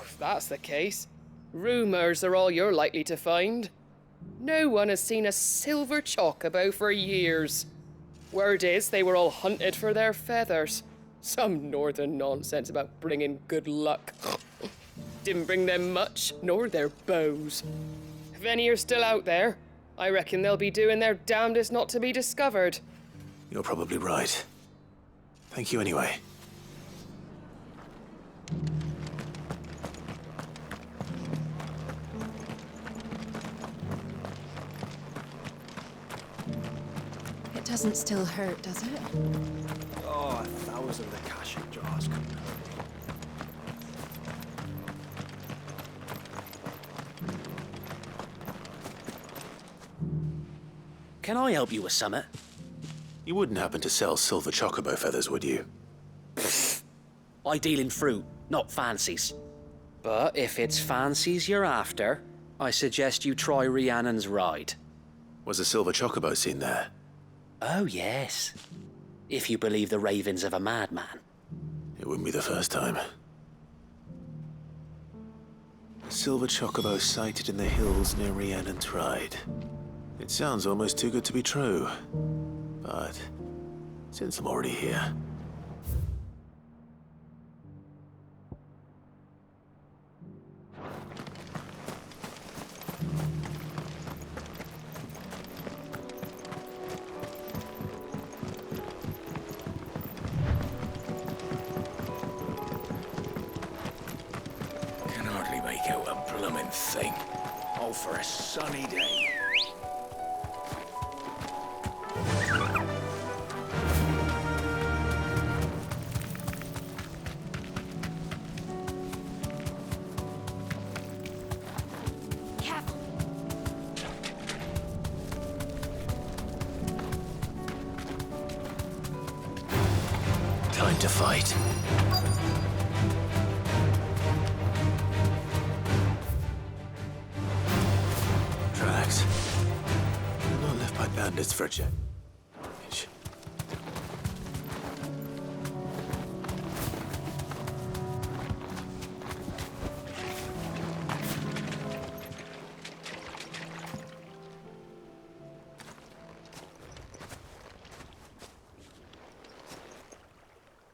Speaker 17: If that's the case, rumours are all you're likely to find. No one has seen a silver chocobo for years. Word is they were all hunted for their feathers. Some northern nonsense about bringing good luck. Didn't bring them much, nor their bows. If any are still out there, I reckon they'll be doing their damnedest not to be discovered.
Speaker 6: You're probably right. Thank you anyway.
Speaker 7: It doesn't still hurt, does it?
Speaker 5: Oh, 1,000 Akashic jars couldn't hurt me.
Speaker 23: Can I help you with summit?
Speaker 6: You wouldn't happen to sell silver chocobo feathers, would you?
Speaker 23: I deal in fruit, not fancies. But if it's fancies you're after, I suggest you try Rhiannon's ride.
Speaker 6: Was a silver chocobo seen there?
Speaker 23: Oh, yes. If you believe the ravings of a madman.
Speaker 6: It wouldn't be the first time. A silver chocobo sighted in the hills near Rhiannon's Ride. It sounds almost too good to be true. But since I'm already here...
Speaker 2: Can hardly make out a bloomin' thing. All for a sunny day.
Speaker 6: Time to fight. Tracks. Not left by bandits for a jet.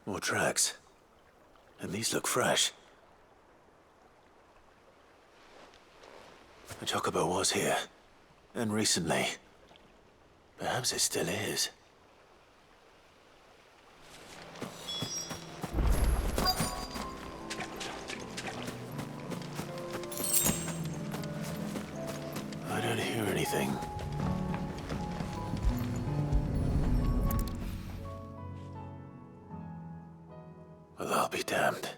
Speaker 6: More tracks. And these look fresh. The chocobo was here. And recently. Perhaps it still is. I don't hear anything. Well, I'll be damned.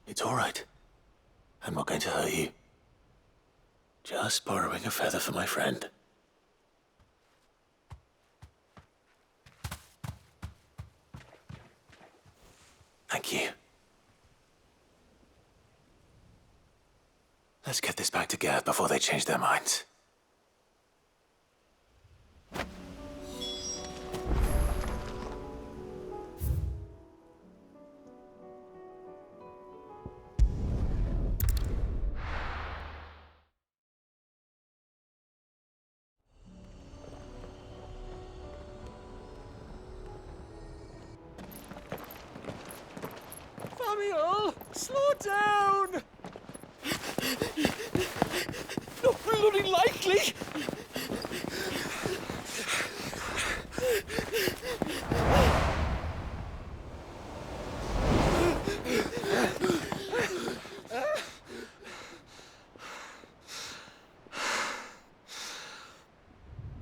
Speaker 6: It's all right. I'm not going to hurt you. Just borrowing a feather for my friend. Thank you. Let's get this back to Gav before they change their minds.
Speaker 4: Samuel, slow down! Not bloody likely!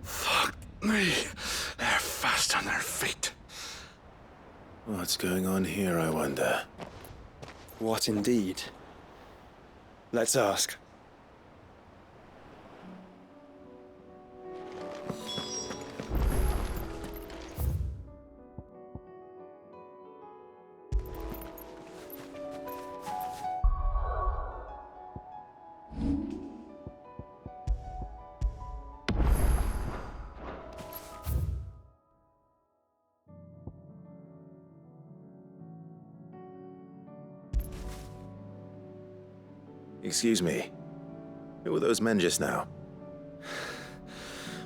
Speaker 1: Fuck me. They're fast on their feet.
Speaker 6: What's going on here, I wonder?
Speaker 5: What indeed? Let's ask.
Speaker 6: Excuse me. Who were those men just now?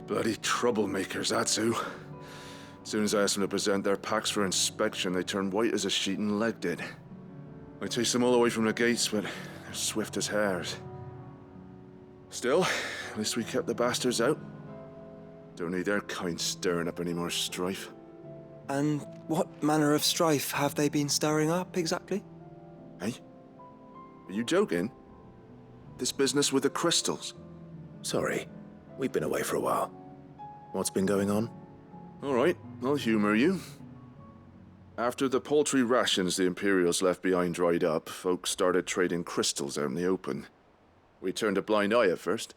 Speaker 1: Bloody troublemakers, that's who. As soon as I asked them to present their packs for inspection, they turned white as a sheet and legged it. I chased them all away from the gates, but they're swift as hares. Still, at least we kept the bastards out. Don't need their kind stirring up any more strife.
Speaker 5: And what manner of strife have they been stirring up, exactly?
Speaker 1: Hey? Are you joking? This business with the crystals?
Speaker 6: Sorry, we've been away for a while. What's been going on?
Speaker 1: All right, I'll humor you. After the paltry rations the Imperials left behind dried up, folks started trading crystals out in the open. We turned a blind eye at first.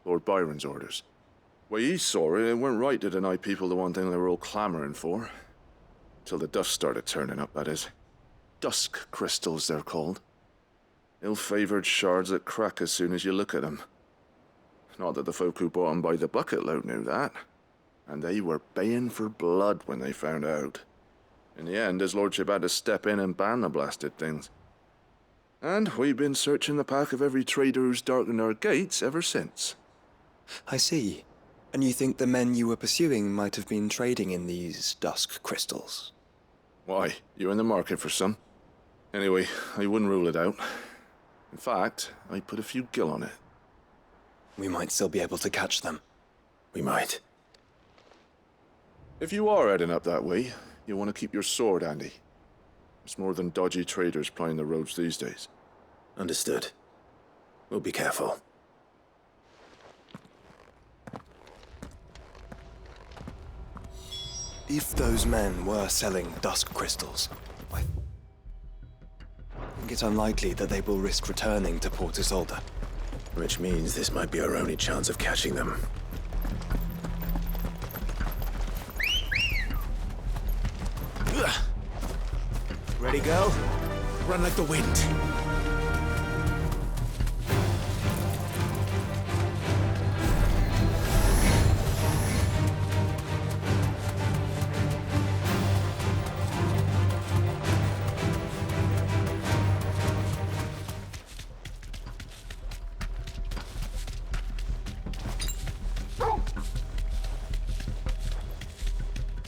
Speaker 1: Lord Byron's orders. Way he saw it, it weren't right to deny people the one thing they were all clamoring for. Till the dust started turning up, that is. Dusk crystals, they're called. Ill-favored shards that crack as soon as you look at them. Not that the folk who bought them by the bucket load knew that. And they were baying for blood when they found out. In the end, his lordship had to step in and ban the blasted things. And we've been searching the pack of every trader who's darkened our gates ever since.
Speaker 5: I see. And you think the men you were pursuing might have been trading in these dusk crystals?
Speaker 1: Why? You in the market for some? Anyway, I wouldn't rule it out. In fact, I put a few gil on it.
Speaker 5: We might still be able to catch them.
Speaker 6: We might.
Speaker 1: If you are heading up that way, you'll want to keep your sword handy. There's more than dodgy traders plying the roads these days.
Speaker 6: Understood. We'll be careful.
Speaker 5: If those men were selling dusk crystals, I think it's unlikely that they will risk returning to Port Isolde.
Speaker 6: Which means this might be our only chance of catching them.
Speaker 2: Ready, girl? Run like the wind.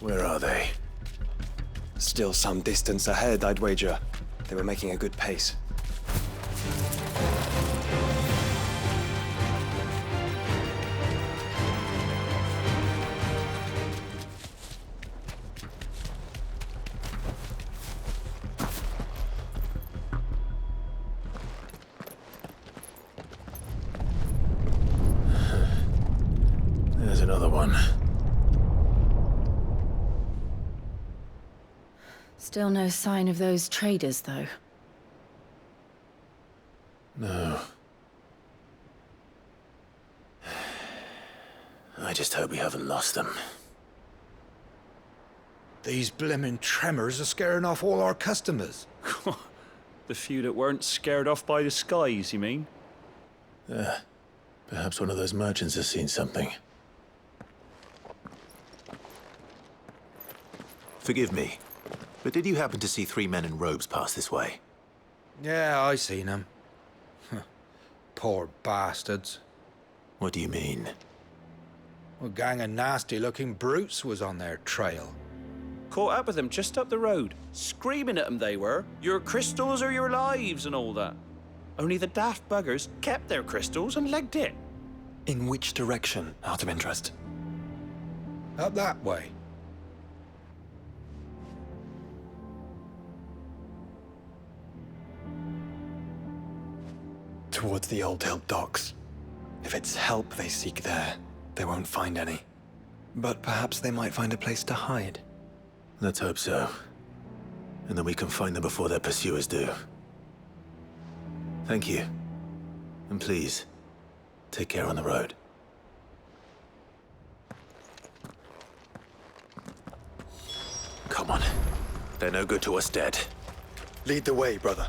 Speaker 6: Where are they?
Speaker 5: Still some distance ahead, I'd wager. They were making a good pace.
Speaker 6: There's another one.
Speaker 12: Still no sign of those traders, though.
Speaker 6: No. I just hope we haven't lost them.
Speaker 9: These blimmin' tremors are scaring off all our customers.
Speaker 11: The few that weren't scared off by the skies, you mean?
Speaker 6: Perhaps one of those merchants has seen something.
Speaker 16: Forgive me, but did you happen to see 3 men in robes pass this way?
Speaker 9: Yeah, I seen them. Poor bastards.
Speaker 16: What do you mean?
Speaker 9: A gang of nasty-looking brutes was on their trail.
Speaker 11: Caught up with them just up the road, screaming at them they were. Your crystals are your lives and all that. Only the daft buggers kept their crystals and legged it.
Speaker 5: In which direction, out of interest?
Speaker 9: Up that way.
Speaker 5: Towards the Old Hill docks. If it's help they seek there, they won't find any. But perhaps they might find a place to hide.
Speaker 6: Let's hope so. And then we can find them before their pursuers do. Thank you. And please, take care on the road. Come on. They're no good to us dead.
Speaker 5: Lead the way, brother.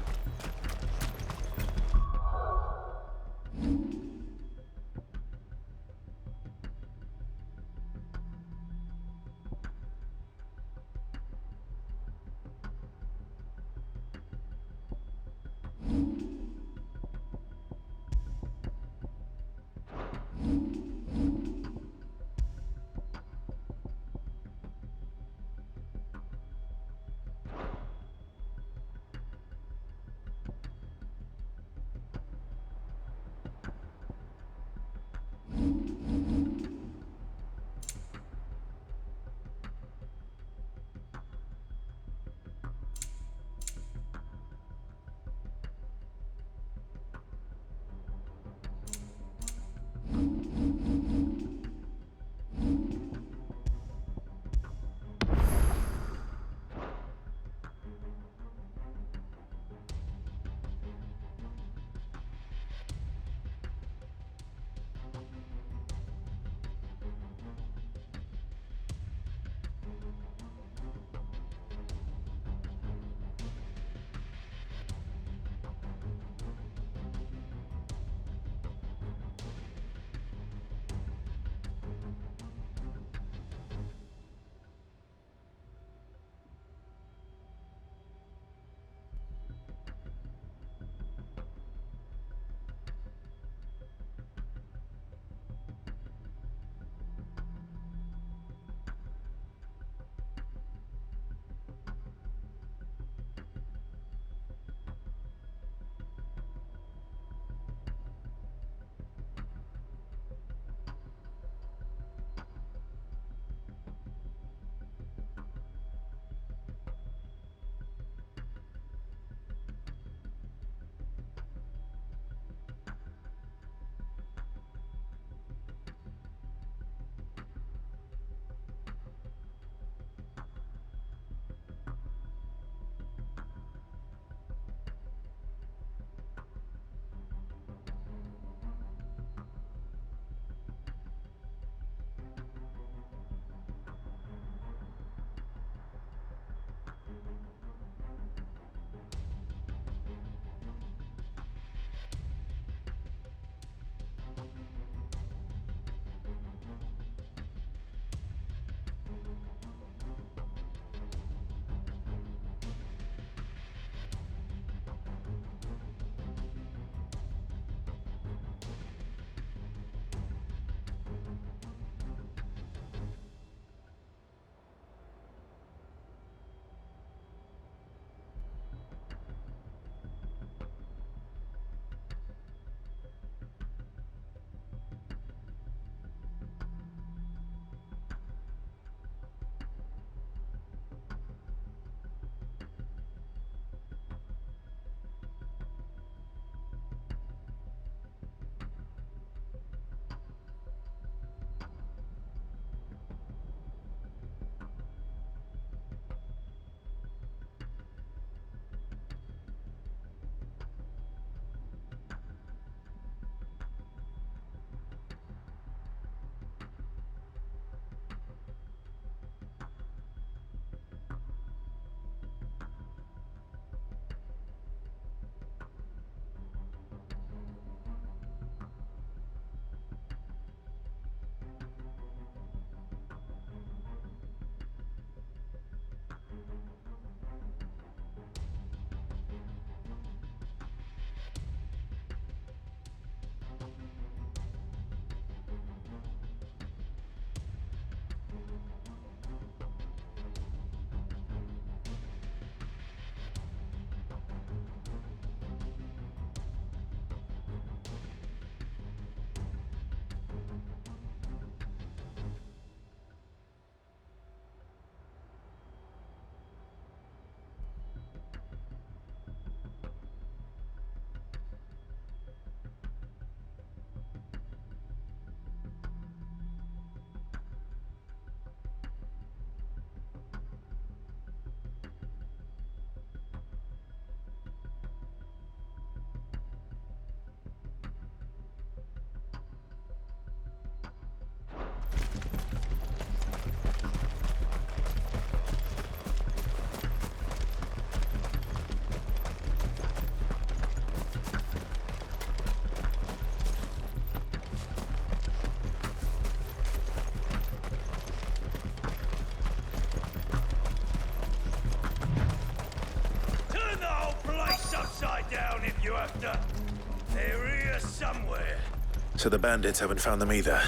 Speaker 6: So the bandits haven't found them either.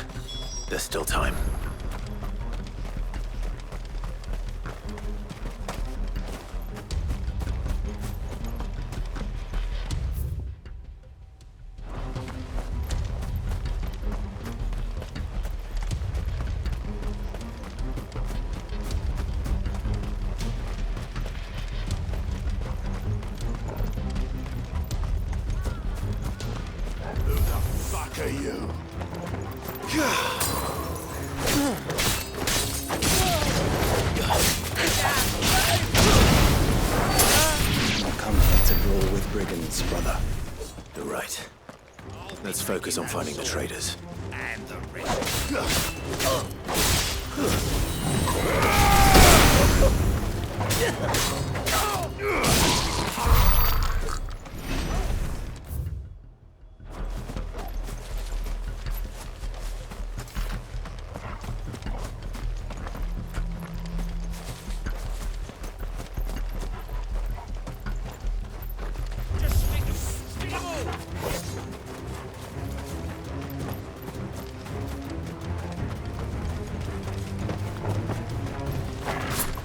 Speaker 6: There's still time.
Speaker 22: Who the fuck are you?
Speaker 5: Not come here to brawl with brigands, brother.
Speaker 6: You're right. Let's focus on finding the traitors.
Speaker 22: And the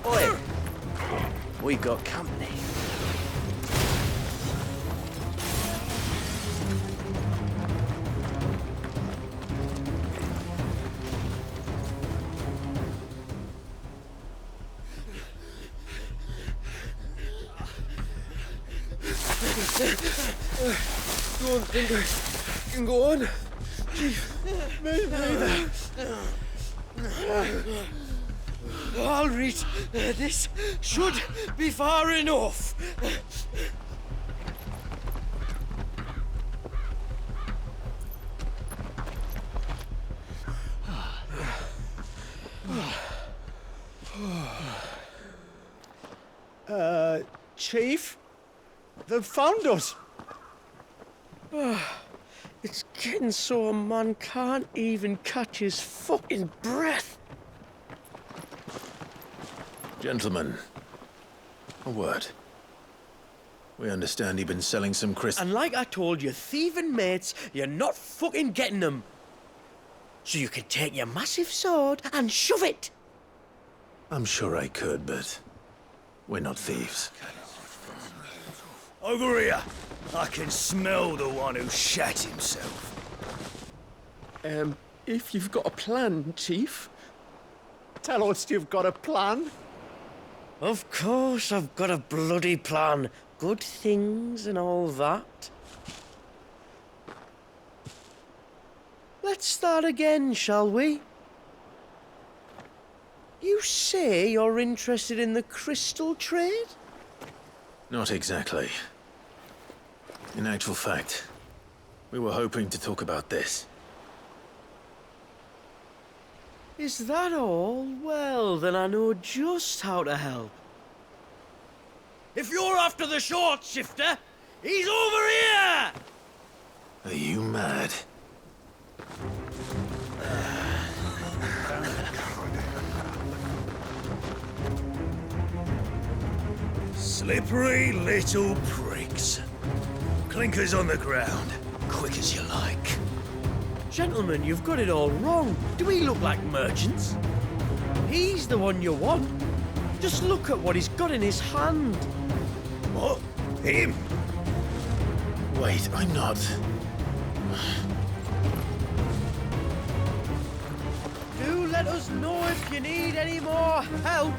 Speaker 4: Oi! We got company.
Speaker 18: Go on, Finger. You can go on. Chief, me there. I'll reach. This should be far enough.
Speaker 8: Chief? They've found us.
Speaker 18: It's getting so a man can't even catch his fucking breath.
Speaker 6: Gentlemen, a word. We understand you've been selling some crystals.
Speaker 18: And like I told your thieving mates, you're not fucking getting them. So you can take your massive sword and shove it.
Speaker 6: I'm sure I could, but we're not thieves.
Speaker 2: Over here! I can smell the one who shat himself.
Speaker 18: If you've got a plan, Chief.
Speaker 8: Tell us you've got a plan.
Speaker 18: Of course I've got a bloody plan. Good things and all that. Let's start again, shall we? You say you're interested in the crystal trade?
Speaker 6: Not exactly. In actual fact, we were hoping to talk about this.
Speaker 18: Is that all? Well, then I know just how to help. If you're after the short shifter, he's over here!
Speaker 6: Are you mad?
Speaker 2: Slippery little pricks. Clinkers on the ground, quick as you like.
Speaker 18: Gentlemen, you've got it all wrong. Do we look like merchants? He's the one you want. Just look at what he's got in his hand.
Speaker 2: What? Him?
Speaker 6: Wait, I'm not.
Speaker 18: Do let us know if you need any more help.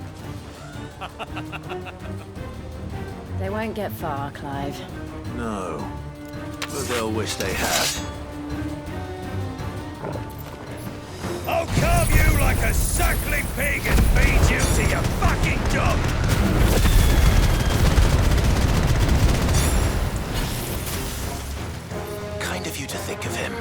Speaker 13: They won't get far, Clive.
Speaker 6: No, but they'll wish they had.
Speaker 2: I'll carve you like a suckling pig and feed you to your fucking dog!
Speaker 6: Kind of you to think of him.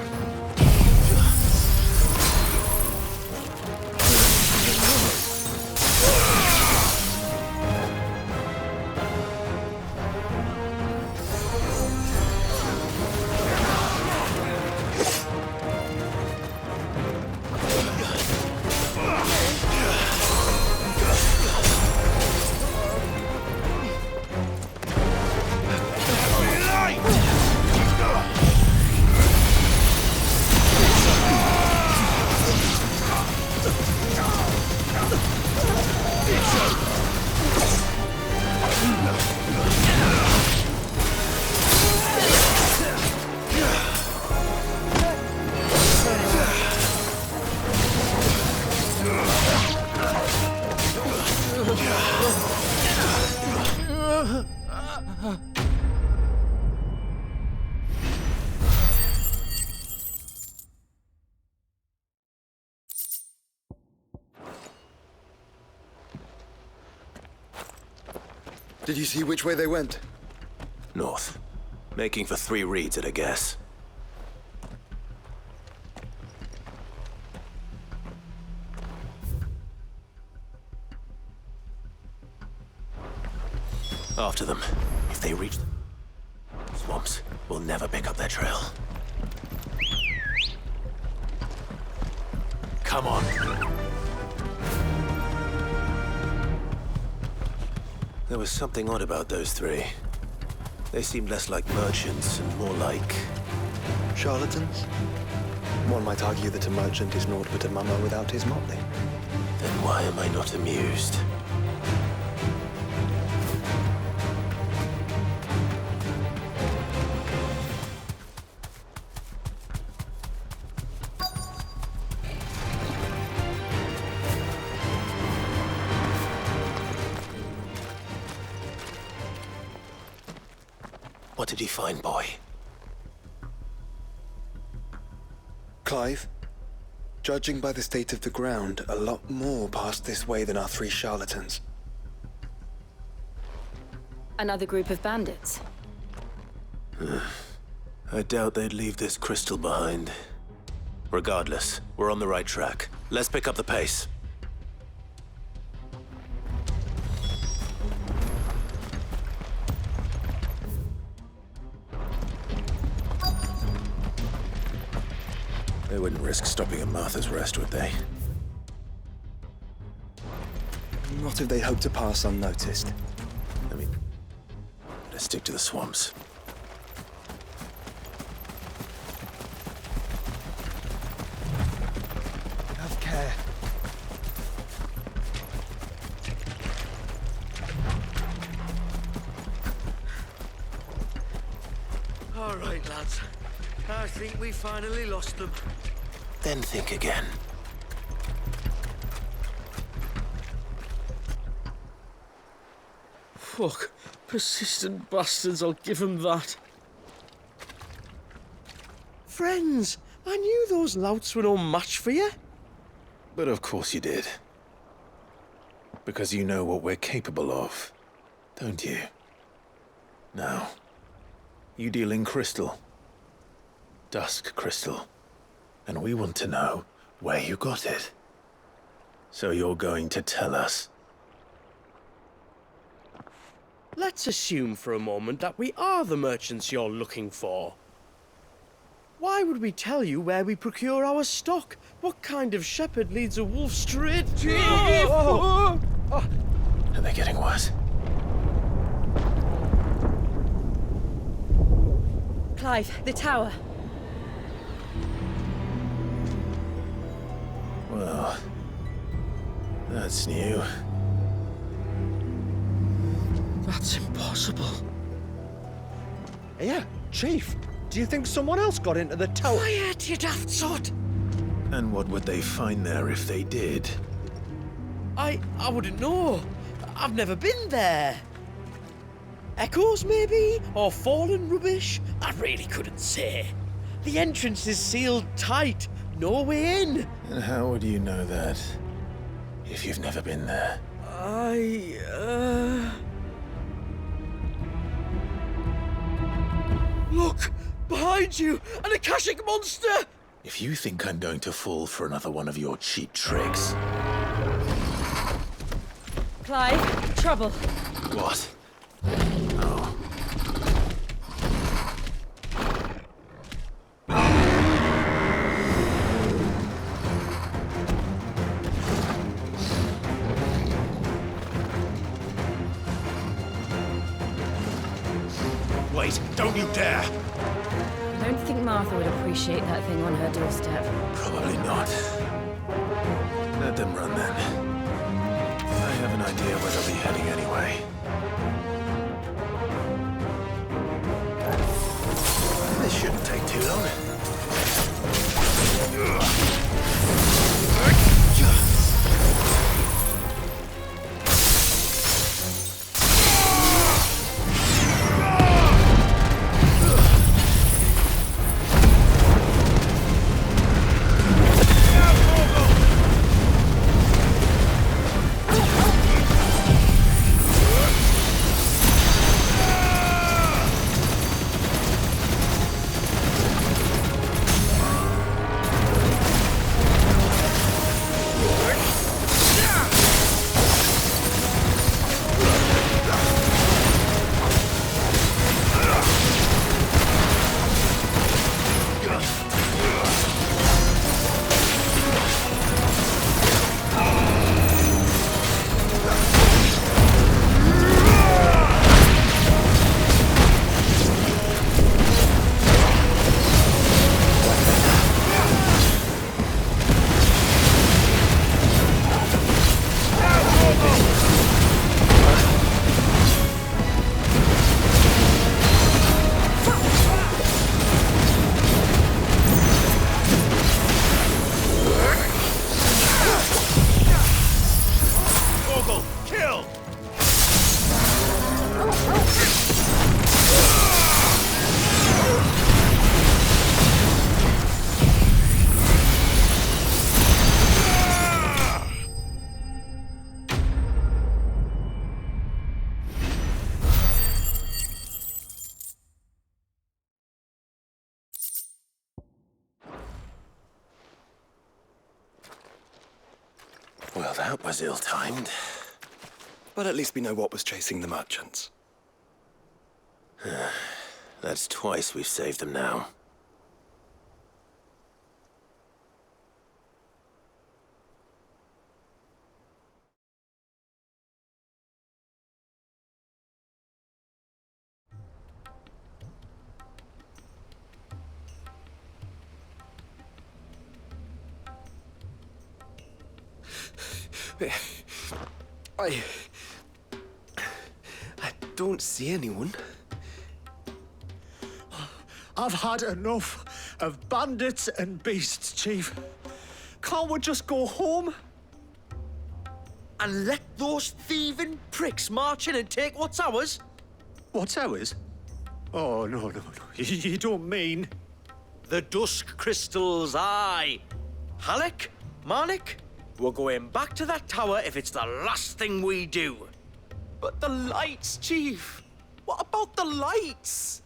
Speaker 14: Did you see which way they went?
Speaker 16: North. Making for 3 reeds at a guess. After them. If they reach the swamps, we'll never pick up their trail. Come on. There was something odd about those 3. They seemed less like merchants and more like...
Speaker 5: charlatans? One might argue that a merchant is naught but a mummer without his motley.
Speaker 16: Then why am I not amused? What did you find, boy?
Speaker 5: Clive, judging by the state of the ground, a lot more passed this way than our 3 charlatans.
Speaker 13: Another group of bandits.
Speaker 16: I doubt they'd leave this crystal behind. Regardless, we're on the right track. Let's pick up the pace. They wouldn't risk stopping at Martha's Rest, would they?
Speaker 5: Not if they hope to pass unnoticed.
Speaker 16: I mean, let's stick to the swamps.
Speaker 5: Have care.
Speaker 15: All right, lads. I think we finally lost them.
Speaker 16: Then think again.
Speaker 18: Fuck. Persistent bastards, I'll give them that. Friends, I knew those louts were no match for you.
Speaker 6: But of course you did. Because you know what we're capable of, don't you? Now, you deal in crystal. Dusk crystal. And we want to know where you got it. So you're going to tell us?
Speaker 18: Let's assume for a moment that we are the merchants you're looking for. Why would we tell you where we procure our stock? What kind of shepherd leads a wolf straight to...
Speaker 6: Are they getting worse?
Speaker 13: Clive, the tower.
Speaker 6: Well, that's new.
Speaker 18: That's impossible.
Speaker 8: Yeah, Chief. Do you think someone else got into the tower?
Speaker 18: Quiet, you daft sot!
Speaker 6: And what would they find there if they did?
Speaker 18: I wouldn't know. I've never been there. Echoes, maybe? Or fallen rubbish? I really couldn't say. The entrance is sealed tight. No way in.
Speaker 6: And how would you know that, if you've never been there?
Speaker 18: Look! Behind you! An Akashic monster!
Speaker 6: If you think I'm going to fall for another one of your cheap tricks...
Speaker 13: Clive, trouble.
Speaker 6: What? Oh.
Speaker 2: Wait, don't you dare!
Speaker 13: I don't think Martha would appreciate that thing on her doorstep.
Speaker 6: Probably not. Let them run then. I have an idea where they'll be heading anyway. This shouldn't take too long. Well, that was ill-timed.
Speaker 5: But at least we know what was chasing the merchants.
Speaker 6: That's twice we've saved them now.
Speaker 18: I don't see anyone.
Speaker 8: I've had enough of bandits and beasts, Chief. Can't we just go home?
Speaker 15: And let those thieving pricks march in and take what's ours?
Speaker 8: What's ours? Oh, no. You don't mean...
Speaker 15: The dusk crystals, aye. Halleck, Marnik, we're going back to that tower if it's the last thing we do.
Speaker 4: But the lights, Chief. What about the lights?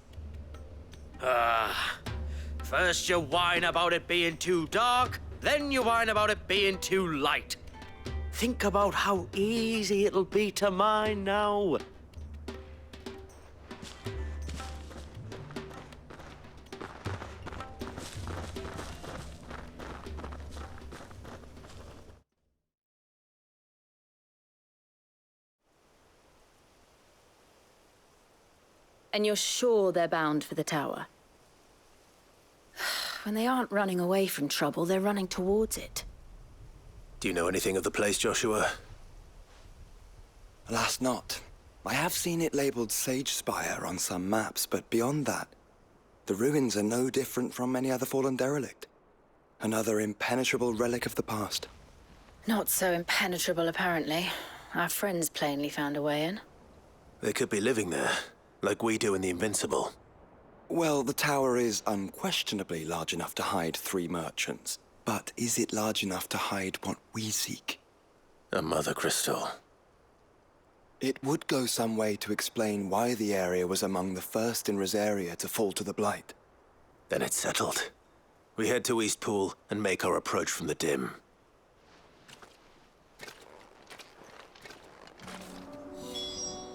Speaker 15: First you whine about it being too dark, then you whine about it being too light. Think about how easy it'll be to mine now.
Speaker 13: And you're sure they're bound for the tower? When they aren't running away from trouble, they're running towards it.
Speaker 6: Do you know anything of the place, Joshua?
Speaker 5: Alas, not. I have seen it labeled Sage Spire on some maps, but beyond that, the ruins are no different from any other fallen derelict. Another impenetrable relic of the past.
Speaker 13: Not so impenetrable, apparently. Our friends plainly found a way in.
Speaker 6: They could be living there, like we do in the Invincible.
Speaker 5: Well, the tower is unquestionably large enough to hide 3 merchants. But is it large enough to hide what we seek?
Speaker 6: A mother crystal.
Speaker 5: It would go some way to explain why the area was among the first in Rosaria to fall to the Blight.
Speaker 6: Then it's settled. We head to Eastpool and make our approach from the dim.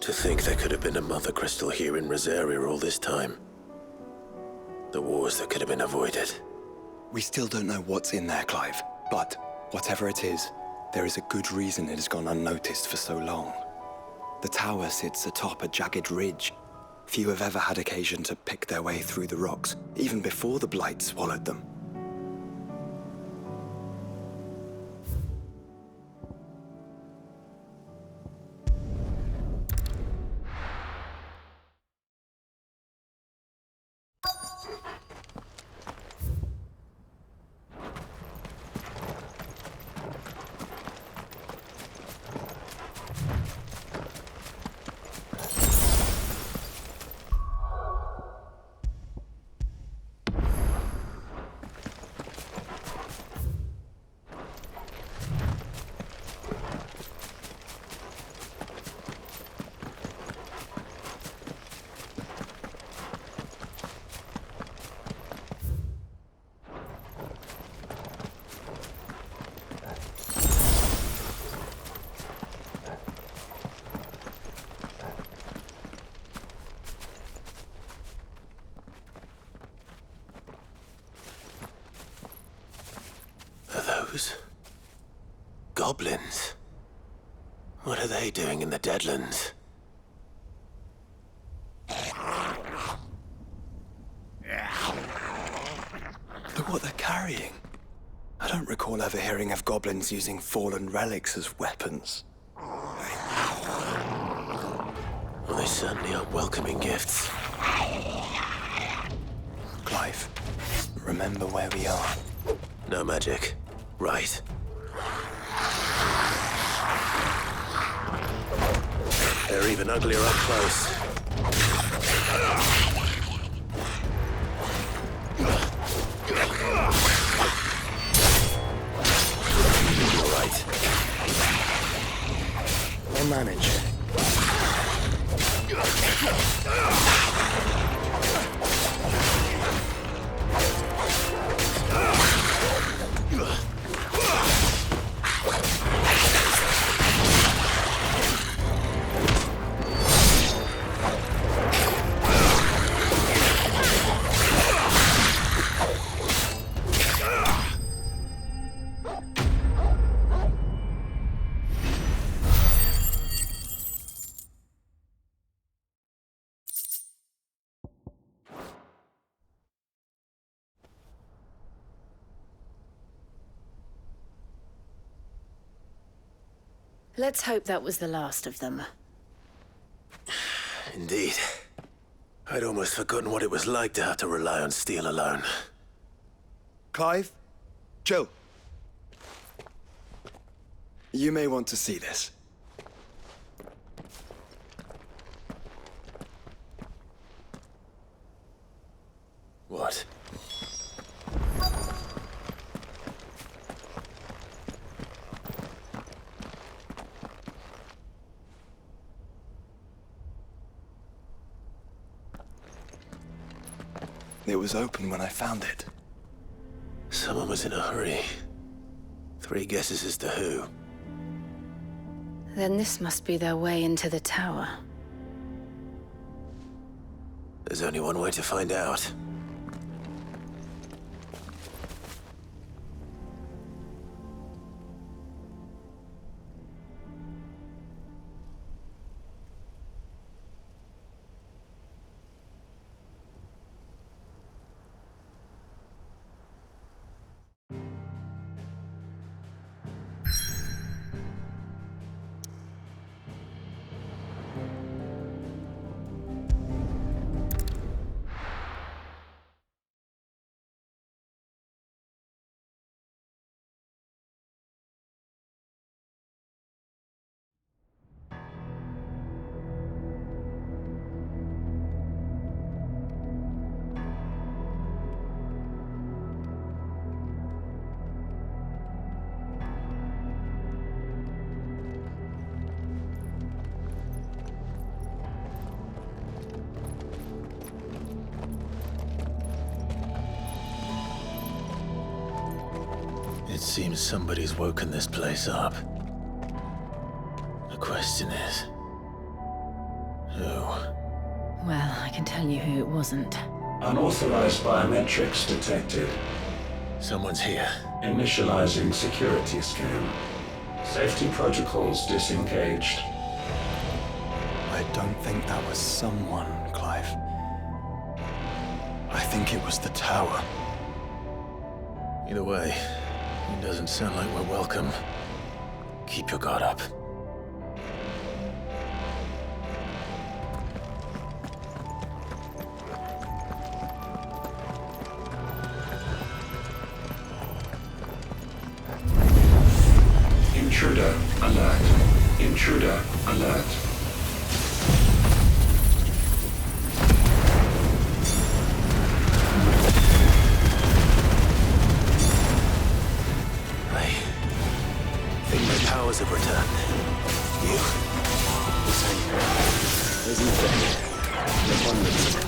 Speaker 6: To think there could have been a mother crystal here in Rosaria all this time. The wars that could have been avoided.
Speaker 5: We still don't know what's in there, Clive. But whatever it is, there is a good reason it has gone unnoticed for so long. The tower sits atop a jagged ridge. Few have ever had occasion to pick their way through the rocks, even before the Blight swallowed them.
Speaker 6: Goblins? What are they doing in the Deadlands?
Speaker 5: Look what they're carrying. I don't recall ever hearing of goblins using fallen relics as weapons.
Speaker 6: Well, they certainly aren't welcoming gifts.
Speaker 5: Clive, remember where we are.
Speaker 6: No magic. Right. They're even uglier up close. You're right.
Speaker 5: We'll manage.
Speaker 13: Let's hope that was the last of them.
Speaker 6: Indeed. I'd almost forgotten what it was like to have to rely on steel alone.
Speaker 5: Clive? Chill. You may want to see this.
Speaker 6: What?
Speaker 5: It was open when I found it.
Speaker 6: Someone was in a hurry. 3 guesses as to who.
Speaker 13: Then this must be their way into the tower.
Speaker 6: There's only one way to find out. It seems somebody's woken this place up. The question is... who?
Speaker 13: Well, I can tell you who it wasn't.
Speaker 3: Unauthorized biometrics detected.
Speaker 6: Someone's here.
Speaker 3: Initializing security scan. Safety protocols disengaged.
Speaker 5: I don't think that was someone, Clive. I think it was the tower.
Speaker 6: Either way, it doesn't sound like we're welcome. Keep your guard up.
Speaker 3: Intruder alert. Intruder alert.
Speaker 6: I think my powers have returned. You?
Speaker 18: The same. Isn't it? The abundance.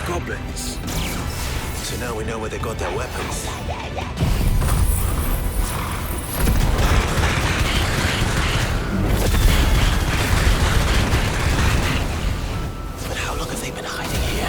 Speaker 6: goblins. So now we know where they got their weapons. But how long have they been hiding here?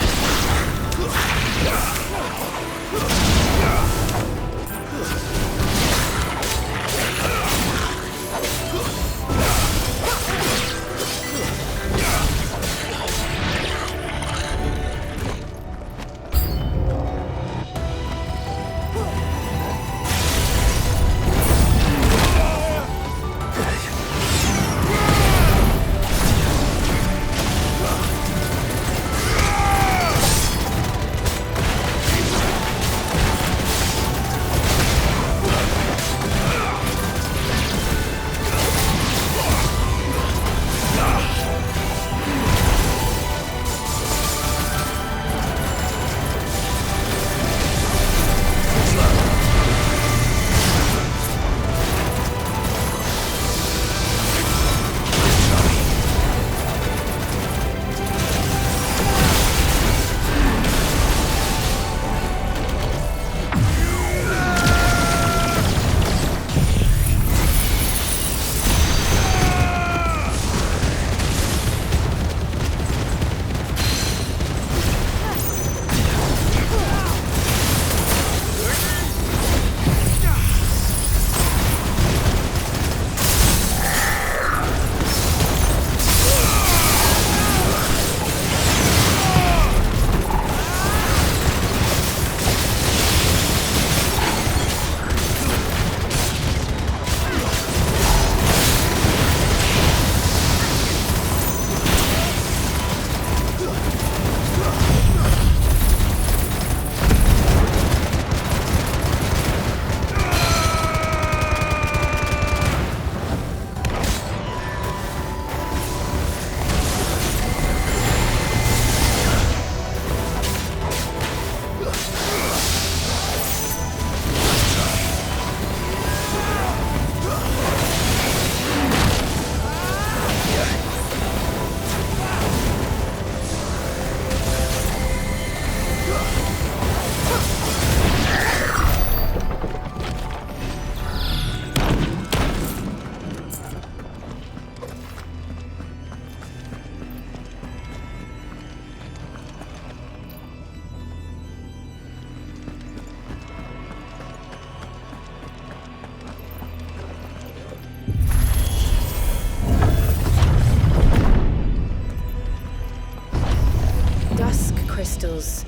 Speaker 13: Crystals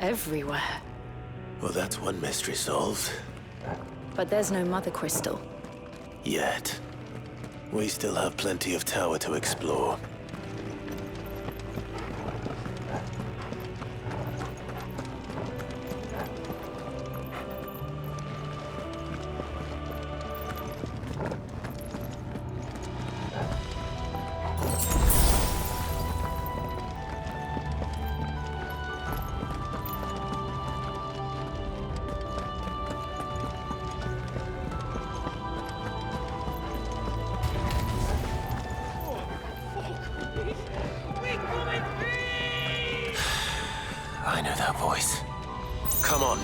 Speaker 13: everywhere.
Speaker 6: Well, that's one mystery solved.
Speaker 13: But there's no mother crystal.
Speaker 6: Yet. We still have plenty of tower to explore. I know that voice. Come on.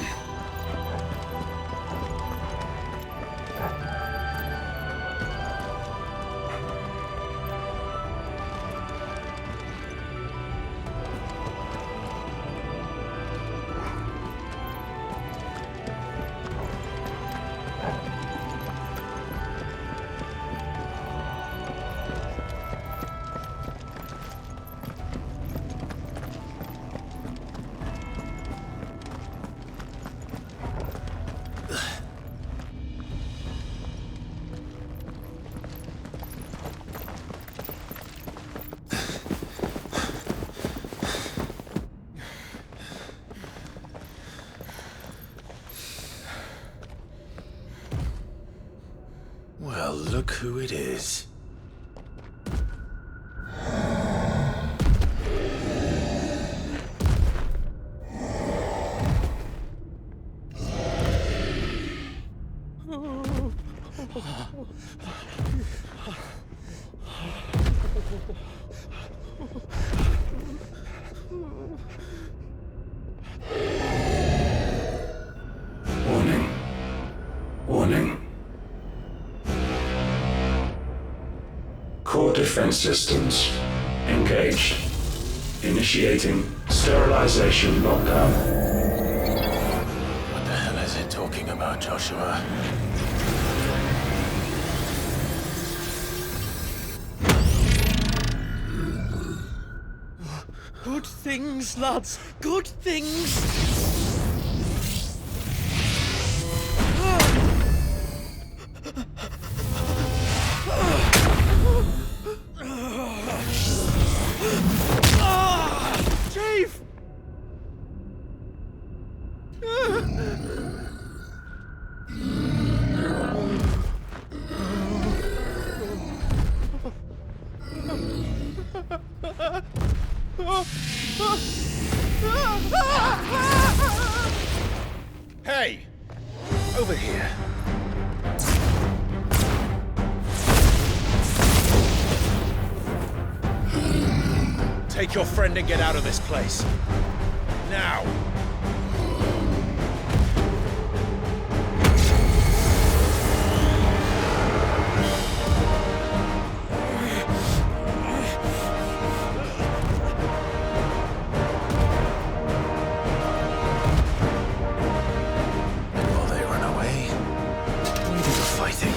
Speaker 6: Well, look who it is.
Speaker 3: Core defense systems engaged. Initiating sterilization lockdown.
Speaker 16: What the hell is it talking about, Joshua?
Speaker 15: Good things, lads. Good things. Chief!
Speaker 9: Hey! Over here. Take your friend and get out of this place. Now!
Speaker 16: While they run away, we do the fighting.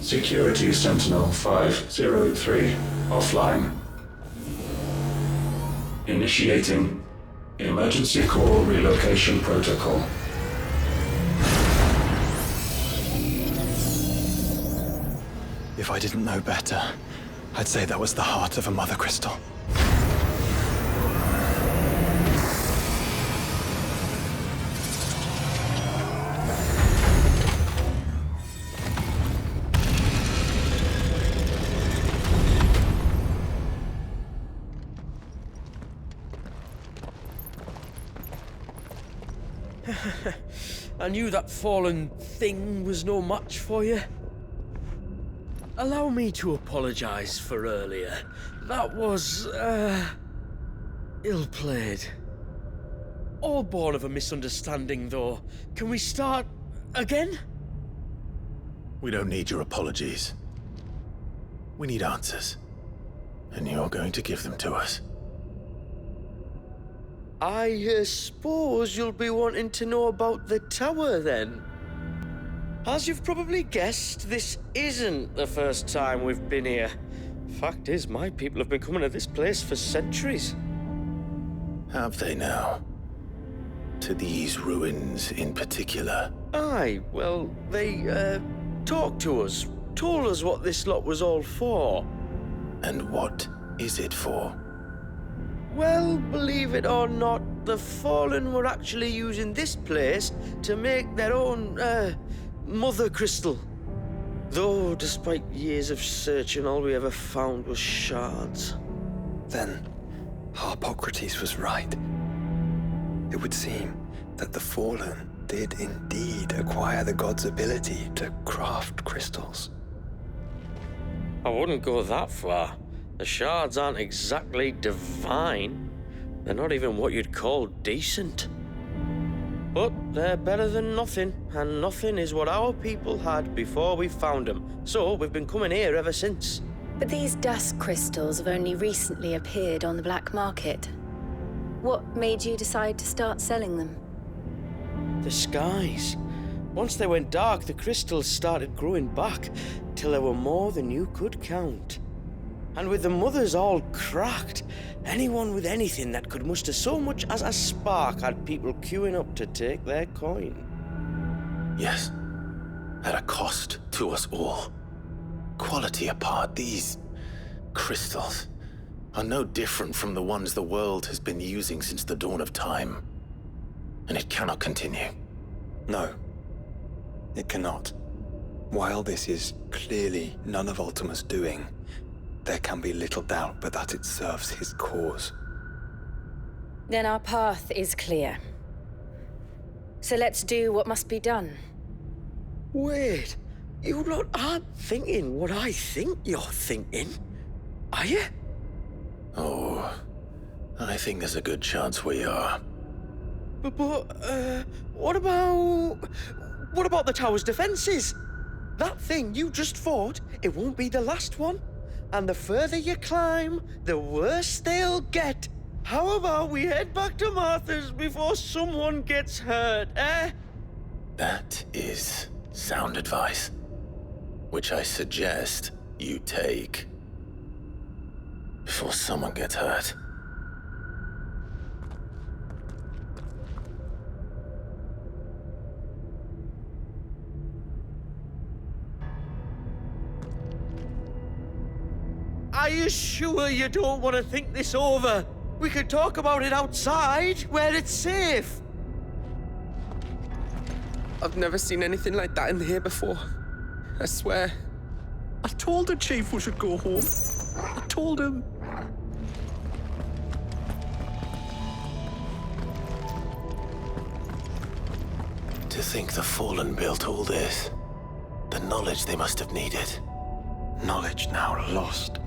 Speaker 3: Security Sentinel 503 offline. Initiating Emergency Core Relocation Protocol.
Speaker 5: If I didn't know better, I'd say that was the heart of a Mother Crystal.
Speaker 15: I knew that fallen thing was no match for you. Allow me to apologize for earlier. That was, ill-played. All born of a misunderstanding, though. Can we start again?
Speaker 6: We don't need your apologies. We need answers. And you're going to give them to us.
Speaker 15: I suppose you'll be wanting to know about the tower, then. As you've probably guessed, this isn't the first time we've been here. Fact is, my people have been coming to this place for centuries.
Speaker 6: Have they now? To these ruins in particular?
Speaker 15: Aye, well, they, talked to us. Told us what this lot was all for.
Speaker 6: And what is it for?
Speaker 15: Well, believe it or not, the Fallen were actually using this place to make their own, Mother Crystal. Though, despite years of searching, all we ever found was shards.
Speaker 5: Then, Harpocrates was right. It would seem that the Fallen did indeed acquire the god's ability to craft crystals.
Speaker 15: I wouldn't go that far. The shards aren't exactly divine. They're not even what you'd call decent. But they're better than nothing, and nothing is what our people had before we found them. So we've been coming here ever since.
Speaker 13: But these dust crystals have only recently appeared on the black market. What made you decide to start selling them?
Speaker 15: The skies. Once they went dark, the crystals started growing back, till there were more than you could count. And with the mothers all cracked, anyone with anything that could muster so much as a spark had people queuing up to take their coin.
Speaker 6: Yes, at a cost to us all. Quality apart, these crystals are no different from the ones the world has been using since the dawn of time. And it cannot continue.
Speaker 5: No, it cannot. While this is clearly none of Ultima's doing, there can be little doubt but that it serves his cause.
Speaker 13: Then our path is clear. So let's do what must be done.
Speaker 15: Wait, you lot aren't thinking what I think you're thinking, are you?
Speaker 6: Oh, I think there's a good chance we are.
Speaker 15: But what about the tower's defenses? That thing you just fought, it won't be the last one. And the further you climb, the worse they'll get. How about we head back to Martha's before someone gets hurt, eh?
Speaker 6: That is sound advice, which I suggest you take before someone gets hurt.
Speaker 15: Are you sure you don't want to think this over? We could talk about it outside, where it's safe.
Speaker 18: I've never seen anything like that in here before. I swear.
Speaker 8: I told the chief we should go home. I told him.
Speaker 6: To think the Fallen built all this. The knowledge they must have needed.
Speaker 5: Knowledge now lost.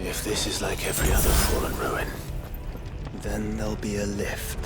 Speaker 6: If this is like every other fallen ruin,
Speaker 5: then there'll be a lift.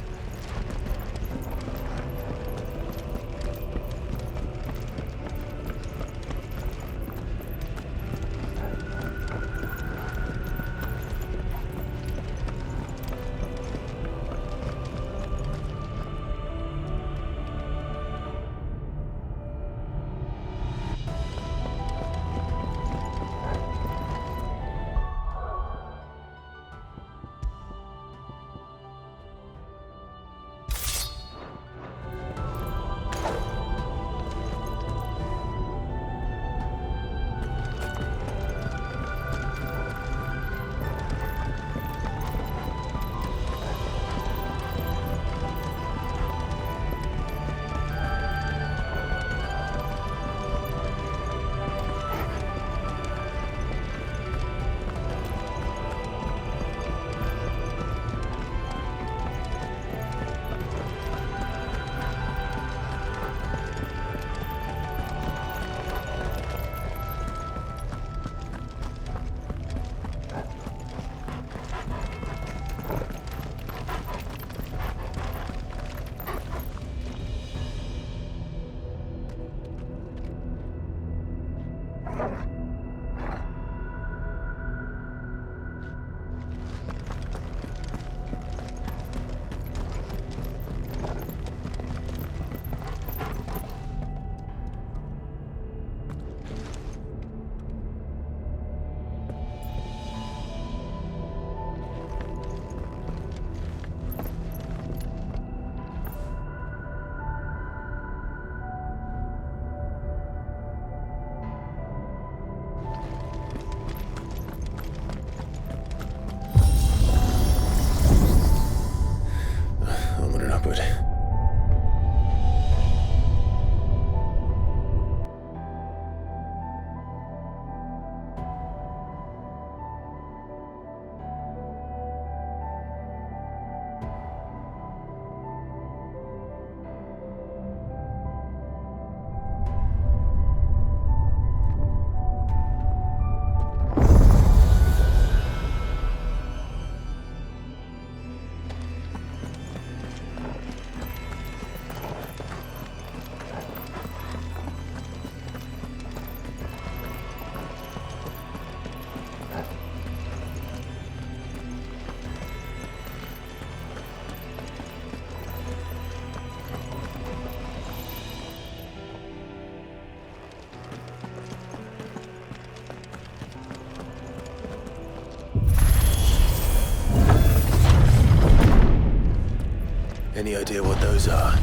Speaker 6: Any idea what those are?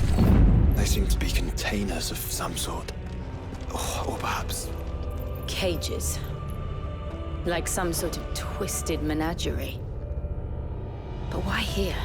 Speaker 5: They seem to be containers of some sort. Or perhaps...
Speaker 13: Cages. Like some sort of twisted menagerie. But why here?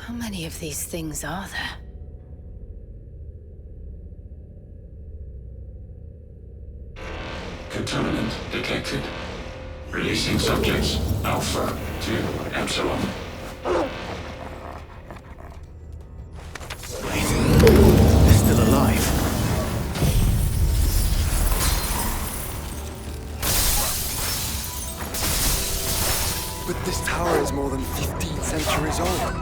Speaker 13: How many of these things are there?
Speaker 3: Contaminant detected. Releasing subjects Alpha to Epsilon.
Speaker 6: They're still alive.
Speaker 5: But this tower is more than 15 centuries old.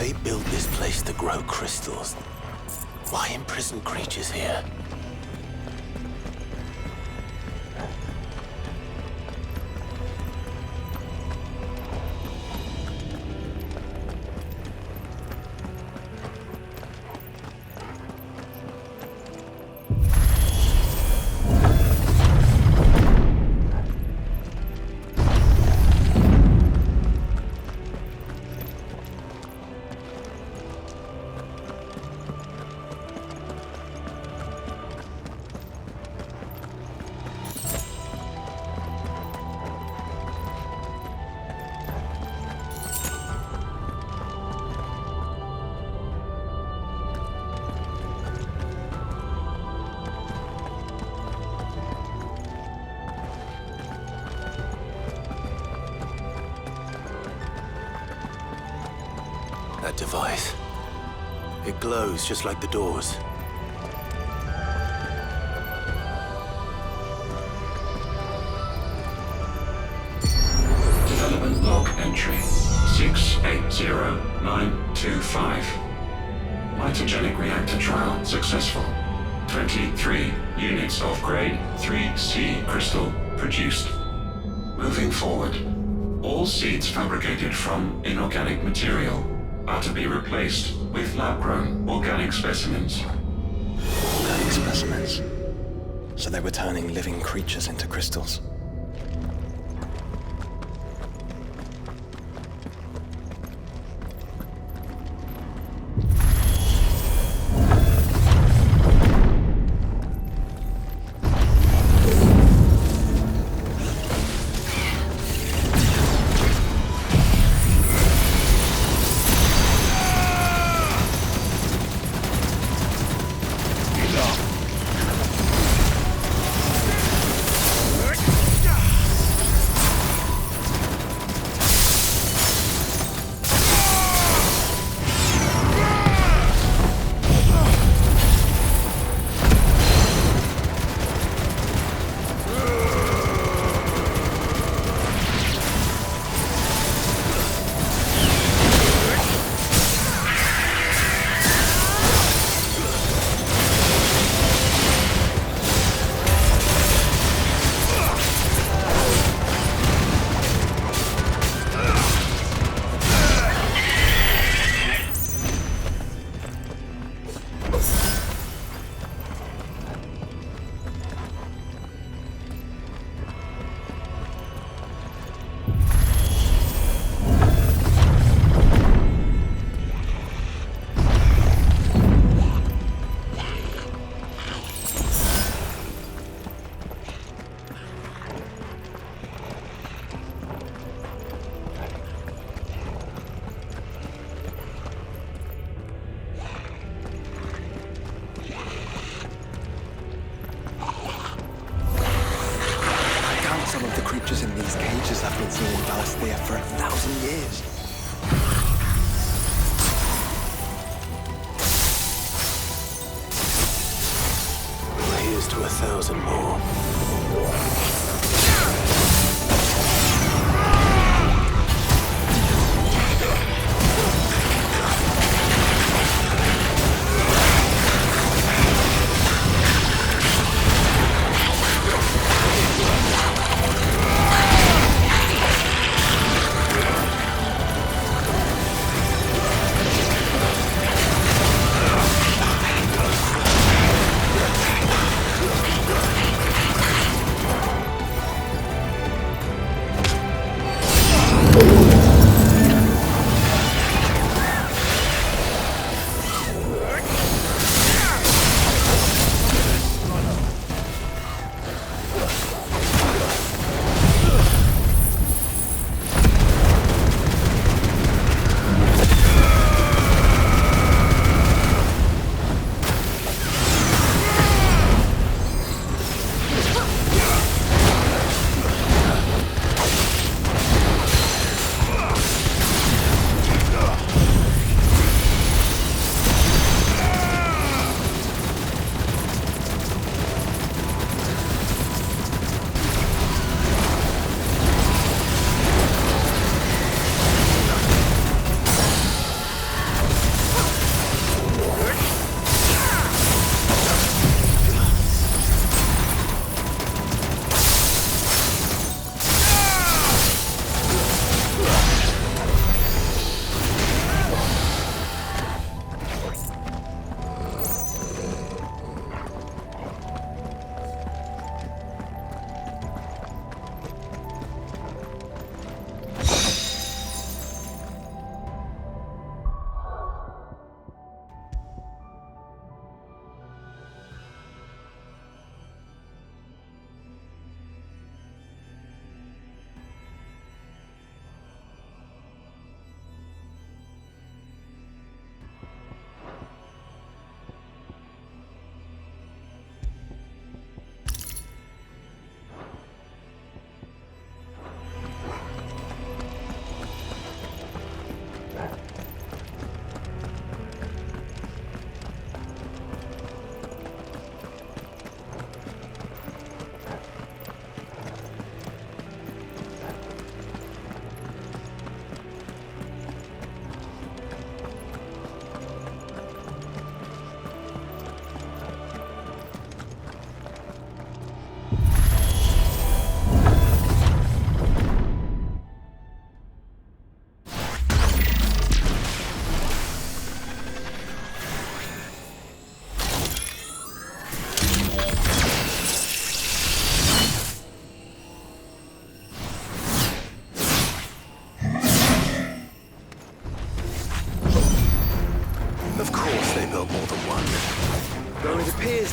Speaker 16: they built this place to grow crystals, why imprison creatures here? That device. It glows just like the doors.
Speaker 3: Development log entry 680925. Mitogenic reactor trial successful. 23 units of grade 3C crystal produced. Moving forward, all seeds fabricated from inorganic material are to be replaced with lab-grown organic specimens.
Speaker 5: Organic specimens? So they were turning living creatures into crystals.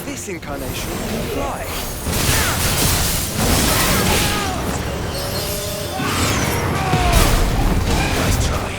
Speaker 5: this incarnation can fly.
Speaker 16: Nice try.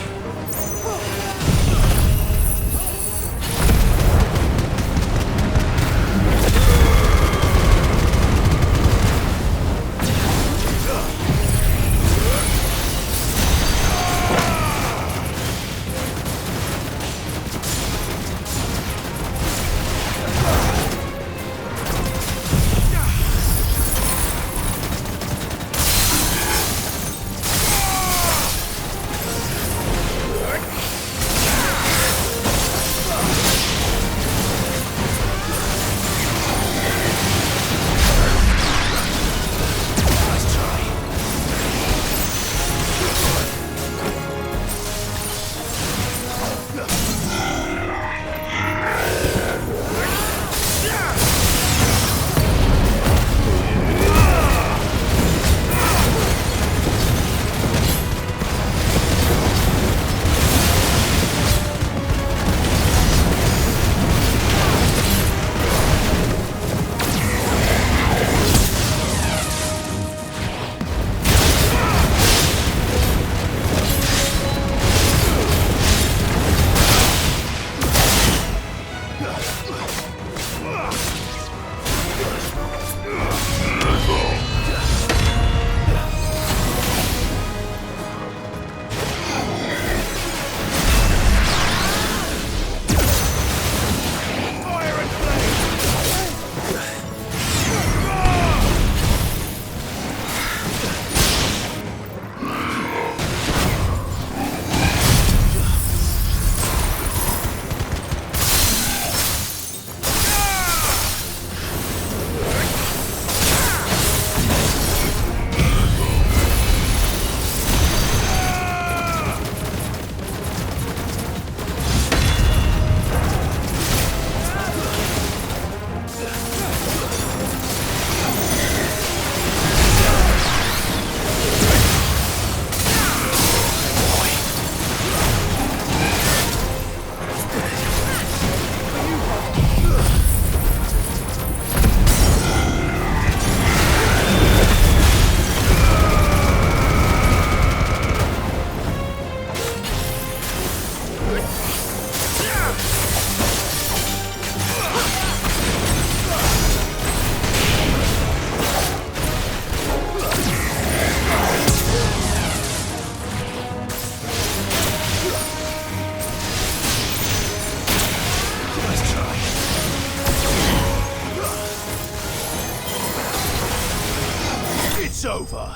Speaker 22: It's over.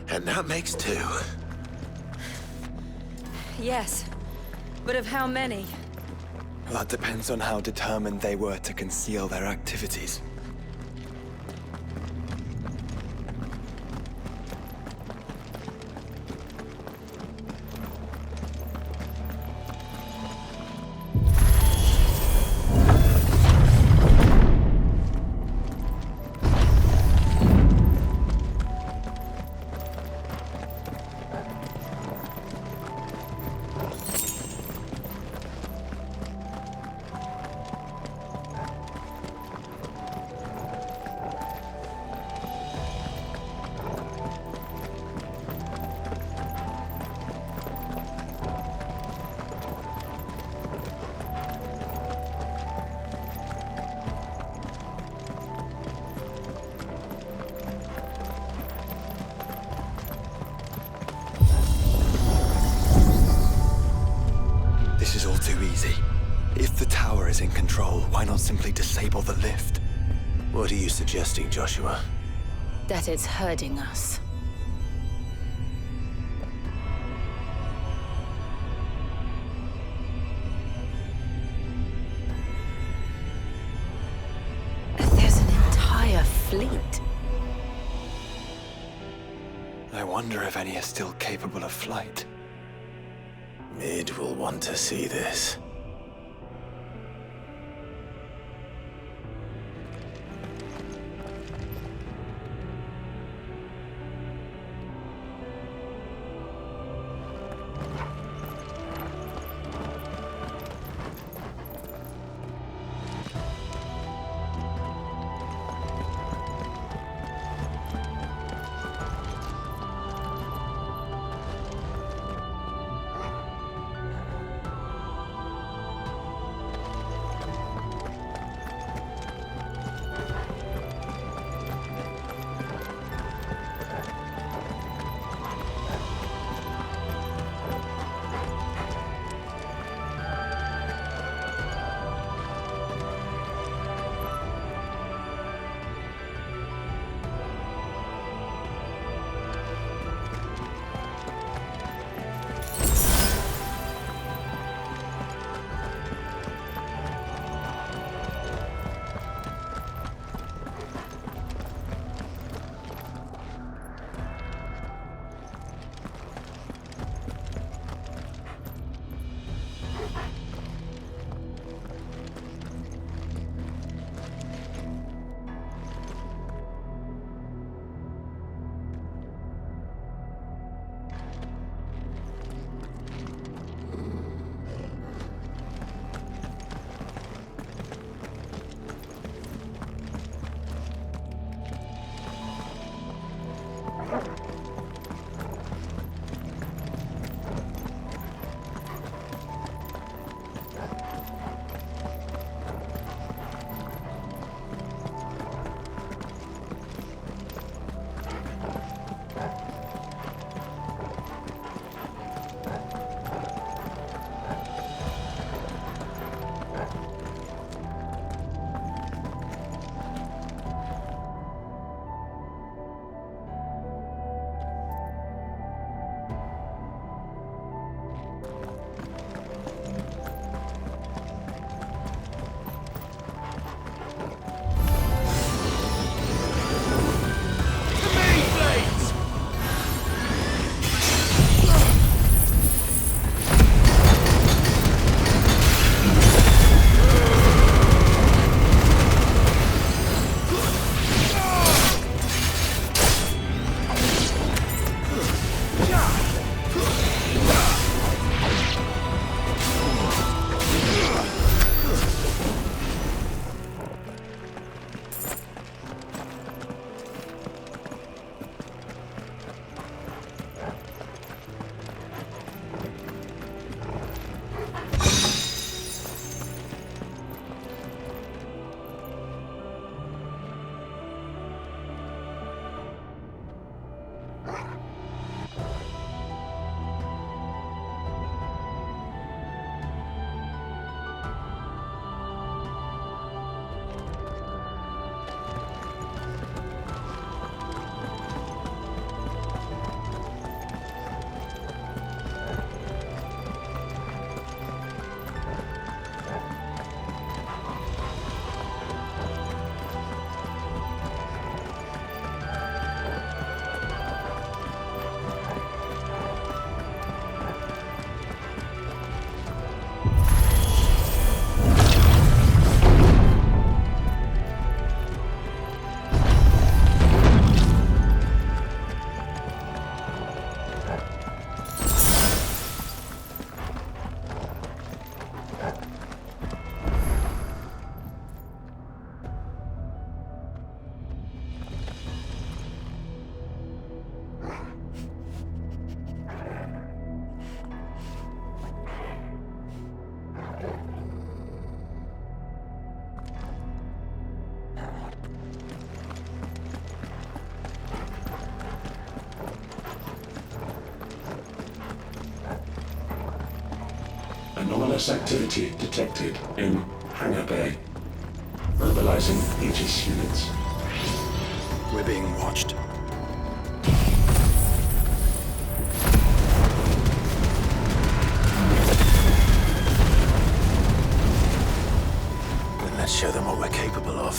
Speaker 16: And that makes 2.
Speaker 12: Yes, but of how many?
Speaker 5: That depends on how determined they were to conceal their activities. This is all too easy. If the tower is in control, why not simply disable the lift?
Speaker 16: What are you suggesting, Joshua?
Speaker 12: That it's hurting us.
Speaker 13: want.
Speaker 5: I wonder if any are still capable of flight.
Speaker 6: Mid will want to see this.
Speaker 3: Anomalous activity detected in Hangar Bay. Mobilizing Aegis units.
Speaker 5: We're being watched.
Speaker 6: Then let's show them what we're capable of.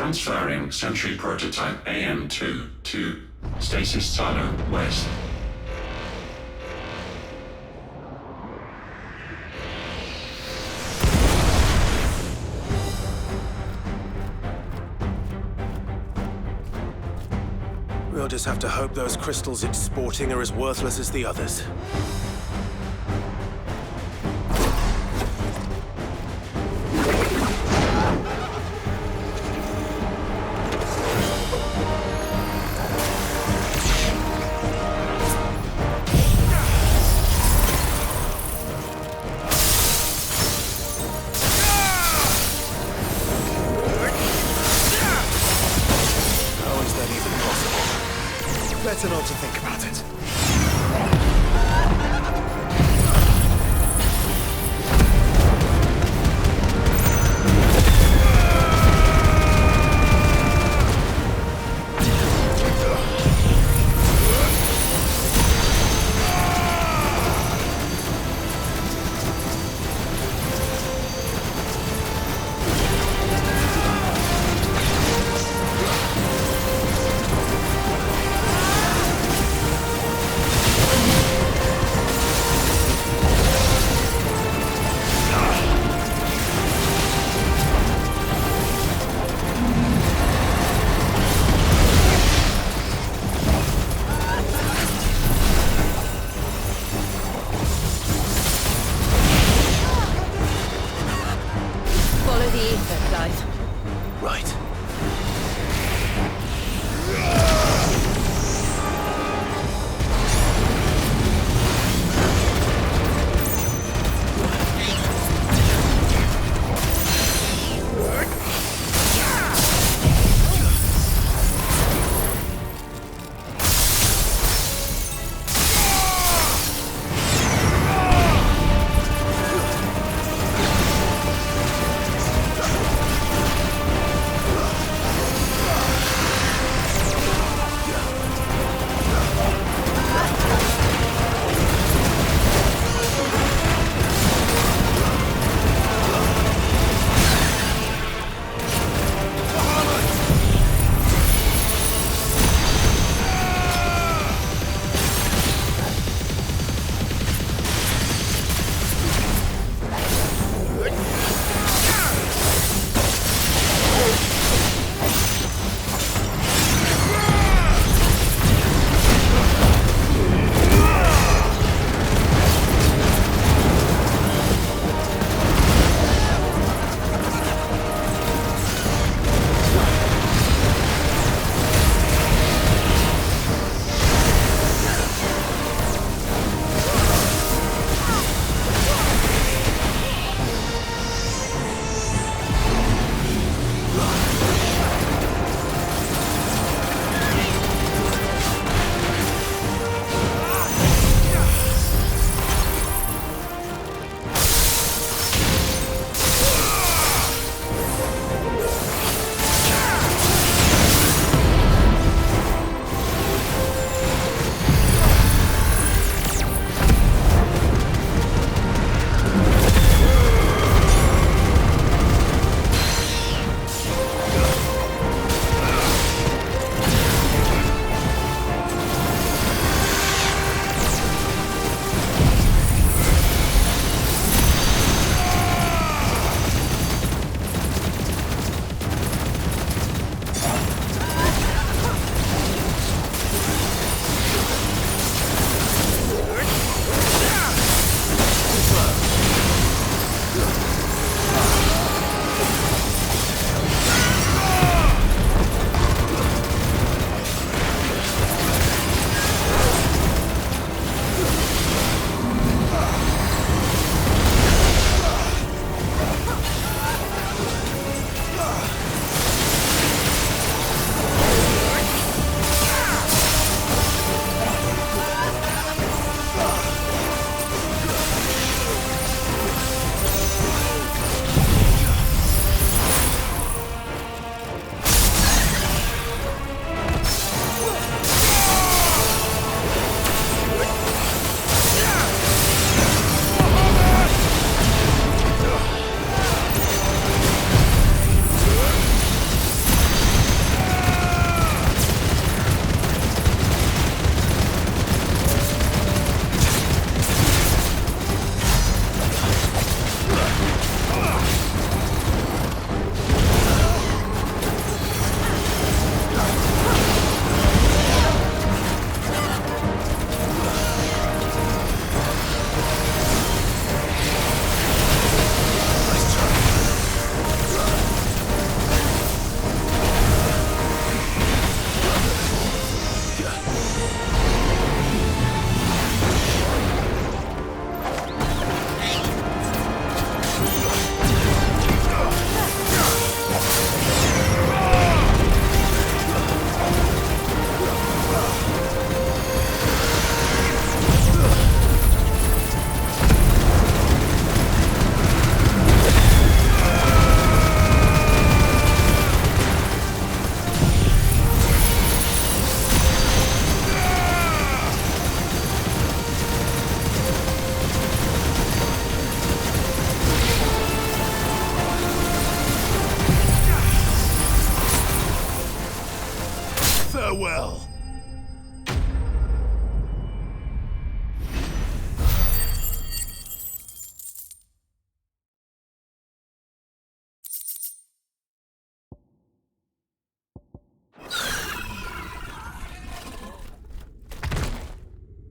Speaker 3: Transferring Sentry Prototype AM2 to Stasis Silo West.
Speaker 16: We'll just have to hope those crystals it's sporting are as worthless as the others.
Speaker 5: Better not to think about it.
Speaker 16: Right.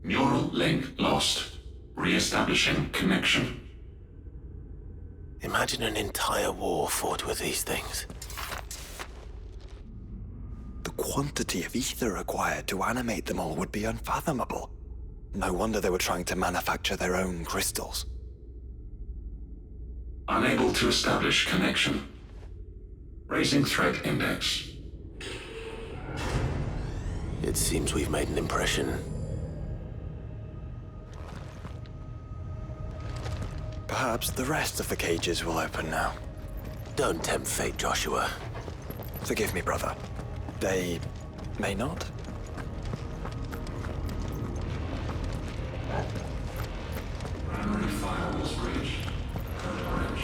Speaker 3: Neural link lost. Re-establishing connection.
Speaker 16: Imagine an entire war fought with these things.
Speaker 5: The quantity of ether required to animate them all would be unfathomable. No wonder they were trying to manufacture their own crystals.
Speaker 3: Unable to establish connection. Raising threat index.
Speaker 16: It seems we've made an impression.
Speaker 5: Perhaps the rest of the cages will open now.
Speaker 16: Don't tempt fate, Joshua.
Speaker 5: Forgive me, brother. They may not?
Speaker 3: Primary firewalls breached. Code orange.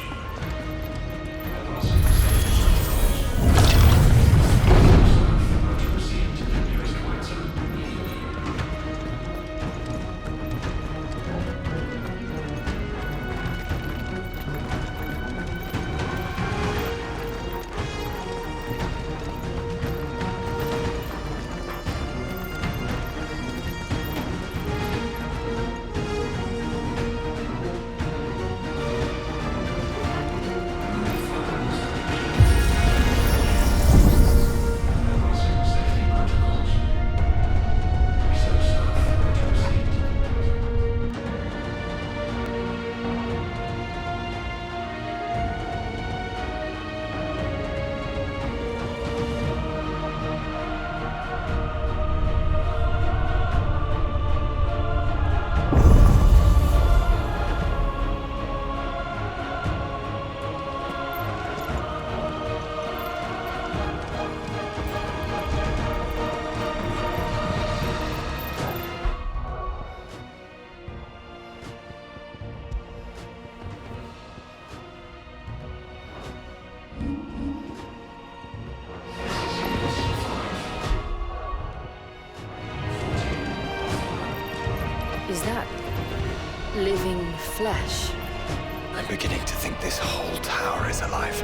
Speaker 13: Is that living flesh?
Speaker 5: I'm beginning to think this whole tower is alive.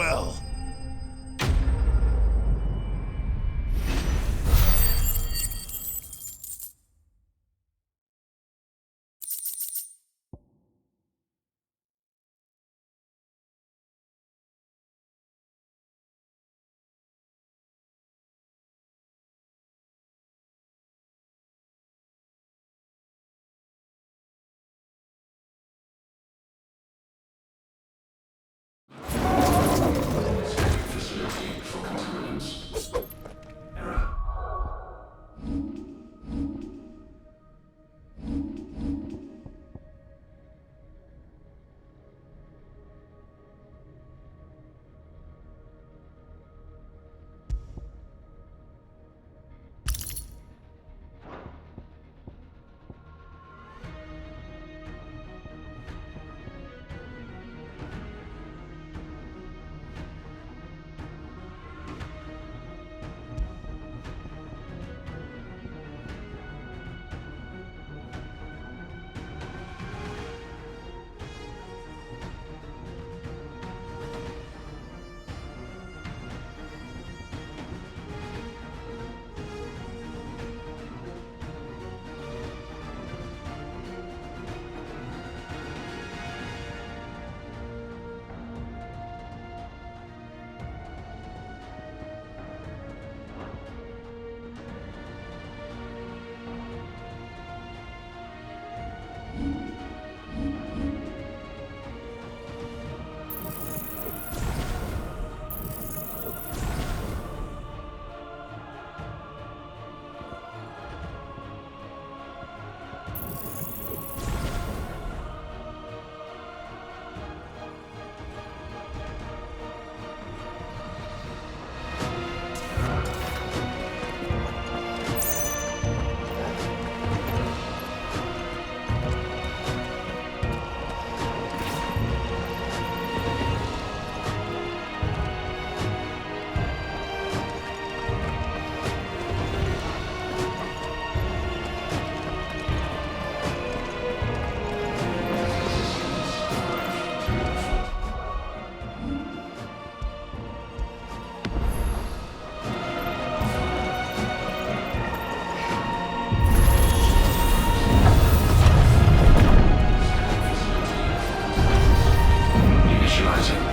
Speaker 22: well.
Speaker 3: Facility for contaminants. Error.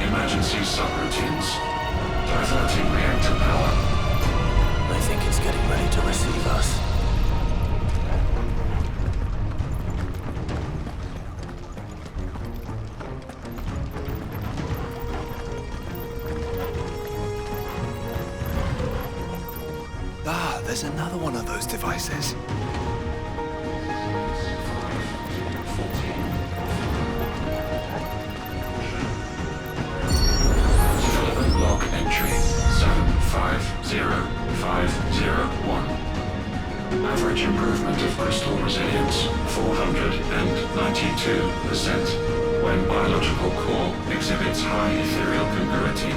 Speaker 3: Emergency subroutines. Diverting reactor power.
Speaker 16: I think it's getting ready to receive us.
Speaker 5: Ah, there's another one of those devices.
Speaker 3: Log entry 750501. Average improvement of crystal resilience 492% when biological core exhibits high ethereal congruity.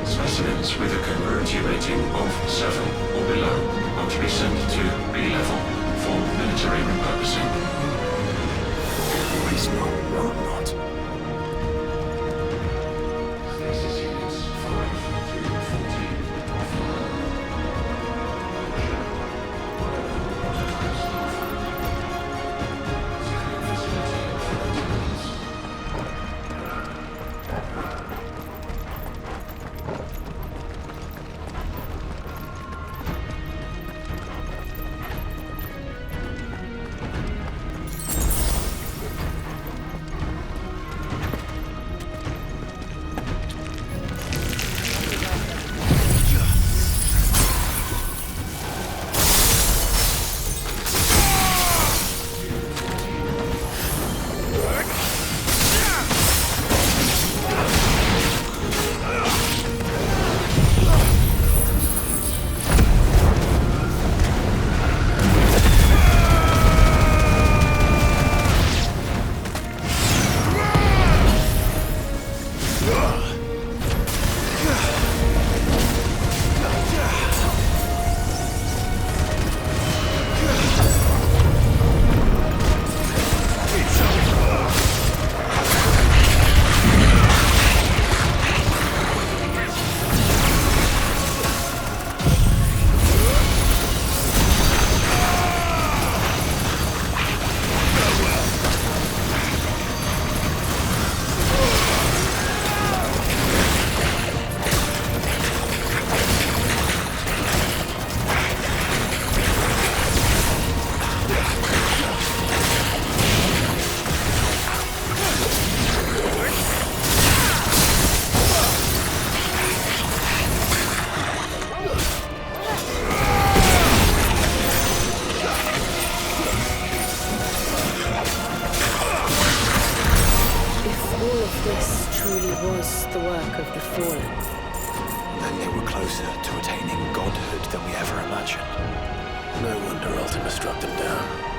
Speaker 3: Specimens with a congruity rating of 7 or below are to be sent to B level for military repurposing.
Speaker 5: Always not, won't not.
Speaker 3: Stasis units 5 to 14 offline.
Speaker 12: all.
Speaker 5: Then they were closer to attaining godhood than we ever imagined.
Speaker 6: No wonder Ultima struck them down.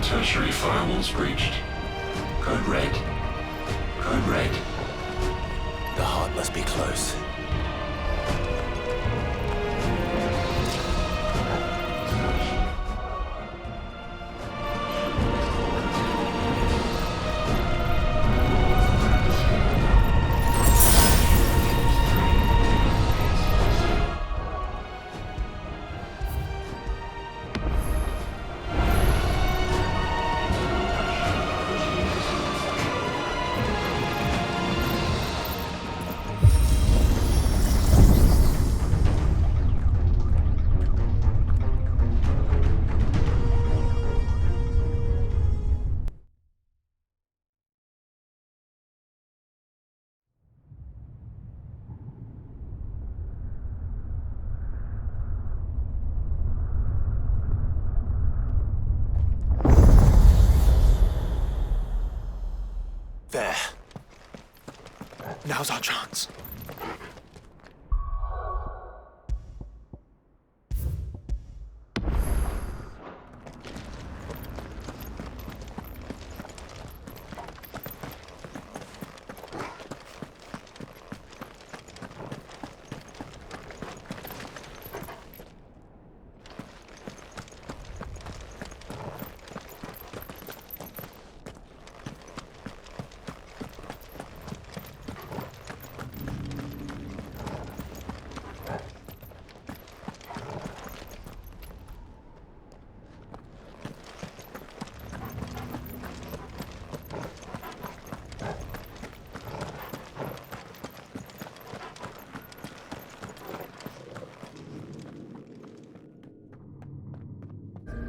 Speaker 3: Tertiary firewalls breached. Code red. Code red.
Speaker 16: The heart must be close.
Speaker 5: There. Now's our chance.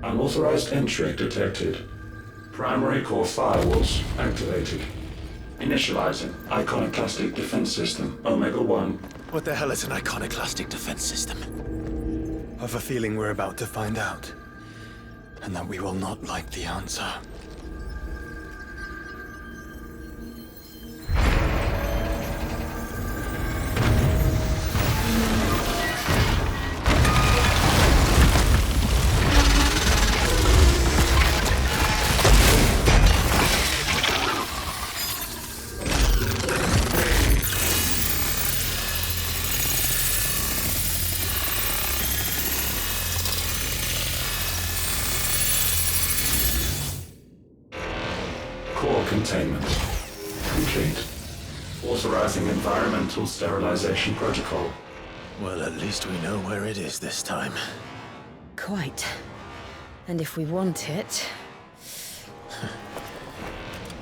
Speaker 3: Unauthorized entry detected. Primary core firewalls activated. Initializing Iconoclastic Defense System Omega-1
Speaker 6: What the hell is an iconoclastic defense system?
Speaker 5: I've a feeling we're about to find out. And that we will not like the answer.
Speaker 3: Core containment complete. Authorizing environmental sterilization protocol.
Speaker 6: Well, at least we know where it is this time.
Speaker 12: Quite. And if we want it...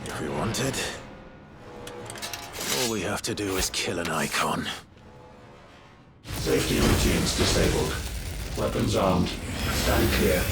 Speaker 6: If we want it, all we have to do is kill an icon.
Speaker 3: Safety routines disabled. Weapons armed. Stand clear.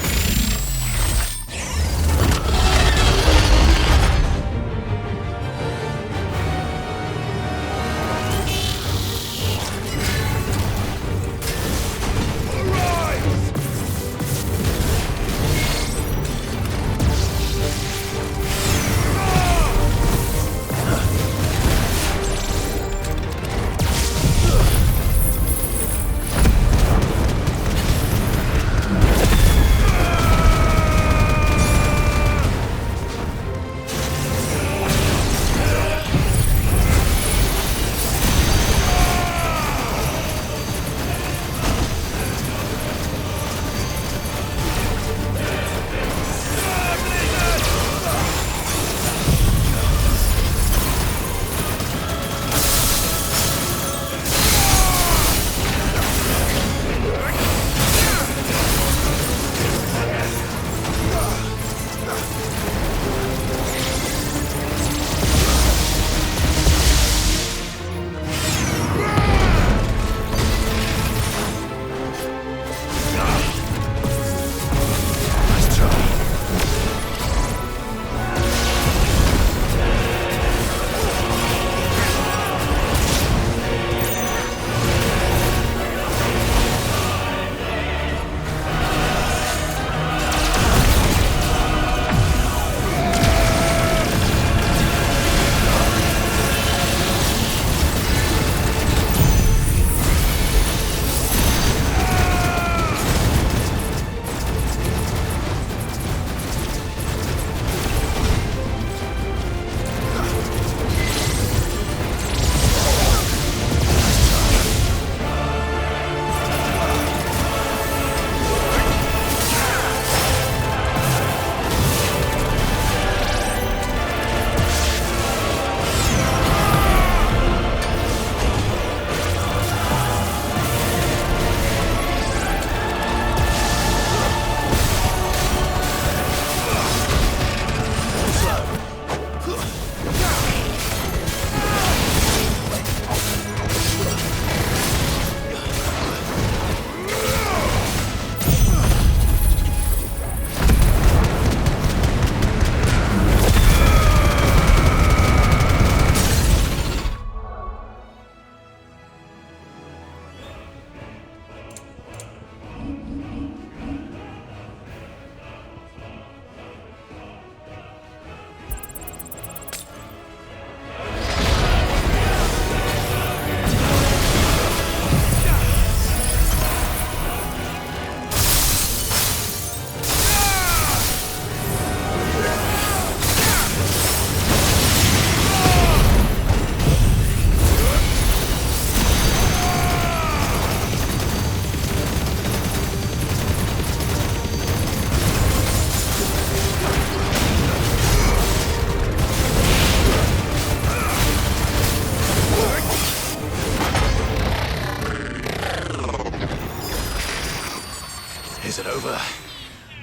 Speaker 6: Is it over?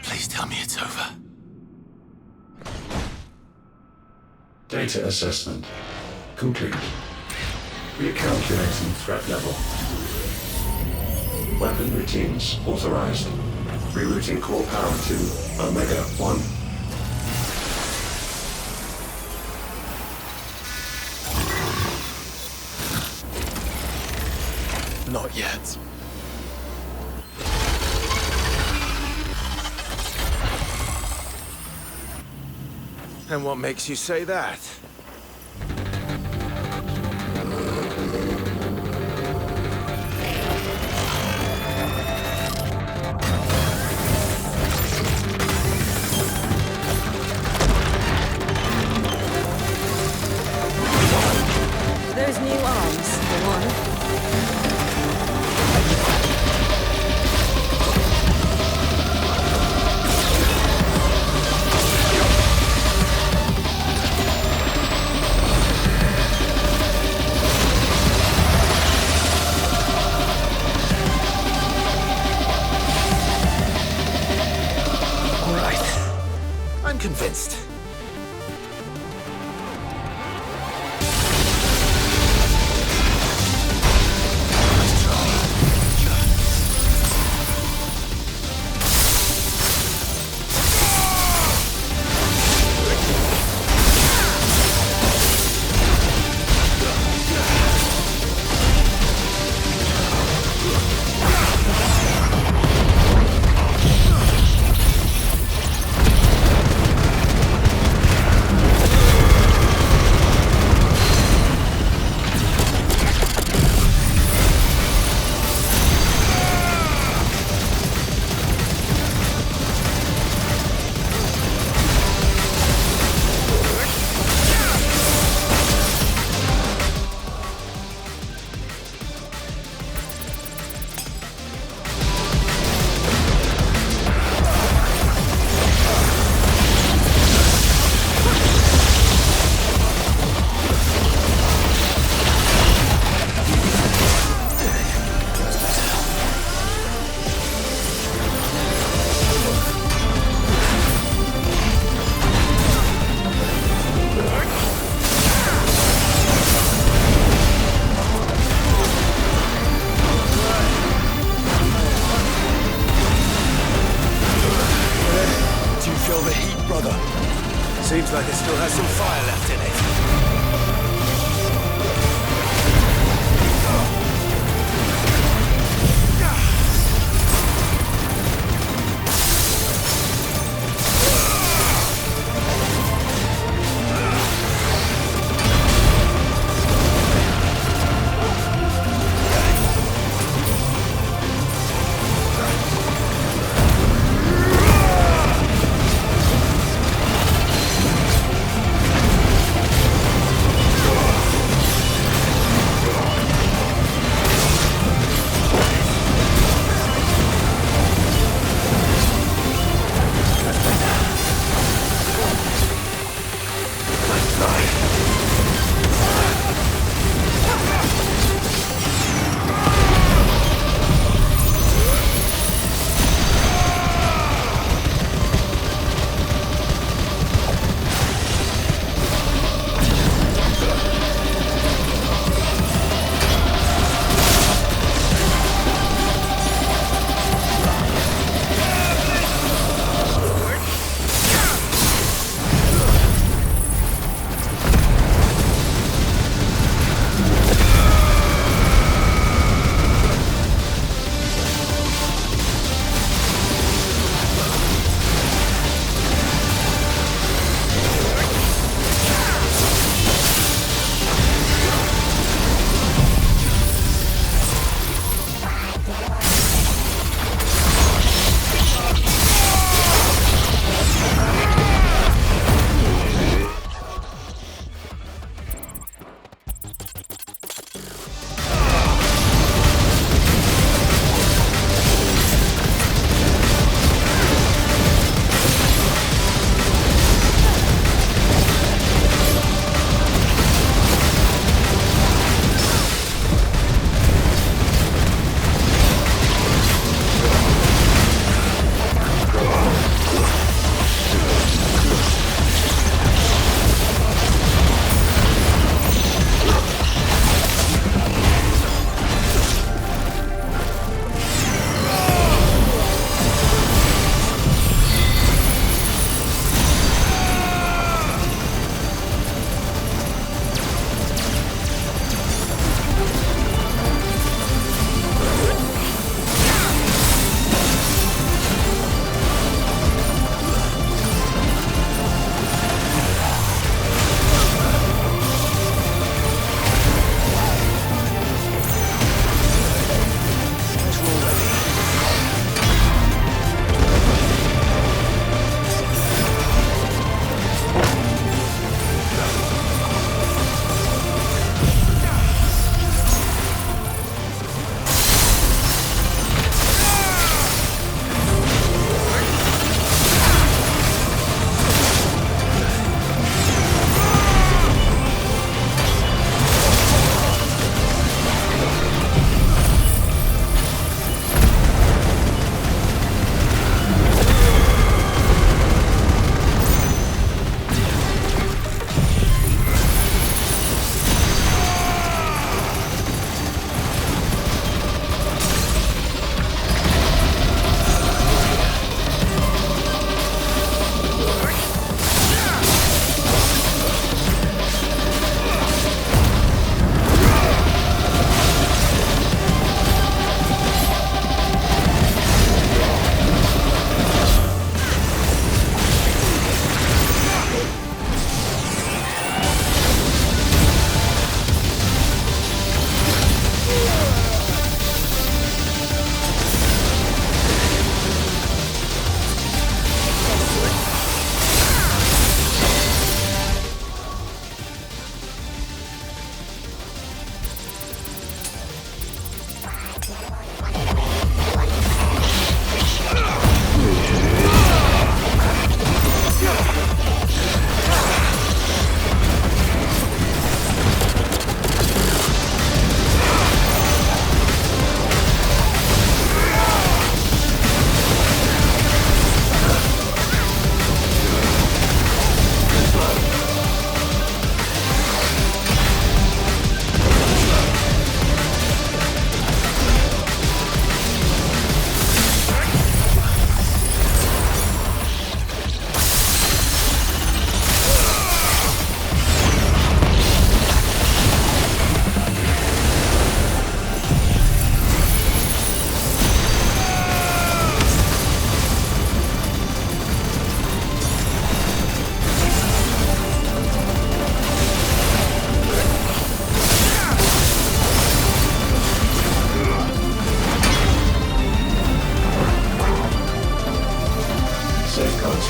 Speaker 6: Please tell me it's over.
Speaker 3: Data assessment complete. Recalculating threat level. Weapon routines authorized. Rerouting core power to Omega 1.
Speaker 14: Not yet.
Speaker 6: And what makes you say that?
Speaker 12: Those new arms, for one.
Speaker 6: All right. I'm convinced. Seems like it still has some fire left in it.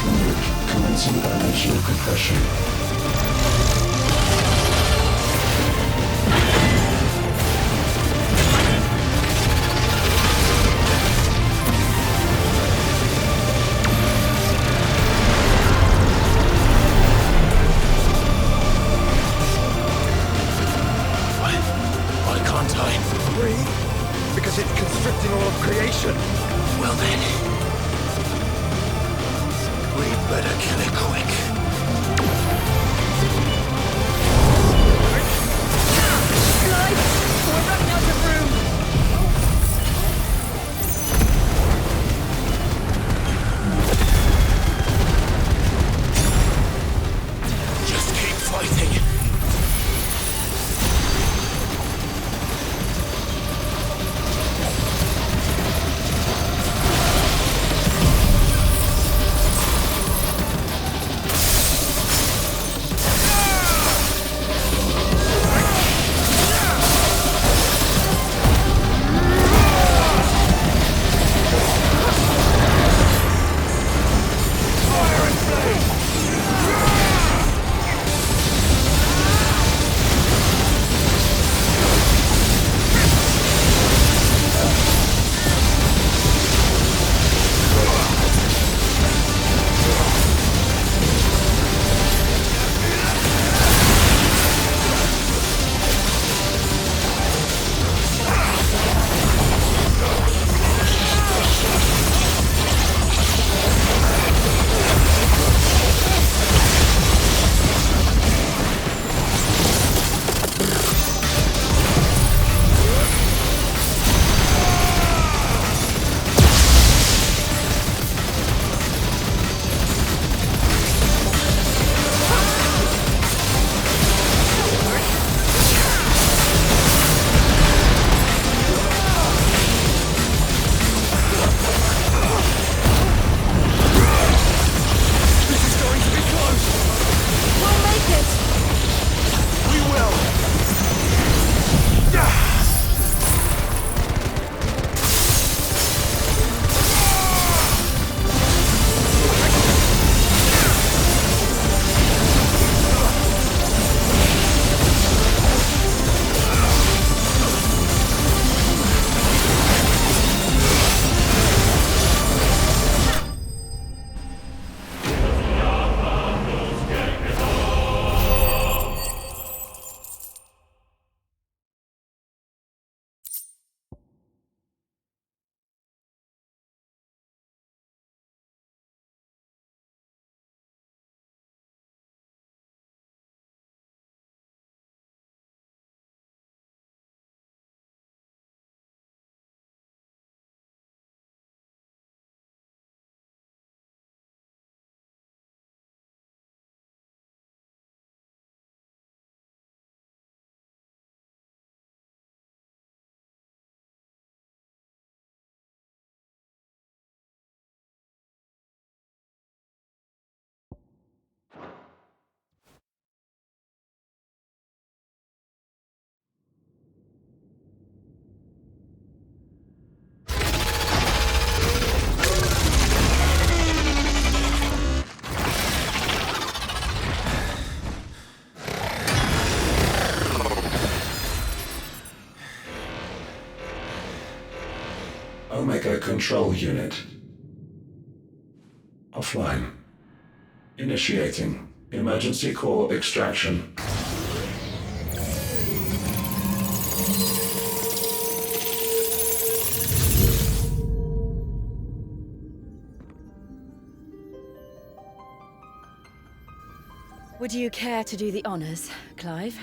Speaker 3: Commencing dimensional compression.
Speaker 6: Why can't I?
Speaker 14: Breathe? Because it's constricting all of creation.
Speaker 6: Well then, we'd better kill it quick.
Speaker 7: Clive, we're running out of room.
Speaker 6: Just keep fighting.
Speaker 3: Omega Control Unit. Offline. Initiating emergency core extraction.
Speaker 13: Would you care to do the honors, Clive?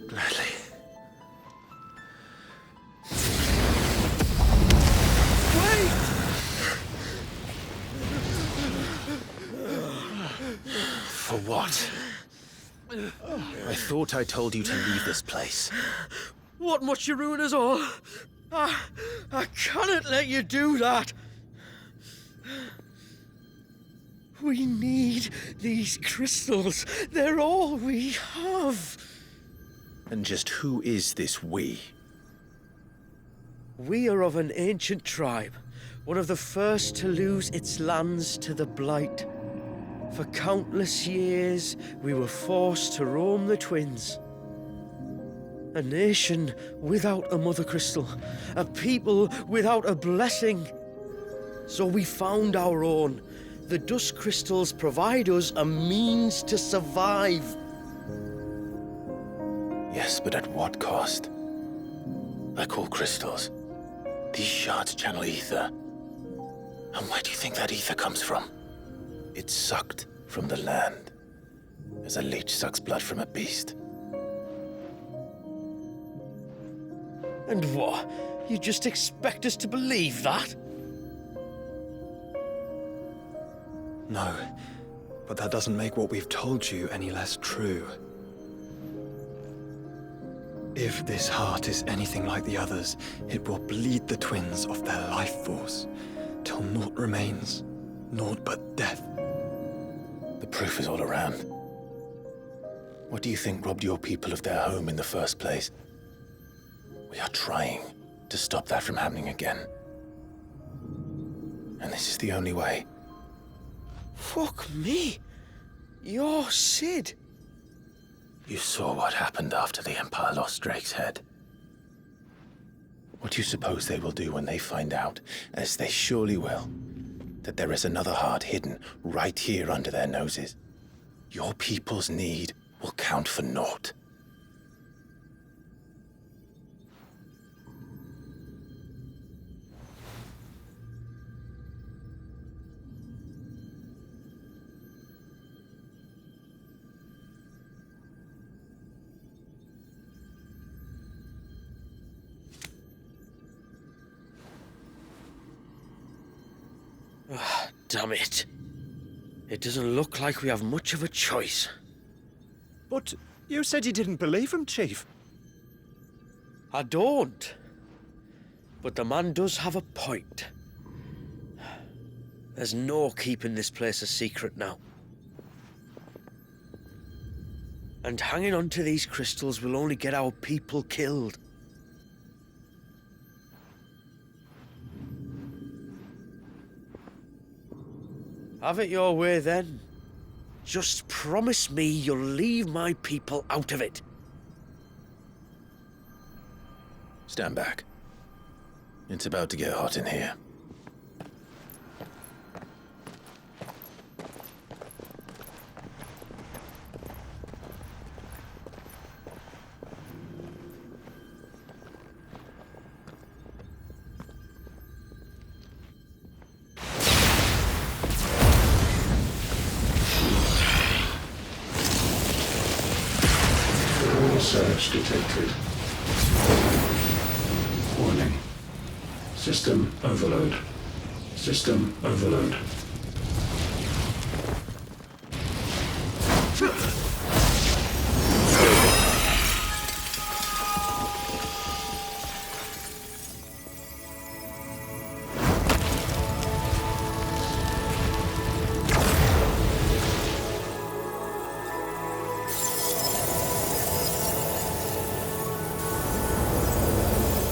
Speaker 6: Gladly. For what? I thought I told you to leave this place.
Speaker 15: What must you ruin us all? I cannot let you do that. We need these crystals. They're all we have.
Speaker 6: And just who is this we?
Speaker 15: We are of an ancient tribe One of the first to lose its lands to the Blight. For countless years, we were forced to roam the Twins. A nation without a Mother Crystal. A people without a blessing. So we found our own. The Dusk Crystals provide us a means to survive.
Speaker 6: Yes, but at what cost? Like all crystals, these shards channel ether. And where do you think that ether comes from? It's sucked from the land, as a leech sucks blood from a beast.
Speaker 15: And what? You just expect us to believe that?
Speaker 5: No, but that doesn't make what we've told you any less true. If this heart is anything like the others, it will bleed the Twins of their life force, till naught remains, naught but death.
Speaker 6: The proof is all around. What do you think robbed your people of their home in the first place? We are trying to stop that from happening again. And this is the only way.
Speaker 15: Fuck me. You're Sid.
Speaker 6: You saw what happened after the Empire lost Drake's head. What do you suppose they will do when they find out, as they surely will, that there is another heart hidden right here under their noses? Your people's need will count for naught.
Speaker 15: Damn it. It doesn't look like we have much of a choice.
Speaker 8: But you said you didn't believe him, Chief.
Speaker 15: I don't. But the man does have a point. There's no keeping this place a secret now. And hanging on to these crystals will only get our people killed. Have it your way, then. Just promise me you'll leave my people out of it.
Speaker 6: Stand back. It's about to get hot in here.
Speaker 3: Surge detected. Warning. System overload. System overload.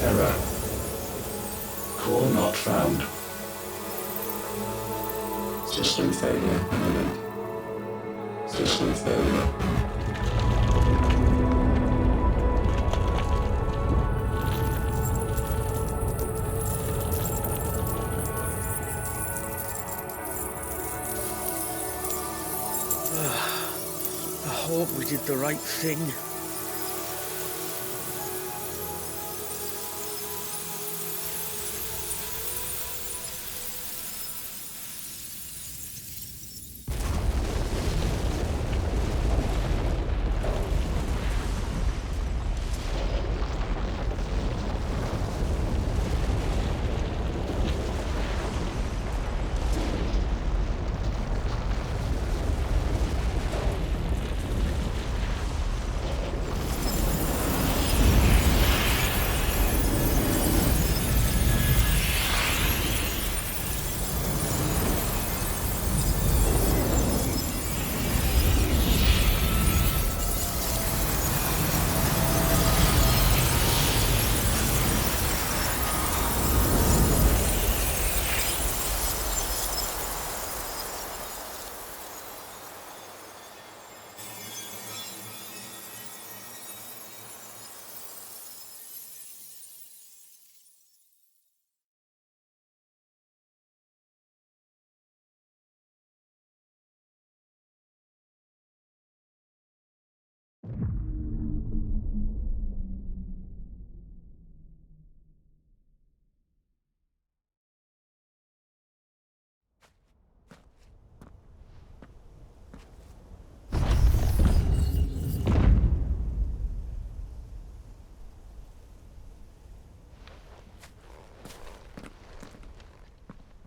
Speaker 3: Error. Core not found. System failure imminent. System failure.
Speaker 15: I hope we did the right thing.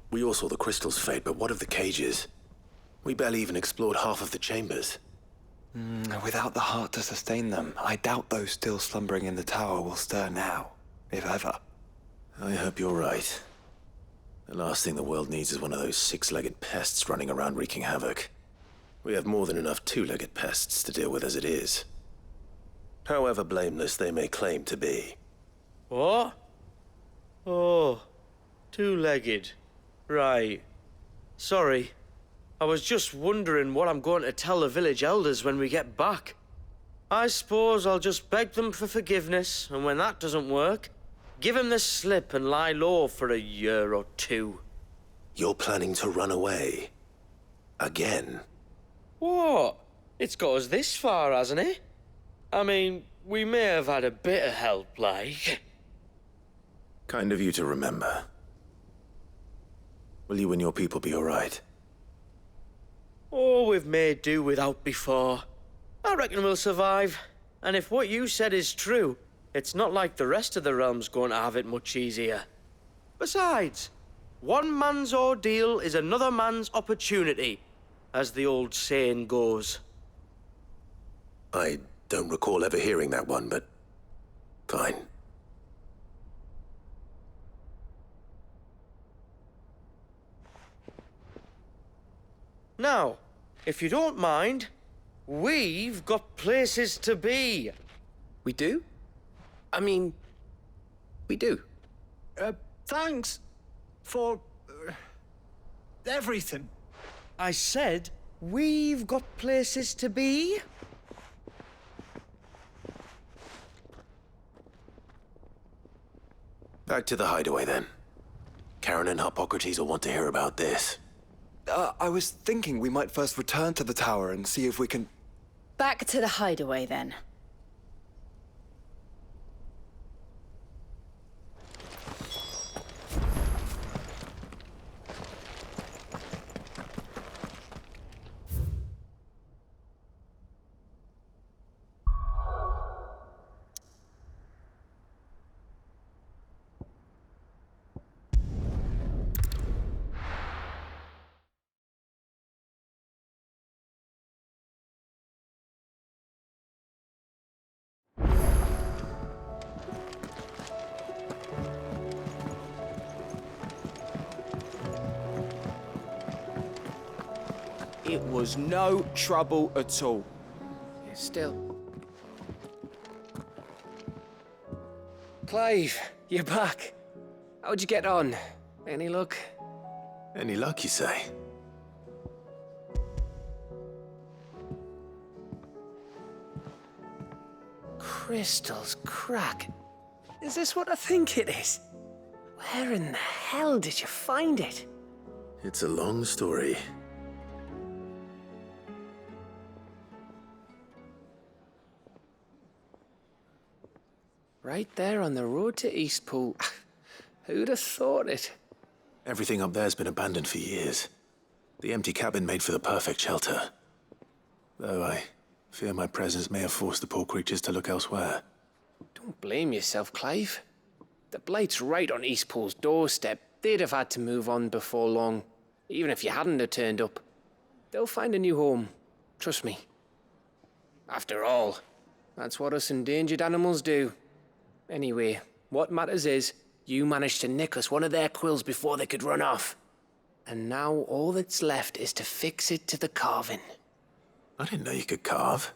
Speaker 6: We all saw the crystal's fate, but what of the cages? We barely even explored half of the chambers.
Speaker 5: Without the heart to sustain them, I doubt those still slumbering in the tower will stir now, if ever.
Speaker 6: I hope you're right. The last thing the world needs is one of those six-legged pests running around wreaking havoc. We have more than enough two-legged pests to deal with as it is. However blameless they may claim to be.
Speaker 15: What? Oh, two-legged. Right. Sorry. I was just wondering what I'm going to tell the village elders when we get back. I suppose I'll just beg them for forgiveness, and when that doesn't work, give them the slip and lie low for a year or two.
Speaker 6: You're planning to run away? Again?
Speaker 15: What? It's got us this far, hasn't it? I mean, we may have had a bit of help, like.
Speaker 6: Kind of you to remember. Will you and your people be all right?
Speaker 15: Oh, we've made do without before. I reckon we'll survive. And if what you said is true, it's not like the rest of the realm's going to have it much easier. Besides, one man's ordeal is another man's opportunity, as the old saying goes.
Speaker 6: I don't recall ever hearing that one, but fine.
Speaker 15: Now, if you don't mind, we've got places to be.
Speaker 18: We do? I mean, we do.
Speaker 8: Thanks for everything.
Speaker 15: I said we've got places to be.
Speaker 6: Back to the hideaway, then. Karen and Hippocrates will want to hear about this.
Speaker 5: I was thinking we might first return to the tower and see if we can...
Speaker 13: Back to the hideaway, then.
Speaker 4: It was no trouble at all.
Speaker 18: Still.
Speaker 15: Clive,
Speaker 18: you're back. How'd you get on? Any luck?
Speaker 6: Any luck, you say?
Speaker 18: — Crystal's crack. Is this what I think it is? Where in the hell did you find it?
Speaker 6: It's a long story.
Speaker 18: Right there on the road to Eastpool. Who'd have thought it?
Speaker 6: Everything up there's been abandoned for years. The empty cabin made for the perfect shelter. Though I fear my presence may have forced the poor creatures to look elsewhere.
Speaker 18: Don't blame yourself, Clive. The Blight's right on Eastpool's doorstep. They'd have had to move on before long, even if you hadn't have turned up. They'll find a new home. Trust me. After all, that's what us endangered animals do. Anyway, what matters is, you managed to nick us one of their quills before they could run off. And now all that's left is to fix it to the carving.
Speaker 6: I didn't know you could carve.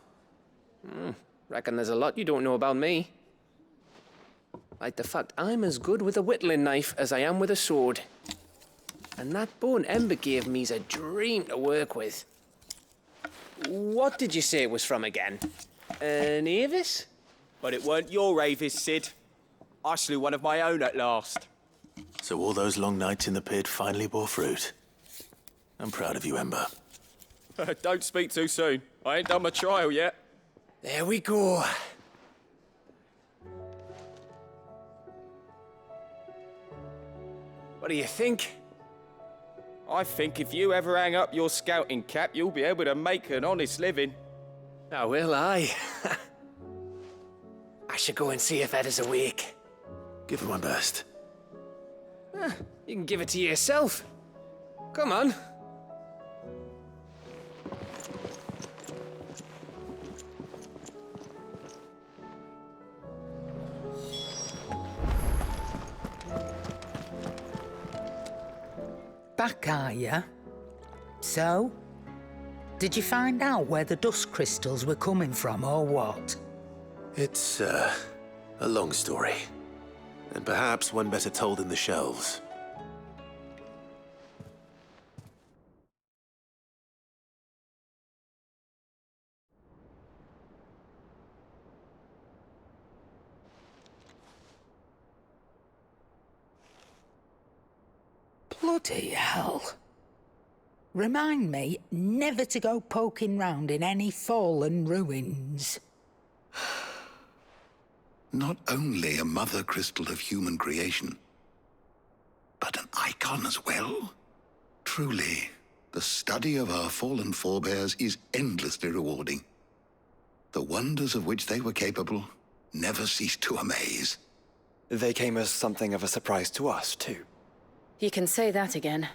Speaker 18: Reckon there's a lot you don't know about me. Like the fact I'm as good with a whittling knife as I am with a sword. And that bone Ember gave me's a dream to work with. What did you say it was from again? An Avis?
Speaker 4: But it weren't your Avis, Sid. I slew one of my own at last.
Speaker 6: So all those long nights in the pit finally bore fruit. I'm proud of you, Ember.
Speaker 4: Don't speak too soon. I ain't done my trial yet.
Speaker 18: There we go. What do you think?
Speaker 4: I think if you ever hang up your scouting cap, you'll be able to make an honest living.
Speaker 18: Oh, will I? I should go and see if Ed is awake.
Speaker 6: Give it my best.
Speaker 18: You can give it to yourself. Come on.
Speaker 19: Back, are you? So? Did you find out where the dust crystals were coming from, or what?
Speaker 16: It's, a long story. And perhaps one better told in the shelves.
Speaker 19: Bloody hell. Remind me never to go poking round in any fallen ruins.
Speaker 20: Not only a mother crystal of human creation, but an icon as well. Truly, the study of our fallen forebears is endlessly rewarding. The wonders of which they were capable never cease to amaze.
Speaker 5: They came as something of a surprise to us, too.
Speaker 13: You can say that again.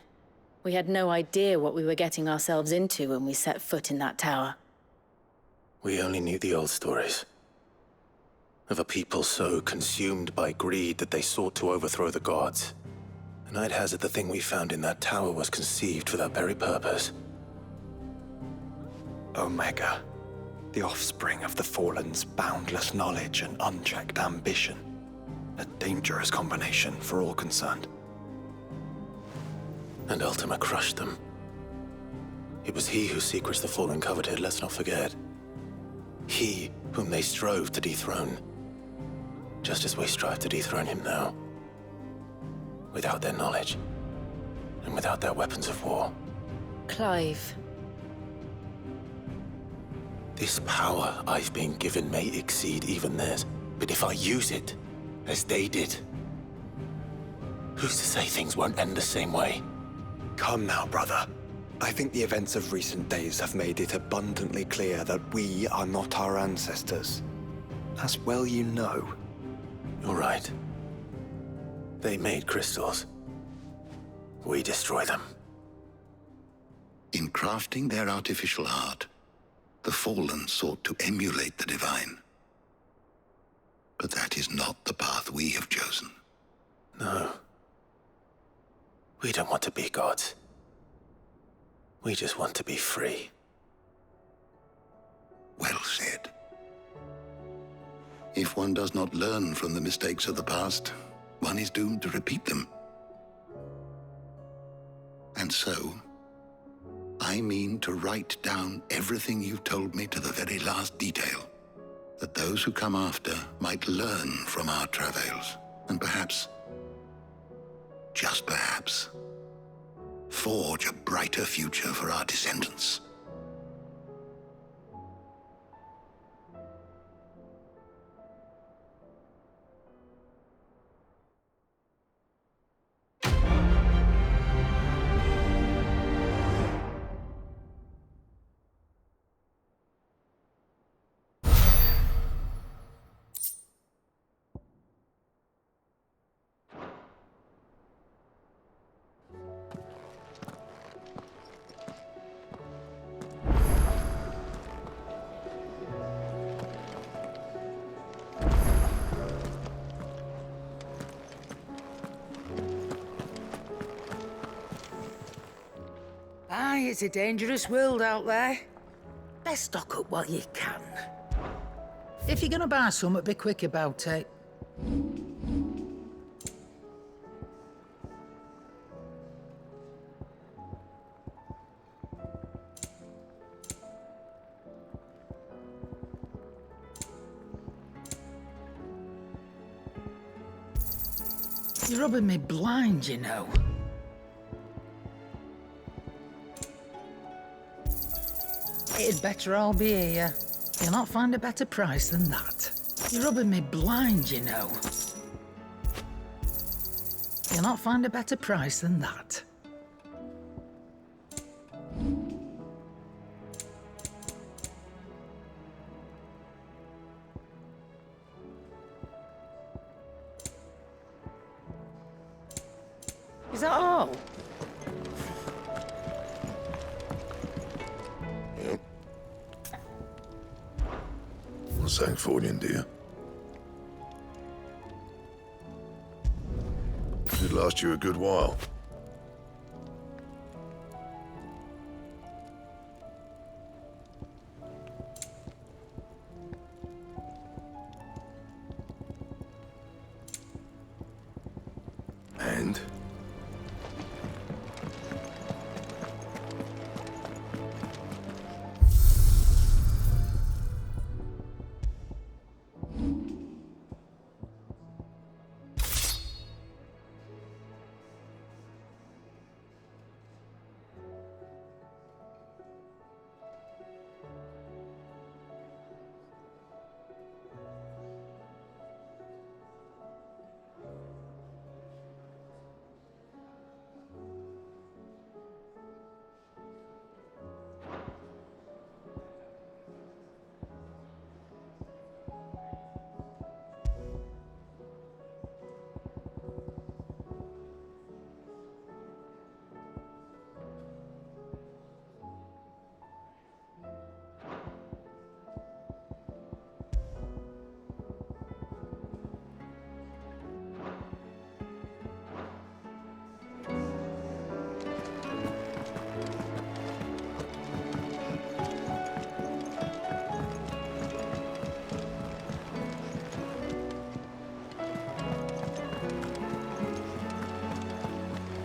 Speaker 13: We had no idea what we were getting ourselves into when we set foot in that tower.
Speaker 16: We only knew the old stories. Of a people so consumed by greed that they sought to overthrow the gods. And I'd hazard the thing we found in that tower was conceived for that very purpose.
Speaker 5: Omega, the offspring of the Fallen's boundless knowledge and unchecked ambition. A dangerous combination for all concerned.
Speaker 16: And Ultima crushed them. It was he whose secrets the Fallen coveted, let's not forget. He whom they strove to dethrone. Just as we strive to dethrone him now. Without their knowledge. And without their weapons of war.
Speaker 13: Clive.
Speaker 16: This power I've been given may exceed even theirs. But if I use it, as they did, who's to say things won't end the same way?
Speaker 5: Come now, brother. I think the events of recent days have made it abundantly clear that we are not our ancestors. As well you know.
Speaker 16: You're right. They made crystals. We destroy them.
Speaker 20: In crafting their artificial art, the Fallen sought to emulate the divine. But that is not the path we have chosen.
Speaker 16: No. We don't want to be gods. We just want to be free.
Speaker 20: Well said. If one does not learn from the mistakes of the past, one is doomed to repeat them. And so, I mean to write down everything you've told me to the very last detail, that those who come after might learn from our travails, and perhaps, just perhaps, forge a brighter future for our descendants.
Speaker 19: Aye, it's a dangerous world out there. Best stock up while you can. If you're gonna buy some, be quick about it. You're rubbing me blind, you know. It'd better all be here. You'll not find a better price than that. You're rubbing me blind, you know. You'll not find a better price than that. Is that all?
Speaker 22: on Sancfordian, do you? It'd last you a good while. And?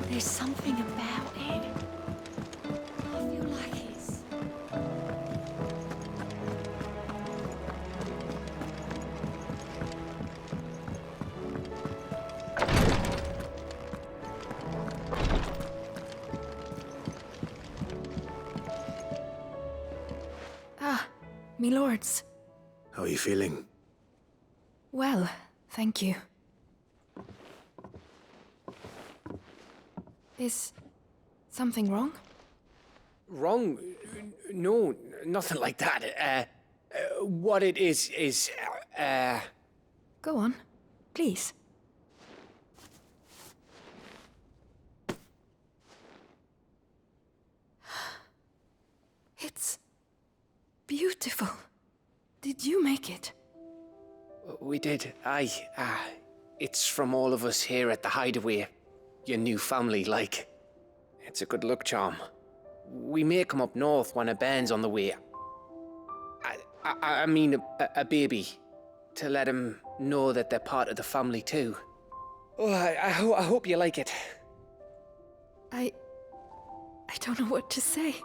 Speaker 12: There's something about it. I feel like it's... Ah, me lords.
Speaker 6: How are you feeling?
Speaker 12: Well, thank you. Is something wrong?
Speaker 18: Wrong? No, nothing like that. What it is,
Speaker 12: Go on, please. It's beautiful. Did you make it?
Speaker 18: We did. Aye. It's from all of us here at the Hideaway. Your new family, like. It's a good luck charm. We may come up north when a band's on the way. I mean a baby. To let him know that they're part of the family too. Oh, I hope you like it.
Speaker 12: I don't know what to say.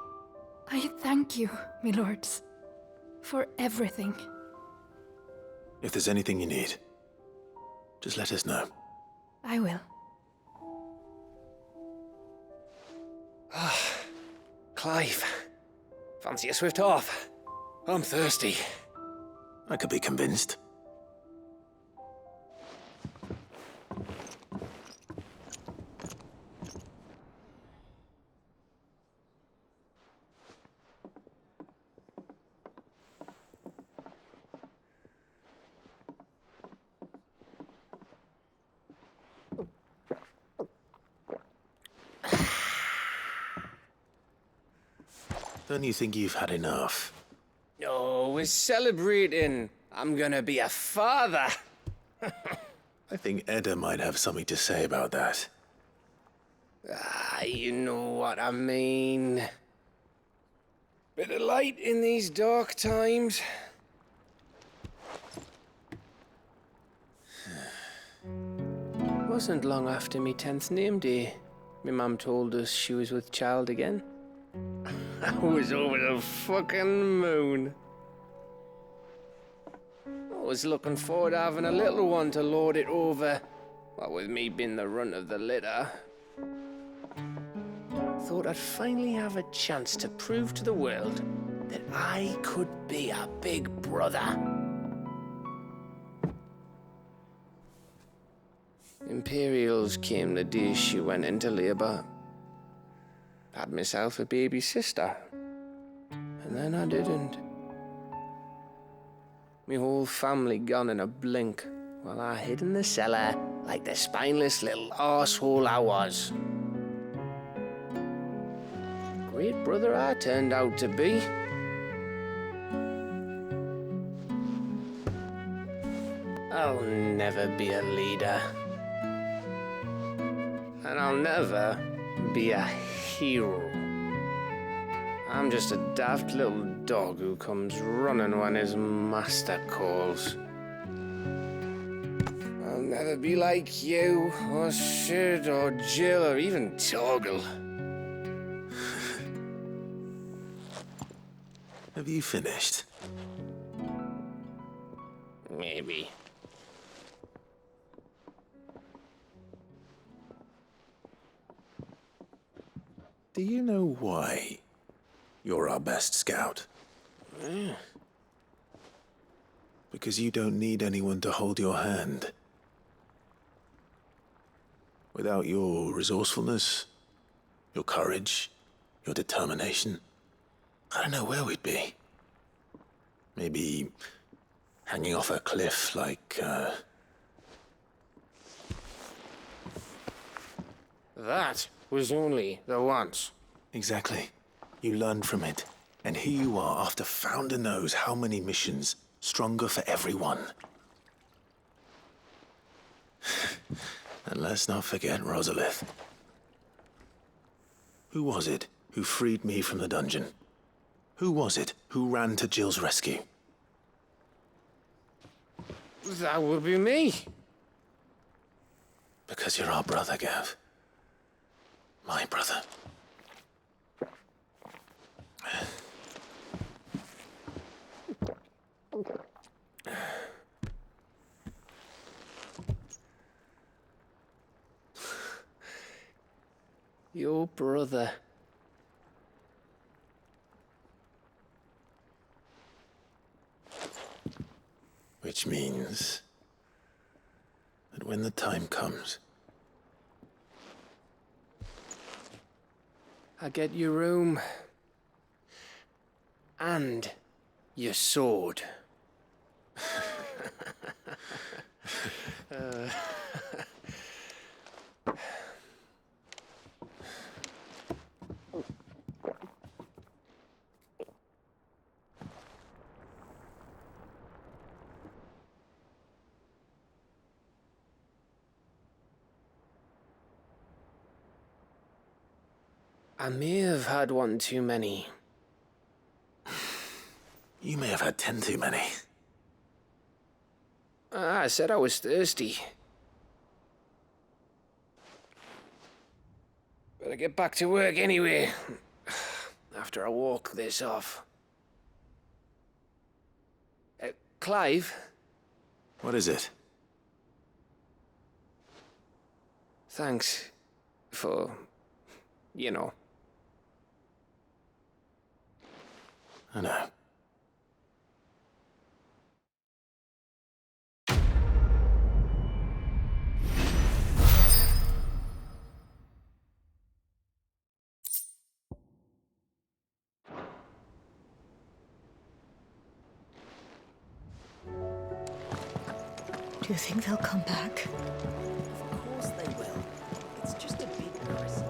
Speaker 12: I thank you, my lords, for everything.
Speaker 6: If there's anything you need, just let us know.
Speaker 12: I will.
Speaker 18: Clive, fancy a swift off? I'm thirsty.
Speaker 6: I could be convinced. Don't you think you've had enough?
Speaker 18: Oh, we're celebrating. I'm gonna be a father.
Speaker 6: I think Edda might have something to say about that.
Speaker 18: You know what I mean. Bit of light in these dark times. Wasn't long after me 10th name day, my mum told us she was with child again. I was over the fucking moon. I was looking forward to having a little one to lord it over, what with me being the runt of the litter. Thought I'd finally have a chance to prove to the world that I could be a big brother. Imperials came the day she went into labour. Had myself a baby sister. And then I didn't. Me whole family gone in a blink, while I hid in the cellar like the spineless little arsehole I was. Great brother I turned out to be. I'll never be a leader. And I'll never be a hero. I'm just a daft little dog who comes running when his master calls. I'll never be like you, or Sid, or Jill, or even Torgal.
Speaker 6: Have you finished?
Speaker 18: Maybe.
Speaker 6: Do you know why you're our best scout? Because you don't need anyone to hold your hand. Without your resourcefulness, your courage, your determination, I don't know where we'd be. Maybe hanging off a cliff like,
Speaker 18: That was only the once.
Speaker 6: Exactly. You learned from it. And here you are, after Founder knows how many missions, stronger for everyone. And let's not forget Rosalith. Who was it who freed me from the dungeon? Who was it who ran to Jill's rescue?
Speaker 18: That would be me.
Speaker 6: Because you're our brother, Gav. My brother.
Speaker 18: Your brother.
Speaker 6: Which means that when the time comes,
Speaker 18: I get your room. And your sword. I may have had one too many.
Speaker 6: you may have had 10 too many.
Speaker 18: I said I was thirsty. Better get back to work anyway, after I walk this off. Clive?
Speaker 6: What is it?
Speaker 18: Thanks for, you know.
Speaker 6: I know.
Speaker 12: Do you think they'll come back?
Speaker 4: Of course they will. It's just a big prison.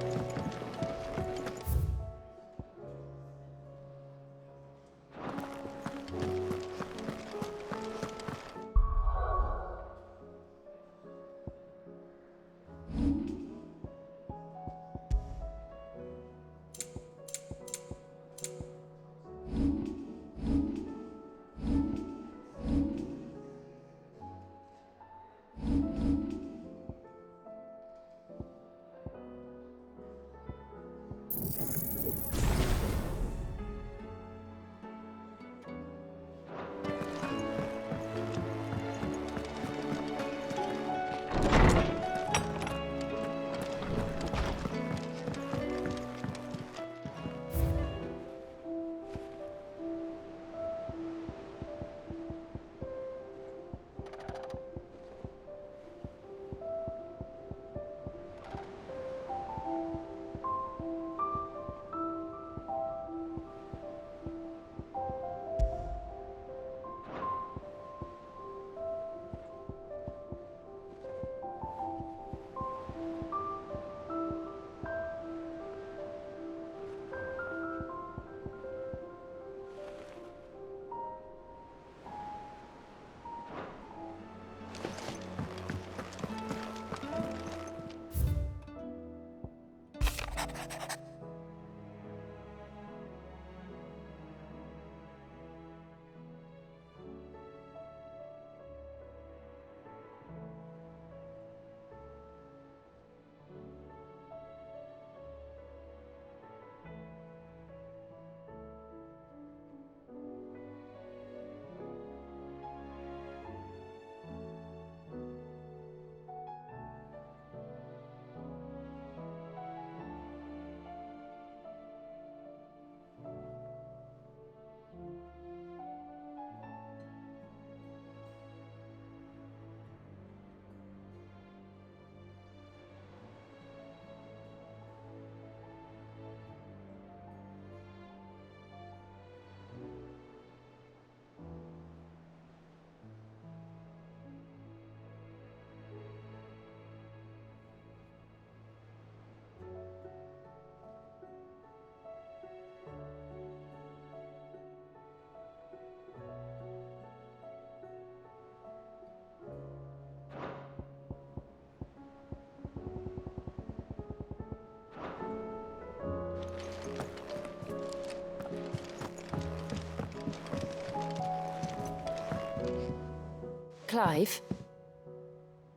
Speaker 13: Clive,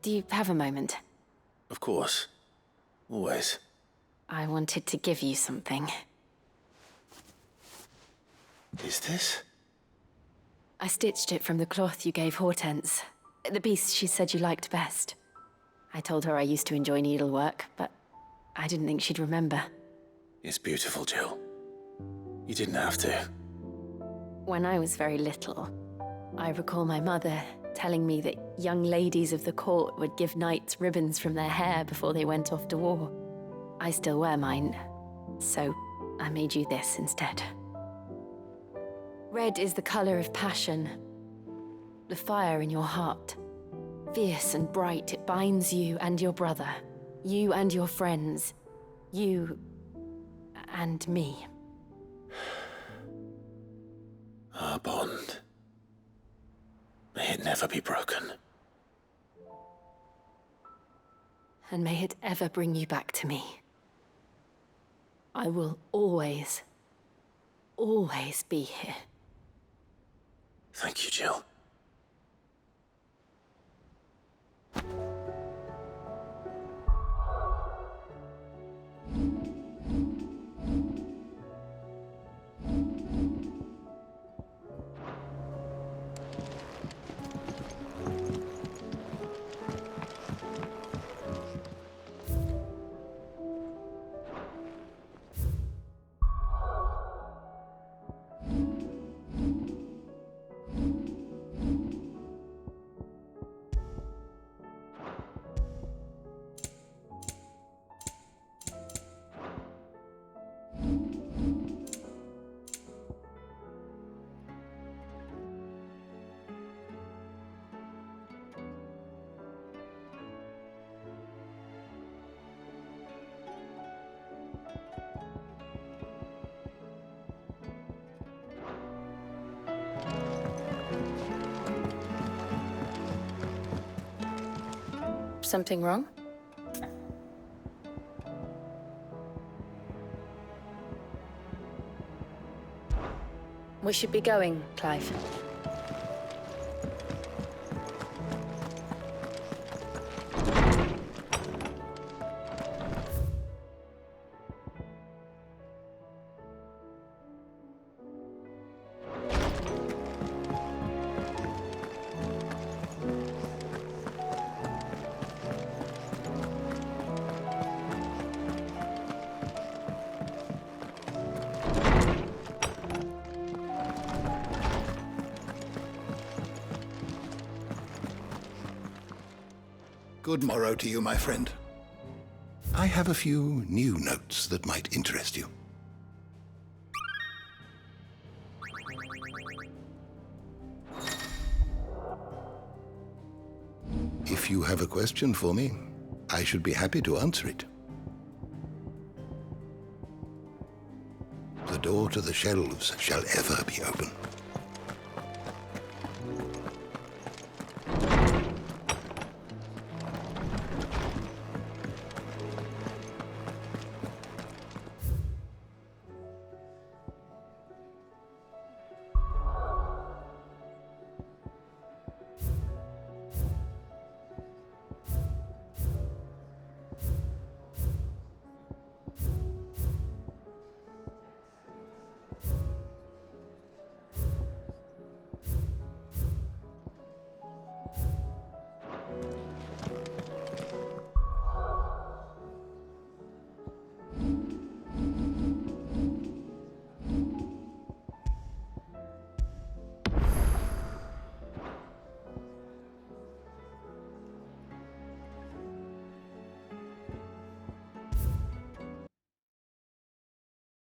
Speaker 13: do you have a moment?
Speaker 6: Of course. Always.
Speaker 13: I wanted to give you something.
Speaker 6: Is this?
Speaker 13: I stitched it from the cloth you gave Hortense. The piece she said you liked best. I told her I used to enjoy needlework, but I didn't think she'd remember.
Speaker 6: It's beautiful, Jill. You didn't have to.
Speaker 13: When I was very little, I recall my mother telling me that young ladies of the court would give knights ribbons from their hair before they went off to war. I still wear mine, so I made you this instead. Red is the color of passion, the fire in your heart. Fierce and bright, it binds you and your brother, you and your friends, you and me.
Speaker 6: Our bond. May it never be broken.
Speaker 13: And may it ever bring you back to me. I will always, always be here.
Speaker 6: Thank you, Jill.
Speaker 13: Something wrong? We should be going, Clive.
Speaker 20: Good morrow to you, my friend. I have a few new notes that might interest you. If you have a question for me, I should be happy to answer it. The door to the shelves shall ever be open.